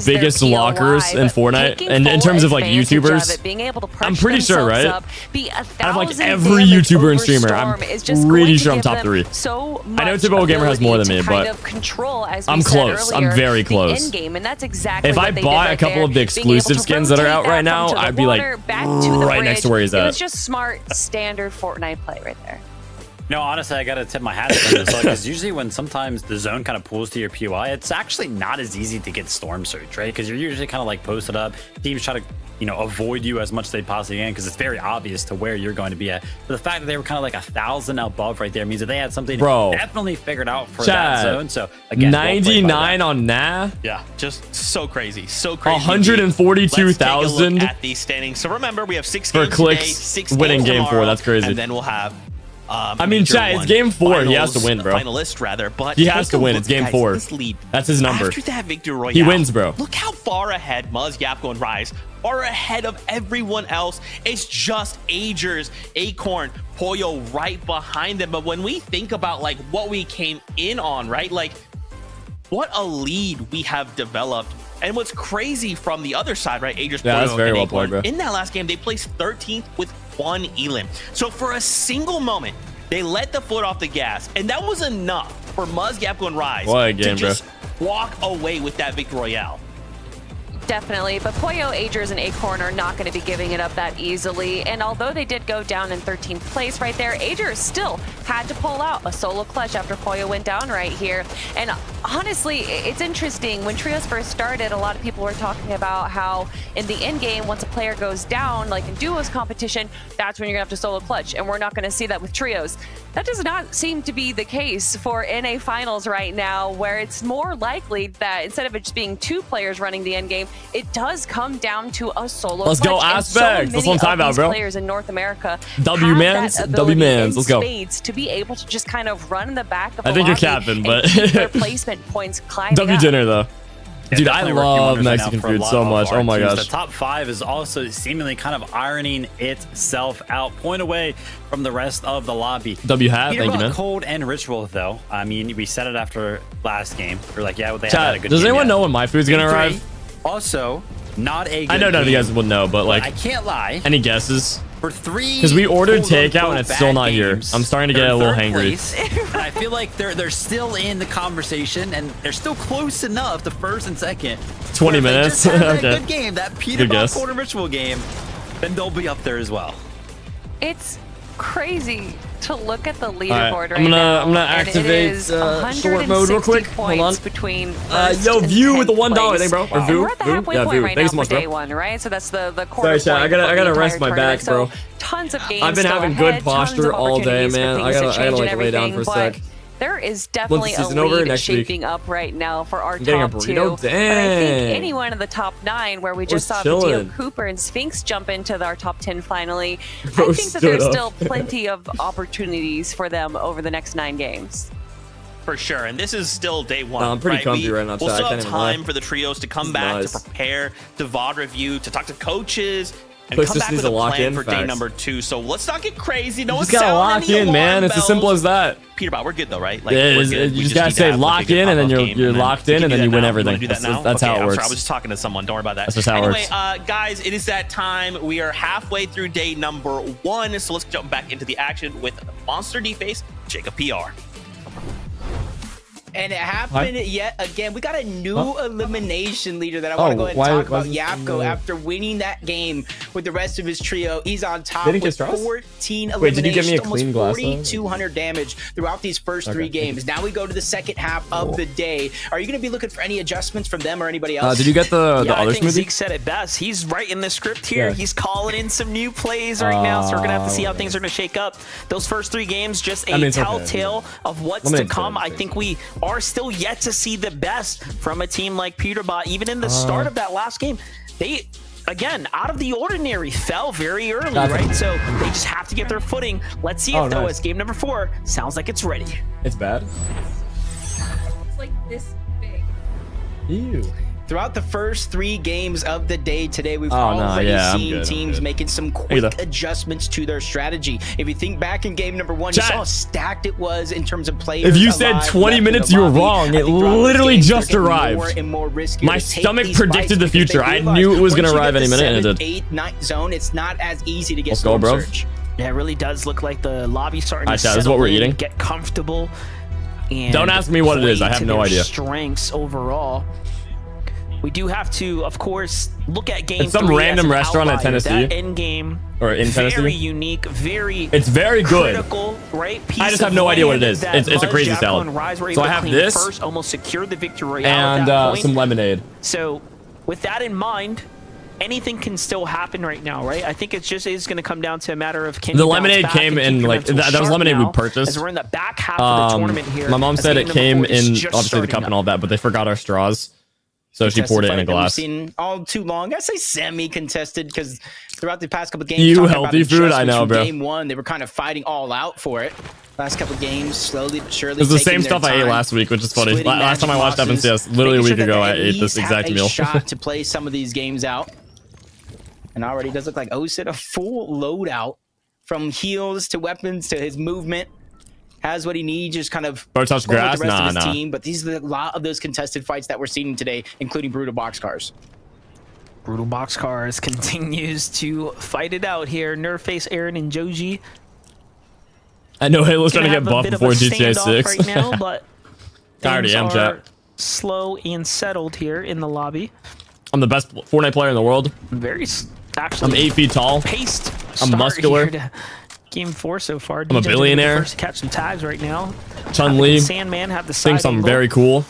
biggest lockers in Fortnite, and in terms of like YouTubers, I'm pretty sure, right? I have like every YouTuber and streamer. I'm pretty sure I'm top 3. I know Typical Gamer has more than me, but I'm close. I'm very close. If I bought a couple of the exclusive skins that are out right now, I'd be like right next to where he's at. It's just smart, standard Fortnite play right there. No, honestly, I gotta tip my hat to this, because usually when sometimes the zone kind of pulls to your POI, it's actually not as easy to get Storm Surge, right? Because you're usually kind of like posted up. Teams try to, you know, avoid you as much as they possibly can, because it's very obvious to where you're going to be at. But the fact that they were kind of like 1,000 above right there means that they had something definitely figured out for that zone. So again, 99 on Nah. Yeah, just so crazy, so crazy. 142,000 at these standings. So remember, we have 6 for games Clix today, 6 winning games game tomorrow, 4. That's crazy. And then we'll have. I mean, chat, it's game 4. He has to win, bro. Finalist, rather, but he has to win. It's game 4. That's his number. After that victory royale, he wins, bro. Look how far ahead Muzz, Yapko, and Rise are ahead of everyone else. It's just Agers, Acorn, Pollo right behind them. But when we think about like what we came in on, right? Like, what a lead we have developed. And what's crazy from the other side, right? Agers, yeah, Pollo, that's very and well Acorn, played, bro. in that last game, they placed 13th with 1 elim. So for a single moment, they let the foot off the gas, and that was enough for Muzz, Yapko, and Rise to just walk away with that victory royale. Definitely, but Pollo, Agers, and Acorn are not going to be giving it up that easily. And although they did go down in 13th place right there, Agers still had to pull out a solo clutch after Pollo went down right here. And honestly, it's interesting. When Trios first started, a lot of people were talking about how in the end game, once a player goes down, like in duos competition, that's when you're going to have to solo clutch. And we're not going to see that with Trios. That does not seem to be the case for NA finals right now, where it's more likely that instead of it just being 2 players running the end game, it does come down to a solo. Let's go, Aspect. That's what I'm talking about, bro. Players in North America, W mans. Let's go. To be able to just kind of run in the back of. I think you're capping, but their placement points climbing. W dinner though. Yeah, dude, I love Mexican food so much. Oh my gosh. The top 5 is also seemingly kind of ironing itself out, point away from the rest of the lobby. W hat, thank you, man. Cold and Ritual, though. I mean, we said it after last game. We're like, yeah, well, they Chat, had a good does game anyone yet. know when my food's gonna arrive? Also, Not a good I know none of you guys would know, but I like, can't lie. any guesses? For three, Because we ordered quote-unquote takeout and it's bad still not here. games, I'm starting to they're get a little third hangry. place, and I feel like they're still in the conversation and they're still close enough to first and second. 20 If they minutes? just have that Okay. good game, that Peter Good Bob guess. Corner Ritual game, then they'll be up there as well. It's crazy to look at the right, leaderboard right I'm now. gonna and activate, it is short mode real quick. 160 Hold on. points between first Yo, and View with the 10th $1 place. thing, bro. Or And View, we're at the View? halfway Yeah, point View. right Thanks so now much, for day bro. one, right? So that's the quarter Sorry, chat. point I gotta for the rest entire my back, tournament. bro. So tons of games I've been still having ahead, good posture tons of all day, opportunities for man. things I to gotta change like and lay down everything, for a but sec. there is definitely a season over lead next week. shaping up right now for our getting a top burrito? two. But I think Dang. any one of the top 9, where we just Bro's saw Video chilling. Cooper and Sphinx jump into our top 10 finally, I Bro think that stood there's up. still plenty of opportunities for them over the next 9 games. For sure, and this is still day one. No, I'm pretty right? comfy right now, We'll chat. still I have can't even lie. time for the trios to come This is back, nice. to prepare, to VOD review, to talk to coaches, and Clix come just back needs with a to lock plan in, for day facts. number 2. So let's not get crazy. No You one's just gotta sounding lock any in, man. alarm It's as simple bells. as that. Peter Bot, we're good though, right? Yeah, we're good. you We just gotta need to say have, lock a good in, and then pop-up game, you're and then locked we in, can and do then that you win now? everything. Wanna do that now? That's how Okay, it I'm works. sorry, I was just talking to someone. Don't worry about that. That's just how it Anyway, works. guys, it is that time. We are halfway through day number 1, so let's jump back into the action with Monster D-Face, Jacob PR. And it happened yet again. We got a new elimination leader that I Oh, want to go ahead and why- talk why about. is this Yapko, new? after winning that game with the rest of his trio, he's on top They didn't get with straws? 14 eliminations, Wait, did you give me a clean almost glass, though? 4,200 damage throughout these first 3 games. Now we go to the second half of the day. Are you going to be looking for any adjustments from them or anybody else? Did you get the Yeah, I other think smoothie? Zeke said it best. He's right in the script here. Yeah. He's calling in some new plays right now, so we're gonna have to see how things are gonna shake up. Those first 3 games, just a it's okay. telltale of what's to Limited come. time, I think we are still yet to see the best from a team like Peterbot. Even in the start of that last game, they, again, out of the ordinary, fell very early, Gotcha. right? So they just have to get their footing. Let's see if, though, nice. as game number 4 sounds like it's ready. It's bad. It's like this big. Ew. Throughout the first 3 games of the day today, we've Oh, no, already yeah, I'm seen good, I'm teams good. making some you quick go. adjustments to their strategy. If you think back in game number 1, you Chat. saw how stacked it was in terms of players. If you said alive, 20 left in minutes, the you were lobby. wrong. I It think throughout this literally game, just they're getting arrived. More and more risky My to take stomach these predicted fights the because future. they I realize knew it was gonna once you arrive get any the minute, and it 7th, did. 8th, 9th zone, it's not as easy to get Let's go, storm bro. surge. Yeah, it really does look like the lobby starting Alright, to chat, this is settle what we're in, eating. get comfortable. And Don't ask me what it is. I play have to no their idea. Strengths overall. We do have to, of course, look at game It's some 3 random as an restaurant in outlier. Tennessee. That end game, Or in very Tennessee. unique, very It's very good. critical, right? Piece I just have of no idea what it land is. that It's a Buzz, crazy Jackal, salad. and Rise were So able I to have clean this first, almost secured the victory royale at and that point. some lemonade. So, with that in mind, anything can still happen right now, right? I think it's just is going to come down to a matter of can The you bounce lemonade back came and in, keep your like, mental that was sharp lemonade we now, purchased. As we're in the back half of the tournament here. My mom as said game it number came 4 is in, just obviously, the cup starting and all that, but they forgot our straws. So she poured it in a Contested fight that we've glass. seen all too long. I say semi-contested because throughout the past couple of games, You talking healthy about food? I adjustments know, from bro. Game 1, they were kind of fighting all out for it. Last couple of games, slowly but surely. It's the taking same their stuff I ate time, last week, which is funny. splitting Last time I watched magic losses, FNCS, literally a making week sure that ago, they I at ate this least have exact a meal. shot to play some of these games out. And already does look like Osid, a full loadout from heals to weapons to his movement. Has what he needs, just kind of Bro, touch going with grass? the rest of his Nah. team. But these are a lot of those contested fights that we're seeing today, including brutal boxcars. Brutal Boxcars continues to fight it out here. Nerfface, Aaron, and Joji. I know Halo's trying to Gonna get have a buffed bit of before a GTA standoff 6. right now, but I already things am, are chat. slow and settled here in the lobby. I'm the best Fortnite player in the world. Very actually. I'm 8 feet tall. Paced. I'm start muscular. here to Game 4 so far. I'm a DJ's gonna be the billionaire. First to catch some tags right now. Chun-Li Sandman have the side thinks I'm angle. very cool.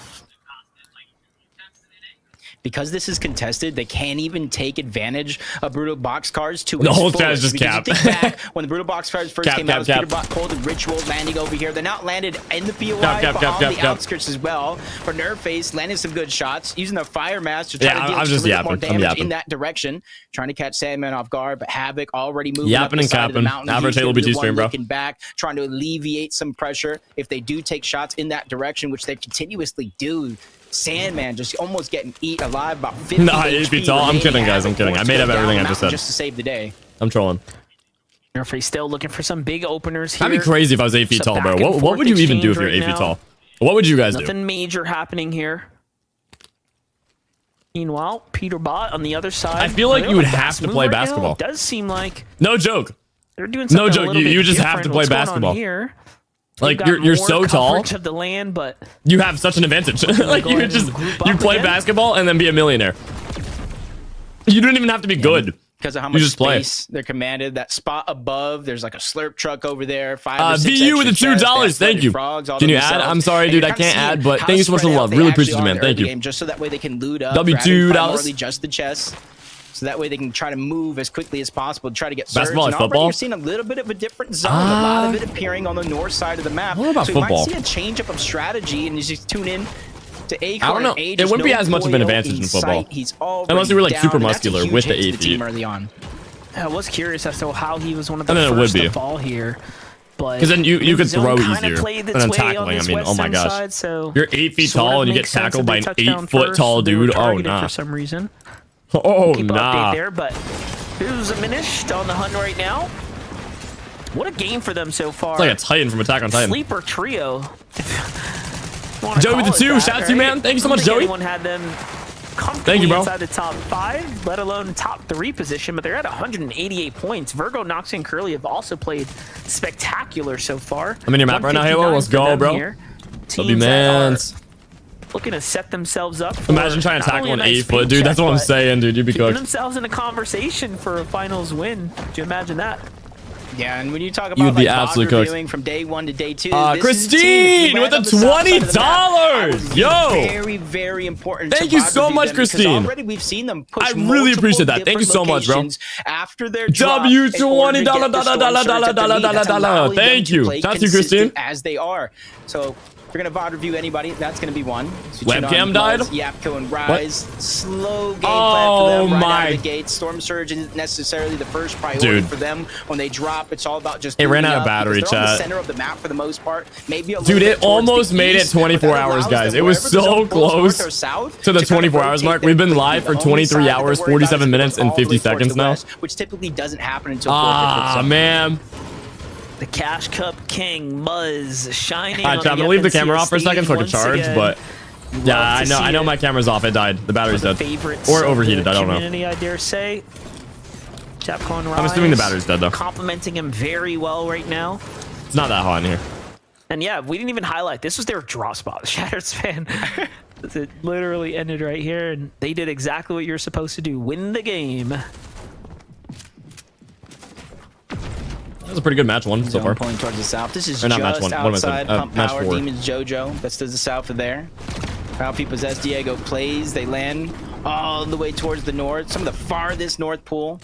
Because this is contested, they can't even take advantage of brutal boxcars to The its whole chat is fullest. just Because cap. you think back when the brutal boxcars first Cap, came cap, out, it was cap. Peter Bot called the ritual landing over here. They're not landed in the POI, Cap, but cap, on cap, the cap. outskirts as well. For Nerfface, landing some good shots, using the fire mask to try Yeah, to deal I'm just a little more yapping. I'm damage yapping. in that direction. Trying to catch Sandman off guard, but Havoc already moving Yapping up the and side of the capping. mountain. Average He's gonna be HaloBT the one stream, bro. looking back, trying to alleviate some pressure if they do take shots in that direction, which they continuously do. Sandman just almost getting eat alive, about 50 Nah, 8 feet HP tall. I'm remaining. kidding, guys. I'm Havoc kidding. I forced made to up go everything down I just mountain said. just to save the day. I'm trolling. Nerfface still looking for some big openers here. That'd be crazy if I was 8 feet It's a tall, bro. back and What forth would you even do if you're exchange 8 feet right tall? now. What would you guys do? Nothing major happening here. Meanwhile, Peterbot on the other side. I feel like you would have to play basketball. It does seem like No joke. they're doing something No joke. a little You bit just have to different. play What's going basketball. on here? Like They've got you're more so tall. coverage of the land, but You have such an advantage. Like go you ahead just and group you up play again. basketball and then be a millionaire. You don't even have to be good. Because of how much just play. space they're commanded. That spot above, there's like a slurp truck over there. 5 or 6 VU with the extra chests, $2. they have Thank you. frogs all Can to you add? themselves. I'm sorry, And dude. you're I kinda can't seeing add, but how thank you so much for the spread out love. they Really actually appreciate it, are man. in the Thank early you. game, just so that way they can loot up. W2 grabbing dollars. primarily just the chests. So that way they can try to move as quickly as possible to try to get Basketball surge. and And already football? you're seeing a little bit of a different zone. A lot of it appearing on the north side of the map. What about so you football? might see a change up of strategy and you just tune in to Acorn. I don't know. A, It there's wouldn't be no as much of an foil advantage in football. sight. He's already Unless you were, like, down, super and that's a muscular huge with the hit to 8 team feet. early on. I was curious as to how he was one of the And then it would first be. to fall here. But 'Cause then you could zone throw kinda easier played and its then way tackling. on I this mean, oh my western gosh. side, so You're 8 feet sort of tall and you get makes sense tackled that by they an touched down 8 foot first. tall They were dude. Oh targeted nah. for some reason. Oh Keep an nah. update there, but here's a Minish on the hunt right now. What a game for them so far. It's like a Titan from Attack on Titan. Sleeper trio. Joey with the 2. Shout out to you, man. Thank you so much, Joey. Anyone had them comfortably Thank you, bro. inside the top 5, let alone top 3 position, but they're at 188 points. Virgo, Noxy, and Curly have also played spectacular so far. I'm in your map right now, Halo. Let's go, bro. Here. W Teams that mans. are looking to set themselves up for Imagine trying to not tackle only an a nice 8 foot feed dude. That's check, what I'm but saying, dude. You'd be keeping cooked. themselves in a conversation for a finals win. Do you imagine that? Yeah, and when you talk You about would be like absolutely bot cooked. reviewing from day 1 to day 2, Christine with the $20. Yo. very, very important. Thank to you bot so review much, them because Christine. Already we've seen them push I really appreciate that. Thank you so much, bro. After their drop W in order to get the storm surge up to lead. That's allowing them Thank to you. play Shout out to you, Christine. consistent as they are. So if you're gonna VOD review anybody, that's gonna be one. So tune Webcam on died? Buzz, Yapko and Rise. Slow game Oh plan for them right my- out of the gate. Storm surge isn't necessarily the first priority Dude. for them. When they drop, it's all about just It ran moving out of up battery, because they're on the chat. center of the map for the most part. Maybe a Dude, little bit it towards the almost made it east, but 24 that hours, allows guys. them It was wherever the so zone pulls close north or south to the kind of 24 hours rotate mark. them We've been quickly. live for The only 23 side hours, that they're worried about 47 is minutes, and all the way 50 towards seconds the now. west, which typically doesn't happen until 4:50. Ah, man. The Cash Cup King Muzz shining. All right, on chat, I'm the gonna leave the FNCS camera off for a second so I can stage charge, once but again. yeah, Love to I see know it. my camera's off. It died. The battery's The dead. favorites Or of overheated, the I don't know. community, I dare say. Japcon I'm assuming the Rise battery's dead, though. complimenting him very well right now. It's not that hot in here. And yeah, we didn't even highlight. This was their drop spot, Shattered Span. It literally ended right here, and they did exactly what you're supposed to do. Win the game. That was a pretty good match one so far. Zone pulling towards the south. This is Or not just match one. What am I saying? outside Pump Match Power 4. Demons JoJo. That's to the south of there. Valpe possessed Diego plays. They land all the way towards the north. Some of the farthest north pool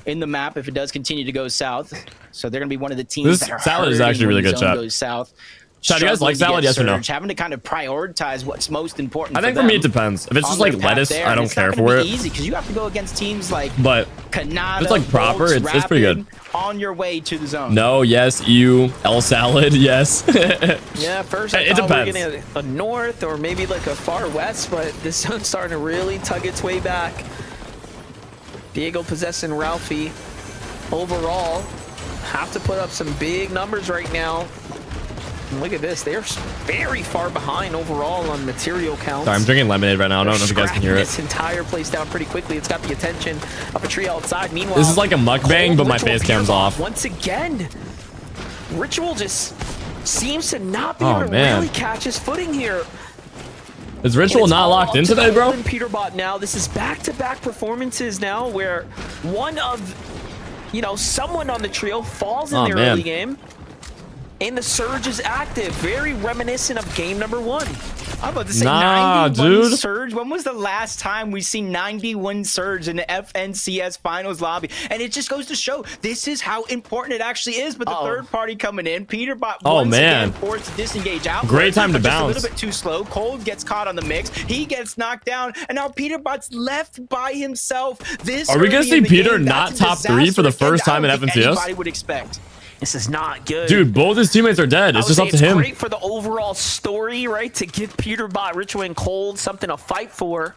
in the map if it does continue to go south. So they're going to be one of the teams This that are salad is hurting actually when really the good, zone chat. goes south. Chat, do you guys like Struggling to salad? get Yes or no? surge, having to kind of prioritize what's most important. I think for them me it depends. If it's just on like their path lettuce, there. I And don't it's not care gonna for be it. easy because you have to go against teams like But Kanata, it's like proper, Bolts, it's pretty good. Rapid, on your way to the zone. no, yes, you, L salad, yes. Yeah, first I It thought we were depends. getting a north or maybe like a far west, but this zone's starting to really tug its way back. Diego possessing Ralphie. Overall, have to put up some big numbers right now. And look at this, they're very far behind overall on material counts. Sorry, I'm drinking lemonade right now. I don't know if you guys can hear Scrapping it. this entire place down pretty quickly. It's got the attention of a tree outside. Meanwhile, This is like a mukbang, Cold but my Ritual face cam's Beer off. Once again, Ritual just seems to not be Oh, able to man. really catch his footing here. Is Ritual It's not all locked in up to today, bro? Golden Peterbot now. This is back-to-back performances now where one of, someone on the trio falls in Oh, the man. early game. And the surge is active, very reminiscent of game number 1. I'm about to say Nah, 91 dude. surge. When was the last time we seen 91 surge in the FNCS finals lobby? And it just goes to show this is how important it actually is. But the third party coming in, Peterbot once man. again forced to disengage out. Great time to just bounce. A little bit too slow. Cold gets caught on the mix. He gets knocked down, and now Peterbot's left by himself. This Are we gonna early see in the Peter game, not that's a top 3 for the disaster first time in I don't think FNCS? Anybody would expect. This is not good. Dude, both his teammates are dead. It's I would just up say to it's him. great for the overall story, right? To give Peterbot, Ritual, and Cold something to fight for.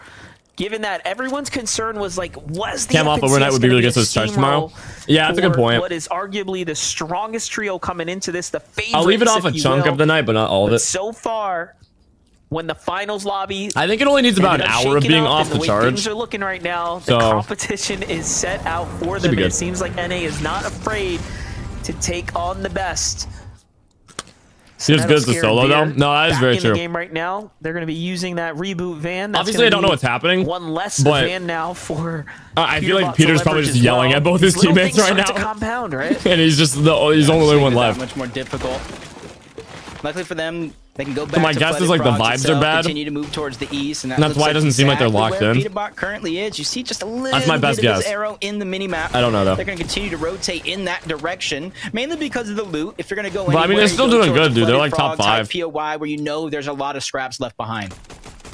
Given that everyone's concern was like, was the Cam off FNCS overnight would be gonna really a good to start steamroll tomorrow. Yeah, that's a good for point. What is arguably the strongest trio coming into this, the favorites, I'll leave it off a if you chunk will. of the night, but not all of But it. so far, when the finals lobby. I think it only needs about an hour of being off the way charge. Things are looking right now. So, the competition is set out for them. be good. It seems like NA is not afraid to take on the best. Seems good as a solo though. No, that is very in true. The game right now, they're going to be using that reboot van. That's Obviously, I don't know what's happening. One less but van now for. I feel like Peterbot to Peter's probably leverage just as yelling well. at both his These little teammates things right start now. to compound, right? And he's just he's the only one left. Much more difficult. Luckily for them, they can go back. So my to guess is Flooded like the Frogs vibes itself, are bad. Continue to move towards the east, and And that's why it doesn't seem like they're locked in. Vbucks currently is. You see just a little That's my best bit of guess. this arrow in the mini map. I don't know though. They're going to continue to rotate in that direction, mainly because of the loot. If you're going to go But I mean, they're still doing good, dude. They're like top 5. POI, where you know there's a lot of scraps left behind.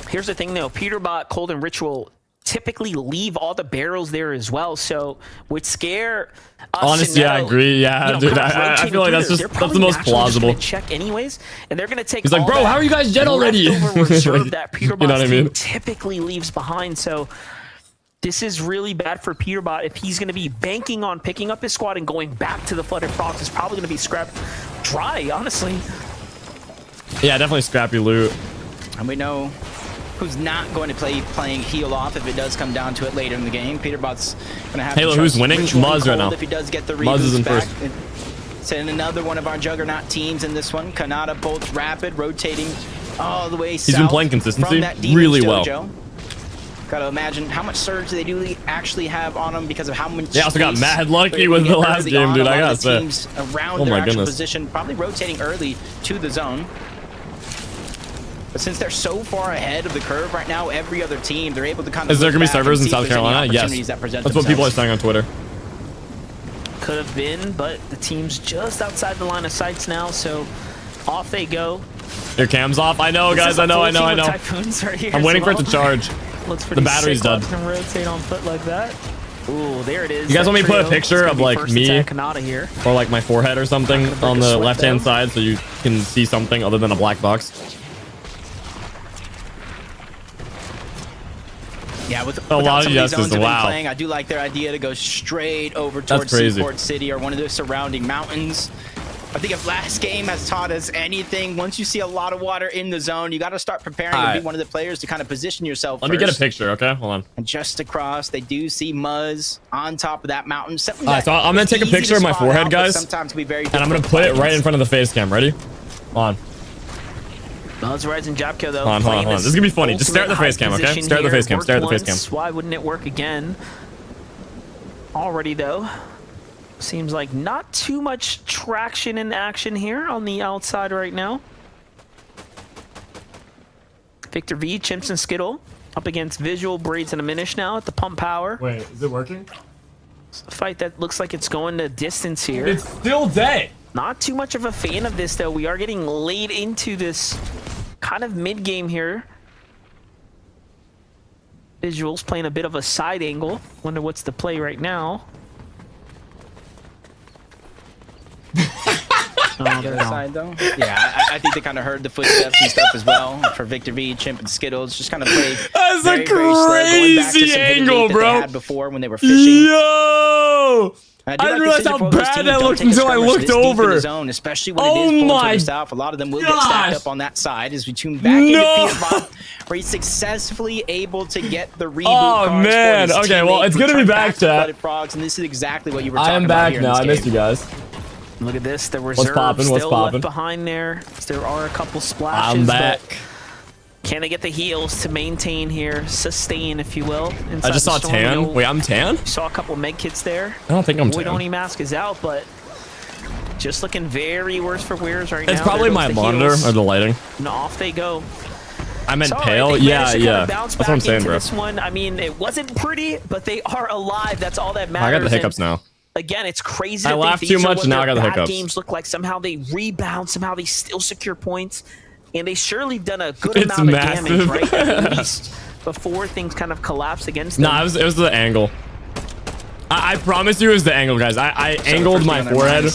Here's the thing though, Peterbot, Cold, and Ritual typically leave all the barrels there as well, so would scare us. Honestly, I agree. Yeah, dude, I feel like that's the most plausible. Check anyways, and they're gonna take. He's like, bro, how are you guys jet already? Reserve that You know Peterbot's what I mean? team typically leaves behind, so this is really bad for Peterbot. If he's gonna be banking on picking up his squad and going back to the Flooded Frogs, it's probably gonna be scrapped dry, honestly. Yeah, definitely scrappy loot. And we know who's not going to playing heal off if it does come down to it later in the game. Peterbot's going to have Halo, to who's trust winning? Ritual Muzz and right now. Cold if he does get the Muzz is in reboots back. first. Send another one of our Juggernaut teams in this one. Kanata bolts rapid, rotating all the way south. He's been playing consistency from that Demons really well. dojo. Gotta imagine how much surge they do actually have on them because of how much. Yeah, I also got space mad lucky they're with able the to get last early game, on. dude. A I lot gotta of the say. teams around Oh their my actual goodness. position, probably rotating early to the zone. But since they're so far ahead of the curve right now, every other team, they're able to kind of. Is there look gonna be back and servers in see if South there's any Carolina? Yes. opportunities that present That's what people are themselves. saying on Twitter. Could have been, but the team's just outside the line of sights now, so off they go. Your cam's off. I know, This guys. is a I know. full I know. team I with know. Typhoons right here I'm as waiting for it well. to charge. Looks pretty The battery's sick, dead. watching him rotate on foot like that. Ooh, there it is. You guys That want me to put a trio. picture It's gonna of, be like, first me? attack Kanata here. Or like my forehead or something break on a the sweat, left-hand though. side so you can see something other than a black box. Yeah, with A without lot of some these yeses, zones they've been wow. playing, I do like their idea to go straight over towards crazy. Seaport City or one of the surrounding mountains. I think if last game has taught us anything, once you see a lot of water in the zone, you got to start preparing to Alright. be one of the players to kind of position yourself Let me get a first. picture, okay? Hold on. And just across, they do see Muzz on top of that mountain. Something Alright, that so I'm gonna is take a easy picture to of my spot forehead, out, but guys. sometimes can be very And I'm gonna difficult put it right in fights. front of the face cam. Ready? On. Buzz rising Japko though. Hold on, hold on, hold on. This is gonna be funny. Just stare at the face cam, okay? Stare at the face cam. Stare at the face cam. Why wouldn't it work again? Already though. Seems like not too much traction in action here on the outside right now. Victor V, Chimps and Skittle up against Visual, Braids, and Aminish now at the pump power. Wait, is it working? It's a fight that looks like it's going to distance here. It's still day. Not too much of a fan of this though. We are getting late into this kind of mid game here. Visuals playing a bit of a side angle. Wonder what's the play right now. Oh, they're gone. Side though, yeah, I think they kind of heard the footsteps and stuff as well for Victor V, Chimp, and Skittles. Just kind of played. That's very, a very slow, going back to crazy some hidden angle, gate that bro. They had before when they were fishing. Yo! I I do didn't like realize the how decision for those bad teams. that Don't looked take a until I skirmish looked this deep in the over. zone, especially when Oh it is pulled my to the south. A lot of them will get stacked gosh. up on that side as we tune back into Peterbot, where he's successfully able to get the reboot. Oh, cards man. for his Okay, well, teammate, it's gonna be return back, to chat. Flooded Frogs, and this is exactly what you were I talking am about back here in now. this I missed game. you guys. Look at this. The reserve poppin'? What's still poppin'? left behind there. There are a couple splashes. I'm back. but can they get the heals to maintain here, sustain, if you will? I just saw inside the storm? tan. You know, Wait, I'm tan? saw a couple med kits there. I don't think I'm Boy, tan. Donnie mask is out, but just looking very worse for wears right now. It's probably There my goes the monitor heals. or the lighting. And off they go. I meant So, pale. they Yeah, managed to yeah. kinda bounce That's what I'm back saying, into bro. This one, I mean, it wasn't pretty, but they are alive. That's all that I matters. got the And hiccups now. again, it's crazy. I to think laughed these too are much, what now I their got the bad hiccups. Games look like somehow they rebound, somehow they still secure points, and they surely have done a good It's amount massive. of damage, right? At least before things kind of collapse against them. Nah, it was the angle. I promise you it was the angle, guys. I angled my forehead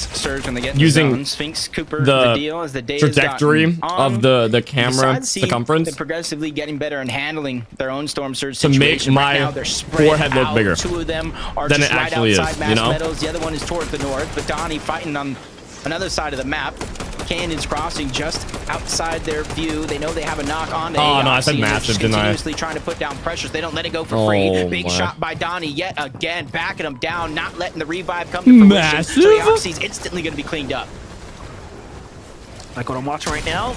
using Sphinx, Cooper, the deal as the day has trajectory gotten on. of the camera Besides seeing circumference They're progressively getting better and handling their own storm surge to make situation. my right now, they're spread forehead look out. bigger Two of them are than just it right actually is, outside you Mass know? Meadows. The other one is towards the north, but Donnie fighting on another side of the map. cannons crossing just outside their view. They know they have a knock on the Oh, no, I AOC, said and they're massive, just didn't I? continuously trying to put down pressures. They don't let it go for free. Oh, Big my. shot by Donnie yet again, backing him down, not letting the revive come to fruition. Massive? So the Oxy's instantly going to be cleaned up. Like what I'm watching right now.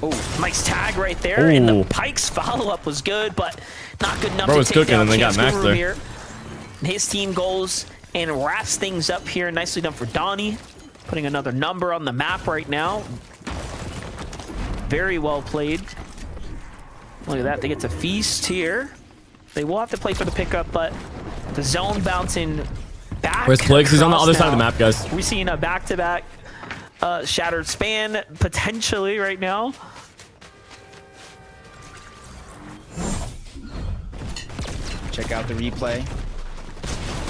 Oh, nice tag right there. And the Pike's follow-up was good, but not good enough Bro to was take cooking down and they got Chance Max Guru there. here. And his team goes and wraps things up here. Nicely done for Donnie. Putting another number on the map right now. Very well played. Look at that. They get to feast here. They will have to play for the pickup, but the zone bouncing back. Where's Clix? He's on the across other side of the now. map, guys. We're seeing a back-to-back shattered span potentially right now. Check out the replay.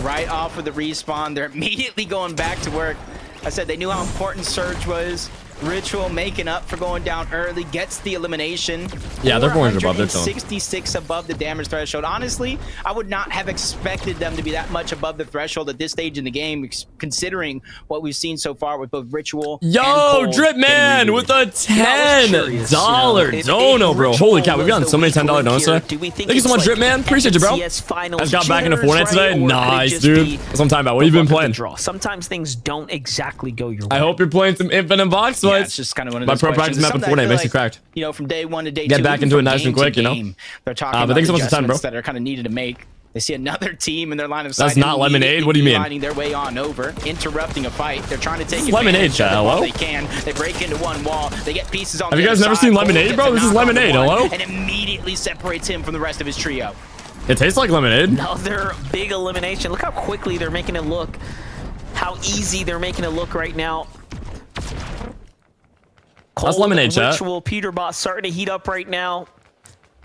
Right off of the respawn, they're immediately going back to work. I said they knew how important Surge was. Ritual making up for going down early, gets the elimination. Yeah, they're 400 above their zone. 66 above the damage threshold. Honestly, I would not have expected them to be that much above the threshold at this stage in the game, considering what we've seen so far with both Ritual and Yo, Cole Drip Man getting with rebooted. a Yeah, I was curious, $10 dono, bro. Holy cow, we've gotten so many $10 donos today. Thank you so much, Drip Man. Appreciate you, bro. I just got back into Fortnite today. Nice, dude. That's what I'm talking about. What have you been playing? Sometimes things don't exactly go your way. I hope you're playing some Infinite Box Yeah, Fights. it's just kind of one of My those pro questions. practice map in Something I Fortnite feel makes you like, cracked. You know, from day one to day Get two, back even into it from nice and game to quick, you know? game, they're talking But about thanks so much for the time, bro. adjustments that are kind of needed to make. They see another team in their line of sight. That's not Lemonade? What do you mean? Lining their way on over, interrupting a fight. They're trying to take This is Lemonade, advantage chat, of what hello? they can. They break into one wall. They get pieces on Have the you guys other never side. seen Cole Lemonade, gets bro? a This is knock on Lemonade, one hello? And immediately separates him from the rest of his trio. It tastes like lemonade. Another big elimination. Look how quickly they're making it look. How easy they're making it look right now. That's Lemonade, chat. Ritual, Peterbot starting to heat up right now.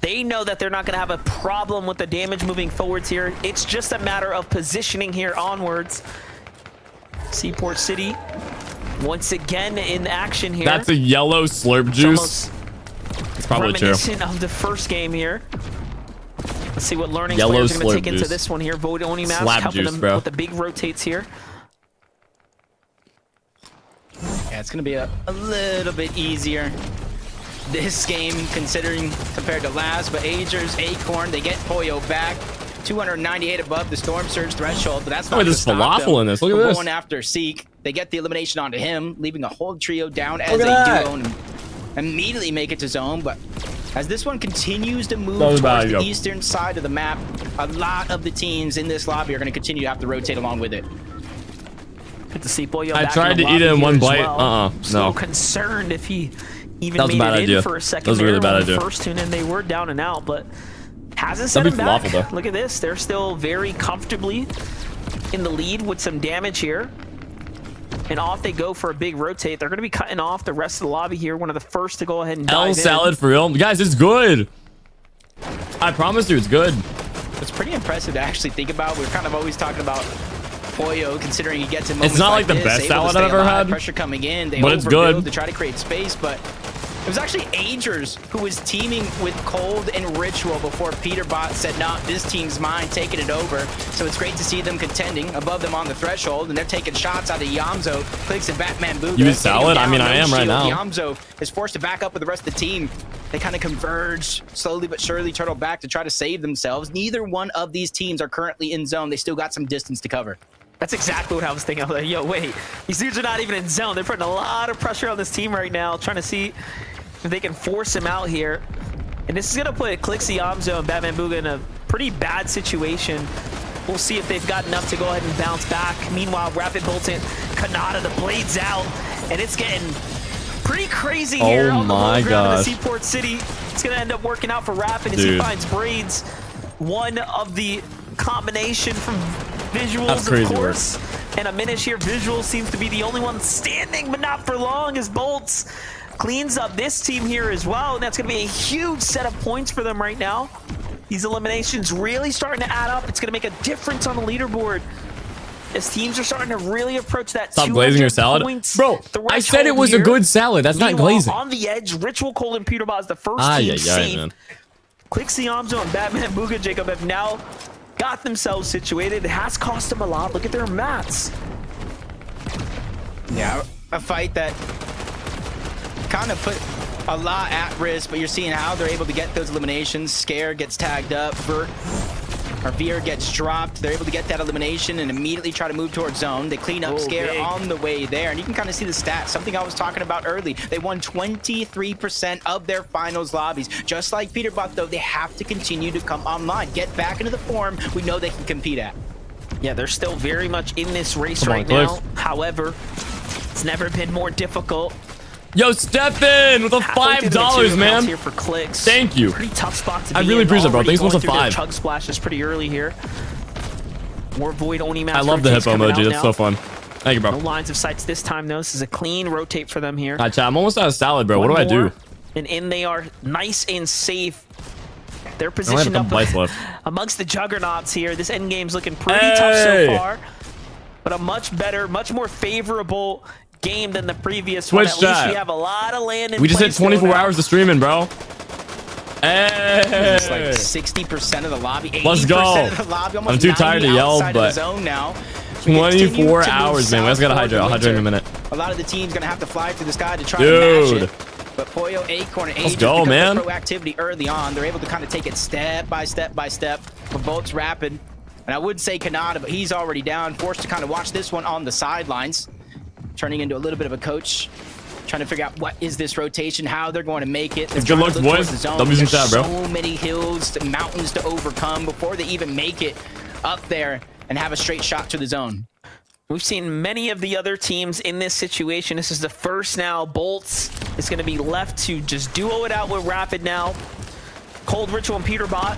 They know that they're not going to have a problem with the damage moving forwards here. It's just a matter of positioning here onwards. Seaport City once again in action here. That's a yellow slurp juice. It's probably true. Reminiscent of the first game here. Let's see what learnings Yellow players are going to slurp take into juice. this one here. Vote Oni maps Slab helping juice, them bro. with the big rotates here. Yeah, it's going to be a little bit easier this game, considering compared to last. But Agers, Acorn, they get Poyo back. 298 above the Storm Surge threshold, but that's not Wait, gonna there's stop falafel them in this. Look at from this. Going after Seek. They get the elimination onto him, leaving a whole trio down as Look they at that. duo and immediately make it to zone. But as this one continues to move That was towards bad, the yo. eastern side of the map, a lot of the teams in this lobby are going to continue to have to rotate along with it. Good to see Boyo I back tried in the to eat it lobby in one here as bite. well. No. So concerned if he even That was a made bad it idea. in for a second. That was a really there. bad When we idea. First tune in, they were down and out, but hasn't set That'd him be back. falafel, though. Look at this. They're still very comfortably in the lead with some damage here. And off they go for a big rotate. They're going to be cutting off the rest of the lobby here. One of the first to go ahead and dive L in. salad for real. Guys, it's good. I promise you, it's good. It's pretty impressive to actually think about. We're kind of always talking about Poyo, considering he gets in moments It's not like the this, best able to salad stay I've ever alive, had, Pressure coming in, they but it's overbuild good. to try to create space, but it was actually Agers who was teaming with Cold and Ritual before Peterbot said, "Nah, this team's mine, taking it over." So it's great to see them contending above them on the threshold, and they're taking shots out of Yamzo, Clix, and Batman Boo. You eat salad? I mean, I am right now. Yamzo is forced to back up with the rest of the team. They kind of converge slowly but surely, turtle back to try to save themselves. Neither one of these teams are currently in zone. They still got some distance to cover. That's exactly what I was thinking. I was like, yo, wait. These dudes are not even in zone. They're putting a lot of pressure on this team right now, trying to see if they can force him out here. And this is going to put Clixy, Amzo, and Batman Booga in a pretty bad situation. We'll see if they've got enough to go ahead and bounce back. Meanwhile, Rapid Bolton, Kanata, the blades out. And it's getting pretty crazy here on the low my ground in the gosh. Seaport City. It's going to end up working out for Rapid as he Dude. finds braids. One of the combination from Visuals, That's of crazy course. And a Minish here. Visuals seems to be the only one standing, but not for long, as Bolts cleans up this team here as well. And that's going to be a huge set of points for them right now. These eliminations really starting to add up. It's going to make a difference on the leaderboard as teams are starting to really approach that. Stop glazing your salad. Bro, I said it was a good salad. That's not glazing. On the edge, Ritual, Cole, and Peterbot is the first Ay, team ay, ay, safe. man. Clixy, Amzo, and Batman Booga Jacob have now got themselves situated. It has cost them a lot. Look at their mats. Yeah, a fight that kind of put a lot at risk, but you're seeing how they're able to get those eliminations. Scare gets tagged up, Veer gets dropped. They're able to get that elimination and immediately try to move towards zone. They clean up Scare on the way there, and you can kind of see the stats. Something I was talking about early. They won 23% of their finals lobbies. Just like Peterbot, though, they have to continue to come online, get back into the form we know they can compete at. Yeah, they're still very much in this race Come on, right now. Clix. However, it's never been more difficult. Yo, step in with a $5, man. Here for Clix. Thank you. Pretty tough spot to be I really in. appreciate it, bro. Already Thanks so much going for through their 5. Chug splashes pretty early here. More Void Oni match. I love the hippo emoji. It's so fun. Thank you, bro. No lines of sights this time, though. This is a clean rotate for them here. All right, chat. I'm almost out of salad, bro. What do I do? And in they are, nice and safe. They're I only have positioned a up couple bites left. amongst the juggernauts here. This end game's looking pretty tough so far, but a much better, much more favorable game than the previous one. Twitch At least chat. we have a lot of land in We just hit place still 24 now. hours of streaming, bro. Hey. It's like 60% of the lobby, 80% Let's go. of the lobby, almost I'm too tired to 90 yell, outside of but the zone now. We continue 24 to move hours, man. We just south gotta toward hydrate. the I'll hydrate in a winter. minute. A lot of the teams gonna have to fly through the sky to try to match Dude. it. But Poyo, Acorn, and Let's Aegis, go, because man. of the proactivity early on, they're able to kind of take it step by step by step. Vbucks rapid. And I would say Kanata, but he's already down, forced to kind of watch this one on the sidelines, turning into a little bit of a coach, trying to figure out what is this rotation, how they're going to make it. They're Good trying luck, to look boys. towards the zone. W's in There's chat, bro. so many hills, mountains to overcome before they even make it up there and have a straight shot to the zone. We've seen many of the other teams in this situation. This is the first now. Bolts is going to be left to just duo it out with Rapid now. Cold Ritual and Peterbot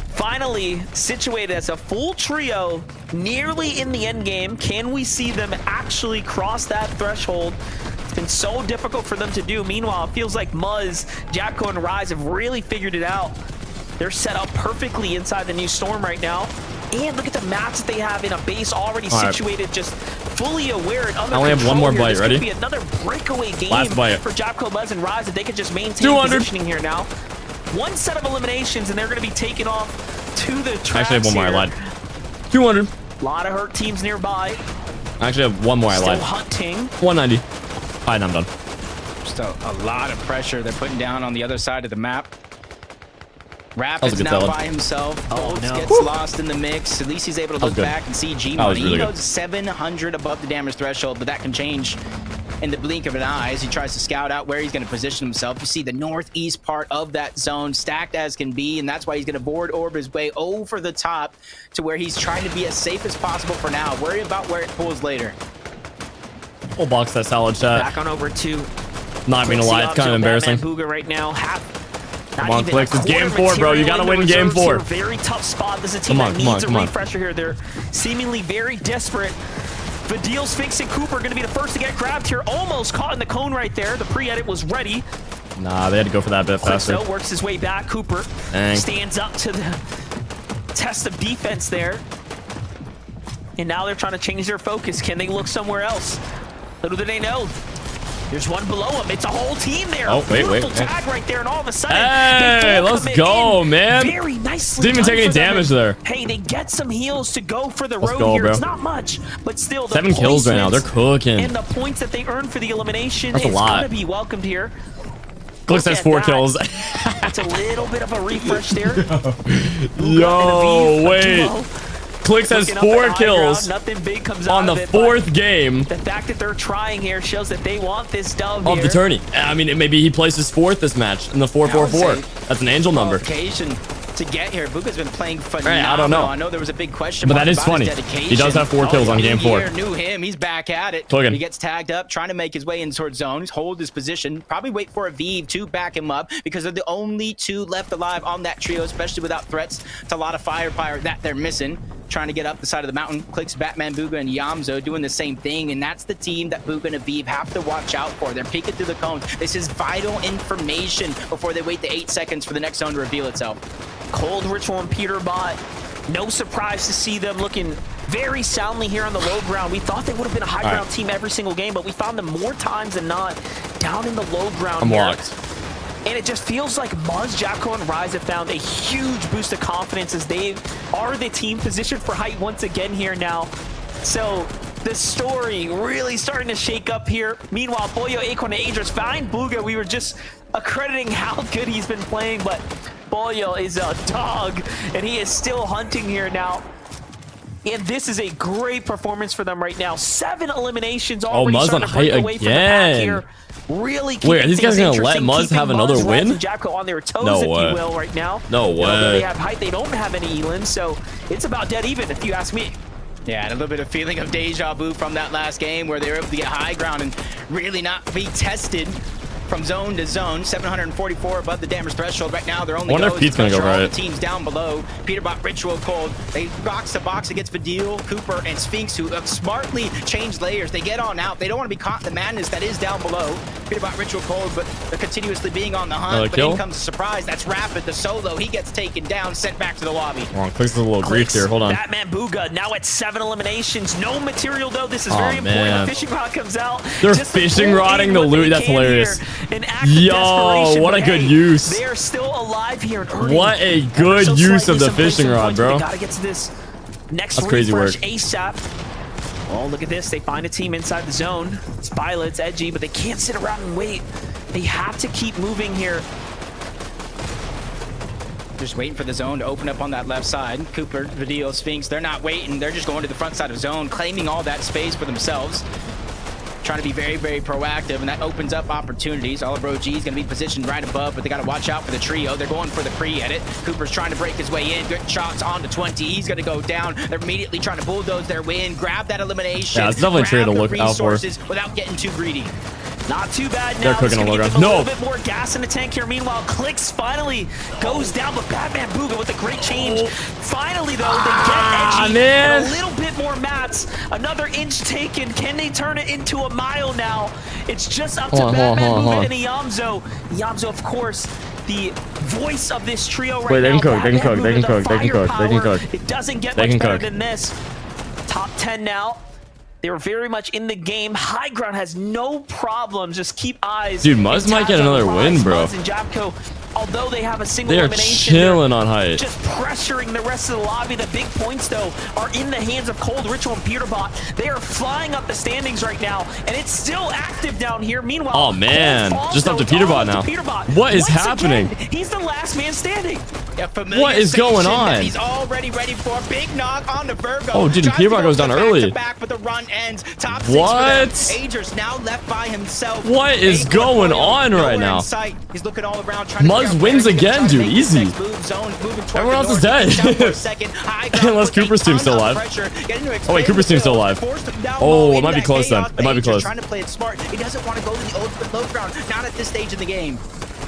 finally situated as a full trio nearly in the end game. Can we see them actually cross that threshold? It's been so difficult for them to do. Meanwhile, it feels like Muzz, Jacko, and Rise have really figured it out. They're set up perfectly inside the new storm right now. And look at the maps that they have in a base already situated, just fully aware and under I only have one control more here. bite. This Ready? could be another breakaway game Last bite. for Jabco, Muzz, and Rise if they could just maintain 200. positioning here now. One set of eliminations, and they're going to be taken off to the tracks. I actually have one more. I here. lied. 200. A lot of hurt teams nearby. I actually have one more. I Still lied. hunting. 190. All right, I'm done. Just a lot of pressure they're putting down on the other side of the map. That was a Rapid's good now tell. by himself. Bolts no. gets lost in the mix. At least he's able to That was look good. back and see That was G-Money. really He good. goes 700 above the damage threshold, but that can change in the blink of an eye as he tries to scout out where he's going to position himself. You see the northeast part of that zone stacked as can be, and that's why he's going to board orb his way over the top to where he's trying to be as safe as possible for now. Worry about where it pulls later. We'll box that salad, chat. Back on over to Not being alive. Kind of embarrassing. Booga right now. Come on, Clix. It's game 4, bro. You gotta win game 4. Very tough spot. This is a team Come on, that come on, needs come a on. refresher here. They're seemingly very desperate. Vidil, Sphinx, and Cooper are going to be the first to get grabbed here. Almost caught in the cone right there. The pre-edit was ready. Nah, they had to go for that bit Clix, faster. though, works his way back. Cooper Dang. stands up to the test of defense there. And now they're trying to change their focus. Can they look somewhere else? Little do they know. There's one below him. It's a whole team there. Oh, wait, Beautiful wait. tag right there, and all of a sudden, Hey, they full let's commit go, in. man. Very nicely. Didn't even done take any for them. damage there. Hey, they get some heals to go for the Let's road go, here. bro. It's not much, but still, the 7 kills right now. They're placements cooking. and the points that they earn for the elimination That's a is lot. gonna be welcomed here. Clix Look has at 4 that. kills. That's a little bit of a refresh there. Yo, wait. Clix has Looking up at 4 high ground, kills nothing big comes on out the of it, but 4th game the fact that they're trying here shows that they want this dub of here. the tourney. I mean, maybe he places 4th this match in the 4-4-4. That's an angel number. Qualification to get here. Buka's been playing phenomenal. I don't know. I know there was a big question But mark that is about funny. his dedication. He does have 4 kills on game 4. Knew him. He's back at it. Cooking. He gets tagged up, trying to make his way in towards zones, hold his position, probably wait for a Vive to back him up because they're the only 2 left alive on that trio, especially without threats to a lot of firepower that they're missing. Trying to get up the side of the mountain. Clix, Batman, Booga, and Yamzo doing the same thing, and that's the team that Booga and Aviv have to watch out for. They're peeking through the cones. This is vital information before they wait the 8 seconds for the next zone to reveal itself. Cold Ritual and Peterbot. No surprise to see them looking very soundly here on the low ground. We thought they would have been a high ground team every single game, but we found them more times than not down in the low ground I'm here. locked. And it just feels like Muzz, Jacko, and Rise have found a huge boost of confidence as they are the team positioned for height once again here now. So the story really starting to shake up here. Meanwhile, Boyo, Acorn, and Adris find Bugha. We were just accrediting how good he's been playing, but Boyo is a dog, and he is still hunting here now. And this is a great performance for them right now. 7 eliminations already. Muzz on height again. Really wait, are these guys gonna let Muzz have another win? Japco on their toes, No if way. you will, right now. No way. Although they have height, they don't have any Elins, so it's about dead even, if you ask me. Yeah, and a little bit of feeling of deja vu from that last game where they were able to get high ground and really not be tested from zone to zone. 744 above the damage threshold right now. They're only wonder if Pete's gonna go right. Teams down below. Peterbot Ritual Cold. They box to box against Vidil, Cooper, and Sphinx, who have smartly changed layers. They get on out. They don't want to be caught in the madness that is down below. Peterbot Ritual Cold, but they're continuously being on the hunt. But in comes a surprise. That's Rapid, the solo. He gets taken down, sent back to the lobby. Come on, Clix is a little grief here. Hold on. Batman Bugha now at 7 eliminations. No material though. This is very important. Man. The fishing rod comes out. They're Just fishing pull rodding in the what loot. they That's can hilarious. here. An act of desperation, What a but good hey, use. They are still alive here and earning. What a Ever good so use of slightly the some fishing rod, points, but bro. They gotta get to this next That's crazy refresh work. ASAP. Oh, look at this. They find a team inside the zone. It's Violet, it's edgy, but they can't sit around and wait. They have to keep moving here. Just waiting for the zone to open up on that left side. Cooper, Vidil, Sphinx, they're not waiting. They're just going to the front side of zone, claiming all that space for themselves. Trying to be very, very proactive, and that opens up opportunities. HaloBT is going to be positioned right above, but they got to watch out for the trio. They're going for the pre-edit. Cooper's trying to break his way in. Good shots on to 20. He's going to go down. They're immediately trying to bulldoze their win, grab that elimination. Yeah, it's definitely a trio to look out for. Without getting too greedy. Not too bad now. They're cooking a little No. bit more gas in the tank here. Meanwhile, Clix finally goes down, but Batman Bugha with a great change. Finally, though, they get edgy. Man. And a little bit more mats. Another inch taken. Can they turn it into a mile now? It's just up to Batman Bugha and Iyamzo. Iyamzo, of course, the voice of this trio right now. They can cook, they can Batman cook, they Bugha, can the cook, they can cook, they can firepower. cook. It doesn't get They much can better cook. than this. Top 10 now. They're very much in the game. High ground has no problem. Just keep eyes. Dude, Muzz might get another win, bro. Muzz and Japco, although they have a single They are elimination, chilling on height. just pressuring the rest of the lobby. The big points, though, are in the hands of Cold, Ritual, and Peterbot. They are flying up the standings right now, and it's still active down here. Meanwhile, Oh, man. Cold falls, Just up though. to It's all Peterbot up now. to Peterbot. What is Once happening? again, he's the last man standing. Yeah, What is going on? He's already ready for big knock on the Virgo. Oh, dude, Tries to Peterbot go goes down back to early. back, but the run ends. Top 6 What? for them. Ager's now left by himself. What is Acorn going Boyle on nowhere right in now? sight. He's looking all around, trying to Muzz figure out wins where he can again, try to dude. make this Easy. next move. Zone moving towards Everyone the else is north. dead. Down for a second. High ground, Unless but they Cooper's team's still tons of alive. pressure. Get into Oh, wait, Cooper's team's still alive. Force them down Oh, low it into might be that close then. chaos, It might be Ager close. Trying to play it smart. He doesn't want to go to the ultimate low ground. Not at this stage of the game.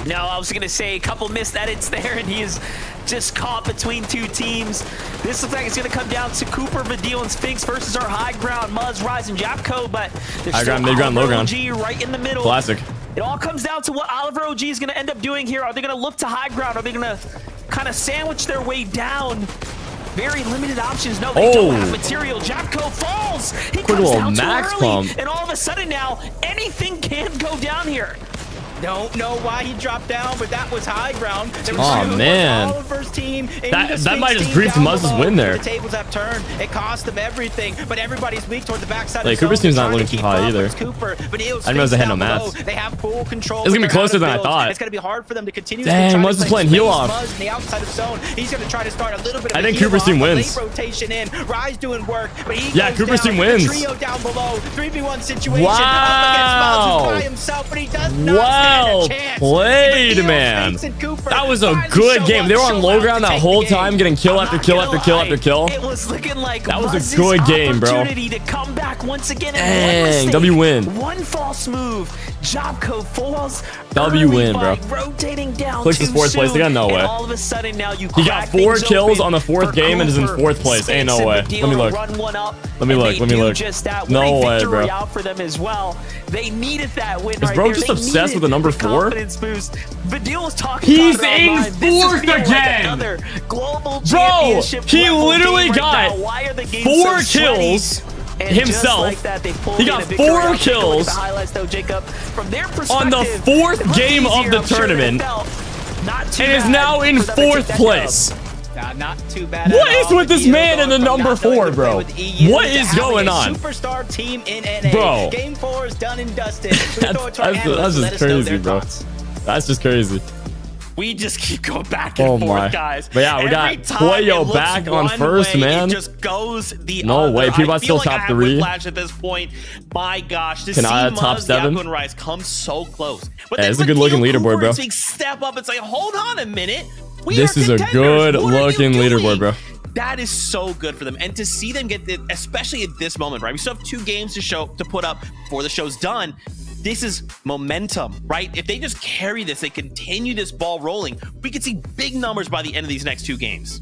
No, I was going to say a couple missed edits there, and he is just caught between two teams. This looks like it's going to come down to Cooper, Vidil, and Sphinx versus our high ground, Muzz, Rise, and Japco, but there's High still ground, mid ground, low Oliver ground. OG right in the middle. Classic. It all comes down to what Oliver OG is going to end up doing here. Are they going to look to high ground? Are they going to kind of sandwich their way down? Very limited options. No, they don't have material. Japco falls. He comes little down too max early, pump. and all of a sudden now, anything can go down here. Don't know why he dropped down, but that was high ground. There was Oh, two man. Oliver's team in That the might Sphinx just team grief down Muzz's below. win there. The tables have turned. It cost them everything, but everybody's weak toward the backside. Like, of the Cooper's zone. team's not Trying to looking too keep high up either. with Cooper, but I didn't realize they had no mats. They have full control. It's gonna be of their closer than I outer thought. fields. It's gonna be hard for them to continue. Dang, Muzz is playing heel off. Muzz in the outside of zone. He's gonna try to start a little bit of I a think heel Cooper's off, team a wins. late rotation in. Rise doing work, but he Yeah, goes Cooper's down. team wins. The trio down below. 3v1 situation. Wow. Up against Muzz by himself, but he does not Wow. stand a chance. Played, But man. Sphinx and Cooper That was a finally good show game. up, They were on show low out ground to that take whole the game. time, getting kill after kill after kill after kill. It was looking like That was a Muzz's good game, bro. opportunity to come back once again. And Dang, one mistake, W win. One false move. Japco falls. W early win, by bro. Rotating down Clix too is fourth place soon, again? No and way. all of a sudden now you He got crack 4 things kills open on the 4th for game and is in Cooper, 4th place. Ain't no Sphinx, way. and Let me Vidil look. Run one up, Let me and look, they let me do look. Just that. No With a way, victory bro. out for them as well. They needed that win Is right bro there. just They obsessed needed with the number 4? confidence boost. Vidil was talking He's about it in online. This is 4th feeling like again. another global Bro, championship he level literally game right got now. Why are the games 4 so sweaty? kills And just himself. like that, they pulled He in got a victory. 4 I'll take a look at kills the highlights, though, Jacob. From their on the perspective, 4th it looked game of easier, the I'm sure, than it tournament felt. Not too and is bad now in for them to take 4th that place. dub. Not too bad. What at is all. with this Vegito man in the going from number not knowing 4, to play bro? with EU What to is having going a on? Superstar team in NA. Bro. Game 4 is done and dusted. That's just crazy, bro. That's just crazy. We just keep going back and Oh forth, my. guys. But yeah, we got Every time it Poyo looks back on one first, way, man. It just goes the No other. way, Peabody I feel still like top I have 3. whiplash at this point. My gosh, to Can see I top Muzz, 7? Yakko, and Rice come so close. But Yeah, then it's a good-looking Vegito leaderboard, Cooper bro. is being step up. It's like, hold on a minute. We This are is a contenders. What are you good-looking doing? leaderboard, bro. That is so good for them, and to see them get this, especially at this moment, right? We still have 2 games to put up before the show's done. This is momentum, right? If they just carry this, they continue this ball rolling, we could see big numbers by the end of these next 2 games.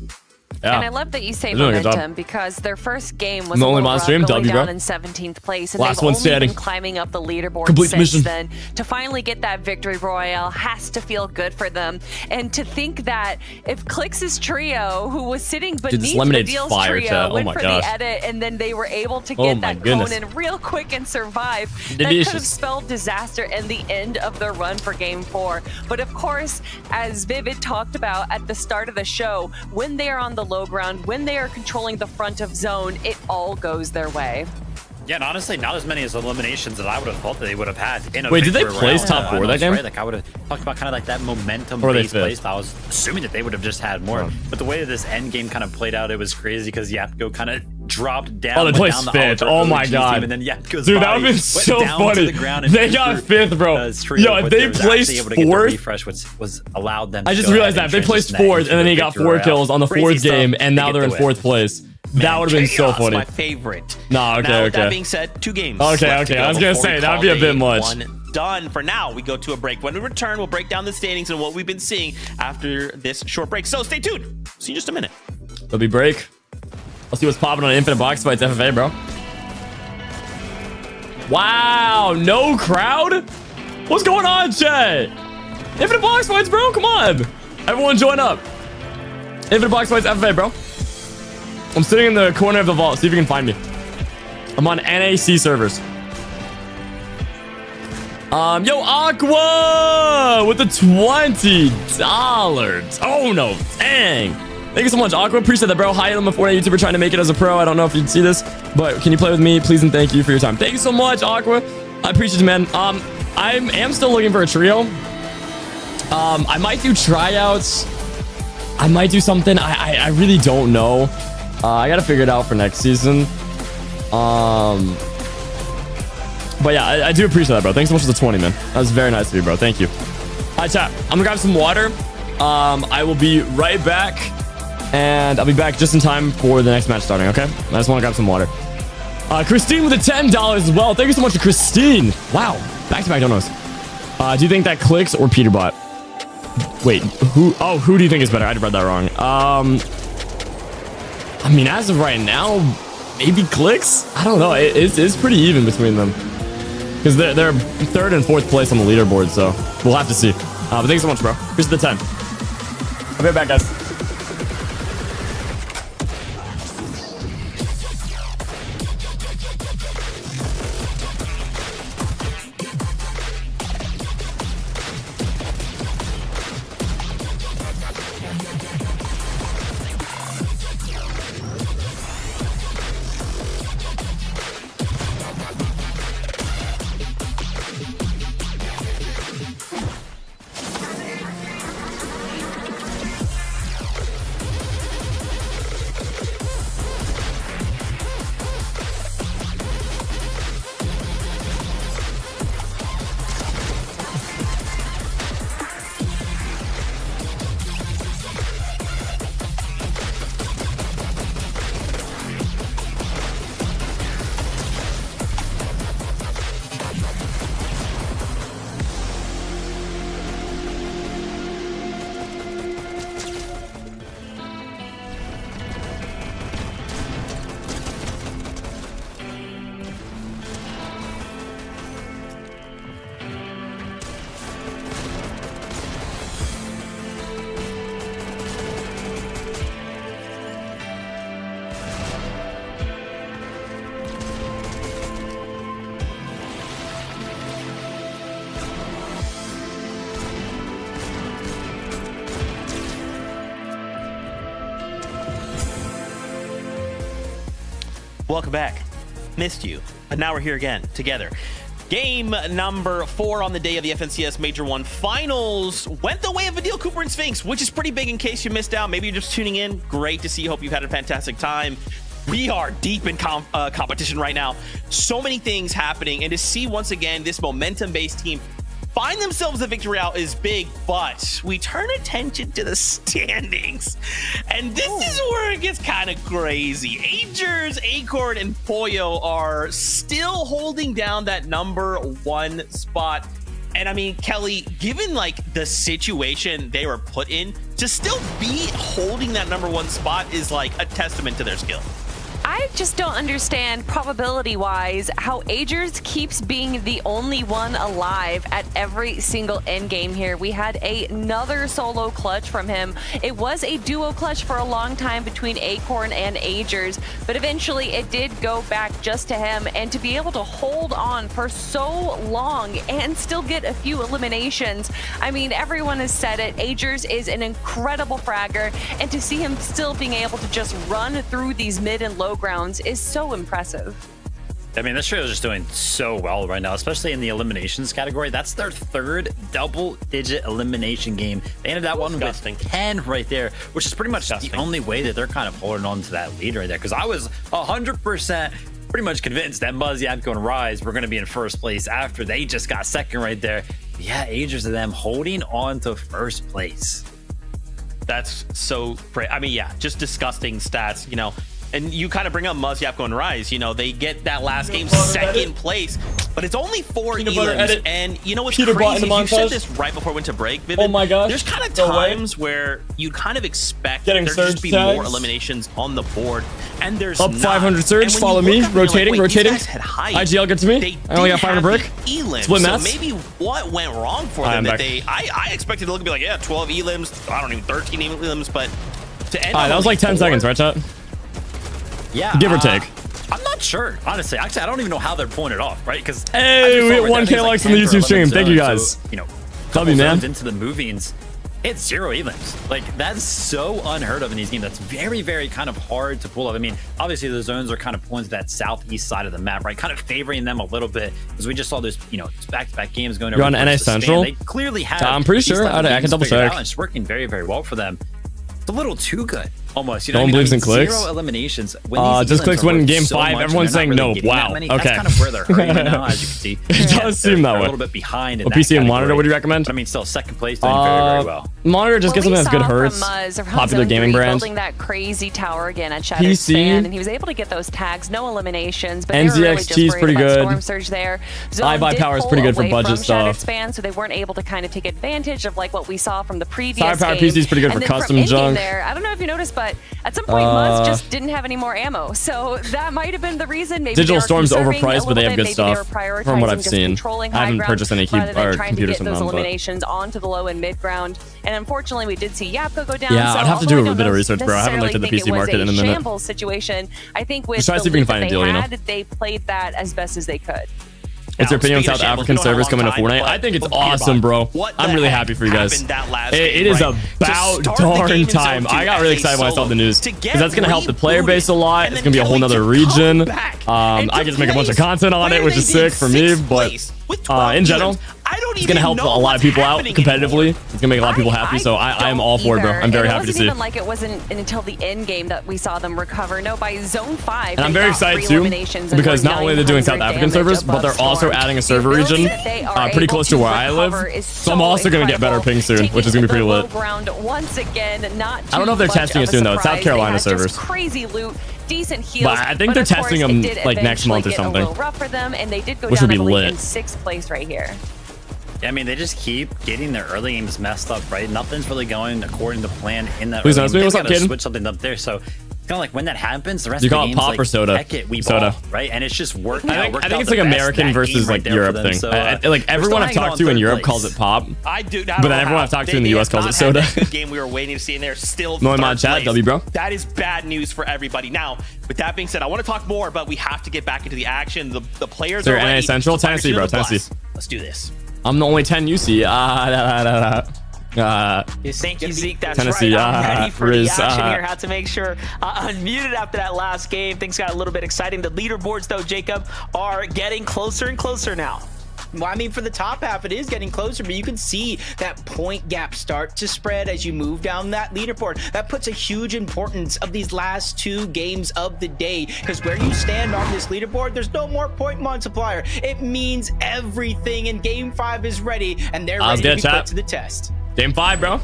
Yeah. And I love that you say They're doing a good job. momentum because their first game was The a only little mod rough, stream, going W, bro. down in 17th place, and Last they've one only standing. been climbing up the leaderboard Complete the since mission. then. To finally get that victory royale has to feel good for them, and to think that if Clix's trio, who was sitting this beneath lemonade's Reveal's fire, trio, chat. Oh went my for gosh. the edit, and then they were able to Oh get my that goodness. cone in real quick and survive. That Delicious. could have spelled disaster and the end of the run for Game 4. But of course, as Vivid talked about at the start of the show, when they are on the low ground, when they are controlling the front of zone, it all goes their way. Yeah, and honestly, not as many as eliminations that I would have thought that they would have had. In a Wait, did they victory place round. top 4 that game? Right? Like I would have talked about kind of like that momentum Or they based fifth? place. I was assuming that they would have just had more. Oh. But the way that this end game kind of played out, it was crazy because Yapko kind of dropped down. Oh, they went placed down the 5th. Oliver Oh my OG god. team, and then Yapko's Dude, that body would have been went so down to funny. the ground and They got Cooper, 5th, bro. his trio, Yo, if but they was actually placed able to get the 4th, refresh, which was allowed them. I to just go realized ahead that. They placed transition 4th, into and then the he got victory 4 royale. kills on the Crazy 4th stuff game, to and now get they're in the 4th win. place. That would have been so Chaos, funny. my favorite. Nah, okay, Now, with okay. that being said, 2 games. Okay, left to okay, go I was gonna before we say, that'd call be a day bit much. 1 done. For now, we go to a break. When we return, we'll break down the standings and what we've been seeing after this short break. So stay tuned. See you in just a minute. There'll be break. I'll see what's popping on Infinite Box Fights FFA, bro. Wow, no crowd? What's going on, chat? Infinite Box Fights, bro, come on. Everyone join up. Infinite Box Fights FFA, bro. I'm sitting in the corner of the vault. See if you can find me. I'm on NAC servers. Yo, Aqua with the $20. Oh no, dang. Thank you so much, Aqua. Appreciate that, bro. Hi, I'm a Fortnite YouTuber trying to make it as a pro. I don't know if you'd see this, but can you play with me, please? And thank you for your time. Thank you so much, Aqua. I appreciate you, man. I am still looking for a trio. I might do tryouts. I might do something. I really don't know. I gotta figure it out for next season. But yeah, I do appreciate that, bro. Thanks so much for the 20, man. That was very nice of you, bro. Thank you. All right, chat. I'm gonna grab some water. I will be right back, and I'll be back just in time for the next match starting, okay? I just want to grab some water. Christine with the $10 as well. Thank you so much to Christine. Wow, back-to-back donuts. Do you think that Clix or Peterbot? Wait, who? Oh, who do you think is better? I read that wrong. I mean, as of right now, maybe Clix? I don't know. It's pretty even between them. Because they're 3rd and 4th place on the leaderboard, so we'll have to see. But thanks so much, bro. Here's the 10. I'll be right back, guys. welcome back. Missed you, but now we're here again together. Game number 4 on the day of the FNCS Major 1 Finals went the way of Adil, Cooper, and Sphinx, which is pretty big in case you missed out. Maybe you're just tuning in. Great to see you. Hope you've had a fantastic time. We are deep in competition right now. So many things happening. And to see, once again, this momentum-based team find themselves a victory out is big, but we turn attention to the standings. And this is where it gets kind of crazy. Agers, Acorn, and Poyo are still holding down that number 1 spot. And I mean, Kelly, given like the situation they were put in, to still be holding that number 1 spot is like a testament to their skill. I just don't understand probability-wise how Agers keeps being the only one alive at every single end game here. We had another solo clutch from him. It was a duo clutch for a long time between Acorn and Agers, but eventually it did go back just to him. And to be able to hold on for so long and still get a few eliminations, I mean, everyone has said it. Agers is an incredible fragger, and to see him still being able to just run through these mid and low grounds is so impressive. I mean, this trio is just doing so well right now, especially in the eliminations category. That's their 3rd double-digit elimination game. They ended that one with 10 right there, which is pretty much the only way that they're kind of holding on to that lead right there. Because I was 100% pretty much convinced that Muzz, Yapko, and Rise were going to be in first place after they just got second right there. But yeah, Agers of them holding on to first place. That's so great. I mean, yeah, just disgusting stats, you know. And you kind of bring up Muzz, Yapko, and Rise. You know, they get that last game second place, but it's only 4 elims. And you know what's crazy? You said this right before we went to break, Vivid. Oh my gosh. There's kind of times where you kind of expect there to just be more eliminations on the board, and there's up not. 500 surge. Follow me. Rotating. IGL gets me. I only got 500 brick. Split so mats. maybe what went wrong for them that I expected to look and be like, yeah, 12 elims. I don't even 13 elims, but to end. That was like 10 seconds, right, chat? Yeah, give or take. I'm not sure, honestly. Actually, I don't even know how they're pulling it off, right? Because hey, we hit 1K likes on the YouTube stream. Thank you guys. So, you know, W, man. Into the movings, it's 0 elims. Like, that's so unheard of in these games. That's very, very kind of hard to pull off. I mean, obviously the zones are kind of pulling to that southeast side of the map, right? Kind of favoring them a little bit, because we just saw this, you know, back-to-back games going over. You're on NA Central. They clearly have. I'm pretty sure. I can double check. It's working very, very well for them. It's a little too good. Almost, you know, no one believes in Clix. 0 eliminations. Just Clix win in game 5. Everyone's saying no. Wow. Okay. That's kind of where they're hurting right now, as you can see. It does seem that way. A little bit behind. What PC and monitor would you recommend? But, I mean, still second place, doing very, very well. Monitor just gets something that's good hurts. Popular gaming brand. Building that crazy tower again at Shattered Span, and he was able to get those tags, no eliminations. But NZXT is pretty good. Storm Surge there. iBuy power is pretty good for budget stuff. Span, so they weren't able to kind of take advantage of like what we saw from the previous Firepower game. PC is pretty good for custom junk. I don't know if you noticed, but at some point Muzz just didn't have any more ammo, so that might have been the reason. Maybe Digital Storm's overpriced, but they have good stuff from what I've seen. I haven't purchased any computers from them, but eliminations onto the low and mid ground. And unfortunately, we did see Yapko go down. Yeah, so I'd have to do a bit of research, bro. I haven't looked at the PC market in a minute. Shambles situation. I think with just try to see if we can find a deal, you know. They played that as best as they could. What's your opinion on South African servers coming to Fortnite? I think it's awesome, bro. I'm really happy for you guys. It is about darn time. I got really excited when I saw the news, because that's going to help the player base a lot. It's going to be a whole nother region. I get to make a bunch of content on it, which is sick for me, but in general, it's going to help a lot of people out competitively. It's going to make a lot of people happy, so I am all for it, bro. I'm very happy to see it. It wasn't even like it wasn't until the end game that we saw them recover. No, by Zone 5, and I'm very excited too, because not only are they doing South African servers, but they're also adding a server region pretty close to where I live. So I'm also going to get better ping soon, which is going to be pretty lit. Once again, I don't know if they're testing it soon, though. It's South Carolina servers. Crazy loot. Decent heals, but I think they're testing them like next month or something, rough for them, and they did go which down, would be lit. In 6th place right here. Yeah, I mean, they just keep getting their early games messed up, right? Nothing's really going according to plan in that. Please me. What's up, kid? Switch something up there, so kind of like when that happens, the rest you of the call it game's pop like, or soda? Heck it, we soda, ball, right? And it's just working. I think it's like American versus like Europe thing. So, like everyone I've talked to in Europe calls it pop. I do, but then everyone I've talked to in the US calls it soda. Game we were waiting to see, and they're still. No, in my chat, W, bro. That is bad news for everybody. Now, with that being said, I want to talk more, but we have to get back into the action. The players are ready. NA Central, Tennessee, bro, Tennessee. Let's do this. I'm the only 10 you see. Thank you, Zeke. That's Tennessee, right. I'm ready for Riz, the action here. Had to make sure unmuted after that last game. Things got a little bit exciting. The leaderboards, though, Jacob, are getting closer and closer now. Well, I mean, for the top half, it is getting closer, but you can see that point gap start to spread as you move down that leaderboard. That puts a huge importance of these last 2 games of the day, because where you stand on this leaderboard, there's no more point multiplier. It means everything, and Game 5 is ready, and they're ready to be put to the test. Game 5, bro.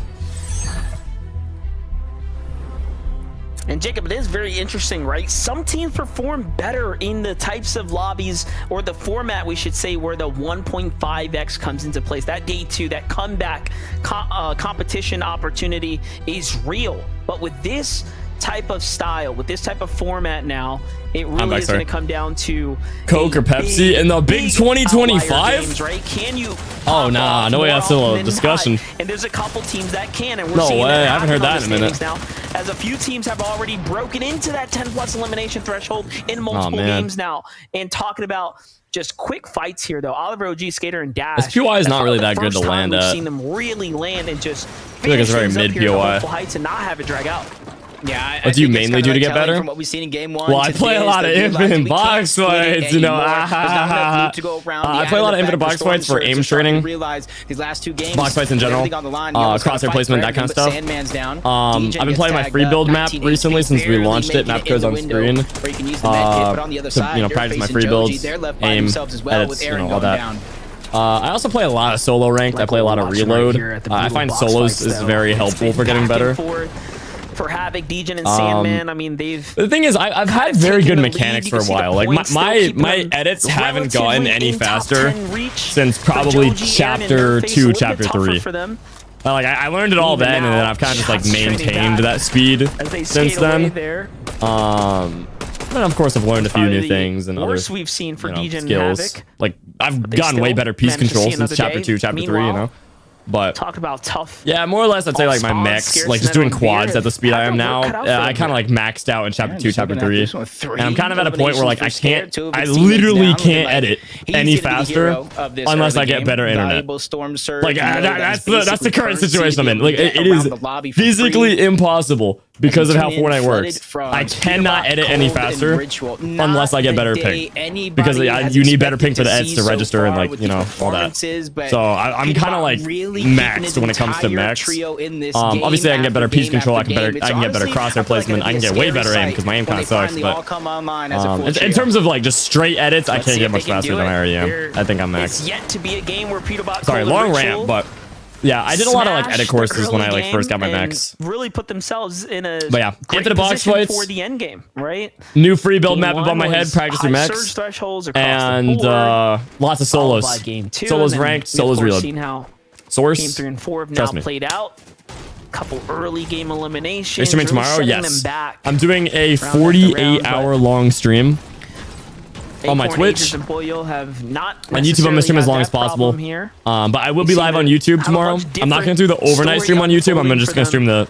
And Jacob, it is very interesting, right? Some teams perform better in the types of lobbies, or the format, we should say, where the 1.5x comes into place. That day 2, that comeback competition opportunity is real. But with this type of style, with this type of format now, it really is going to come down to Coke or Pepsi in the big 2025 games, right? Can you? Oh nah, no way. That's still a discussion. And there's a couple teams that can, and we're no seeing way. that I haven't heard that in a minute. Now, as a few teams have already broken into that 10+ elimination threshold in multiple games now, and talking about just quick fights here, though. Oliver OG, Skater, and Dash. This POI is not really that good to land at. We've seen them really land and just I feel like it's very mid POI. Heights and not have it drag out. Yeah, what do you mainly do to get better? From what we've seen in game 1, well, I play a lot of infinite box fights, you know. I play a lot of infinite box fights for aim training. Realize these last 2 games, box fights in general, crosshair placement, that kind of stuff. I've been playing my free build map recently since we launched it. Map codes on screen. To practice my free builds, aim, edits, all that. I also play a lot of solo ranked. I play a lot of reload. I find solos is very helpful for getting better. For Havoc, Degen, and Sandman, I mean, the thing is, I've had very good mechanics for a while. Like my edits haven't gotten any faster since probably chapter 2, chapter 3. Like I learned it all then, and then I've kind of just like maintained that speed since then. And of course, I've learned a few new things and other we've seen for skills. Like I've gotten way better piece control since chapter 2, chapter 3. You know. But talk about tough. Yeah, more or less, I'd say like my mechs, like just doing quads at the speed I am now. I kind of like maxed out in chapter 2, chapter 3, and I'm kind of at a point where like I literally can't edit any faster unless I get better internet. Like that's the current situation I'm in. Like it is physically impossible because of how Fortnite works. I cannot edit any faster unless I get better ping, because you need better ping for the edits to register and like all that. So I'm kind of like maxed when it comes to mechs. Obviously I can get better piece control, I can get better crosshair placement, I can get way better aim because my aim kind of sucks. But in terms of like just straight edits, I can't get much faster than I already am. I think I'm maxed. Yet to be a game where Vbucks. Sorry, long rant, but yeah, I did a lot of like edit courses when I like first got my mechs. Really put themselves in a infinite box fights for the end game, right? New free build map above my head, practice your mechs, and lots of solos. Solos ranked, solos reload. Source. Game 3 and 4 have now played out. Couple early game eliminations. You're streaming tomorrow? Yes. I'm doing a 48-hour long stream on my Twitch. And Boyle have not on YouTube, I'm gonna stream as long as possible. But I will be live on YouTube tomorrow. I'm not gonna do the overnight stream on YouTube. I'm just gonna stream the.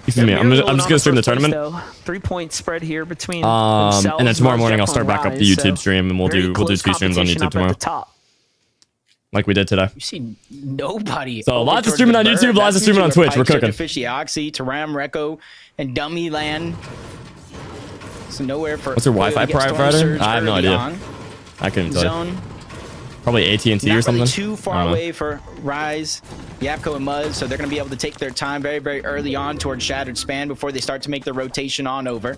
Excuse me. I'm just gonna stream the tournament. 3-point spread here between. And then tomorrow morning I'll start back up the YouTube stream, and we'll do 2 streams on YouTube tomorrow. Like we did today. You see nobody. So lots of streaming on YouTube, lots of streaming on Twitch. We're cooking. Fishy Oxy, Taram, Recco, and Dummy Land. So nowhere for. What's your Wi-Fi provider? I have no idea. I couldn't tell you. Probably AT&T or something. Not too far away for Rise, Yapko, and Muzz, so they're going to be able to take their time very, very early on towards Shattered Span before they start to make their rotation on over.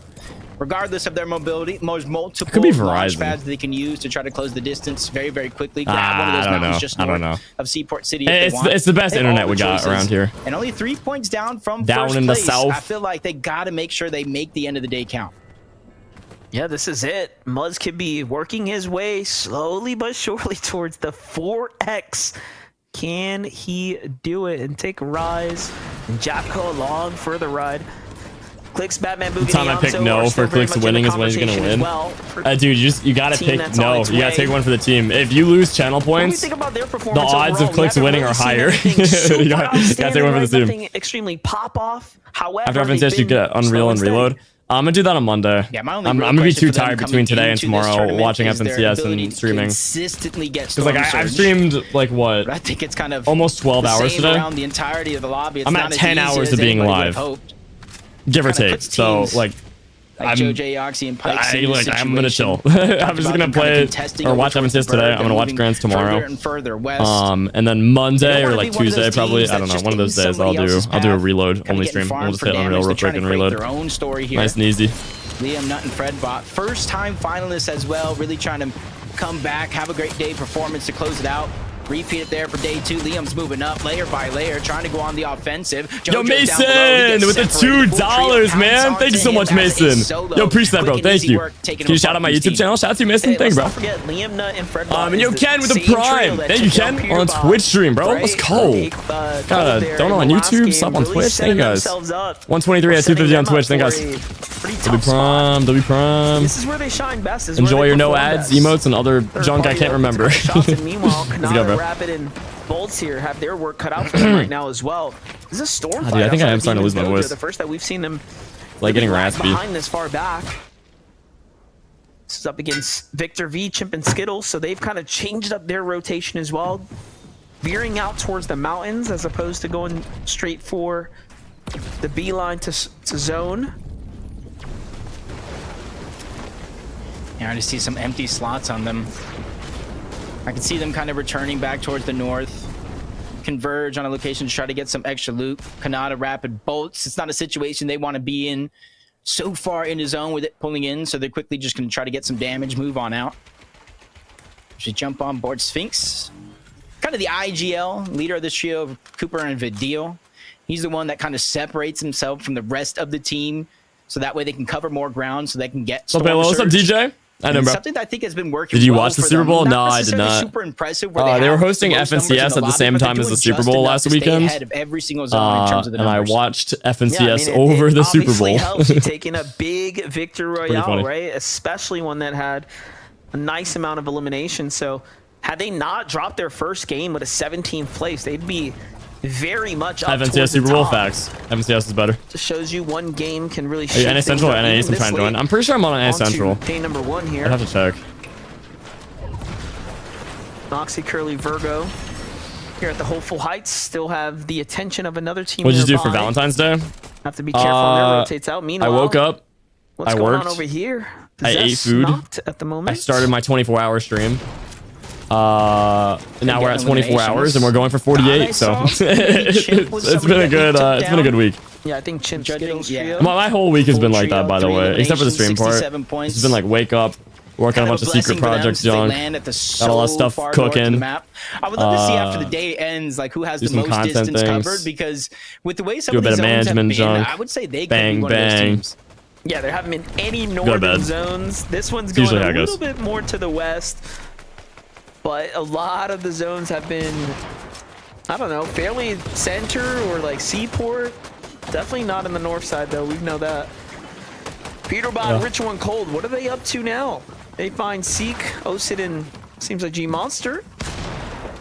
Regardless of their mobility, there's multiple launch pads they can use to try to close the distance very, very quickly. Grab one of those mountains just north of Seaport City. It's the best internet we got around here. And only 3 points down from first in the place. south. I feel like they got to make sure they make the end of the day count. Yeah, this is it. Muzz could be working his way slowly but surely towards the 4x. Can he do it and take a rise? And Japko along for the ride. Clix, Batman, Boogie. The time I pick no for Clix winning is when he's gonna win. Dude, you gotta pick no. You gotta take one for the team. If you lose channel points, the odds of Clix winning are higher. you gotta take one for the team. Extremely pop off. However, after I've been you get Unreal and Reload. I'm gonna do that on Monday. Yeah, my only I'm real gonna be question too for them tired coming between today and into this tomorrow tournament watching is their FNCS ability and to streaming. consistently get Because like Storm I've Surge. streamed like what, But I think it's kind of almost 12 the hours same today. around the entirety of the lobby. It's I'm not at as 10 easy hours as of being anybody would live. have hoped. give or Kinda take. puts So teams like Like Joe J. Oxy and Pikes. I'm gonna chill. I'm just gonna play or watch FNCS today. I'm gonna watch Grants tomorrow. And further west. And then Monday or wanna like be one of those Tuesday probably. teams I don't that's know. One of those just in days I'll somebody else's do a path, reload kinda only getting stream. We'll farmed just for hit Unreal damage. real They're trying quick and to create reload. their own story here. Nice and easy. Liam, Nut, and Fredbot, first time finalists as well, really trying to come back, have a great day performance to close it out. Repeat it there for day 2. Liam's moving up layer by layer, trying to go on the offensive. Yo, Jojo's Mason down below. He gets with the separated. Full $2, trio man. pounds Thank you so onto much, him as Mason. a solo. Yo, appreciate that, bro. Quick and Thank easy you. work, taking Can you him shout out my apart from YouTube channel? Shout out to you, Mason. Hey, Thank you, let's bro. not forget Liam Nut and Fred. And yo, Ken with the Prime. Thank you, Ken. On Twitch stream, bro. Let's go. Got a donut on YouTube, sub on Twitch. Thank you guys. 123 at 250 on Twitch. Thank you guys. W Prime. This is where they shine best. This is Enjoy where they your no perform ads, best. emotes, and other junk I can't remember. Meanwhile, Let's go, Kanata, bro. Rapid, and Bolts here have their work cut out for them right now as well. This is a storm dude, fight. I think I am outside starting to lose my Demon's Dojo, voice. The first that we've seen them Like getting lag raspy. behind this far back. This is up against Victor V, Chimp, and Skittles, so they've kind of changed up their rotation as well, veering out towards the mountains as opposed to going straight for the beeline to zone. Yeah, I just see some empty slots on them. I can see them kind of returning back towards the north. Converge on a location to try to get some extra loot. Kanata, Rapid, Bolts. It's not a situation they want to be in so far in the zone with it pulling in, so they're quickly just going to try to get some damage, move on out. Should jump on board Sphinx. Kind of the IGL, leader of this trio of Cooper and Vidil. He's the one that kind of separates himself from the rest of the team, so that way they can cover more ground, so they can get What's up, Halo? What's up, DJ? I know, bro. Something that I think has been working. Did you well watch the for Super them. Bowl? Not No, I did necessarily not. Super impressive. Where They were have hosting the most numbers in FNCS the at the lobby, same but they're time as the doing Super just Bowl enough last to stay weekend. ahead of every single zone in terms of the And I numbers. watched Yeah, I FNCS mean, over the Super obviously Bowl. helps you taking a big victory Pretty royale, funny. right? Especially one that had a nice amount of elimination. So had they not dropped their first game with a 17th place, they'd be very much up towards FNCS Super the Bowl top. facts. FNCS is better. Just shows you one game can really Are you shift NA things Central or up NA even East? I'm this trying to join. late I'm pretty sure I'm on NA onto Central. Day number 1 here. I'd have to check. Noxy, Curly, Virgo here at the Hopeful Heights still have the attention of another team. What'd you do for nearby. Valentine's Day? Have to be careful when that rotates out. I Meanwhile, woke up. what's I going on worked. over here? I ate Zest food. knocked at the moment. I started my 24-hour stream. Now we're at 24 hours and we're going for 48. So it's been a good week. Yeah, I think Chimp Judging, Skittles yeah. trio. My whole week has Full been like trio, that, by the 3 way, except for the stream part. 67 points. It's been like wake up, work on a bunch of secret projects, junk. Got a lot of stuff cooking. Map. I would love to see after the day ends, like who has do the some most content distance things. covered. Because with the way some Do a of bit these of zones have management been, junk. I would say they could Bang, be one of those bang. teams. Yeah, there haven't been any to northern bed. zones. This one's It's going usually a how it little goes. bit more to the west, but a lot of the zones have been, I don't know, fairly center or like seaport. Definitely not in the north side though. We know that. Peterbot, Yeah. Rich One Cold. What are they up to now? They find Seek, Osid, and seems like G Monster.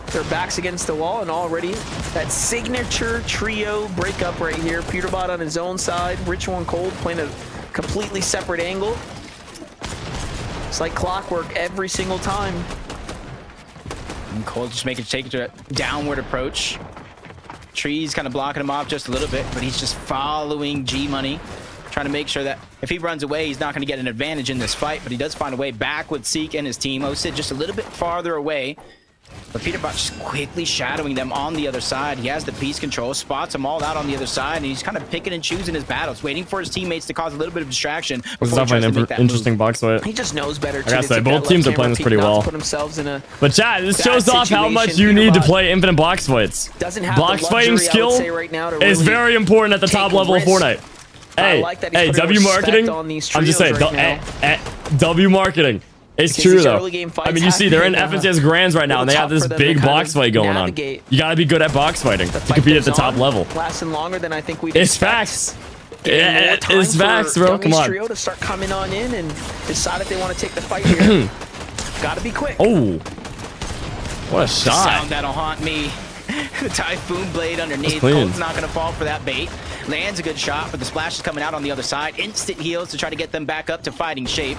Their backs against the wall, and already that signature trio breakup right here. Peterbot on his own side, Rich One Cold playing a completely separate angle. It's like clockwork every single time. And Cole just take a downward approach. Tree's kind of blocking him off just a little bit, but he's just following G Money, trying to make sure that if he runs away, he's not going to get an advantage in this fight, but he does find a way back with Seek and his team. Osid just a little bit farther away, but Peterbot just quickly shadowing them on the other side. He has the piece control, spots them all out on the other side, and he's kind of picking and choosing his battles, waiting for his teammates to cause a little bit of distraction. This is before he definitely tries to an make that interesting move. box fight. He just knows better. gotta to say, take both that teams left are playing camera this pretty peek, not to well. Put themselves in a But chat, this Bad shows off how much situation. you need to Peterbot play infinite box fights. doesn't have Box the fighting luxury, I would skill say, right now to is really very important at the top take level of risks. Fortnite. I Hey, like that he's hey, putting W respect marketing. on these I'm just trios saying, right W marketing. It's Because true these though. early game I fights mean, you see, they're in have been, FNCS Grands right now, and they have little this tough for them big to kind box of fight going on. navigate. You gotta be good at box fighting to fight compete at the goes top on, level. lasting longer than I think we'd It's expect. facts. Getting Yeah, more time it's facts, for bro. Come Youngie's on. trio to start coming on in and decide if they want to take the fight here. Gotta be quick. Oh, what a The shot! sound that'll haunt me. The Typhoon Blade underneath. clean. Colt's not going to fall for that bait. Lands a good shot, but the splash is coming out on the other side. Instant heals to try to get them back up to fighting shape.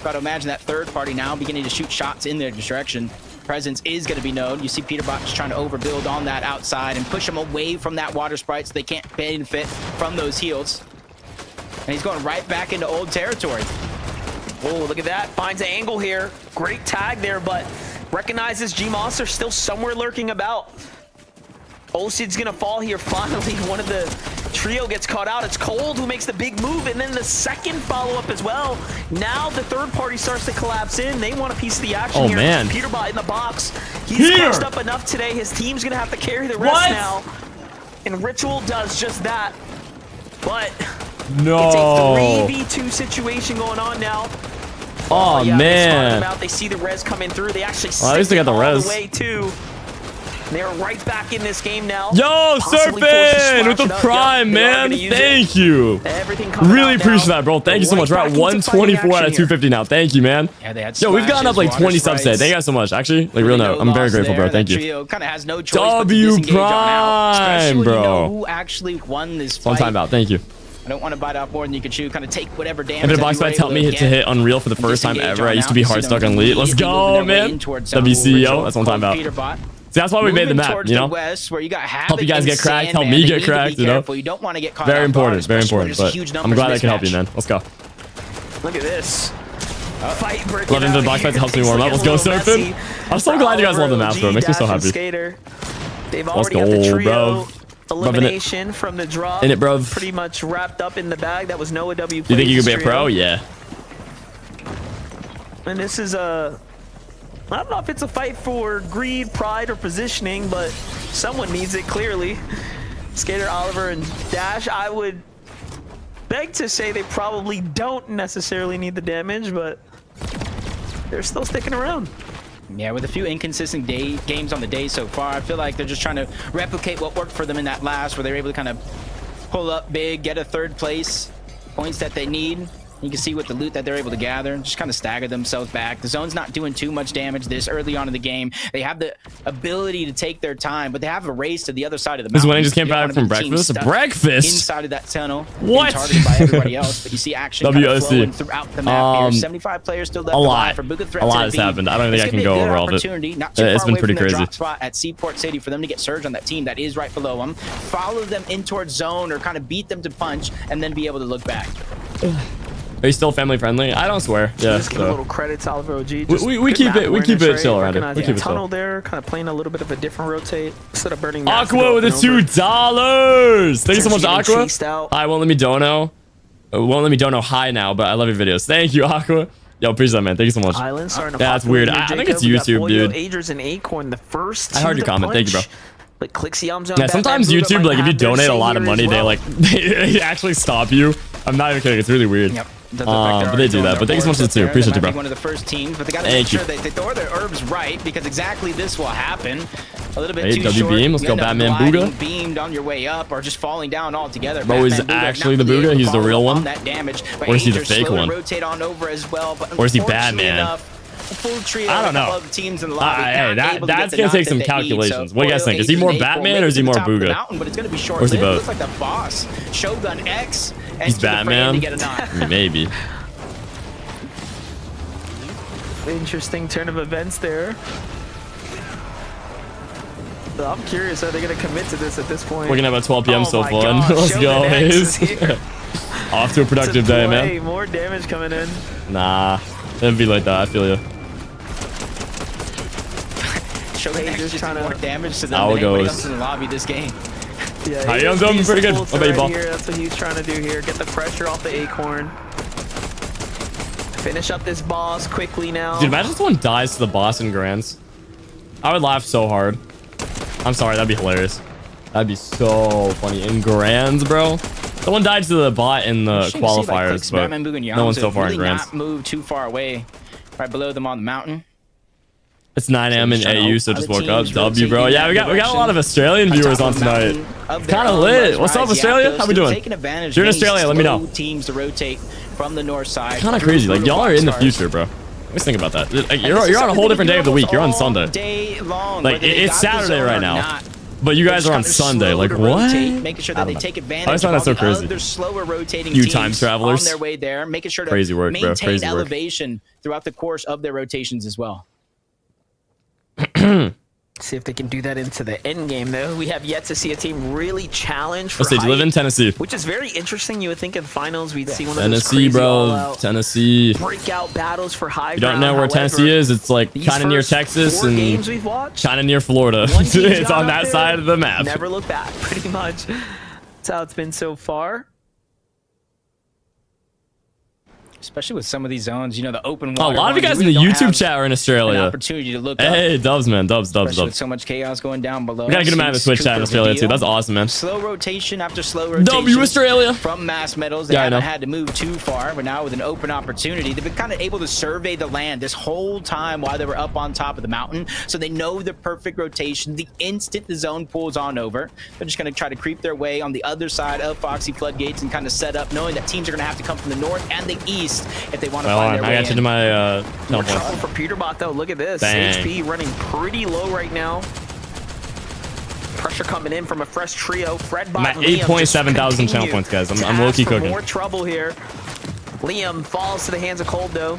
Got to imagine that third party now beginning to shoot shots in their direction. Presence is going to be known. You see Peterbox trying to overbuild on that outside and push them away from that water sprite so they can't benefit from those heals. And he's going right back into old territory. Oh, look at that. Finds an angle here. Great tag there, but recognizes G-Monster still somewhere lurking about. Olsid's gonna fall here finally. One of the trio gets caught out. It's Cold who makes the big move, and then the second follow-up as well. Now the third party starts to collapse in. They want a piece of the action here. Man. Peterbot in the box. He's clutched up enough today. His team's gonna have to carry the rest now. And Ritual does just that. But No. it's a 3v2 situation going on now. Oh, yeah, they spotted man. them out. They see the res coming through. They actually Well, at least they got the all res. the way too. They're right back in this game now. Yo, Possibly forced to Surfing with splash the it up. prime, Yep, they are man. gonna use it. Thank you. Everything coming Really out appreciate now. that, bro. Thank you so much. We're Right at back into fighting 124 out of action here. 250 now. Thank you, man. Yeah, they had Yo, we've gotten up splashes, like 20 water subs today. sprites. Thank you guys so much. Actually, like real No note, I'm very loss grateful, bro. there. Thank That you. Trio kind of has no choice but to W disengage on out, especially when you know Prime, who actually won this One fight. time out. Thank you. I don't want to bite off more than you can chew. Kind of take whatever damage. And the that Box you were Fights helped able me to to get hit Unreal for the and first time disengage ever. I on used to be out. hard See stuck them on Elite. Let's immediately go, moving their way man. in towards zone. WCO. Ritual, That's what I'm talking about. Peterbot. See, that's why we made the Moving map, towards you the know? west, where you got Help you guys Havoc get cracked, and help Sandman. me They get need to be cracked, you know? careful. You don't want to get caught Very off guard, important, very especially when important. there's But huge I'm numbers glad in I this can help you, match. man. Let's go. Look at this. Fight breaking Loving out the Box here. Fights helps me Things warm up. looking Let's a go, little Surfing. messy I'm so for glad you guys love the Oliver, maps, bro. It makes me so Dash, and happy. Skater. They've Let's already got the go, trio bruv. elimination from the drop. In it, bruv. Pretty much wrapped up in the bag. That was Noah W. You think you could be a Plays' pro? trio. Yeah. And this is a... I don't know if it's a fight for greed, pride, or positioning, but someone needs it, clearly. Skater, Oliver, and Dash, I would beg to say they probably don't necessarily need the damage, but they're still sticking around. Yeah, with a few inconsistent games on the day so far, I feel like they're just trying to replicate what worked for them in that last, where they were able to kind of pull up big, get a third place, points that they need. You can see with the loot that they're able to gather, just kind of stagger themselves back. The zone's not doing too much damage this early on in the game. They have the ability to take their time, but they have a race to the other side of the mountain. This one just came You don't back wanna from be team breakfast. stuck Breakfast? inside of that tunnel. What? Being targeted by everybody else, but you see action kind of WOC. flowing throughout the map here. 75 players still left a lot. alive for Buga Threat A lot to has the beat. happened. I don't think It's I can gonna be a go good over all of it. opportunity, not too It's far been away pretty from their crazy. drop spot at Seaport City for them to get Surge on that team that is right below them, follow them in towards zone or kind of beat them to punch, and then be able to look back. Are you still family friendly? I don't swear. Yeah. Just give a so. little credit to Oliver OG. We Just keep good map it. We keep awareness, it chill right? around here. We Recognizing keep it tunnel chill. there, kind of playing a little bit of a different rotate instead of burning. mass to Aqua go with the up and over. $2. Thank you so much, Potentially getting Aqua. chased out. I won't let me dono. Won't let me dono high now, but I love your videos. Thank you, Aqua. Yo, appreciate that, man. Thank you so much. Island starting to Yeah, that's pop weird. in here, I think Jacob. it's We got YouTube, Boyo, dude. Agers, and Acorn, the first. I heard to your comment. Thank you, bro. punch. But Clixium Yeah, sometimes YouTube, like if you donate a lot of money, they like they actually stop you. I'm not even kidding. It's really weird. Yep. Doesn't affect But they do that. But thanks so much to the two. Appreciate you, bro. One of the first teams, but they got to Thank make you. sure that they throw their herbs right, because exactly this will happen. A little bit Hey, too W short. beam. Let's you go, end up Batman gliding, Booga. beamed on your way up, or just falling down altogether. Bro, is Batman Booga actually not the really Booga? able to He's the follow real up one? on that damage, but Or is he the Ager's fake slow to one? rotate on over as well, but Or is he unfortunately Batman? enough, full trio, I don't a know. couple of teams in the lobby Hey, not able to that's get the gonna knock take that some they need. calculations. So What do you guys Boyo, think? Is he Agers, more and Acorn Batman make or it is he to the more top of the Booga? mountain, but it's going to be short Or is he lived. It both? looks like the boss, Shogun X, He's enters the frame Batman. to get a knock. Maybe. Interesting turn of events there. So I'm curious, are they going to commit to this at this point? We're gonna have a 12 p.m. Oh so my fun. gosh, Let's go, Shogun X is Hayes. here. Off to a productive day, man. Hey, more damage coming in. Nah, it'd be like that. I feel you. Shogun Hey, X just just trying to- more damage to them How than it anybody goes. else in the lobby this game. Yeah, How he you is doing? Pretty good. peaceful What about you, right Ball? here. That's what he's trying to do here. Get the pressure off the Acorn. Finish up this boss quickly now. Dude, imagine someone dies to the boss in Grands. I would laugh so hard. I'm sorry, that'd be hilarious. That'd be so funny. In Grands, bro. Someone died to the bot in the Interesting to see, like, qualifiers, Clix, but Batman, Booga, and no one's Yamcha so far in really Grands. not moved too far away, right below them on the mountain. It's 9 a.m. in So just AU, so trying just to woke other up. teams W, bro. rotating Yeah, in we that got a lot of direction. Australian On viewers top on of the tonight. mountain of their Kinda own, lit. but What's up, Rise Australia? Yapos How we still doing? taking advantage. If you're in Many Australia, let me know. slow teams to rotate from the north side. Kind of crazy. Like, y'all are in the future, bro. Let's think about that. Like, And you're this is on a whole something different they day of the do week. You're on almost Sunday. all day long, Like, whether they it's got the Saturday zone right or now. not. But you guys are on Sunday. Like, what? Making sure that they take advantage I just find that of so all the crazy. other slower rotating You teams time travelers. on their way there, making sure to Crazy work, bro. maintain Crazy work. elevation throughout the course of their rotations as well. See if they can do that into the end game, though. We have yet to see a team really challenge for Let's see. Do you live in Tennessee? which is very interesting. You would think in finals we'd see one of those Tennessee, crazy bro. all-out Tennessee. breakout battles for high You don't ground. know where However, Tennessee is? It's like these kind of near first Texas 4 and games we've watched, kind of near Florida. one team's It's gone on up that there, side of the map. never look back, pretty much. That's how it's been so far. Especially with some of these zones, you know, the open Oh, a water lot of you ones, guys in really the don't YouTube have chat are in an Australia. opportunity to look up. Hey, dubs, man. Dubs. Especially with so much chaos going down below. We gotta get him out of the Twitch chat in Australia, too. That's awesome, man. Slow rotation after slow rotation. W Australia. From mass metals, they Yeah, I haven't know. had to move too far, but now with an open opportunity, they've been kind of able to survey the land this whole time while they were up on top of the mountain. So they know the perfect rotation. The instant the zone pulls on over, they're just going to try to creep their way on the other side of Foxy Floodgates and kind of set up, knowing that teams are going to have to come from the north and the east if they want to Well, find I their way got you in. to my More teleport. trouble for Peterbot, though. Look at this. Bang. HP running pretty low right now. Pressure coming in from a fresh trio. Fredbot I'm at and Liam 8.7 just thousand channel continue points, guys. to I'm low-key ask for cooking. more trouble here. Liam falls to the hands of Cold, though.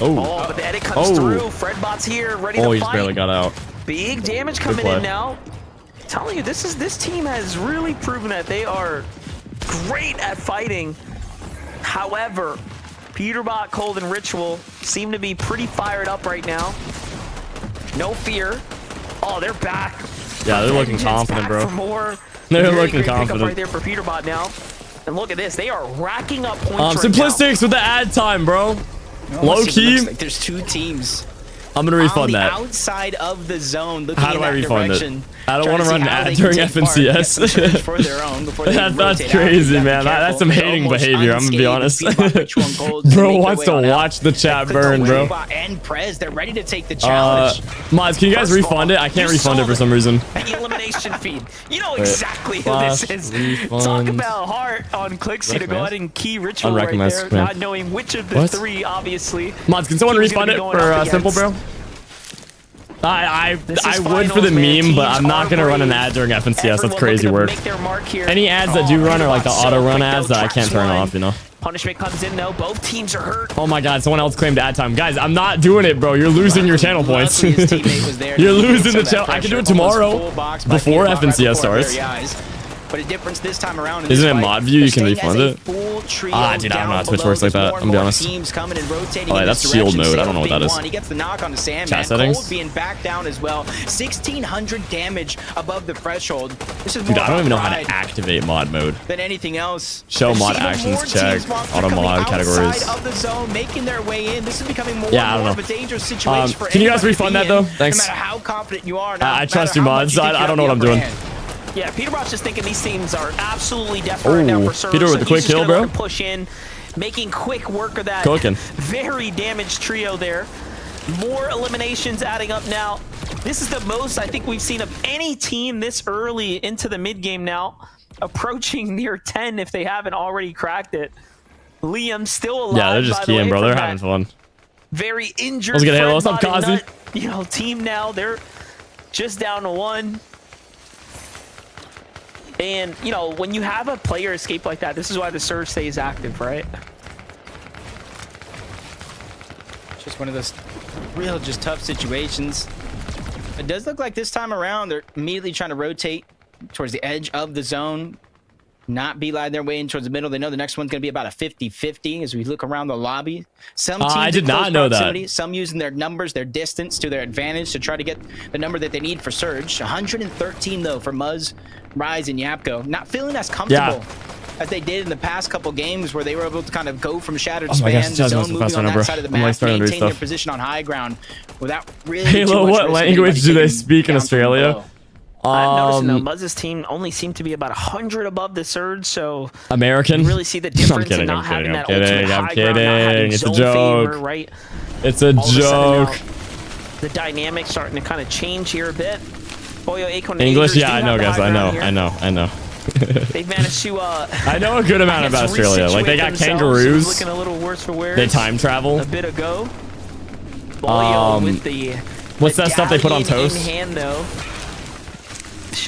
Oh, Oh, but the edit comes Oh. through. Fredbot's here, ready oh, to he just fight. barely got out. Big damage coming play. in now. Telling you, this team has really proven that they are great at fighting. However, Peterbot, Cold, and Ritual seem to be pretty fired up right now. No fear. Oh, they're back. Yeah, they're looking Vengeance confident, back bro. For more. They're Very looking great pickup confident. right there for Peterbot now. And look at this. They are racking up points right Simplistics with the ad time, bro. Low Almost even key. looks like there's two teams I'm gonna on refund the that. outside of the zone looking How do in I that refund it? direction, I don't trying want to to run see an how ad they during can take part, get FNCS. some surge for their own before they That's rotate out. crazy, You gotta man. be That's careful. some They're hating almost behavior, I'm gonna be honest. unscathed. Ritual and Cold to Bro make their wants way to on out. watch the chat Click burn, bro. away. And Prez, they're ready to take the challenge. Mods, can you guys First of refund all, it? I can't you refund saw it for some reason. The elimination feed. You know Wait. exactly who this Flash, is. refund. Talk about heart on Clixy to go Recommend. ahead and key Ritual right Unrecommend there, command. not knowing which of the What? 3, obviously. Mods, can someone he was gonna refund be it going for up Simple, against. bro? I This is would for finals, the man. meme, but Teams I'm not are gonna run an brave. ad during FNCS. That's Everyone crazy looking to work. make their mark here. Any ads that do run are like the Peterbot's so auto run quick, ads though. that I can't turn Traps off, you know? Punishment comes in, though. Both teams are hurt. Oh my god, someone else claimed ad time. Guys, I'm not doing it, bro. You're losing your channel points. Luckily, his teammate was there to You're alleviate losing some the of that channel. I can do it pressure. Almost tomorrow full box by before Peterbot right FNCS before our starts. very eyes. But a difference this time around. In Isn't this it fight, mod view? You they're can staying as refund a it? full trio Ah, dude, I don't know how down Twitch below. works like There's that, more I'm and be more honest. Teams coming and rotating Oh, yeah, in that's this shield direction. mode. I don't know what that is. He gets the knock on the Sandman. Chat settings? Cold being back down as well. 1,600 damage above the threshold. This is more Dude, I don't even know how pride to activate mod mode. than anything else. Show There's mod even actions more check, teams walking auto coming mod outside categories. of the zone, making their way in. This is becoming more Yeah, I and don't more know. of a dangerous situation for Can you guys anybody to refund be that, in, though? Thanks. No matter how confident you are. I trust you, mods. I don't know what I'm doing. Yeah, Peterbot's just thinking these teams are absolutely desperate right now Oh, for serve. Peter with so the quick he's just kill, gonna let bro. him push in, making quick work of that Cooking. very damaged trio there. More eliminations adding up now. This is the most I think we've seen of any team this early into the mid game now, approaching near 10 if they haven't already cracked it. Liam still alive. Yeah, they're just by the keying, way, bro. from They're that having fun. very injured. Let's get Halo. What's up, Fredbot and Kazi? Nut, you know, team now. They're just down to 1. And, you know, when you have a player escape like that, this is why the surge stays active, right? It's just one of those real just tough situations. It does look like this time around they're immediately trying to rotate towards the edge of the zone, not beeline their way in towards the middle. They know the next one's going to be about a 50-50 as we look around the lobby. Some teams I did in close not know that. proximity, some using their numbers, their distance to their advantage to try to get the number that they need for surge. 113 though for Muzz, Rise, and Yapko. Not feeling as comfortable as they did in the past couple games where they were able to kind of go from shattered Oh my gosh, span, the the chat's zone going so moving fast on right now, that bro. side of the I'm, like, map, starting to read maintain their stuff. position on high ground without really too Halo, much what risk of language anybody do they taking speak in down from Australia? below. I'm noticing though, Muzz's team only seemed to be about 100 above the surge, so American? you really see the I'm difference kidding, in not I'm having kidding, that I'm ultimate kidding, I'm high ground, not having kidding. It's a zone joke. favor, right? It's a All of a sudden joke. now, the dynamics starting to kind of change here a bit. Boyo, Akon, English? Rangers Yeah, do I have know, the guys. high I know, ground here. I know. They've managed to I know a good amount about Australia. Like, they got themselves. kangaroos. Looking a little worse for wear. They time travel. a bit ago. Boyo with the what's that stuff they put on medallion toast? in hand though.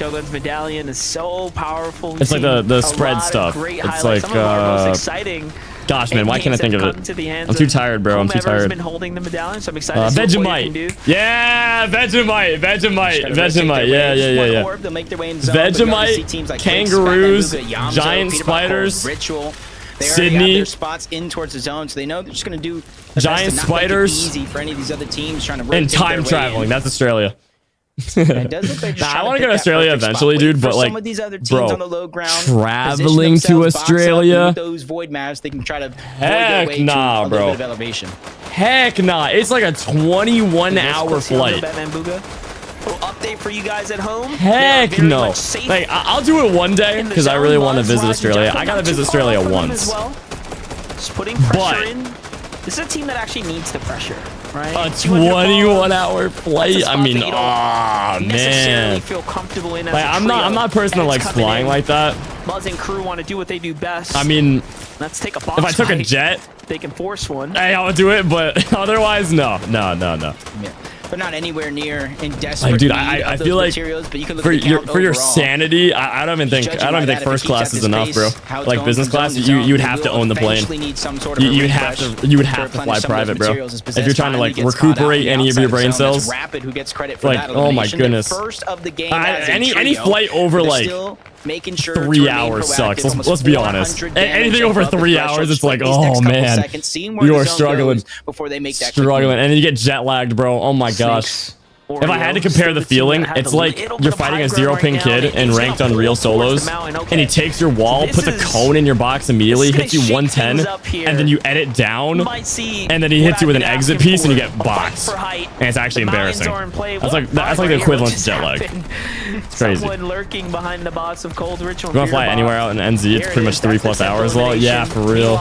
Shogun's medallion is so powerful. It's like the spread stuff. It's like some of our most exciting. Gosh, man, why can't I think of it? I'm too tired, bro. I'm too tired. Been holding the medallion, so I'm excited to see what you can do. Yeah, Vegemite. Yeah. They'll make their way in zone, Vegemite, like kangaroos, Clix, Yamzo, giant Peter spiders, Ritual. They Sydney. already have their spots in towards the zone, so they know they're just going to do the giant best to not make it spiders, easy for any of these other teams trying to and rotate their time way traveling. in. That's Australia. It does look like I want to go to Australia eventually, dude. But like, some of these other teams bro, on the low ground, traveling to Australia. Those void maps, they can try to Heck void their way nah, to a bro. little bit of elevation. Heck nah. It's like a 21-hour flight. Batman Booga. Little update for you guys at home. Heck no. Like, I'll do it one day because I really want to visit Australia. I gotta visit Australia once. Just putting pressure in. This is a team that actually needs the pressure, right? A 21-hour flight. I mean, oh man. Feel comfortable in as like, I'm not a person that likes flying like that. Muzz and crew want to do what they do best. I mean, let's take a box. If I took fight. a jet, they can force one. Hey, I would do it, but otherwise, no. Yeah. They're not anywhere near in desperate like, dude, need I of feel those like materials, but you can look for at the your count sanity, I don't even think first class is enough, bro. Like business class, you would have to own the plane. You'd have to fly private, bro. If you're trying to like recuperate any of your brain cells. Like, oh my goodness. Any flight over like making sure 3 hours sucks. Let's be honest. Anything over 3 hours, it's like, oh man, you are struggling. Struggling, and then you get jet lagged, bro. Oh my gosh. If I had to compare the feeling, it's like you're fighting a 0-ping kid in ranked Unreal solos, and he takes your wall, puts a cone in your box immediately, hits you 110, and then you edit down, and then he hits you with an exit piece, and you get boxed. And it's actually embarrassing. That's like the equivalent to jet lag. It's crazy. Someone lurking behind the box of Cold Ritual. You want to fly anywhere out in NZ? It's pretty much 3+ hours long. Yeah, for real.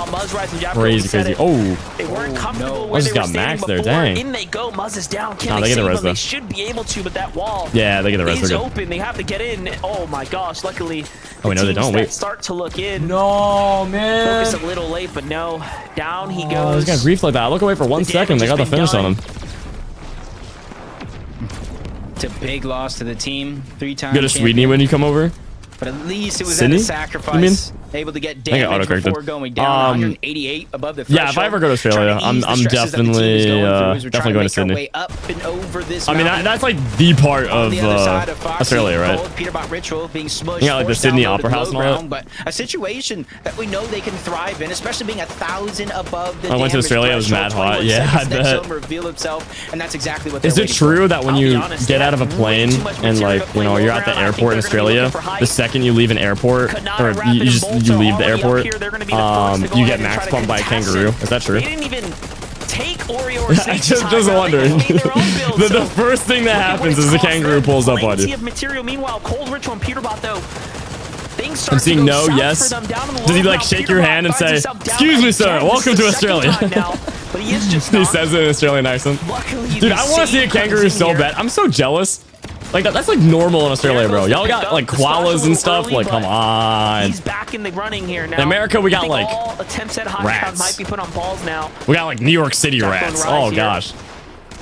Crazy. Oh, they weren't comfortable I just got max there. Dang. In they go. Muzz is down. Nah, they get a res though. Should be able to, but that wall. Yeah, they get the res. Is open. They have to get in. Oh my gosh! Luckily, oh wait, no, they don't. Wait. Start to look in. No, man. Focus a little late, but no. Down he goes. Oh, this guy's grief like that. I look away for 1 second. They got the finish on him. It's a big loss to the team. 3-time. Go to Sweden when you come over. But at least it was Sydney? at a sacrifice. Able to get damage before going down. 188 above the threshold. Yeah, if I ever go to Australia, I'm definitely going to Sydney. Up and over this I mean, that's like the part of Australia, right? Peterbot Ritual being smushed. Yeah, like the Sydney Opera House and all that. But a situation that we know they can thrive in, especially being 1,000 above the I went to Australia, it was mad hot. Yeah, I bet. Reveal itself, and that's exactly what is it true that when you get out of a plane and like, you know, you're at the airport in Australia, the second you leave an airport, or you leave the airport, you get max pumped by a kangaroo? Is that true? They didn't even take Oreo or I just wondering. The first thing that happens is the kangaroo pulls up on you. Meanwhile, Cold Ritual and Peterbot though. I'm seeing no, yes. Does he like shake your hand and say, "Excuse me, sir, welcome to Australia"? But he is just he says it in Australian accent. Dude, I want to see a kangaroo so bad. I'm so jealous. Like that's like normal in Australia, bro. Y'all got like koalas and stuff. Like, come on. He's back in the running here now. In America, we got like all attempts at high rats. might be put on pause now. We got like New York City rats. Oh gosh.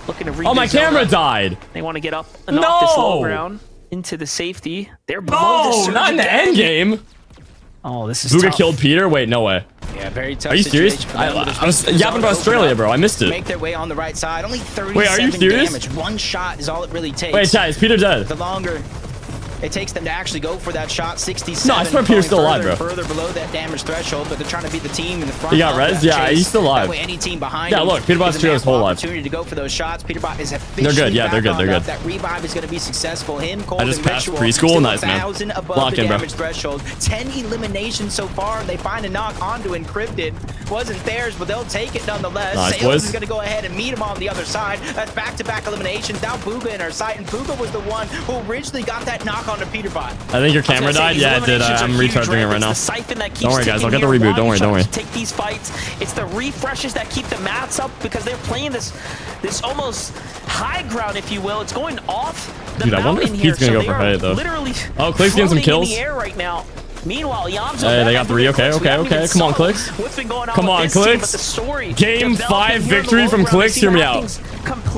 Looking to oh, my camera died. They want to get up and off this low ground into the safety. They're below the not in the end game. Oh, this is Vbucks killed Peter. Wait, no way. Yeah, very tough. Are you serious? I was yapping about Australia, bro. I missed it. Make their way on the right side. Only 37 Wait, are you serious? damage. One shot is all it really takes. Wait, Chad, is Peter dead? The longer it takes them to actually go for that shot, 67. No, I swear Peter's still alive, bro. Further below that damage threshold, but they're trying to beat the team in the front. He got res? Yeah, he's still alive. That way any team behind yeah, look, Peterbot's trio is whole life. Opportunity to go for those shots. Peterbot is officially they're good. Yeah, they're good. They're good. That revive is going to be successful. Him, Cole, I just passed preschool. Nice, man. Lock in, bro. Threshold. 10 eliminations so far. They find a knock onto Encrypted. Wasn't theirs, but they'll take it nonetheless. Nice, Sales boys. is going to go ahead and meet him on the other side. That's back-to-back eliminations. Now Booga in our sight, and Booga was the one who originally got that knock onto Peterbot. I think your camera died. Yeah, it did. I'm recharging it right now. Don't worry, guys. I'll get the reboot. Don't worry. Take these fights. It's the refreshes that keep the mats up because they're playing this almost high ground, if you will. It's going off the Dude, I wonder if Pete's gonna go for height though. Oh, Clix getting some kills. In the air right now. Meanwhile, Yamzo. Hey, they got 3. Okay. Come on, Clix. Come on, Clix. Game 5 victory from Clix. Hear me out.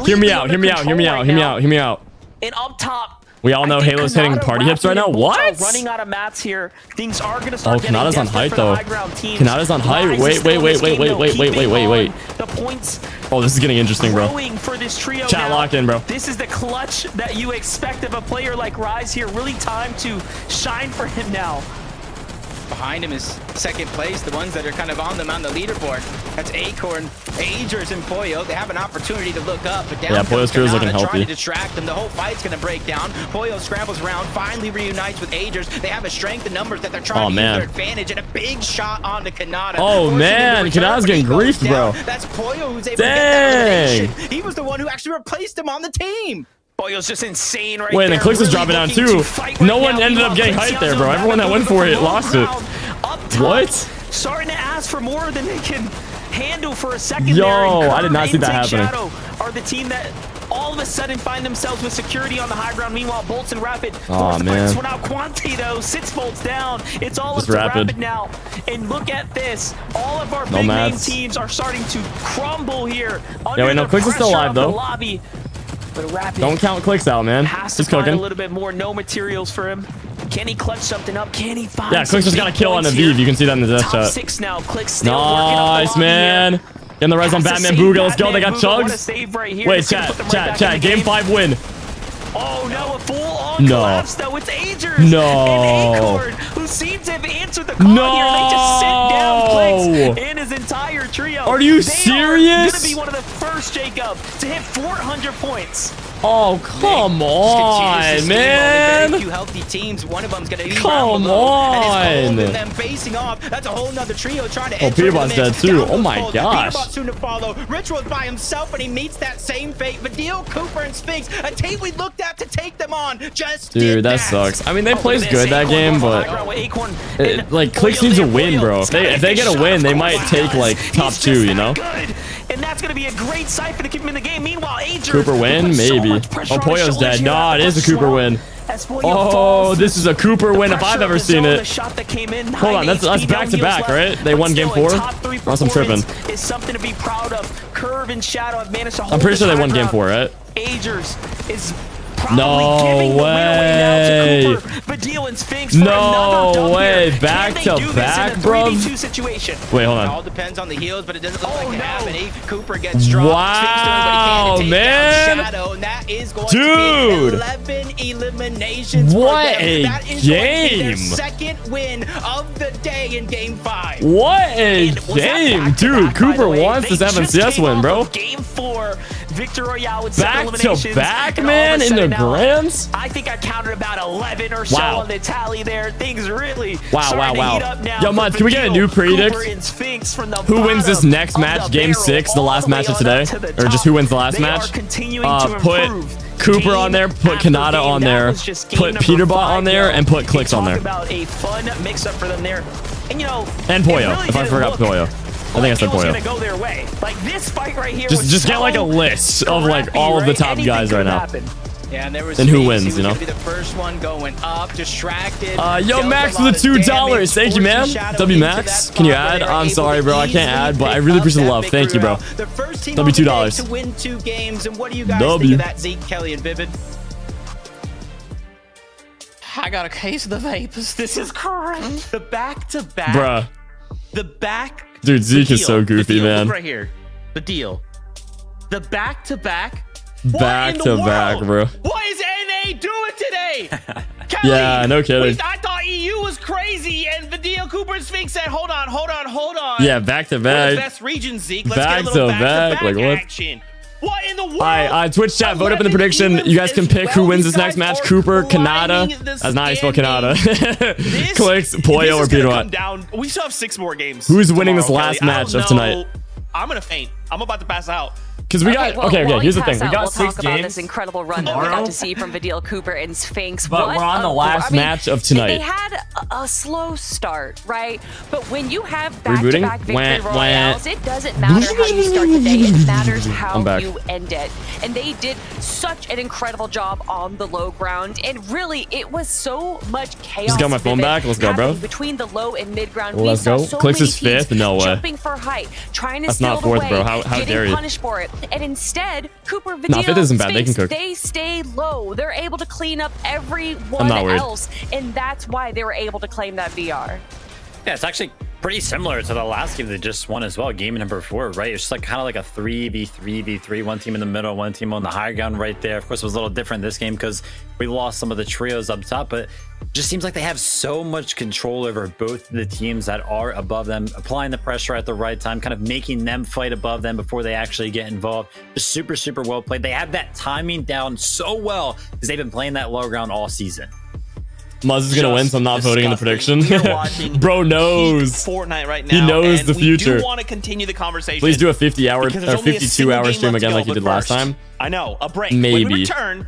Hear me out. And up top, We all know I think Halo's hitting Kanata, party hips right now. Rapid, and Bolt are What? running out of mats here. Things are going to Oh, start getting Kanata's on desperate height for the though. high ground teams. Kanata's on height. Rise is Wait, still in this game, though, wait. keeping on the points Oh, this is getting interesting, bro. growing for this trio Chat now. locked in, bro. This is the clutch that you expect of a player like Rise here. Really time to shine for him now. Behind him is second place, the ones that are kind of on them on the leaderboard. That's Acorn, Agers, and Pollo. They have an opportunity to look up, but down Yeah, Pollo's comes crew is looking Kanata healthy. trying to distract them. The whole fight's going to break down. Pollo scrambles around, finally reunites with Agers. They have a strength in numbers that they're trying to use their advantage, and a big shot onto Kanata. Oh, Forcing man, him to return, Kanata's but he getting goes griefed, down. bro. That's Pollo who's able Dang. to get that elimination. He was the one who actually replaced him on the team. Pollo's just insane right Wait, and there. then Clix is Really dropping down looking too. to fight No right one now. ended up getting Meanwhile, height there, Clixiano bro. Everyone that went for it low lost it. ground, up top, What? Starting to ask for more than they can handle for a second Yo, there. And I did not see that Curve and happening. Take Shadow are the team that all of a sudden find themselves with security on the high ground. Meanwhile, Bolts and Rapid Aw, force to man. fight this one out. Quanti though, 6 Bolts down. It's all Just up to Rapid. Rapid now. And look at this. All of our No big name mats. teams are starting to crumble here. Yeah, wait, no, the Clix is still pressure alive, of the though. lobby. But Rapid Don't count Clix out, man. has to He's find cooking. a little bit more. No materials for him. Can he clutch something up? Can he find Yeah, Clix some just got a big kill on points the Viv. here? You can see that in the death Top chat. 6 now. Clix still working up the Nice, lobby man. here. Getting the res on Has to Batman save Booga. Let's go. They got Batman Booga. What a chugs. save right here. Wait, It's gonna chat, put them right back chat. in the Game 5 win. Oh no, a full-on No. collapse though. It's Agers No. and Acorn, who seem to have answered the call here. They just sit down No. Clix and his entire trio. Are you They serious? Are gonna be one of the first, Jacob, to hit 400 points. Oh, come on, Very man. few healthy teams. One of them's going to be Come down below, and it's on. Cole and them facing off. That's a whole nother trio trying to Oh, enter into the Peterbot's mix. dead too. Down Oh goes my Cole. gosh. Peterbot soon to follow. Ritual's by himself, and he meets that same fate. Vadil, Cooper, and Sphinx, a team we looked at to take them on, just did Dude, that sucks. I mean, they Oh, plays look at this. good that Acorn game, going on but high ground with Acorn like and Clix needs a Pollo win, there. bro. It's If gonna they be get a shot, win, of they course might he take does. like He's top just 2, you that know? good. And that's going to be a great siphon to keep him in the game. Meanwhile, Agers Cooper win, puts so maybe. much pressure Oh, on his Pollo's shoulders dead. here Nah, after it is a Cooper swap. win. As Pollo Oh, falls this is a Cooper win if I've ever seen The it. shot that came in, Hold on, 9 that's HP, no back to heals back, left. right? They But won game still, a 4? top 3 Unless I'm tripping. performance is something to be proud of. Curve and Shadow have managed to hold I'm pretty sure this they won high game ground. 4, right? Agers is probably No giving the win away way. now to Cooper. Vadil and Sphinx for No another dub way. here. Back Can they to do this back, in a bruv? 3v2 situation? Wait, hold It on. all depends on the heals, but it doesn't look Oh, like it no. happening. Cooper gets dropped. Wow, Sphinx doing what he can to take man. down Shadow, and that is going Dude. to be 11 eliminations. What for them. a That is going to be game. their second win of the day in Game 5. What a And was that game, back-to-back, dude. by Cooper the way? wants They this just FNCS came win, off bro. of Game 4 Victor Royale with 7 Back eliminations. to back, and all of a man, in the sudden now, grands. I think I counted about 11 or so Wow. on the tally there. Things really Wow, starting wow, to heat wow. up now. Yo, for Muds, can we get a Vadil, new predict? Cooper and Sphinx from the Who wins this bottom next of match? the Game barrel 6, the all last way match of on today? up to the Or just top. who wins the last They match? are continuing to Put improve. Cooper on Game there, put after Kanata game. on That there, was just game put number Peterbot 5 on there, now. and put You Clix on talk there. about a fun mix-up for them there. And, you know, And it Pollo, really if I didn't forgot look Pollo. I think I said like it was Pollo. gonna go their way. Like this fight right here was Just get so like a list of like scrappy, all of the right? top Anything guys right could now. happen. Yeah, and there was And who Sphinx. wins, He was you know? gonna be the first one going up, distracted. Yo, dealt Max a lot with the of $2. damage, Thank you, man. forcing Shadow W into Max, that can you spot where add? they were I'm able sorry, to bro. I can't easily add, but I pick really up appreciate the that love. Thank you, bro. victory round. The first team W on the day $2. to win 2 games, and what do you guys W. think of that, Zeke, Kelly, and Vivid? I got a case of the vapors. This is crazy. The back-to-back. Bruh. The back. Dude, Zeke the is so deal, the goofy, deal. man. Look right here. The deal. The back-to-back. Back to back, bro. What is NA doing today? Kelly, Yeah, no kidding. I thought EU was crazy, and Vadil, Cooper, and Sphinx said, hold on. Yeah, back to We're the back. best region, Zeke. Let's Back get a little to back, back-to-back like what? action. What in the world? Alright, Twitch chat, vote up in the 11 prediction. You guys can elims pick as who wins well. this next These match. guys Cooper, are Kanata. climbing the That's not how you spell standings. Kanata. Clix, Pollo, or This is gonna come Peterbot. down. We still have 6 more games. Who's winning this tomorrow, last Kelly. I match don't of tonight? know. I'm gonna faint. I'm about to pass out. Because we got, well, okay, while here's you the thing. pass We out, got we'll 6 talk about games. this incredible run that we tomorrow. got to see from Vadil, Cooper, and Sphinx. But What we're on the a- last match of They tonight. had a slow start, right? But when you have Rebooting? back-to-back victory Wah, wah. royales, it doesn't matter how you start the day. It matters how I'm back. you end it. And they did such an incredible job on the low ground. And really, it was so much chaos. Just got my phone Vivid back. Let's go, bro. happening between the low and mid ground. Let's we saw go. so Clix many is fifth? teams No way. jumping for height, trying to That's steal not the fourth, way. bro. How getting dare you? punished for it. And instead, Cooper, Nah, Vidal, Fifth isn't bad. They can Sphinx, cook. they stay low. They're able to clean up everyone I'm not worried. else, and that's why they were able to claim that VR. Yeah, it's actually pretty similar to the last game they just won as well, game number 4, right? It's just like kind of like a 3v3v3, one team in the middle, one team on the high ground right there. Of course, it was a little different this game because we lost some of the trios up top, but it just seems like they have so much control over both the teams that are above them, applying the pressure at the right time, kind of making them fight above them before they actually get involved. Just super, super well played. They have that timing down so well because they've been playing that low ground all season. Muzz is gonna win, so I'm not voting in the prediction. We are watching Bro knows. Fortnite right now. He knows and the future. We do want to continue the conversation. Please do a 50-hour or because there's only a 52-hour single stream game again left like to you go, did but last first, time. I know, a break. Maybe. When we return,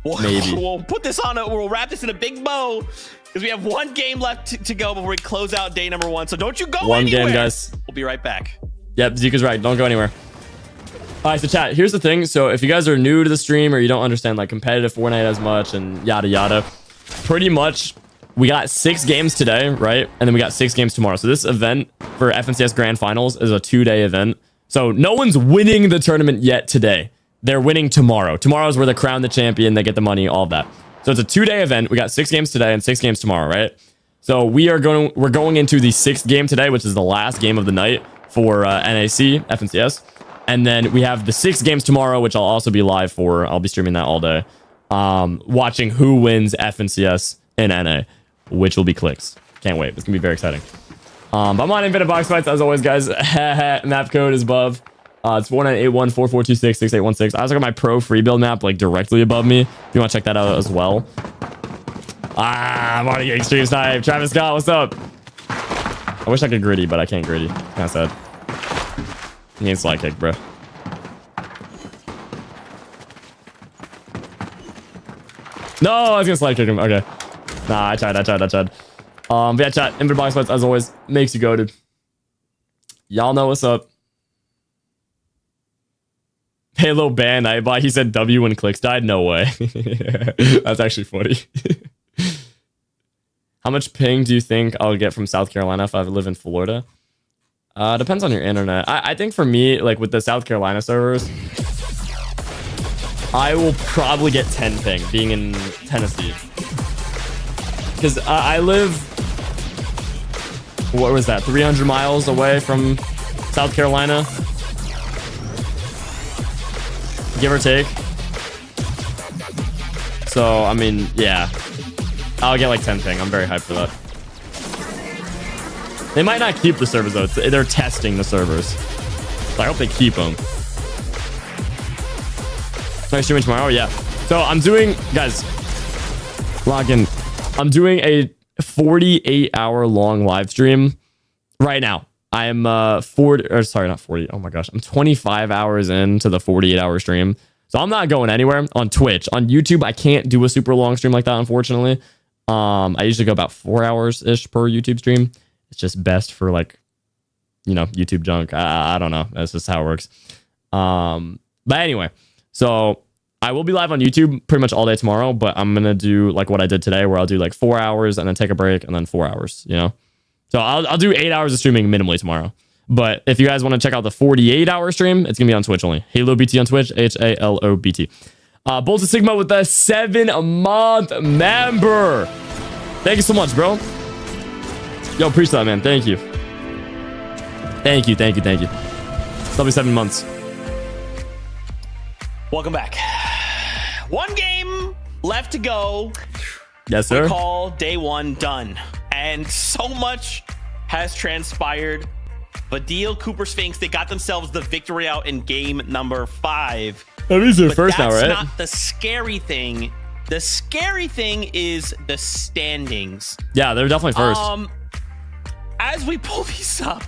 Maybe. we'll put this on. We'll wrap this in a big bow because we have one game left to go before we close out day number 1. So don't you go One anywhere. game, guys. We'll be right back. Yep, Zeke is right. Don't go anywhere. All right, so chat, here's the thing. So if you guys are new to the stream or you don't understand like competitive Fortnite as much and yada yada, pretty much we got 6 games today, right? And then we got 6 games tomorrow. So this event for FNCS Grand Finals is a 2-day event. So no one's winning the tournament yet today. They're winning tomorrow. Tomorrow is where they crown the champion. They get the money, all of that. So it's a 2-day event. We got 6 games today and 6 games tomorrow, right? So we're going into the 6th game today, which is the last game of the night for NAC, FNCS. And then we have the 6 games tomorrow, which I'll also be live for. I'll be streaming that all day. Watching who wins FNCS in NA, which will be Clix. Can't wait. It's gonna be very exciting. But I'm on Infinite Box Fights as always, guys. Map code is above. It's 498144266816. I also got my pro free build map like directly above me. If you want to check that out as well. I'm already getting stream snipe. Travis Scott, what's up? I wish I could gritty, but I can't gritty. Kind of sad. He needs slide kick, bro. No, I was gonna slide kick him. Okay. Nah, I tried. But yeah, chat. Infinite Box Fights, as always, makes you goated. Y'all know what's up. Halo ban Nightbot. He said W when Clix died. No way. That's actually funny. How much ping do you think I'll get from South Carolina if I live in Florida? Depends on your internet. I think for me, like with the South Carolina servers, I will probably get 10 ping being in Tennessee. Because I live, what was that, 300 miles away from South Carolina? Give or take. So, I mean, yeah. I'll get like 10 ping. I'm very hyped for that. They might not keep the servers, though. They're testing the servers. So I hope they keep them. Next streaming tomorrow? Yeah. So I'm doing, guys, log in. I'm doing a 48-hour long live stream right now. I am 40, or sorry, not 40. Oh my gosh. I'm 25 hours into the 48-hour stream. So I'm not going anywhere on Twitch. On YouTube, I can't do a super long stream like that, unfortunately. I usually go about 4 hours-ish per YouTube stream. It's just best for like, you know, YouTube junk. I don't know. That's just how it works. But anyway, so I will be live on YouTube pretty much all day tomorrow, but I'm going to do like what I did today where I'll do like 4 hours and then take a break and then 4 hours, you know? So I'll do 8 hours of streaming minimally tomorrow. But if you guys want to check out the 48-hour stream, it's going to be on Twitch only. HaloBT on Twitch, HaloBT. Bolt of Sigma with the 7-month member. Thank you so much, bro. Yo, appreciate that, man. Thank you. Thank you. That'll be 7 months. Welcome back. 1 game left to go. Yes, sir. We call day 1 done. And so much has transpired. Vidal, Cooper, Sphinx, they got themselves the victory out in game number 5. That means they're first now, right? That's not the scary thing. The scary thing is the standings. Yeah, they're definitely first. As we pull these up,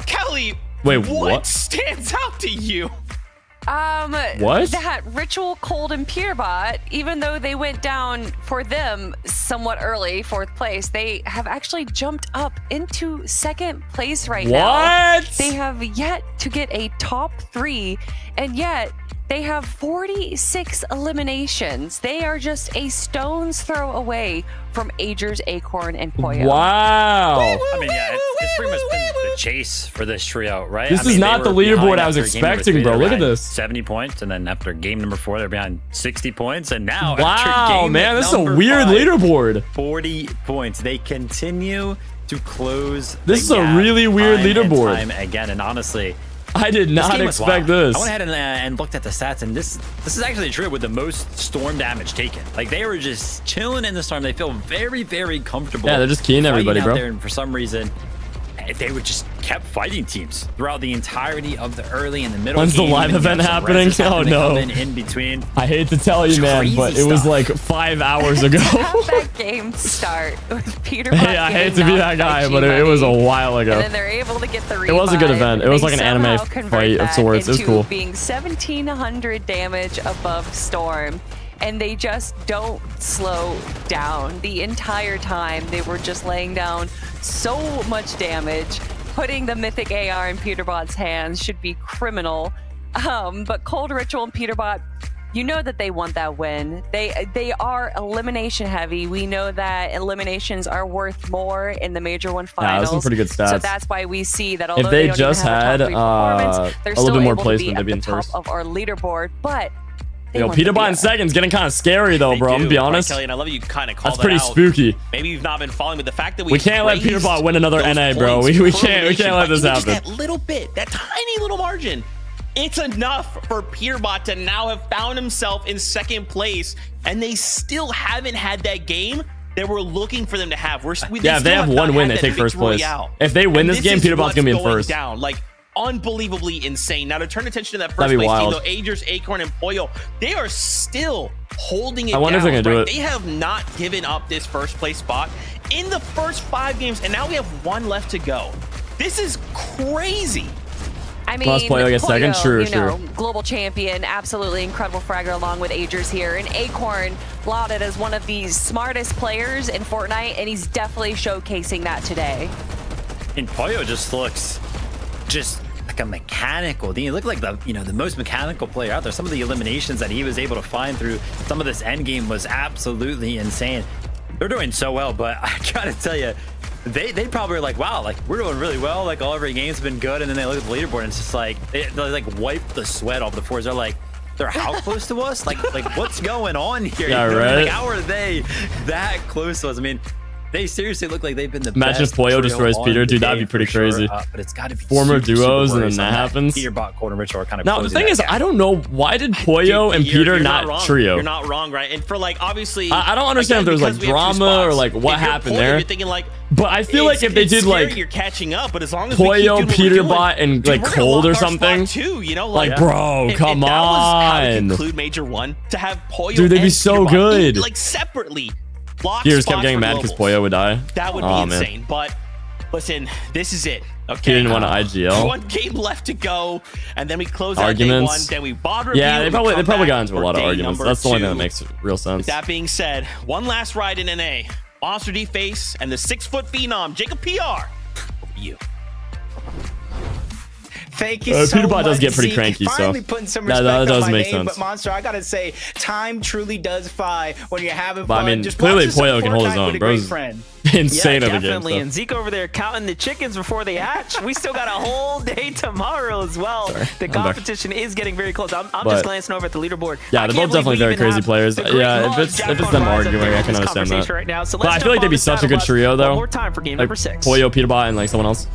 Kelly, wait, what stands out to you? What? That Ritual, Cold, and Peterbot, even though they went down for them somewhat early, 4th place, they have actually jumped up into 2nd place right now. What? They have yet to get a top 3, and yet They have 46 eliminations. They are just a stone's throw away from Agers, Acorn, and Poyo. Wow. I mean, yeah, it's pretty much been the chase for this trio, right? This I mean, is they not the were leaderboard behind I was after game number expecting, three, bro. they were Look at behind this. 70 points, and then after game number 4, they're behind 60 points, and now Wow, after game man, this is a number weird 5, leaderboard. 40 points. They continue to close. This the is a gap really weird time and leaderboard. time again, and honestly, I did this not game was expect wild. this. I went ahead and looked at the stats, and this is actually a trio with the most storm damage taken. Like, they were just chilling in the storm. They feel very, very comfortable. Yeah, they're just keying fighting everybody, out bro. there, and for some reason, they would just kept fighting teams throughout the entirety of the early and the middle. When's the game, live and you event have some happening? reses Oh, having to no. come in between. I hate to tell you, man, Crazy but it was stuff. like 5 hours ago. Have that game start with Peter. Hey, I hate to be that guy, but it was a while ago. And then they're able to get the It was a good revive. event. It was They like an anime somehow convert fight of that sorts. It was into cool. Being 1,700 damage above Storm. And they just don't slow down. The entire time, they were just laying down so much damage. Putting the Mythic AR in Peterbot's hands should be criminal. But Cold Ritual and Peterbot, you know that they want that win. They are elimination heavy. We know that eliminations are worth more in the Major 1 Yeah, finals. that's some pretty good stats. So that's why we see that although If they don't just even have had a top 3 performance, they're a little still bit more able placement, to they'd be be in at the top first. of our leaderboard. But they Yo, want the Peterbot in BL. second's getting kind of scary though, bro. I'm gonna be Right, honest. Kelly, and I love that you kind of called That's that pretty out. spooky. Maybe you've not been following, but the fact that We can't let raised Peterbot win another those NA, bro. points We per can't elimination let by this even just happen. That little bit, that tiny little margin. It's enough for Peterbot to now have found himself in second place, and they still haven't had that game that we're looking for them to have. Yeah, if they have one win, they take first place. If they win this game, Peterbot's gonna be in first. Down, like unbelievably insane. Now to turn attention to that first That'd be place team, wild. though, Agers, Acorn, and Poyo, they are still holding it down. I wonder if they're gonna do right? it. They have not given up this first place spot in the first 5 games, and now we have 1 left to go. This is crazy. I mean, Plus Poyo gets second? Sure, you know, sure. global champion, absolutely incredible fragger along with Agers here. And Acorn lauded as one of the smartest players in Fortnite, and he's definitely showcasing that today. And Poyo just looks like a mechanical. He looked like the most mechanical player out there. Some of the eliminations that he was able to find through some of this end game was absolutely insane. They're doing so well, but I gotta tell you, they probably are like, wow, like we're doing really well. Like all every game's been good, and then they look at the leaderboard and it's just like they like wipe the sweat off the floors. They're like, they're how close to us? Like what's going on here? Yeah, You know what I mean? right. Like how are they that close to us? I mean, they seriously look like they've been the Imagine best if Poyo trio destroys on Peter, the dude, that'd game be pretty for sure. crazy. But it's got to be Former super, duos, super and then worrisome that happens. Peterbot, Cold and Ritual are kind of Now the closing thing that is, gap. I don't know why did Poyo and Peter You're not wrong. trio. You're not wrong, right? And for like obviously, I don't understand if there's, like, because we have 2 drama or, spots, like, what if you're happened Poyo, there. You're thinking like, But I feel like if they it's did scary like you're catching up, but as long as we keep Poyo, doing what we're doing, Peterbot, and dude, like we're gonna Cold or lock our spot something, too, you know, like bro, if come that was how to on. conclude Major 1 to have Poyo, Dude, they'd be and so Peterbot, good. like separately. Lock He just spots kept getting for mad because globals. Poyo would die. That would be Aw, man. insane. But listen, this is it. Okay. He didn't want to IGL. 1 game left to go, and then we close out Arguments. day 1. Then we bod review. Yeah, they and probably come got back into a for lot of day arguments. number That's the only thing 2. that makes real sense. That being said, one last ride in NA. Monster D Face and the 6-foot phenom Jacob PR. Over to you. Thank you so Peterbot much. does get pretty Zeke. cranky, so Finally putting some that respect does on my make name, sense. but Monster, I gotta say, time truly does fly when you're having But, fun. I mean, Just clearly watching some Poyo can hold his Fortnite own, with a bro. great friend. Insane Yeah, of a game. definitely. So. And Zeke over there counting the chickens before they hatch. We still got a whole day tomorrow as well. Sorry, The I'm back. competition is getting very close. I'm But- just glancing over at the leaderboard. Yeah, I they're can't both definitely believe we very even crazy have players. the great Yeah, love if it's Jack them Rise up arguing, there I in can this understand that. conversation right now. So But I let's feel like jump they'd on be this such a battle good bus trio, though. One more time for game Like number 6. Poyo, Peterbot, and like someone else.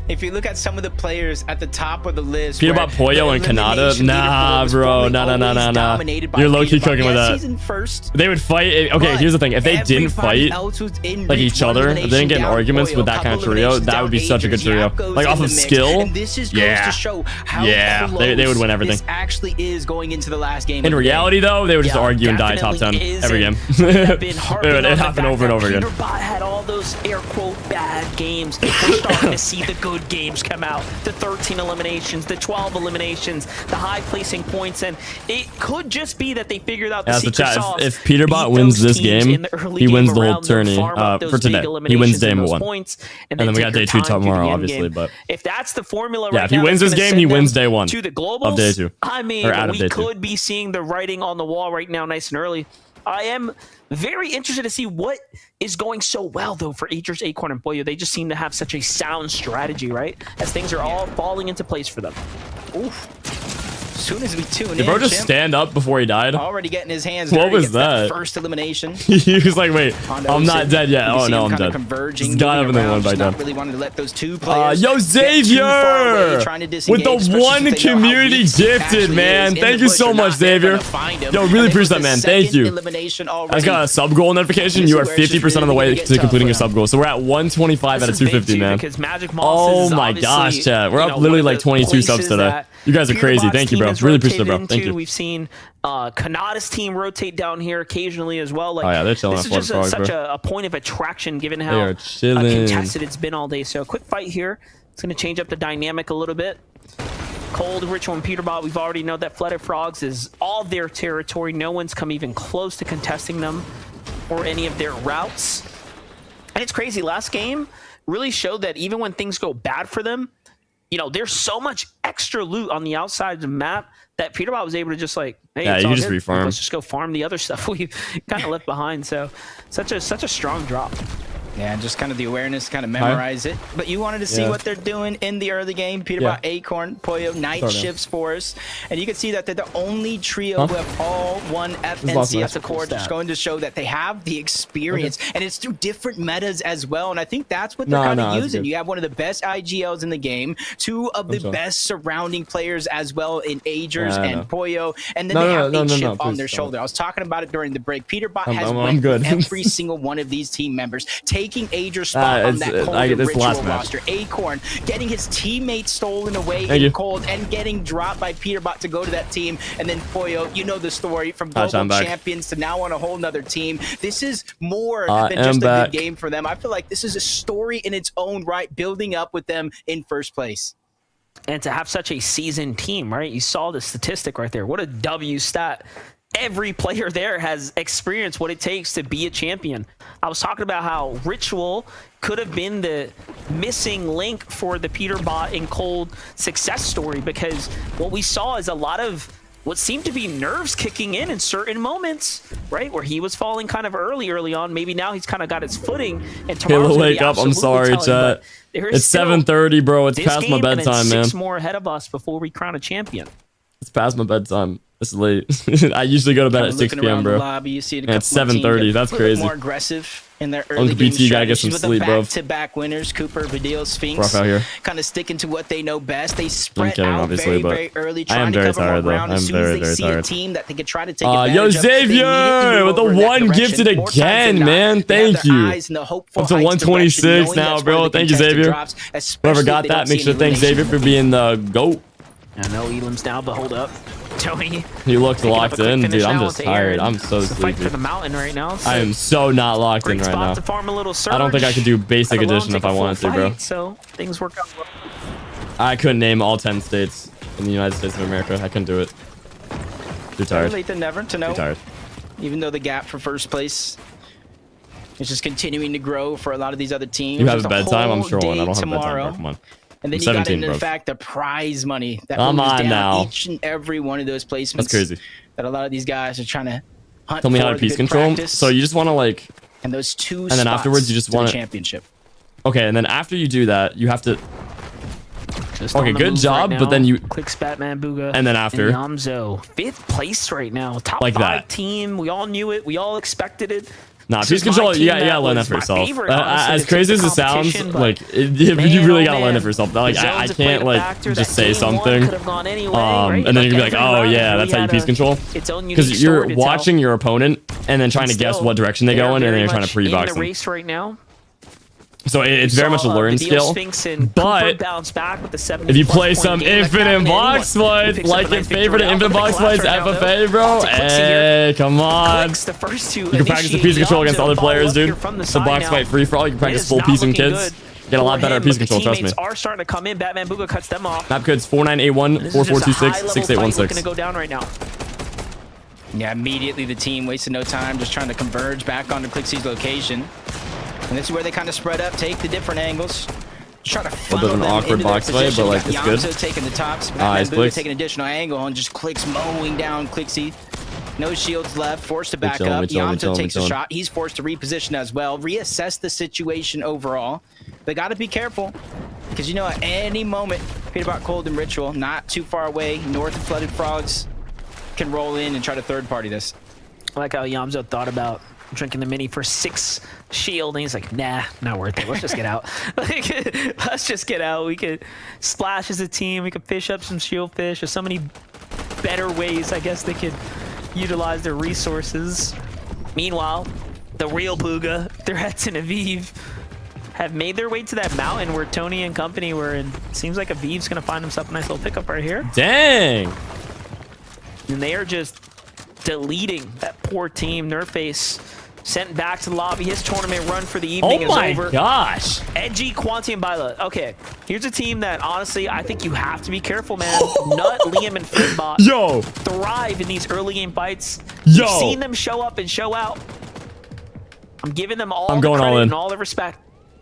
If you look at some of the players at the top of the list, Peterbot, Poyo, and Kanata? Nah, bro. Nah. You're low-key cooking with that. He's in first. They would fight. Okay, here's the thing. If they didn't fight like each other, if they didn't get in arguments with that kind of trio, that would be such a good trio. Like off of skill, And this just yeah. goes to show how Yeah, they would win everything. This actually is going into the last game. In of the reality, though, they would just Yeah, argue and die top 10 definitely is, every and game. we have been harping It on the happened fact over and that over again. Peterbot had all those air quote bad games. We're starting to see the good games come out, the 13 eliminations, the 12 eliminations, the high placing points, and it could just be that they figured out the secret sauce. If Peterbot wins this game, he wins the whole tourney for today. He wins day 1. And then we got day 2 tomorrow, obviously. But if that's the formula, yeah, if he wins this game, he wins day 1 to the globals of day 2. I mean, we could be seeing the writing on the wall right now, nice and early. I am very interested to see what is going so well, though, for Aegis, Acorn, and Pollo. They just seem to have such a sound strategy, right? As things are all falling into place for them. Oof. As soon as we tune in, did bro just stand up before he died? Already getting his hands. What was that? First elimination. He was like, "Wait, I'm not dead yet." Oh no, I'm dead. Converging, got up and then one by dead. Really wanted to let those two players. Yo, Xavier, with the 1 community gifted, man. Thank you so much, Xavier. Yo, really appreciate that, man. Thank you. I just got a sub goal notification. You are 50% of the way to completing your sub goal. So we're at 125 out of 250, man. Oh my gosh, chat. We're up literally like 22 subs today. You guys are crazy. Thank you, bro. Really appreciate it, bro. Thank you. We've seen Kanata's team rotate down here occasionally as well. Like, oh yeah, they're chilling. This is just such a point of attraction given how contested it's been all day. So a quick fight here. It's going to change up the dynamic a little bit. Cold, Ritual, and Peterbot, we've already know that Flooded Frogs is all their territory. No one's come even close to contesting them or any of their routes. And it's crazy. Last game really showed that even when things go bad for them, you know, there's so much extra loot on the outside of the map that Peterbot was able to just like, hey, yeah, you just refarm. Let's just go farm the other stuff we kind of left behind. So such a strong drop. Yeah, just kind of the awareness, kind of memorize it. But you wanted to see what they're doing in the early game. Peterbot, Acorn, Pollo, night shifts for us. And you can see that they're the only trio who have all won FNCS Accord. Just going to show that they have the experience. And it's through different metas as well. And I think that's what they're kind of using. You have one of the best IGLs in the game, 2 of the best surrounding players as well in Aegis and Pollo. And then they have a chip on their shoulder. I was talking about it during the break. Peterbot has won every single one of these team members. Taking Aegis spot on that Cold Ritual roster. Acorn getting his teammates stolen away in Cold and getting dropped by Peterbot to go to that team. And then Pollo, you know the story, from global champions to now on a whole nother team. This is more than just a good game for them. I feel like this is a story in its own right, building up with them in first place. And to have such a seasoned team, right? You saw the statistic right there. What a W stat. Every player there has experienced what it takes to be a champion. I was talking about how Ritual could have been the missing link for the Peterbot and Cold success story, because what we saw is a lot of what seemed to be nerves kicking in certain moments, right? Where he was falling kind of early on. Maybe now he's kind of got his footing. And tomorrow's wake up. I'm sorry, chat. It's 7:30, bro. It's past my bedtime, man. 6 more ahead of us before we crown a champion. It's past my bedtime. It's late. I usually go to bed at 6 p.m., bro. Lobby, you see and it's 7:30. That's crazy. More aggressive in their early BT gotta get some sleep, bro. Back-to-back winners, Cooper, Vidal, Sphinx, out here. kind of sticking to what they know best. They spread kidding, out very early, trying to cover more ground. As soon as they see a team that they can try to take advantage yo, Xavier with the 1 gifted again, man. Thank you. Up to 126 now, bro. Thank you, Xavier. Whoever got that, make sure to thank Xavier for being the GOAT. I know Elam's down, but hold up. Tony. He looks locked in. Dude, I'm just tired. I'm so sleepy. Fight for the mountain right now. I am so not locked in right now. To farm a little surge. I don't think I could do basic edition if I wanted to, bro. So things work out well. I couldn't name all 10 states in the United States of America. I couldn't do it. Too tired. Too late than never to know. Too tired. Even though the gap for first place is just continuing to grow for a lot of these other teams. You have a bedtime? I'm sure one. I don't have a bedtime, bro. Come on. And then you got into the fact the prize money that moves down now. Each and every one of those placements. That's crazy. That a lot of these guys are trying to hunt. Tell me how to piece control. So you just want to like. And those 2 and then afterwards you just want to championship. Okay, and then after you do that, you have to. Okay, good job, but then you. Clix, Batman, Booga, and then after. Yamzo, 5th place right now. Top like 5 team. We all knew it. We all expected it. Nah, piece control, you gotta learn that for yourself. As crazy as it sounds, like, you really gotta learn it for yourself. Like, I can't, like, just say something, and then you're gonna be like, oh, yeah, that's how you piece control. Because you're watching your opponent, and then trying to guess what direction they go in, and then you're trying to pre-box them. Race right now. So it's very much a learn skill, but if you play some infinite box fights, like your favorite infinite box fights FFA, bro, hey, come on. You can practice the piece control against other players, dude. The box fight free for all. You can practice full piece and kids. Get a lot better at piece control, trust me. Teammates are starting to come in. Batman Booga cuts them off. Map codes 4981 This is just a 4426 high-level fight 6816. looking to go down right now. Yeah, immediately the team wasted no time just trying to converge back onto Clix's location. And this is where they kind of spread up, take the different angles. Just try to funnel of an them awkward into their box fight, position. but, like, We got it's good. Yamso taking the tops. Nice, Batman Booga Clix. taking an additional angle and just Clix mowing down Clixy. No shields left, forced to back chilling, up. we chilling, Yamso takes a chilling. shot. He's forced to reposition as well. Reassess the situation overall. They got to be careful because, you know, at any moment, Peterbot Cold and Ritual, not too far away, north of Flooded Frogs, can roll in and try to third party this. I like how Yamzo thought about drinking the mini for 6 shield, and he's like, nah, not worth it. Let's just get out. Like, let's just get out. We could splash as a team. We could fish up some shield fish. There's so many better ways, I guess, they could utilize their resources. Meanwhile, the real Booga, Threats and Aviv, have made their way to that mountain where Tony and company were, and it seems like Aviv's going to find himself a nice little pickup right here. Dang. And they are just deleting that poor team. Nerdface sent back to the lobby. His tournament run for the evening Oh is my over. gosh. Edgy, Quanti, and Bila. Okay, here's a team that honestly I think you have to be careful, man. Nut, Liam, and Fitbot Yo. thrive in these early game fights. Yo. You've seen them show up and show out. I'm giving them all I'm the going credit all in. and all the respect.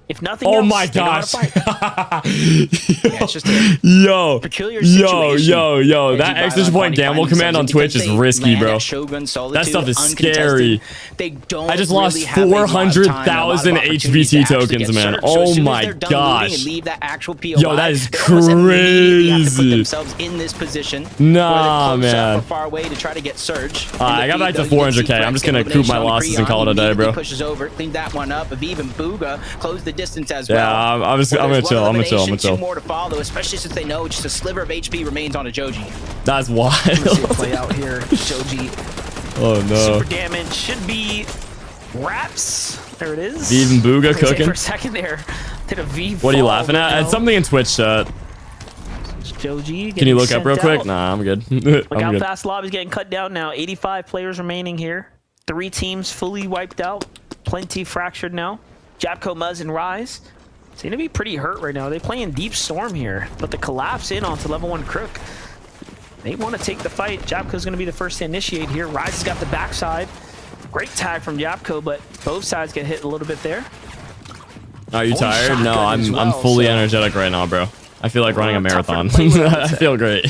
If nothing Oh else, my they know how to gosh. fight. Yeah, it's just a Yo. peculiar Yo, situation. yo. That Edgy exclamation Bylon point Body gamble finding command on themselves Twitch is because they risky, land bro. at Shogun Solitude, That stuff is uncontested. scary. They don't I just lost really have a lot of time and a lot of 400,000 opportunities HBT to actually tokens, get man. searched. Oh So as soon as my they're done looting gosh. and leave that actual POI, Yo, that is they almost immediately have to put crazy. themselves in this position. Nah, where they're close man. up or far away to try to get Surge. I got back to 400K. I'm just gonna coop my losses and call it a day, bro. Pushes over, clean that one up. Aviv and Booga close the distance as well. Yeah, I'm gonna chill. I'm gonna chill. Two more to follow, especially since they know just a sliver of HP remains on a Joji. That's See it wild. play out here. Shoji. Oh no. Super damage should be wraps. There it is. Viv and Booga I was gonna say cooking. For a second there, did a V. What are you fall, laughing at? but It's no. something in Twitch chat. Joji. Can you look up real quick? Nah, I'm good. Look I'm how good. fast lobby's getting cut down now. 85 players remaining here. 3 teams fully wiped out. Plenty fractured now. Japco, Muzz, and Rise seem to be pretty hurt right now. They play in Deep Storm here, but the collapse in onto level 1 Crook. They want to take the fight. Japco's going to be the first to initiate here. Rise has got the backside. Great tag from Japco, but both sides get hit a little bit there. Are you Only tired? shotgun No, as I'm well, fully so- energetic right now, bro. I feel like running a Tougher to marathon. play with, I feel great.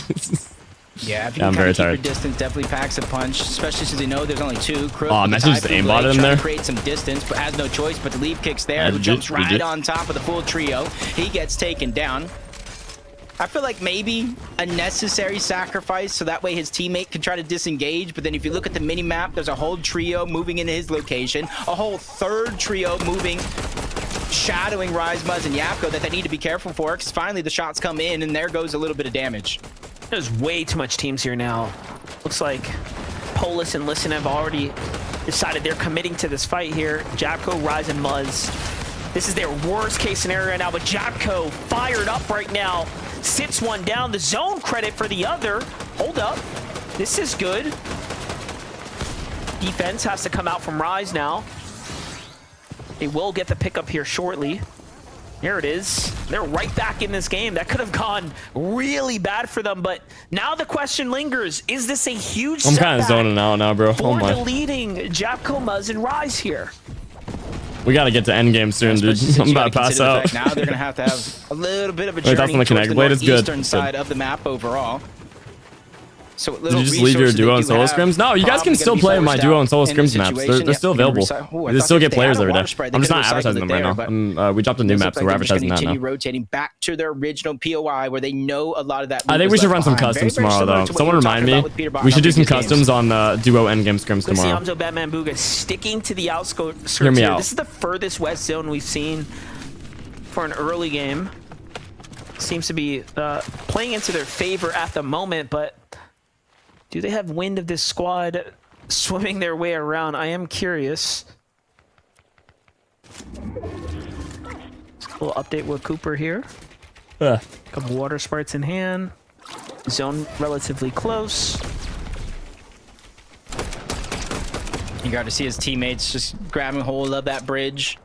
Yeah, if you Yeah, I'm can very keep your tired. distance, definitely packs a punch, especially since they know there's only 2. Crook Aw, with the imagine just Typhoon aimbotted Blade him trying there. to create some distance, but has no choice but to leave kicks there. Yeah, Who GG, jumps right GG. on top of the full trio. He gets taken down. I feel like maybe a necessary sacrifice so that way his teammate can try to disengage. But then if you look at the mini map, there's a whole trio moving into his location, a whole third trio moving, shadowing Rise, Muzz, and Yapko that they need to be careful for because finally the shots come in and there goes a little bit of damage. There's way too much teams here now. Looks like Polis and Listen have already decided they're committing to this fight here. Japco, Rise, and Muzz. This is their worst case scenario right now, but Japco fired up right now. Sits one down. The zone credit for the other. Hold up. This is good. Defense has to come out from Rise now. They will get the pickup here shortly. There it is. They're right back in this game. That could have gone really bad for them, but now the question lingers. Is this a huge I'm kind of setback zoning out now, bro. Oh for the my. leading Japco, Muzz, and Rise here? We gotta get to endgame soon, dude. Especially since I'm you about to gotta pass consider the out. fact Now they're gonna have to have a little bit of a Wait, journey that's on the towards Connect the Blade. It's good. northeastern It's side good. of the map overall. So Did you just leave your duo and solo scrims? No, you guys can still play my duo and solo scrims maps. They're still available. You still get players every day. I'm just not advertising them right now. We dropped a new map, so we're advertising that now. Rotating back to their original POI where they know a lot of that. I think we should run some customs tomorrow, though. Someone remind me. We should do some customs on duo endgame scrims Let's see tomorrow. Hamzo, Batman, Booga sticking to the outskirts Hear me here. out. This is the furthest west zone we've seen for an early game. Seems to be playing into their favor at the moment, but do they have wind of this squad swimming their way around? I am curious. A little update with Cooper here. Couple water sprites in hand. Zone relatively close. You got to see his teammates just grabbing hold of that bridge.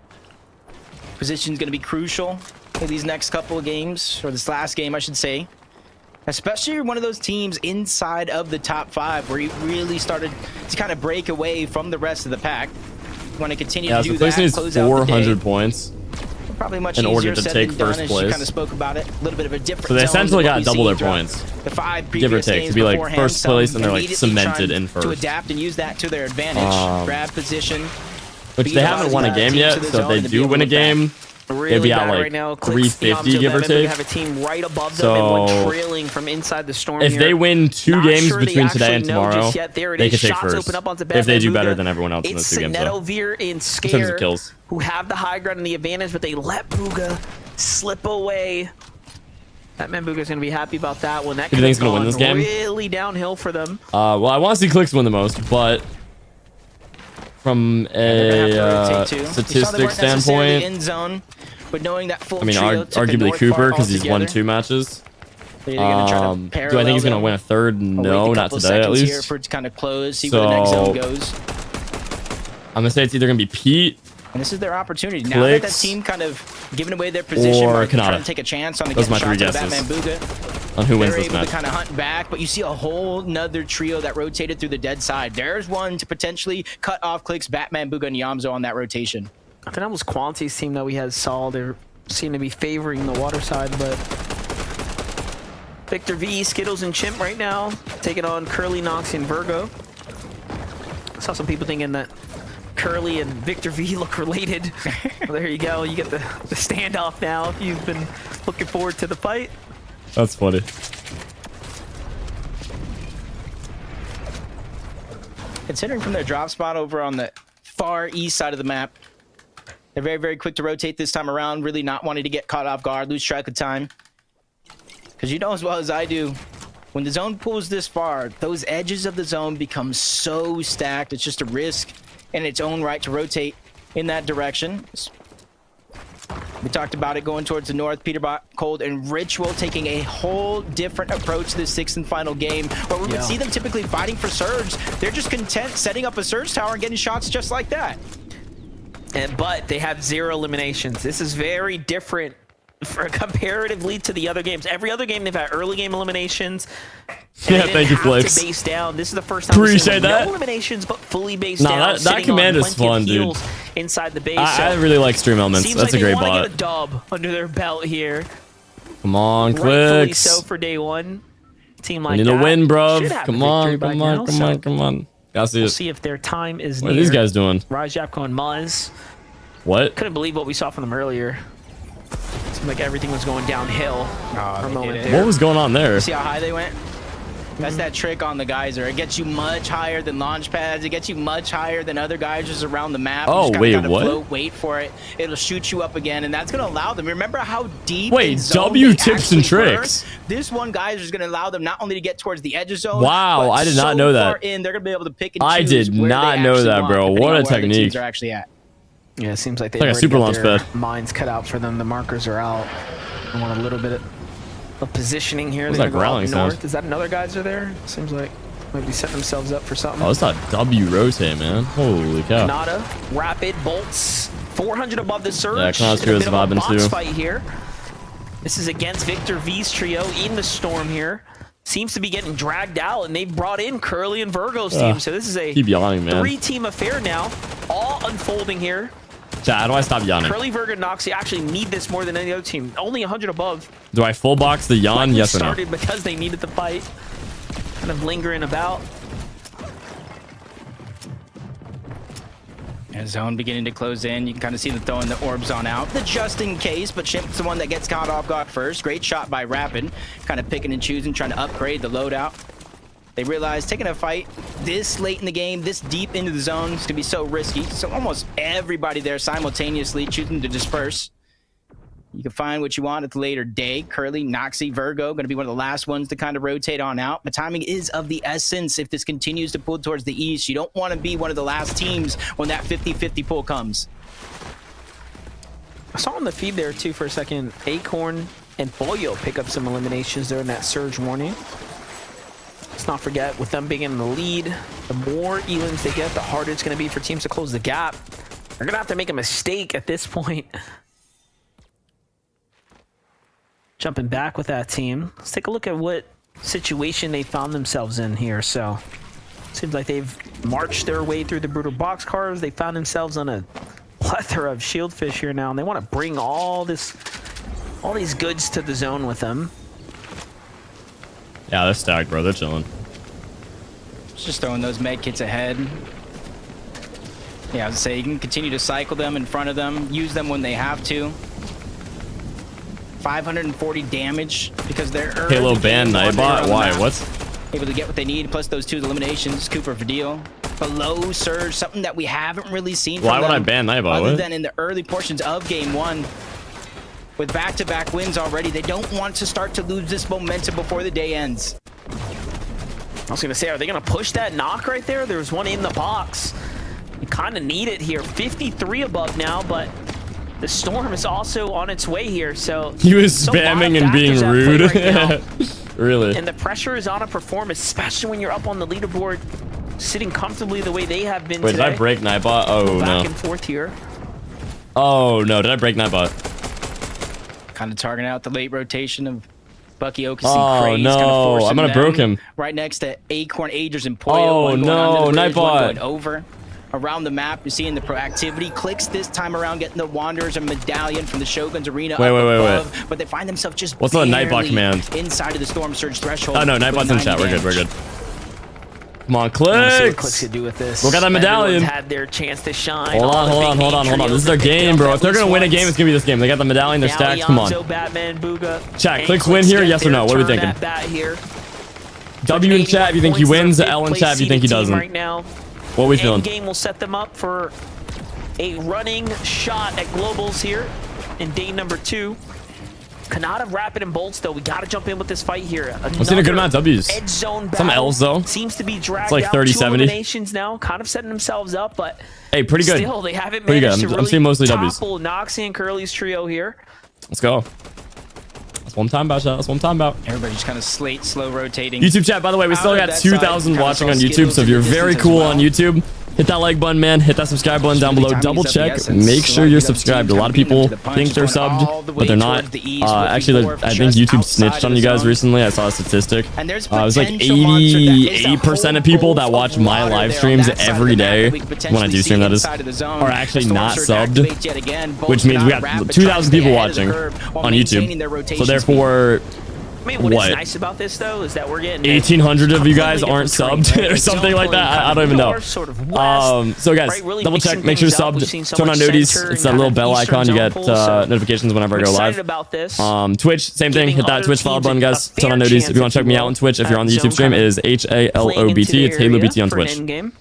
Position's going to be crucial. these next couple of games, or this last game, I should say. Especially one of those teams inside of the top 5 where you really started to kind of break away from the rest of the pack. You want to continue to do so that, needs close out the 400 day. points Probably much in order easier to said take than done, first as you place. kind of spoke about it. A little bit of a different So they zone essentially than what got we've double their seen throughout points. The 5 Give or previous take, games to be like beforehand, first some place and they're like immediately cemented trying in first. to adapt and use that to their advantage. Grab position. Which they haven't won a game yet, so if they do win a game, Really it'd be out bad like right now. Clix, 350, give or Yamzo, take. have a team right above them and one So, trailing from inside the storm if here. they win 2 Not games sure they between today and actually know tomorrow, just yet. There it they is. could take Shots first. open up onto If they do Batman better Booga. than everyone else in It's those 2 games, though. Veer and In terms Scare of kills. who have the high ground and the advantage, but they let Booga slip away. Batman Booga's going to be happy about that one. That Who do you think's could gonna have win this game? really downhill for them. Well, I want to see Clix win the most, but from They're gonna have to a rotate too. We saw they statistic weren't necessarily standpoint, in zone, but knowing that full I mean, trio took the arguably north Cooper, part because he's won altogether. 2 matches. They're either gonna try to Do I parallel think he's going to them, win a third? or No, wait a not couple today, at seconds here least. for it to kind of close, see where the next zone goes. I'm going to say it's either going to be Pete And this is their opportunity. Now that that Clix, team kind of giving away their position, or or trying Kanata. to take a chance on Those getting are my 3 shots at guesses Batman Booga, on who wins they're this able match. to kind of hunt back, but you see a whole nother trio that rotated through the dead side. There's one to potentially cut off Clix, Batman Booga, and Yamzo on that rotation. I think that was Quanti's team that we had saw. They seem to be favoring the water side, but Victor V, Skittles, and Chimp right now taking on Curly, Nox, and Virgo. I saw some people thinking that Curly and Victor V look related. Well, there you go. You get the standoff now if you've been looking forward to the fight. That's funny. Considering from their drop spot over on the far east side of the map, they're very, very quick to rotate this time around, really not wanting to get caught off guard, lose track of time. Because you know as well as I do, when the zone pulls this far, those edges of the zone become so stacked. It's just a risk in its own right to rotate in that direction. We talked about it going towards the north. Peterbot, Cold, and Ritual taking a whole different approach to the 6th and final game, where we would see them typically fighting for Surge. They're just content setting up a Surge tower and getting shots just like that. But they have 0 eliminations. This is very different comparatively to the other games. Every other game they've had early game eliminations. Yeah, thank you, Clix. Flix. Base down. This is the first time Appreciate that. no eliminations, but fully based Nah, down. that command is fun, dude. Inside the base. I really like Stream Elements. Seems That's like a great they wanna bot. get a dub under their belt here. Come on, Rightfully Clix. so for day one. Team like We need that to win, bro. should have a Come on, victory by come on, now, come so on, come on. Gotta see We'll it. see if their time is What are near. these guys doing? Raj Yapko and Muzz. What? Couldn't believe what we saw from them earlier. Seemed like everything was going downhill for a moment did it. there. What was going on there? See how high they went? That's that trick on the geyser. It gets you much higher than launch pads. It gets you much higher than other geysers around the map. Oh, You just wait, gotta what? Float, wait for it. It'll shoot you up again, and that's going to allow them. Remember how deep Wait, in zone W they tips and actually were? tricks. This one geyser is going to allow them not only to get towards the edge of zone. Wow, but I did not so know that. far in, they're going to be able to pick and choose I did where not they know actually that, want, bro. depending What on a where the technique. teams are actually at. Yeah, it seems like they Like a already super got launch their pad. minds cut out for them. The markers are out. I want a little bit of positioning here. What's They're that gonna go up growling sound? north. Is that another geyser there? Seems like maybe setting themselves up for something. Oh, it's not W rotate, man. Holy cow. Nada, rapid bolts, 400 above the surge. Yeah, Kanata's In a bit is of a vibing box too. fight here. This is against Victor V's trio in the storm here. Seems to be getting dragged out, and they've brought in Curly and Virgo's team. So this is a Keep yawning, man. 3-team affair now, all unfolding here. Chat, how do I stop yawning? Curly, Virgo, and Noxie actually need this more than any other team. Only 100 above. Do I full box the yawn? Likely Yes or no? started because they needed the fight. Kind of lingering about. And zone beginning to close in. You can kind of see them throwing the orbs on out. The just in case, but Chimp's the one that gets caught off guard first. Great shot by Rapid. Kind of picking and choosing, trying to upgrade the loadout. They realize taking a fight this late in the game, this deep into the zone, is going to be so risky. So almost everybody there simultaneously choosing to disperse. You can find what you want at the later day. Curly, Noxie, Virgo, going to be one of the last ones to kind of rotate on out. But timing is of the essence if this continues to pull towards the east. You don't want to be one of the last teams when that 50-50 pull comes. I saw on the feed there too for a second, Acorn and Boyo pick up some eliminations there in that surge warning. Let's not forget, with them being in the lead, the more Elans they get, the harder it's going to be for teams to close the gap. They're going to have to make a mistake at this point. jumping back with that team. Let's take a look at what situation they found themselves in here. So seems like they've marched their way through the brutal boxcars. They found themselves on a plethora of shieldfish here now, and they want to bring all these goods to the zone with them. Yeah, they're stacked, bro. They're chilling. Just throwing those med kits ahead. Yeah, I would say you can continue to cycle them in front of them, use them when they have to. 540 damage because they're Halo ban Nightbot? Why? What? Able to get what they need, plus those 2 eliminations. Cooper for deal. Below surge, something that we haven't really seen from Why would them I ban Nightbot? other What? than in the early portions of game 1. With back-to-back wins already, they don't want to start to lose this momentum before the day ends. I was going to say, are they going to push that knock right there? There's one in the box. You kind of need it here. 53 above now, but the storm is also on its way here. So He was spamming and being rude. Right Really? and the pressure is on a performance, especially when you're up on the leaderboard, sitting comfortably the way they have been Wait, today. did I break Nightbot? Oh, Back no. and forth here. Oh, no. Did I break Nightbot? Kind of targeting out the late rotation of Bucky Oaks Oh, and Craze. no. I'm gonna broke him. Right next to Acorn, Agers, and Poyo. Oh, one going no, under the bridge, one Nightbot. going over. Around the map, you're seeing the proactivity. Clix this time around, getting the Wanderers and Medallion from the Shogun's Arena. Wait, up wait, wait, above, wait. But they find themselves just What's the Nightbot barely command? inside of the Storm Surge threshold. Oh, no. with Nightbot's in 90 chat. We're good. damage. We're good. Come on, Let's see what Clix Clix. could do with this. Look at that medallion. Everyone's had their chance to shine. Hold All on, the hold big on, hold name on, hold on. trios This is their that picked game, up bro. at If they're least gonna win a once. game, it's gonna be this game. They got the medallion. They're Now stacked. Come on. Yonzo, Batman, Booga. Chat, and Clix win Clix here, get yes or their no? What are we turn thinking? at bat here. W in chat if you think he wins. L in chat if you think he doesn't. Right now. What are we feeling? End game will set them up for a running shot at globals here in day number 2. Cannot have rapid and bolts though. We got to jump in with this fight here. I'm seeing a good amount of W's. Edge zone Some battle. L's though. Seems to be dragged It's like out. 30, 2 70. eliminations now, kind of setting themselves up, but Hey, pretty good. still they haven't Pretty good. managed to I'm really seeing mostly W's. topple Noxie and Curly's trio here. Let's go. That's what I'm talking about, chat. That's what I'm talking about. Everybody just kind of slow rotating. YouTube chat, by the way, we still Out of got that side, 2,000 kinda watching saw on YouTube, Skittles so if in you're the very distance as cool well. on YouTube, hit that like button, man. Hit that subscribe button down below. Timing Double is of the check. essence. Make sure Like you're the other subscribed. A teams lot of beating them people to the punch, think they're going all subbed, the but they're way not. towards the east, looking Actually, for I think just YouTube outside snitched of on the you guys zone. recently. I saw a statistic. And there's It was like potential monster that is a 88% of whole people that boat watch of my water live there on streams that side of every the map day that we could when I potentially do stream, see that is, inside of the zone. are actually The not Storm subbed, Surge activates yet again. which Bolts means we cannot got wrap, but 2,000 trying to stay people ahead of the watching curve while on maintaining their YouTube. So rotation therefore, I mean, what is What? nice about this though is that we're getting 1,800 of you guys completely aren't different subbed terrain, right? or something like that. Zone I don't even know. north, sort of west, So guys, right? Really double check, mixing make sure you're things up. We've subbed, seen so turn on much noties. center It's and that little kind of bell eastern icon. You zone get pull, so notifications whenever I I'm go excited live. about this. Twitch, same thing. Giving Hit that other Twitch follow teams button, a guys. fair Turn on noties. If you want chance, to check if me you out will. on Twitch, if you're on the Zone YouTube stream, kind it of is playing HaloBT. into It's their HaloBT area on for an Twitch. end game.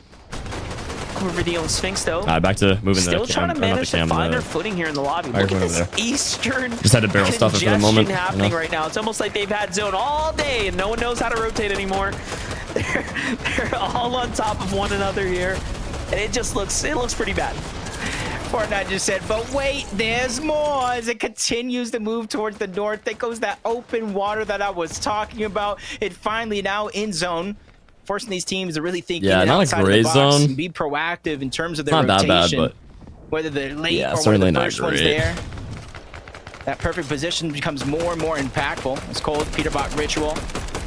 Over video and Sphinx though. Back to moving Still the trying cam, to or not the manage to cam. find their footing here in the lobby. Alright, Look at we're over this Eastern Just had to barrel stuff it for the congestion moment, happening you know? right now. It's almost like they've had zone all day and no one knows how to rotate anymore. They're all on top of one another here, and it looks pretty bad. Fortnite just said, but wait, there's more. As it continues to move towards the north, there goes that open water that I was talking about. It finally now in zone, forcing these teams to really think Yeah, not a outside gray of the box zone. and be proactive in terms of their It's not that rotation. bad, Whether they're late Yeah, or one of certainly the not first ones great. there. That perfect position becomes more and more impactful. It's called Peterbach Ritual.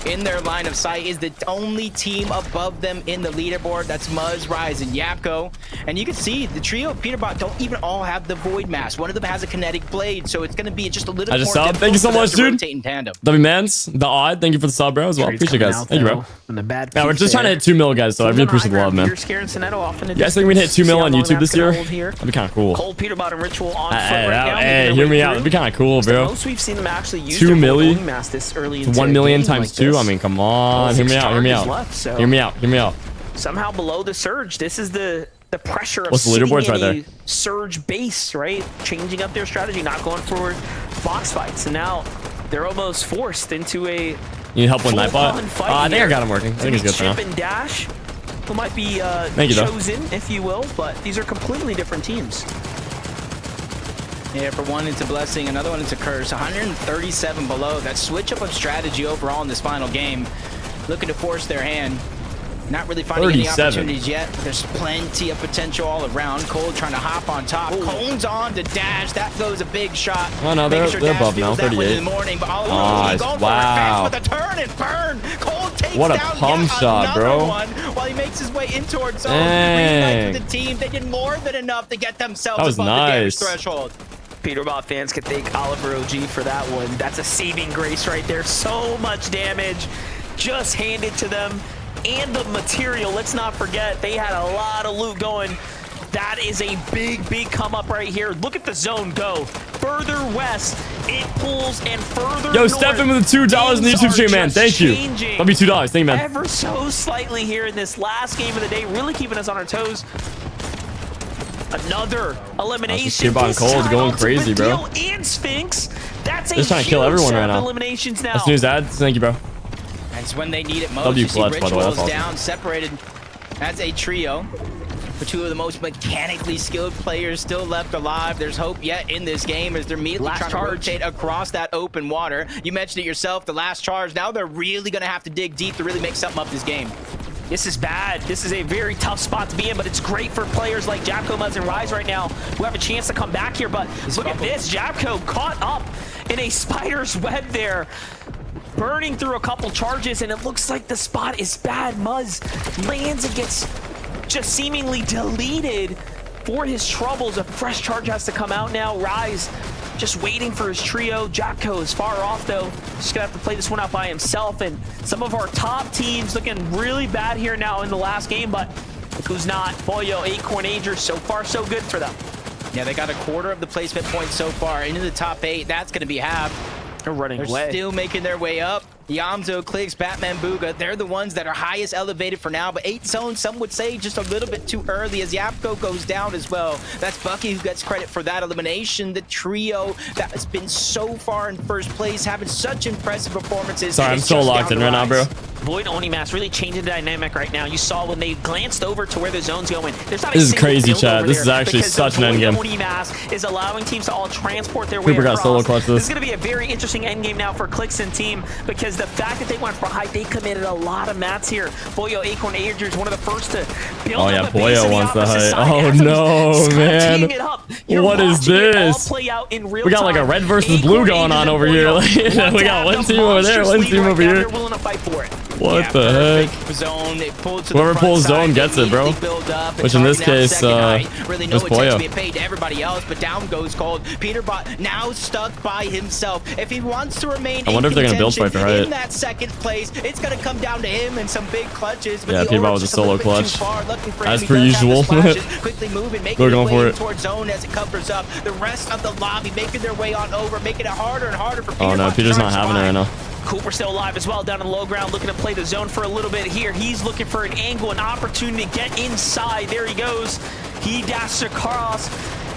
In their line of sight is the only team above them in the leaderboard. That's Muzz, Rise, and Yapko. And you can see the trio of Peterbot don't even all have the Void Mask. One of them has a kinetic blade, so it's going to be just a little I more just subbed. difficult Thank you so for them much, to dude. rotate in tandem. W Mans, the odd. Thank you for the sub, bro, as well. Trade's Appreciate you coming guys. out, Thank you, bro. though, and a bad Yeah, we're piece just trying to there. hit 2 mil, guys, so I really appreciate the love, man. Peter scaring Sonetto off in the You guys think we can hit 2 mil on YouTube this year? Here. That'd be kind of cool. Cold Peterbot and Ritual on foot Hey, right now. making hey, their hear way me out. through. It'd be kind of cool, It's the bro. most we've seen them actually use 2 their milli? Void Mask this early into 1 a million game times like 2. this. I mean, come on. Hear 6 me out. Hear me charges out. left, so Hear me out. Hear me out. somehow below the surge. This is the pressure of What's the sitting leaderboards in right a there? surge base, right? Changing up their strategy, not going for box fights, and now they're almost forced into a You need help with Nightbot? full-on fight I think I here. got him working. I think he's good for now. Chip and Dash, who might be Thank you, though. chosen, if you will, but these are completely different teams. Yeah, for one, it's a blessing. Another one, it's a curse. 137 below. That switch up of strategy overall in this final game. Looking to force their hand. Not really finding any 37. opportunities yet, but there's plenty of potential all around. Cole trying to hop on top. Cole's on to dash. That goes a big shot. Oh, no, they're above now, 38. In the morning, but all Nice. Wow. with a turn and burn. Cole takes What a down pump yet shot, another bro. one while he makes his way in towards zone. Dang. With the team, they did more than enough to get themselves That was above the damage nice. threshold. Peterbot fans can thank Oliver OG for that one. That's a saving grace right there. So much damage just handed to them. And the material, let's not forget, they had a lot of loot going. That is a big come up right here. Look at the zone go. Further west, it pulls, and further Yo, north, step in with the $2 in the things YouTube are stream, man. just Thank you. changing Love you, $2. Thank you, man. Ever so slightly here in this last game of the day, really keeping us on our toes. Another elimination. Peterbot and This Cole's time going onto crazy, bro. Badil and Sphinx. That's a They're trying to kill huge everyone set right of now. eliminations now. That's news ads. Thank you, bro. That's when they need it most. W You see clutch, by the way. That's Rituals awesome. down, separated as a trio. For two of the most mechanically skilled players still left alive. There's hope yet in this game as they're immediately Last trying charge. to rotate across that open water. You mentioned it yourself, the last charge. Now they're really going to have to dig deep to really make something up this game. This is bad. This is a very tough spot to be in, but it's great for players like Japco, Muzz, and Rise right now who have a chance to come back here. But look at this. Japco caught up in a spider's web there, burning through a couple charges, and it looks like the spot is bad. Muzz lands and gets just seemingly deleted for his troubles. A fresh charge has to come out now. Rise just waiting for his trio. Japco is far off though. Just gonna have to play this one out by himself. And some of our top teams looking really bad here now in the last game, but who's not? Boyo, Acorn, Agers, so far so good for them. Yeah, they got a quarter of the placement points so far into the top 8. That's going to be half. They're running They're away. still making their way up. Yamzo, Clix, Batman, Booga, they're the ones that are highest elevated for now, but 8 zone, some would say just a little bit too early as Yapko goes down as well. That's Bucky who gets credit for that elimination. The trio that has been so far in first place, having such impressive performances. Sorry, I'm It's so just locked down in to right now, bro. Rise. Void Onimask really changing the dynamic right now. You saw when they glanced over to where the zone's going. There's not This a is single crazy, build chat. over This there is actually because such the an Void endgame. Onimask is allowing teams to all transport their way Cooper got across. solo clutch This this. is going to be a very interesting endgame now for Clix and team because the fact that they went for high, they committed a lot of mats here. Boyo, Acorn, Agers, one of the first to build Oh, yeah, up a base Boyo on the wants the opposite height. side. Oh, As no, he's man. teeing it up. You're What is watching it all this? play out in real We got like a time. red versus blue Acorn, going Agers, on and over Boyo. here. We got one team over there, one team over here. They're willing to fight for it. What Yeah, the heck? perfect zone. They pull to Whoever the front pulls side, zone they gets it, bro. immediately build up, and Which in this targeting out case, second height. Really no it's attention Boyo. being paid to everybody else, but down goes Cold. Peterbot now stuck by himself. If he wants to remain I wonder in if they're gonna build contention fight for height. in that second place, it's going to come down to him and some big clutches. But Yeah, the Peterbot Aura's was a just solo little bit too clutch. far, looking for him. As He per does have the usual. splashes, quickly moving, making We're his going way for in it. towards zone as it covers up. The rest of the lobby making their way on over, making it harder and harder for Peterbot. Oh, no. to Peter's try not to having it right survive. now. Cooper still alive as well down in the low ground, looking to play the zone for a little bit here. He's looking for an angle, an opportunity to get inside. There he goes. He dashed across.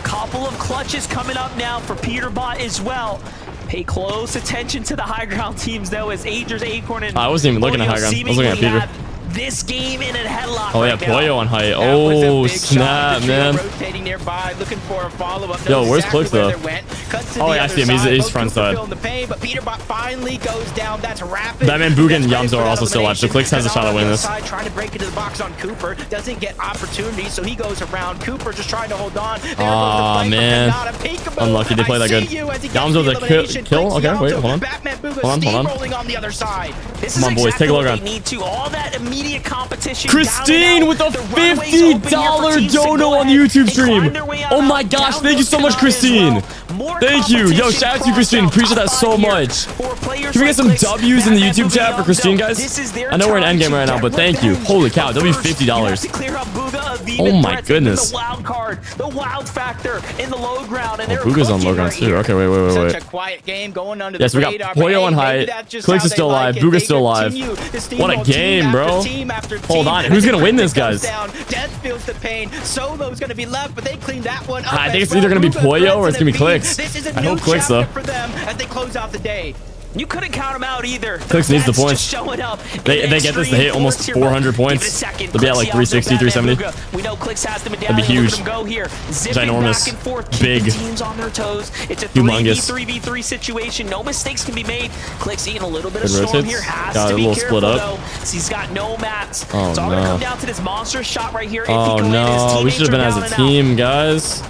Couple of clutches coming up now for Peterbot as well. Pay close attention to the high ground teams though, as Agers, Acorn, and I wasn't even looking at Boyo high ground. I was seemingly looking at Peter. have this game in a headlock. Oh, yeah, right now. Boyo on height. That was a Oh, big shot. snap, The trio man. rotating nearby, looking for a follow-up. Yo, Knows where's exactly Clix, where though? they went. Cuts to Oh, the yeah, I other see him. He's side. his Both front Cooper side. feeling the pain, but Peterbot finally goes down. That's rapid. Batman, Bugin, and Gets Yamzo for are that also still alive, so elimination. Clix has a And shot at on winning the this. side, trying to break into the box on Cooper. Doesn't get opportunity, so he goes around. Cooper just trying to hold on. There goes the Aw, play from man. Kanata. Peekaboo. Unlucky they played I that good. see you as he gets Yamzo the the elimination. kill? Clix, Okay, wait, Yamzo. hold on. Batman Booga Hold on. steamrolling on the other side. This Come is on, boys, exactly take a look what around. they need to. All that immediate competition. Christine with a $50 dono on the YouTube stream. Oh my gosh, thank you so much, Christine. Thank you. Yo, shout out to you, Christine. Appreciate that so much. Can we get some W's in the YouTube chat for Christine, guys? I know we're in endgame right now, but thank you. Holy cow, that'd be $50. Oh my goodness. The wild card, the wild factor in the low ground, and Oh, Booga's on low ground too. Okay, wait. Such a quiet game going under Yes, the we got radar, Boyo but on hey, height. maybe that's just Clix how is still they alive. like it. Booga's They still alive. continue to What a steamroll game, team bro. after team after Hold team on, as who's the gonna win grid this, goes guys? down. Death feels the pain. Solo's gonna be left, but they clean that one up. I think as it's either well. gonna be Booga Boyo or threads it's gonna be and a beat. Clix. This is a I new hope Clix, chapter though. for them as they close out the day. You couldn't count them out either. Clix needs the points. Showing up. They get this to hit almost 400 points. They'll be at like 360, 370. We know Clix has the That'd medallion. be huge. Look at them go here. Zipping Ginormous. back and forth. Big. Keeping teams on their toes. It's a Humongous. 3v3 situation. No mistakes can be made. Clix eating a little bit of Good storm rotates. here. Has Got to a be little careful split up. though. He's got no mats. Oh, It's all gonna no. come down to this monster shot right here. If Oh he can land, his no, we teammates should have been are as down a and out. team, guys.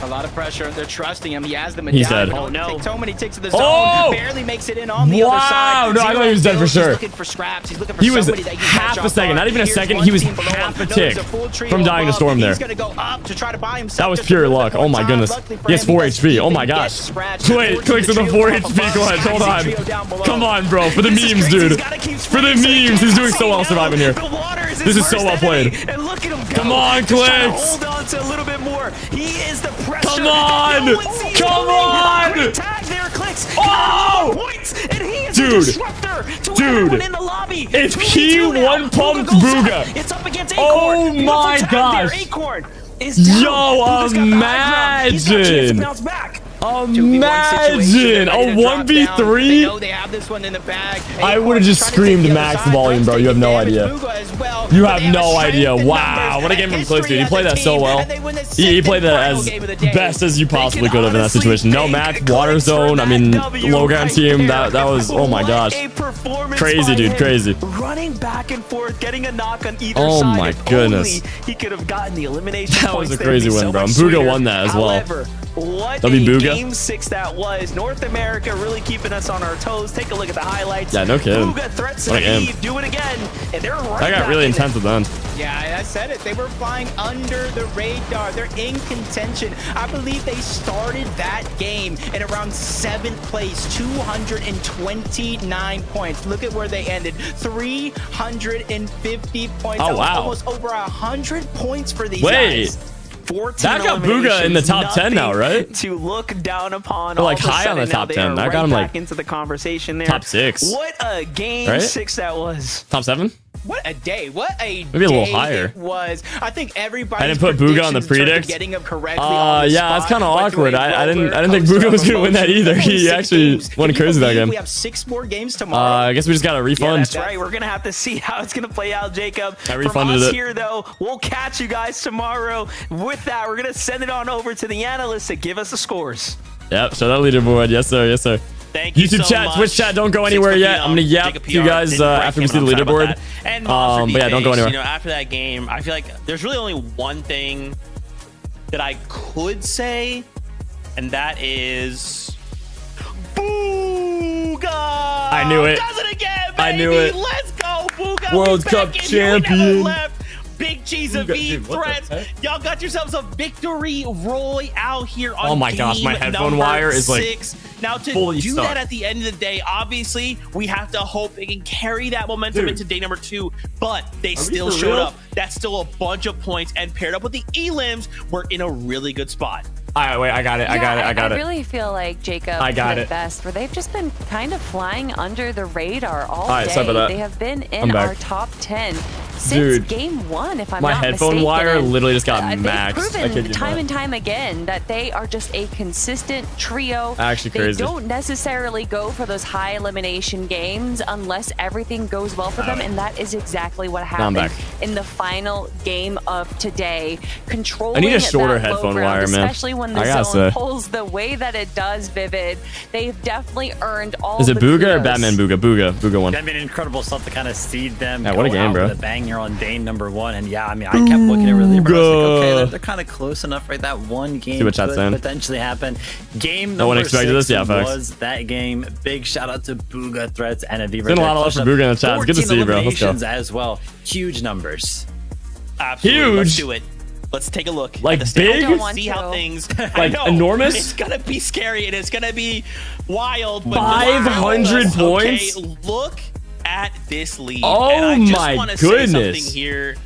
A lot of pressure. They're trusting him. He has the He's medallion. dead. Oh no! So many ticks to the Oh! zone. Barely makes it in on the other side. Wow, no, I thought he was dead for He's sure. looking for scraps. He's looking for He was somebody that he can half catch a off second, guard. not even a Here's second. one He was team below him. half a No, there's tick full trio from dying to above. storm there. He's gonna go up to try to buy himself. That was just pure a little luck. bit more Oh my time. goodness. Luckily for He has him, 4 does HP. Oh even my get gosh. scratched. Clix with the 4 HP. Go ahead, hold on. Come on, bro. For the This is memes, crazy. dude. He's gotta keep For the spraying so he memes. can't He's doing so see well now. surviving here. The water is his This is so worst well enemy. played. And look at him go. Come on, Just trying to Clix. hold on to a little bit more. He is the pressure. Come that on. no one sees Come coming. on. Great tag there, Clix. Oh. Points, and he is Dude. a disruptor to Dude. everyone in the lobby. If 2v2 he now. one-pumped Booga goes Booga. up. It's up against Acorn. Oh Beautiful my tag there. gosh. Acorn is down. Yo, Booga's got the high ground. He's got a chance to imagine. bounce back. Imagine a 1v3. They know they have this one in the bag. I would've just screamed max volume, bro. You have no idea. You have no idea. Wow, what a game from Clix, dude. He played that so well. He played that as best as you possibly could have in that situation. No match, water zone. I mean, low ground team. That was, oh my gosh. Crazy, dude, crazy. Running back and forth, getting a knock on either Oh side. my If goodness. only he could have gotten the elimination That was points. a That'd crazy be win, so bro. much And Booga sweeter. won that as well. However, what W a Booga. game 6 that was. North America really keeping us on our toes. Take a look at the highlights. Yeah, no kidding. Booga threats What a to game. leave, do it again, and they're right That got back really in it. intense at the end. Yeah, I said it. They were flying under the radar. They're in contention. I believe they started that game in around 7th place, 229 points. Look at where they ended, 350 points. Oh, That was wow. almost over 100 points for these Wait. guys. 14 That got Booga in the top 10 now, right? To look down upon. Or, like, all of a high on the sudden now top they 10. are That got right him, like, back into the conversation there. top 6. What a game Right? 6 that was. Top 7? What a day. What a Maybe a little day higher. it was. I think everybody I didn't put Booga on the predict. Getting him correctly on the Yeah, that's spot kind of went through awkward. a I didn't roller think coaster Booga was of gonna win that emotions. either. Only He 6 actually games. went Can you crazy that believe game. We have 6 more games tomorrow. I guess we just got to Yeah, refund. that's right. We're gonna have to see how it's gonna play out, Jacob. I From refunded us it. here, though, we'll catch you guys tomorrow. With that, we're gonna send it on over to the analysts to give us the scores. Yep, show that leaderboard. Yes, sir. Yes, sir. Thank you YouTube so chat, much. Twitch chat, don't go anywhere yet. I'm gonna yap Jacob to you PR guys didn't break after we him, see the I'm sorry about leaderboard. that. And Monster But yeah, don't go Base, anywhere. after that game, I feel like there's really only one thing that I could say, and that is Booga. I knew it. Does it again, baby. I knew it. Let's go, Booga. World We Cup back in here. We never champion. left. Big Cheese of V Dude, what the threats. heck? Y'all got yourselves a victory royale here on Oh my gosh, my game headphone number wire is, like, 6. Now to fully do stuck. that at the end of the day, obviously we have to hope they can carry that momentum Dude. into day number 2, but they we still for showed real? up. That's still a bunch of points, and paired up with the elims, we're in a really good spot. All right, wait, I got it. I got it. I really feel like Jacob I got put it. best, where they've just been kind of flying under the radar all right, day. sorry about that. They have been I'm in back. our top 10 since Dude, game 1, if I'm my not headphone mistaken. wire And, literally just got they've maxed. I proven kid you time not. and time again that they are just a consistent trio. Actually they crazy. don't necessarily go for those high elimination games unless everything goes well for them, and that is exactly what I'm happened back. in the final game of today. Controlling I need a shorter that low headphone ground, wire, man. especially when the I gotta zone say. pulls the way that it does, Vivid. They've definitely earned all Is it the Booga or kudos. Batman Booga? Booga won. That'd be an incredible stuff to kind of seed them. Yeah, what a go game, out bro. with a bang here on day number 1. And yeah, I mean, I kept looking at really, but I was like, okay, they're kind of close enough, right? That one game See what chat's could saying. potentially happen. Game No one number expected 6 this? Yeah, facts. was that game. Big shout out to Booga Threats and Aviva. Been a lot of love for Booga in the chat. It's good to see you, bro. Let's go. As well. Huge numbers. Absolutely. Let's Huge. do it. Let's take a look. Like at the standings, big? I don't want see to. how things Like I know, enormous? It's gonna be scary and it's gonna be wild. But 500 wow. points? Okay, look at this lead. Oh and I just my wanna say goodness. something here.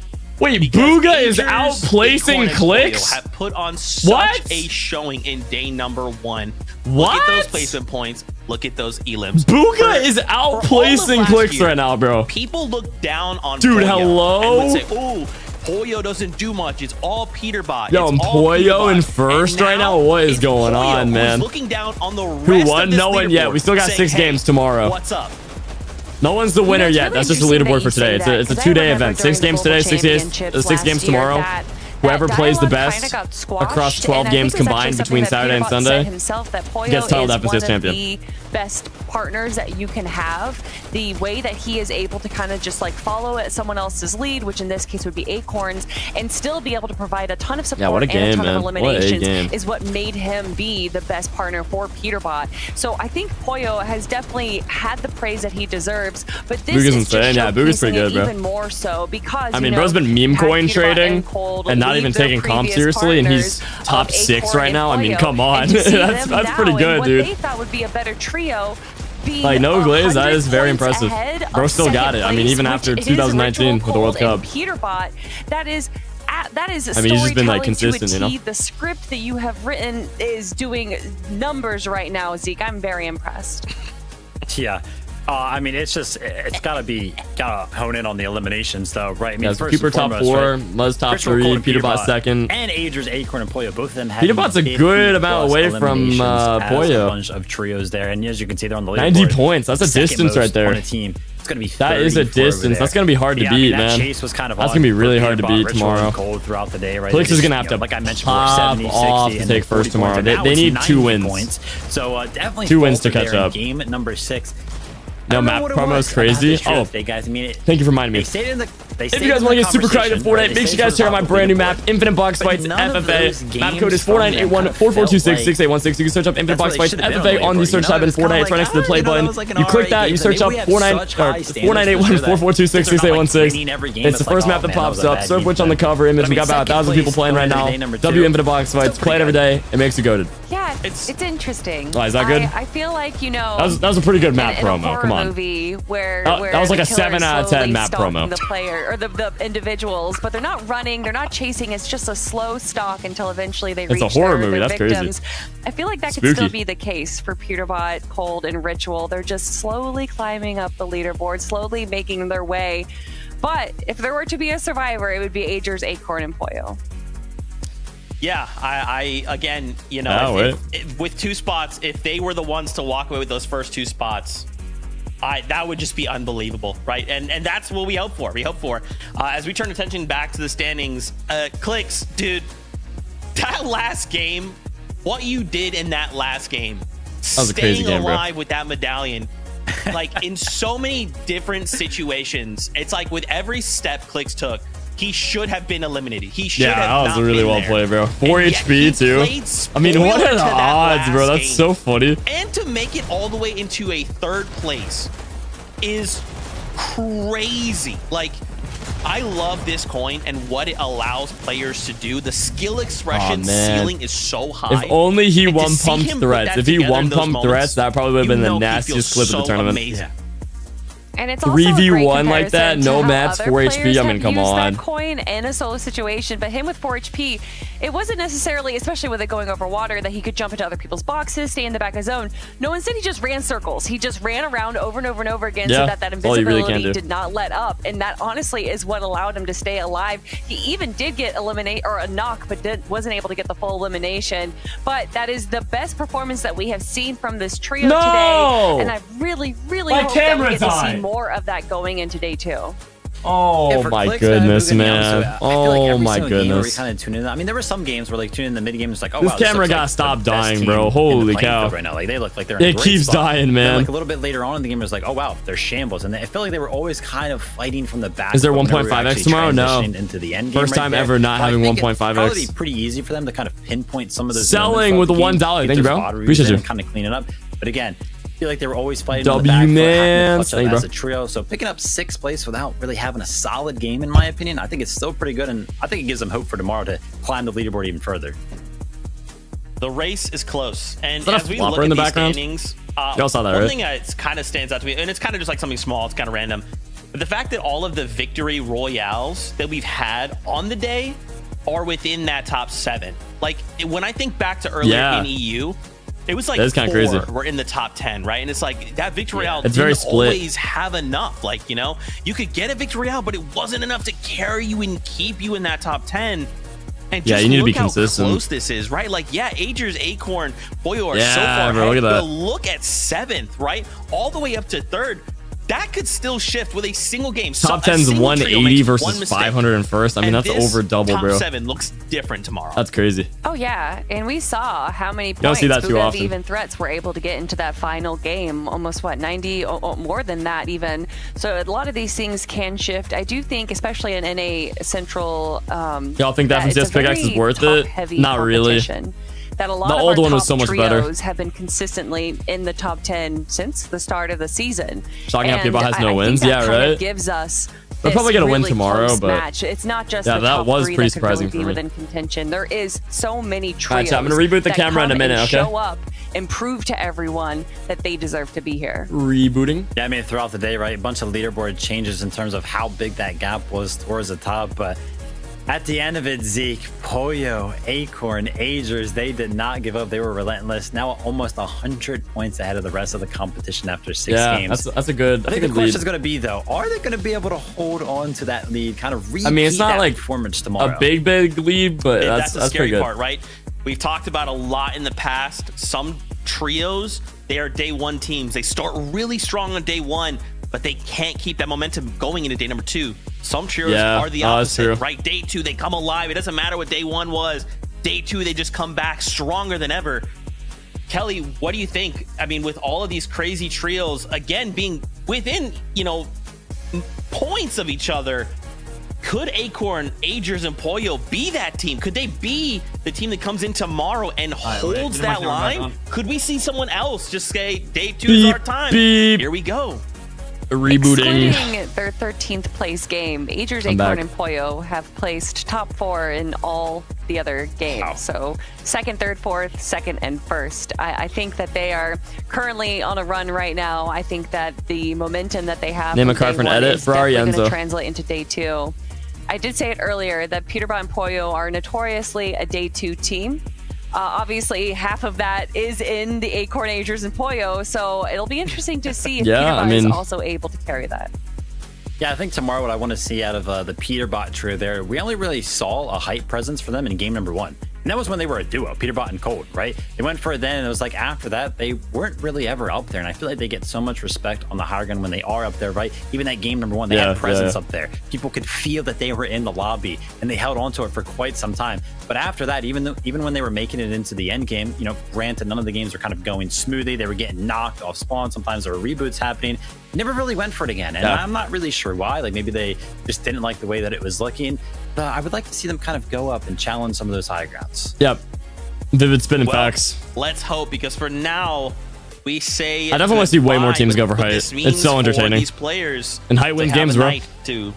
Wait, because Booga is Angers, outplacing Acorn, and Clix? Toyo have put on such What? a showing in day number 1. Look What? at those placement points. Look at those elims. Booga is For all of outplacing last Clix year, right now, bro. People look down on Dude, Toyo hello? and would say, "Ooh, Pollo doesn't do much. It's all Peterbot. Yo, it's all Pollo Peterbot. in first And right now? What is it's going Pollo on, who's man? looking down on the Who rest won? of this No one yet. leaderboard, We still got saying, 6 hey, games tomorrow. What's up? No one's the winner it's yet. really That's just the interesting leaderboard for that you today. say It's a that, 'cause I 2-day remember event. during 6 the games Global today, 6 games, Championships 6 games last year tomorrow. that Whoever plays the dialogue best kinda got squashed, across 12 and I games think it was combined actually between something Saturday and that Peterbot Sunday said himself, that Pollo gets title is deficit one of champion. the best partners that you can have. The way that he is able to kind of just like follow at someone else's lead, which in this case would be Acorns, and still be able to provide a ton of support what a and game, a ton man. of What a eliminations game. is what made him be the best partner for Peterbot. So I think Pollo has definitely had the praise that he deserves, but this Bug's is insane. just Yeah, Bug's pretty showcasing good, it bro. even more so because I mean, you know, bro's been meme had coin Peterbot trading Cold and not leave even their taking comp previous seriously, and he's partners top of 6 Acorn right now. I and mean, Pollo, come on. and to see that's them pretty now good, and what dude. they thought would be a better trio. Like, no glaze, that is very impressive. Bro still got second it. I mean, place, even which after is 2019 with the World Ritual Cup. Cold and Peterbot, that is I mean, he's just been, like, storytelling consistent, to a you know? T. The script that you have written is doing numbers right now, Zeke. I'm very impressed. Yeah. I mean, it's gotta hone in on the eliminations, though, right? I mean, Yeah, first Cooper and top foremost, 4, right? Muzz top Ritual 3, Cold and Peterbot second. and Agers, Acorn, and Pollo, both of them had Peterbot's a good amount away from Pollo. A bunch of trios there, and as you can see, they're on the leaderboard. 90 points. That's a Second distance most right there. on a team. It's gonna be That is a 34 over distance. there. That's gonna be hard to Yeah, beat, I mean, that man. chase was kind of That's on gonna be for really hard to Peterbot, beat Ritual, and tomorrow. Cold throughout the day, right? Clix They is just, gonna have to like I mentioned, pop 70, off 60, to and take 40 first tomorrow. points, and They now need it's 2 90 wins. points. So definitely 2 wins to faltered catch there in up. Game number 6. No, map promo is crazy. Oh, they guys, I mean, thank you for reminding me. They stayed in the. They If you guys want to get super crowded in Fortnite, make sure you guys check out my brand new map, Infinite Box Fights FFA. Map code is 498144266816. You can search up Infinite Box Fights FFA on the search tab in Fortnite. It's right next to the play button. You click that, you search up 498144266816. It's the first map that pops up. Surf Witch on the cover image. We got about 1,000 people playing right now. W Infinite Box Fights. Play it every day. It makes you goated. Yeah, it's interesting. Oh, is that good? I feel like, you know, That was a pretty good map in a promo. horror Come on. movie where That was like the a 7 killer out of 10 slowly map stalking promo. the player or the individuals, but they're not running, they're not chasing. It's just a slow stalk until eventually they reach a horror their movie. That's crazy. victims. I feel like that could Spooky. still be the case for Peterbot, Cold, and Ritual. They're just slowly climbing up the leaderboard, slowly making their way. But if there were to be a survivor, it would be Agers, Acorn, and Pollo. Yeah, I again, you know, Oh, with 2 spots, if they were the ones to walk away with those first 2 spots, that would just be unbelievable, right? And that's what we hope for. We hope for as we turn attention back to the standings. Clix, dude, that last game, what you did in that last game, was a crazy staying game, bro. alive with that medallion. Like in so many different situations, it's like with every step Clix took, he should have been eliminated. He should have Yeah, that was not really been well there. played, bro. 4 And yet he HP too. played I mean, what spoiler are the to that odds, bro? last That's game. so funny. And to make it all the way into a 3rd place is crazy. Like, I love this coin and what it allows players to do. The skill expression Aw, man. ceiling is so high. If only he And to won see pumped him put threats. that If he together won in those pumped moments, threats, that probably would have been you the know he nastiest feels clip of the so tournament. amazing. And it's also a great 3v1 like that, comparison to no how mats, other 4 HP. players I mean, have come used on. that coin in a solo situation, but him with 4 HP, it wasn't necessarily, especially with it going over water, that he could jump into other people's boxes, stay in the back of zone. No, instead he just ran circles. He just ran around over and over and over again, so that that's all you really can invisibility do. did not let up, and that honestly is what allowed him to stay alive. He even did get a knock, but wasn't able to get the full elimination. But that is the best performance that we have seen from this trio No! today, and I really, really My hope that we camera get to see died. more of that going into day 2. Oh Yeah, for my Clix, goodness, Bugha, man. I feel like Oh every my single game where we goodness. kind of tune in. I mean, there were some games where like tuning in the mid game, it's like, oh This wow, camera looks gotta like stop the best dying, team bro. in the Holy playing cow. field right now. Like they look like they're in a It great keeps spot. dying, Then, man. like a little bit later on in the game, it was like, oh wow, they're shambles, and I feel like they were always kind of fighting from the back. Is there whenever we were 1.5x actually tomorrow? No. transitioning into the end game First right time there. ever not But I having think 1.5x. It'd probably be pretty easy for them to kind of pinpoint some of those Selling with the $1. Thank you, bro. Appreciate you. Kind of clean it up. But again, I feel like they were always fighting W, in the back foot, man. having to clutch Thank up you, as bro. a trio. So picking up 6th place without really having a solid game, in my opinion, I think it's still pretty good, and I think it gives them hope for tomorrow to climb the leaderboard even further. The race is close, and Is that a as we flopper look in at the these background? standings, Y'all saw that, one right? thing that kind of stands out to me, and it's kind of just like something small, it's kind of random, but the fact that all of the victory royales that we've had on the day are within that top 7. Like when I think back to earlier Yeah. in EU, It was like That is kinda 4 crazy. were in the top 10, right? And it's like that victory royale It's didn't very split. always have enough. Like, you know, you could get a victory royale, but it wasn't enough to carry you and keep you in that top 10. And Yeah, just you need to be look how consistent. close this is, right? Like, yeah, Agers, Acorn, Boyo are Yeah, so far bro, ahead. look at But that. look at 7th, right? All the way up to 3rd. That could still shift with a single game. Top A 10's single trio 180 makes versus one mistake. 501st. I mean, And that's this over double, top bro. 7 looks different tomorrow. That's crazy. Oh yeah, and we saw how many don't points see that too Bugha often. Even Threats were able to get into that final game. Almost what 90, more than that even. So a lot of these things can shift. I do think, especially in NA Central, Y'all think that it's a FNCS pickaxe is very worth it? top-heavy Not really. competition. That a lot The of old our one was top so much better. trios have been consistently in the top 10 since the start of the season. Shocking how And P-Bot has no I think wins. that Yeah, kind of right? gives us They're this probably gonna win really tomorrow, close but- match. It's not just Yeah, the that top was 3 pretty that could really surprising be for me. within contention. There is so many trios. Alright, chat, I'm gonna reboot the that camera in a come minute, and okay? Show up and prove to everyone that they deserve to be here. Rebooting. Yeah, I mean, throughout the day, right? A bunch of leaderboard changes in terms of how big that gap was towards the top. But at the end of it, Zeke, Poyo, Acorn, Agers, they did not give up. They were relentless. Now almost 100 points ahead of the rest of the competition after 6 Yeah, games. that's a good. I think good the question lead. is going to be, though, are they going to be able to hold on to that lead, kind of repeat it's not that like performance tomorrow? A big lead, but And that's the pretty scary good. part, right? We've talked about a lot in the past. Some trios, they are day 1 teams. They start really strong on day 1, but they can't keep that momentum going into day number 2. Some trios Yeah, are the that's opposite, true. right? Day 2, they come alive. It doesn't matter what day 1 was. Day 2, they just come back stronger than ever. Kelly, what do you think? I mean, with all of these crazy trios, again, being within, you know, points of each other, could Acorn, Agers, and Poyo be that team? Could they be the team that comes in tomorrow and holds that line? Could we see someone else just say, day 2 is our time? beep. Here we go. Rebooting. Excluding their 13th place game, Agers, I'm Acorn, back. and Poyo have placed top 4 in all the other games. So second, third, fourth, second, and first. I think that they are currently on a run right now. I think that the momentum that they have Name a from card day for an 1 edit. is Ferrari definitely going Enzo. to translate into day 2. I did say it earlier that Peterbot and Poyo are notoriously a day 2 team. Obviously, half of that is in the Acorn, Agers, and Poyo, so it'll be interesting to see if Yeah, Peterbot I mean- is also able to carry that. Yeah, I think tomorrow what I want to see out of the Peterbot trio there, we only really saw a hype presence for them in game number 1. And that was when they were a duo, Peterbot and Cold, right? They went for it then, and it was like after that, they weren't really ever up there. And I feel like they get so much respect on the higher gun when they are up there, right? Even that game number 1, they had presence up there. People could feel that they were in the lobby, and they held onto it for quite some time. But after that, even when they were making it into the end game, you know, granted, none of the games were kind of going smoothly. They were getting knocked off spawn. Sometimes there were reboots happening. Never really went for it again. And I'm not really sure why. Like maybe they just didn't like the way that it was looking. I would like to see them kind of go up and challenge some of those high grounds. Yep. Vivid spinning Well, facts. let's hope, because for now, we say I definitely want to see way more goodbye, teams but go for what height. this It's means so for entertaining. These players And height to wins have games, a bro. night to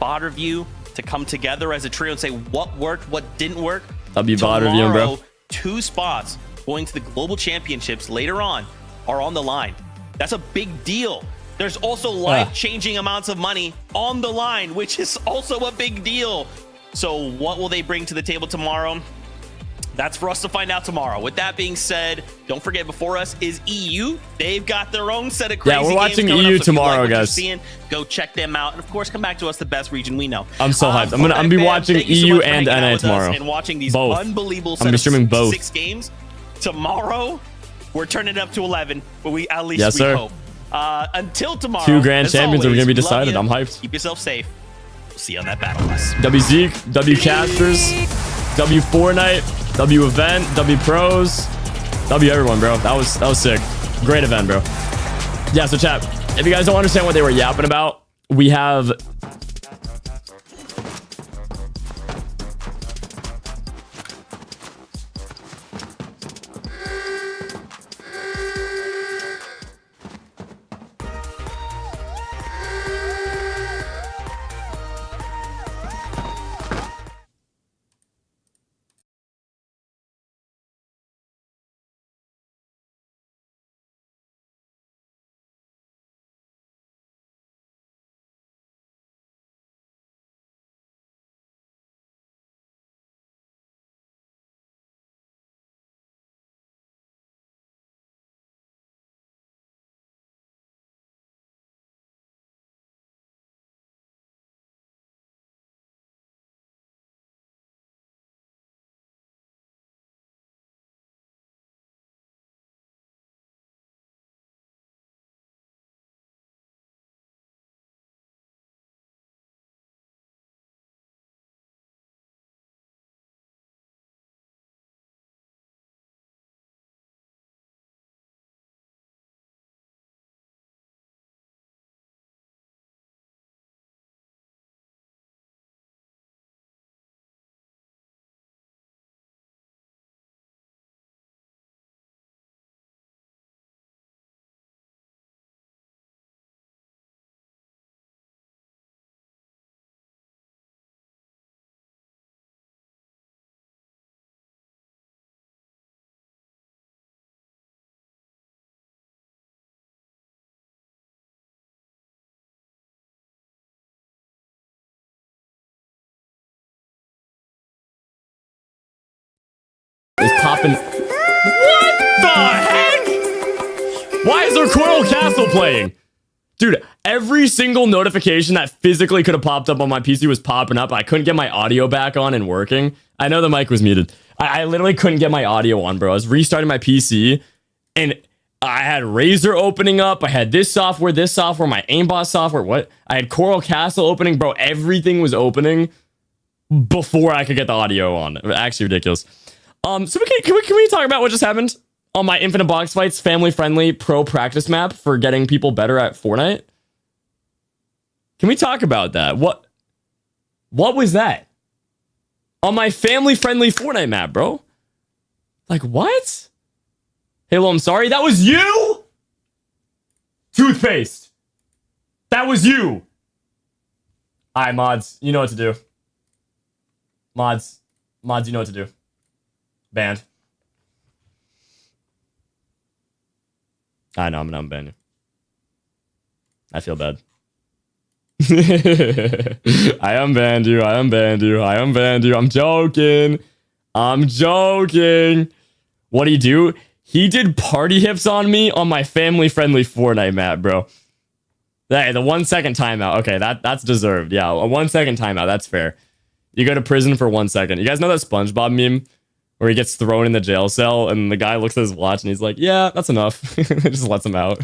bot review, to come together as a trio and say what worked, what didn't work. Bot reviewing, bro. Tomorrow, 2 spots going to the global championships later on are on the line. That's a big deal. There's also life-changing amounts of money on the line, which is also a big deal. So what will they bring to the table tomorrow? That's for us to find out tomorrow. With that being said, don't forget, before us is EU. They've got their own set of crazy Yeah, we're games watching coming EU up, so if you like tomorrow, what you're guys. seeing, go check them out. And of course, come back to us, the best region we know. I'm so hyped. I'm gonna Fortnite be fans, watching thank you so EU much for and hanging out NA with us tomorrow. and watching these Both. unbelievable I'm gonna be streaming both. 6 games. Tomorrow, we're turning it up to 11, but we at least Yes, we sir. hope. Until tomorrow, 2 grand as champions are always, gonna be we love decided. you. I'm hyped. Keep yourself safe. We'll see you on that battle bus. W Zeke, W Casters, W Fortnite, W Event, W Pros, W everyone, bro. That was sick. Great event, bro. Yeah, so chat, if you guys don't understand what they were yapping about, we have popping. What the heck? Why is there Coral Castle playing? Dude, every single notification that physically could have popped up on my PC was popping up. I couldn't get my audio back on and working. I know the mic was muted. I literally couldn't get my audio on, bro. I was restarting my PC, and I had Razer opening up. I had this software, my aimbot software. What? I had Coral Castle opening, bro. Everything was opening before I could get the audio on. Actually ridiculous. So can we talk about what just happened on my Infinite Box Fights family-friendly pro practice map for getting people better at Fortnite? Can we talk about that? What was that? On my family-friendly Fortnite map, bro? Like, what? Halo, I'm sorry. That was you? Toothpaste. That was you. All right, mods. You know what to do. Mods, you know what to do. Banned. I know, I'm gonna ban you. I feel bad. I unbanned you. I'm joking. What'd he do? He did party hips on me on my family-friendly Fortnite map, bro. Hey, the 1 second timeout. Okay, that's deserved. Yeah, a 1 second timeout. That's fair. You go to prison for 1 second. You guys know that SpongeBob meme where he gets thrown in the jail cell and the guy looks at his watch and he's like, yeah, that's enough. Just lets him out.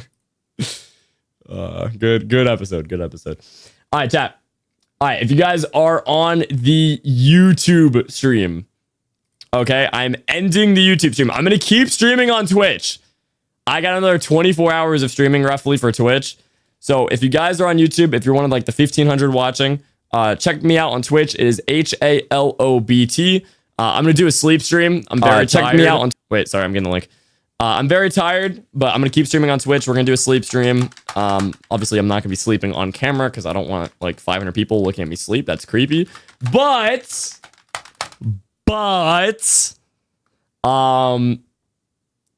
Good episode. All right, chat. All right, if you guys are on the YouTube stream, okay, I'm ending the YouTube stream. I'm going to keep streaming on Twitch. I got another 24 hours of streaming roughly for Twitch. So if you guys are on YouTube, if you're one of like the 1,500 watching, check me out on Twitch. It is HaloBT. I'm going to do a sleep stream. I'm very tired. Check me out on... Wait, sorry, I'm getting the link. I'm very tired, but I'm going to keep streaming on Twitch. We're going to do a sleep stream. Obviously, I'm not going to be sleeping on camera because I don't want like 500 people looking at me sleep. That's creepy. But...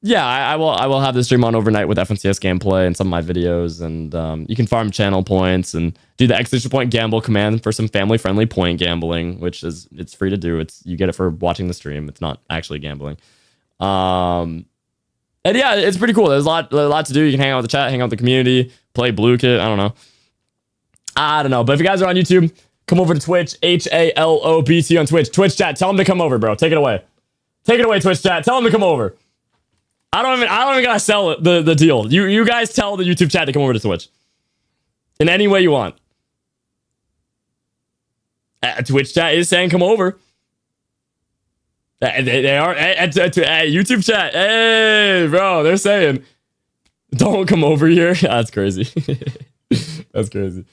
yeah, I will have the stream on overnight with FNCS gameplay and some of my videos, and you can farm channel points and do the exclamation point gamble command for some family-friendly point gambling, which is it's free to do. You get it for watching the stream. It's not actually gambling. And yeah, it's pretty cool. There's a lot to do. You can hang out with the chat, hang out with the community, play Blue Kit. I don't know. But if you guys are on YouTube, come over to Twitch, HaloBT on Twitch. Twitch chat, tell them to come over, bro. Take it away. Take it away, Twitch chat. Tell them to come over. I don't even gotta sell it, the deal. You guys tell the YouTube chat to come over to Twitch. In any way you want. Twitch chat is saying come over. They are at YouTube chat. Hey, bro, they're saying don't come over here. That's crazy. That's crazy.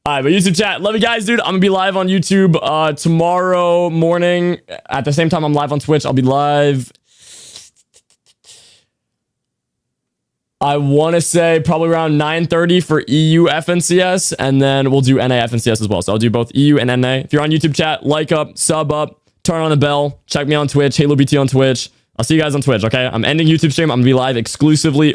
All right, but YouTube chat, love you guys, dude. I'm gonna be live on YouTube tomorrow morning at the same time I'm live on Twitch. I'll be live. I want to say probably around 9:30 for EU FNCS, and then we'll do NA FNCS as well. So I'll do both EU and NA. If you're on YouTube chat, like up, sub up, turn on the bell, check me on Twitch, HaloBT on Twitch. I'll see you guys on Twitch, okay? I'm ending YouTube stream. I'm going to be live exclusively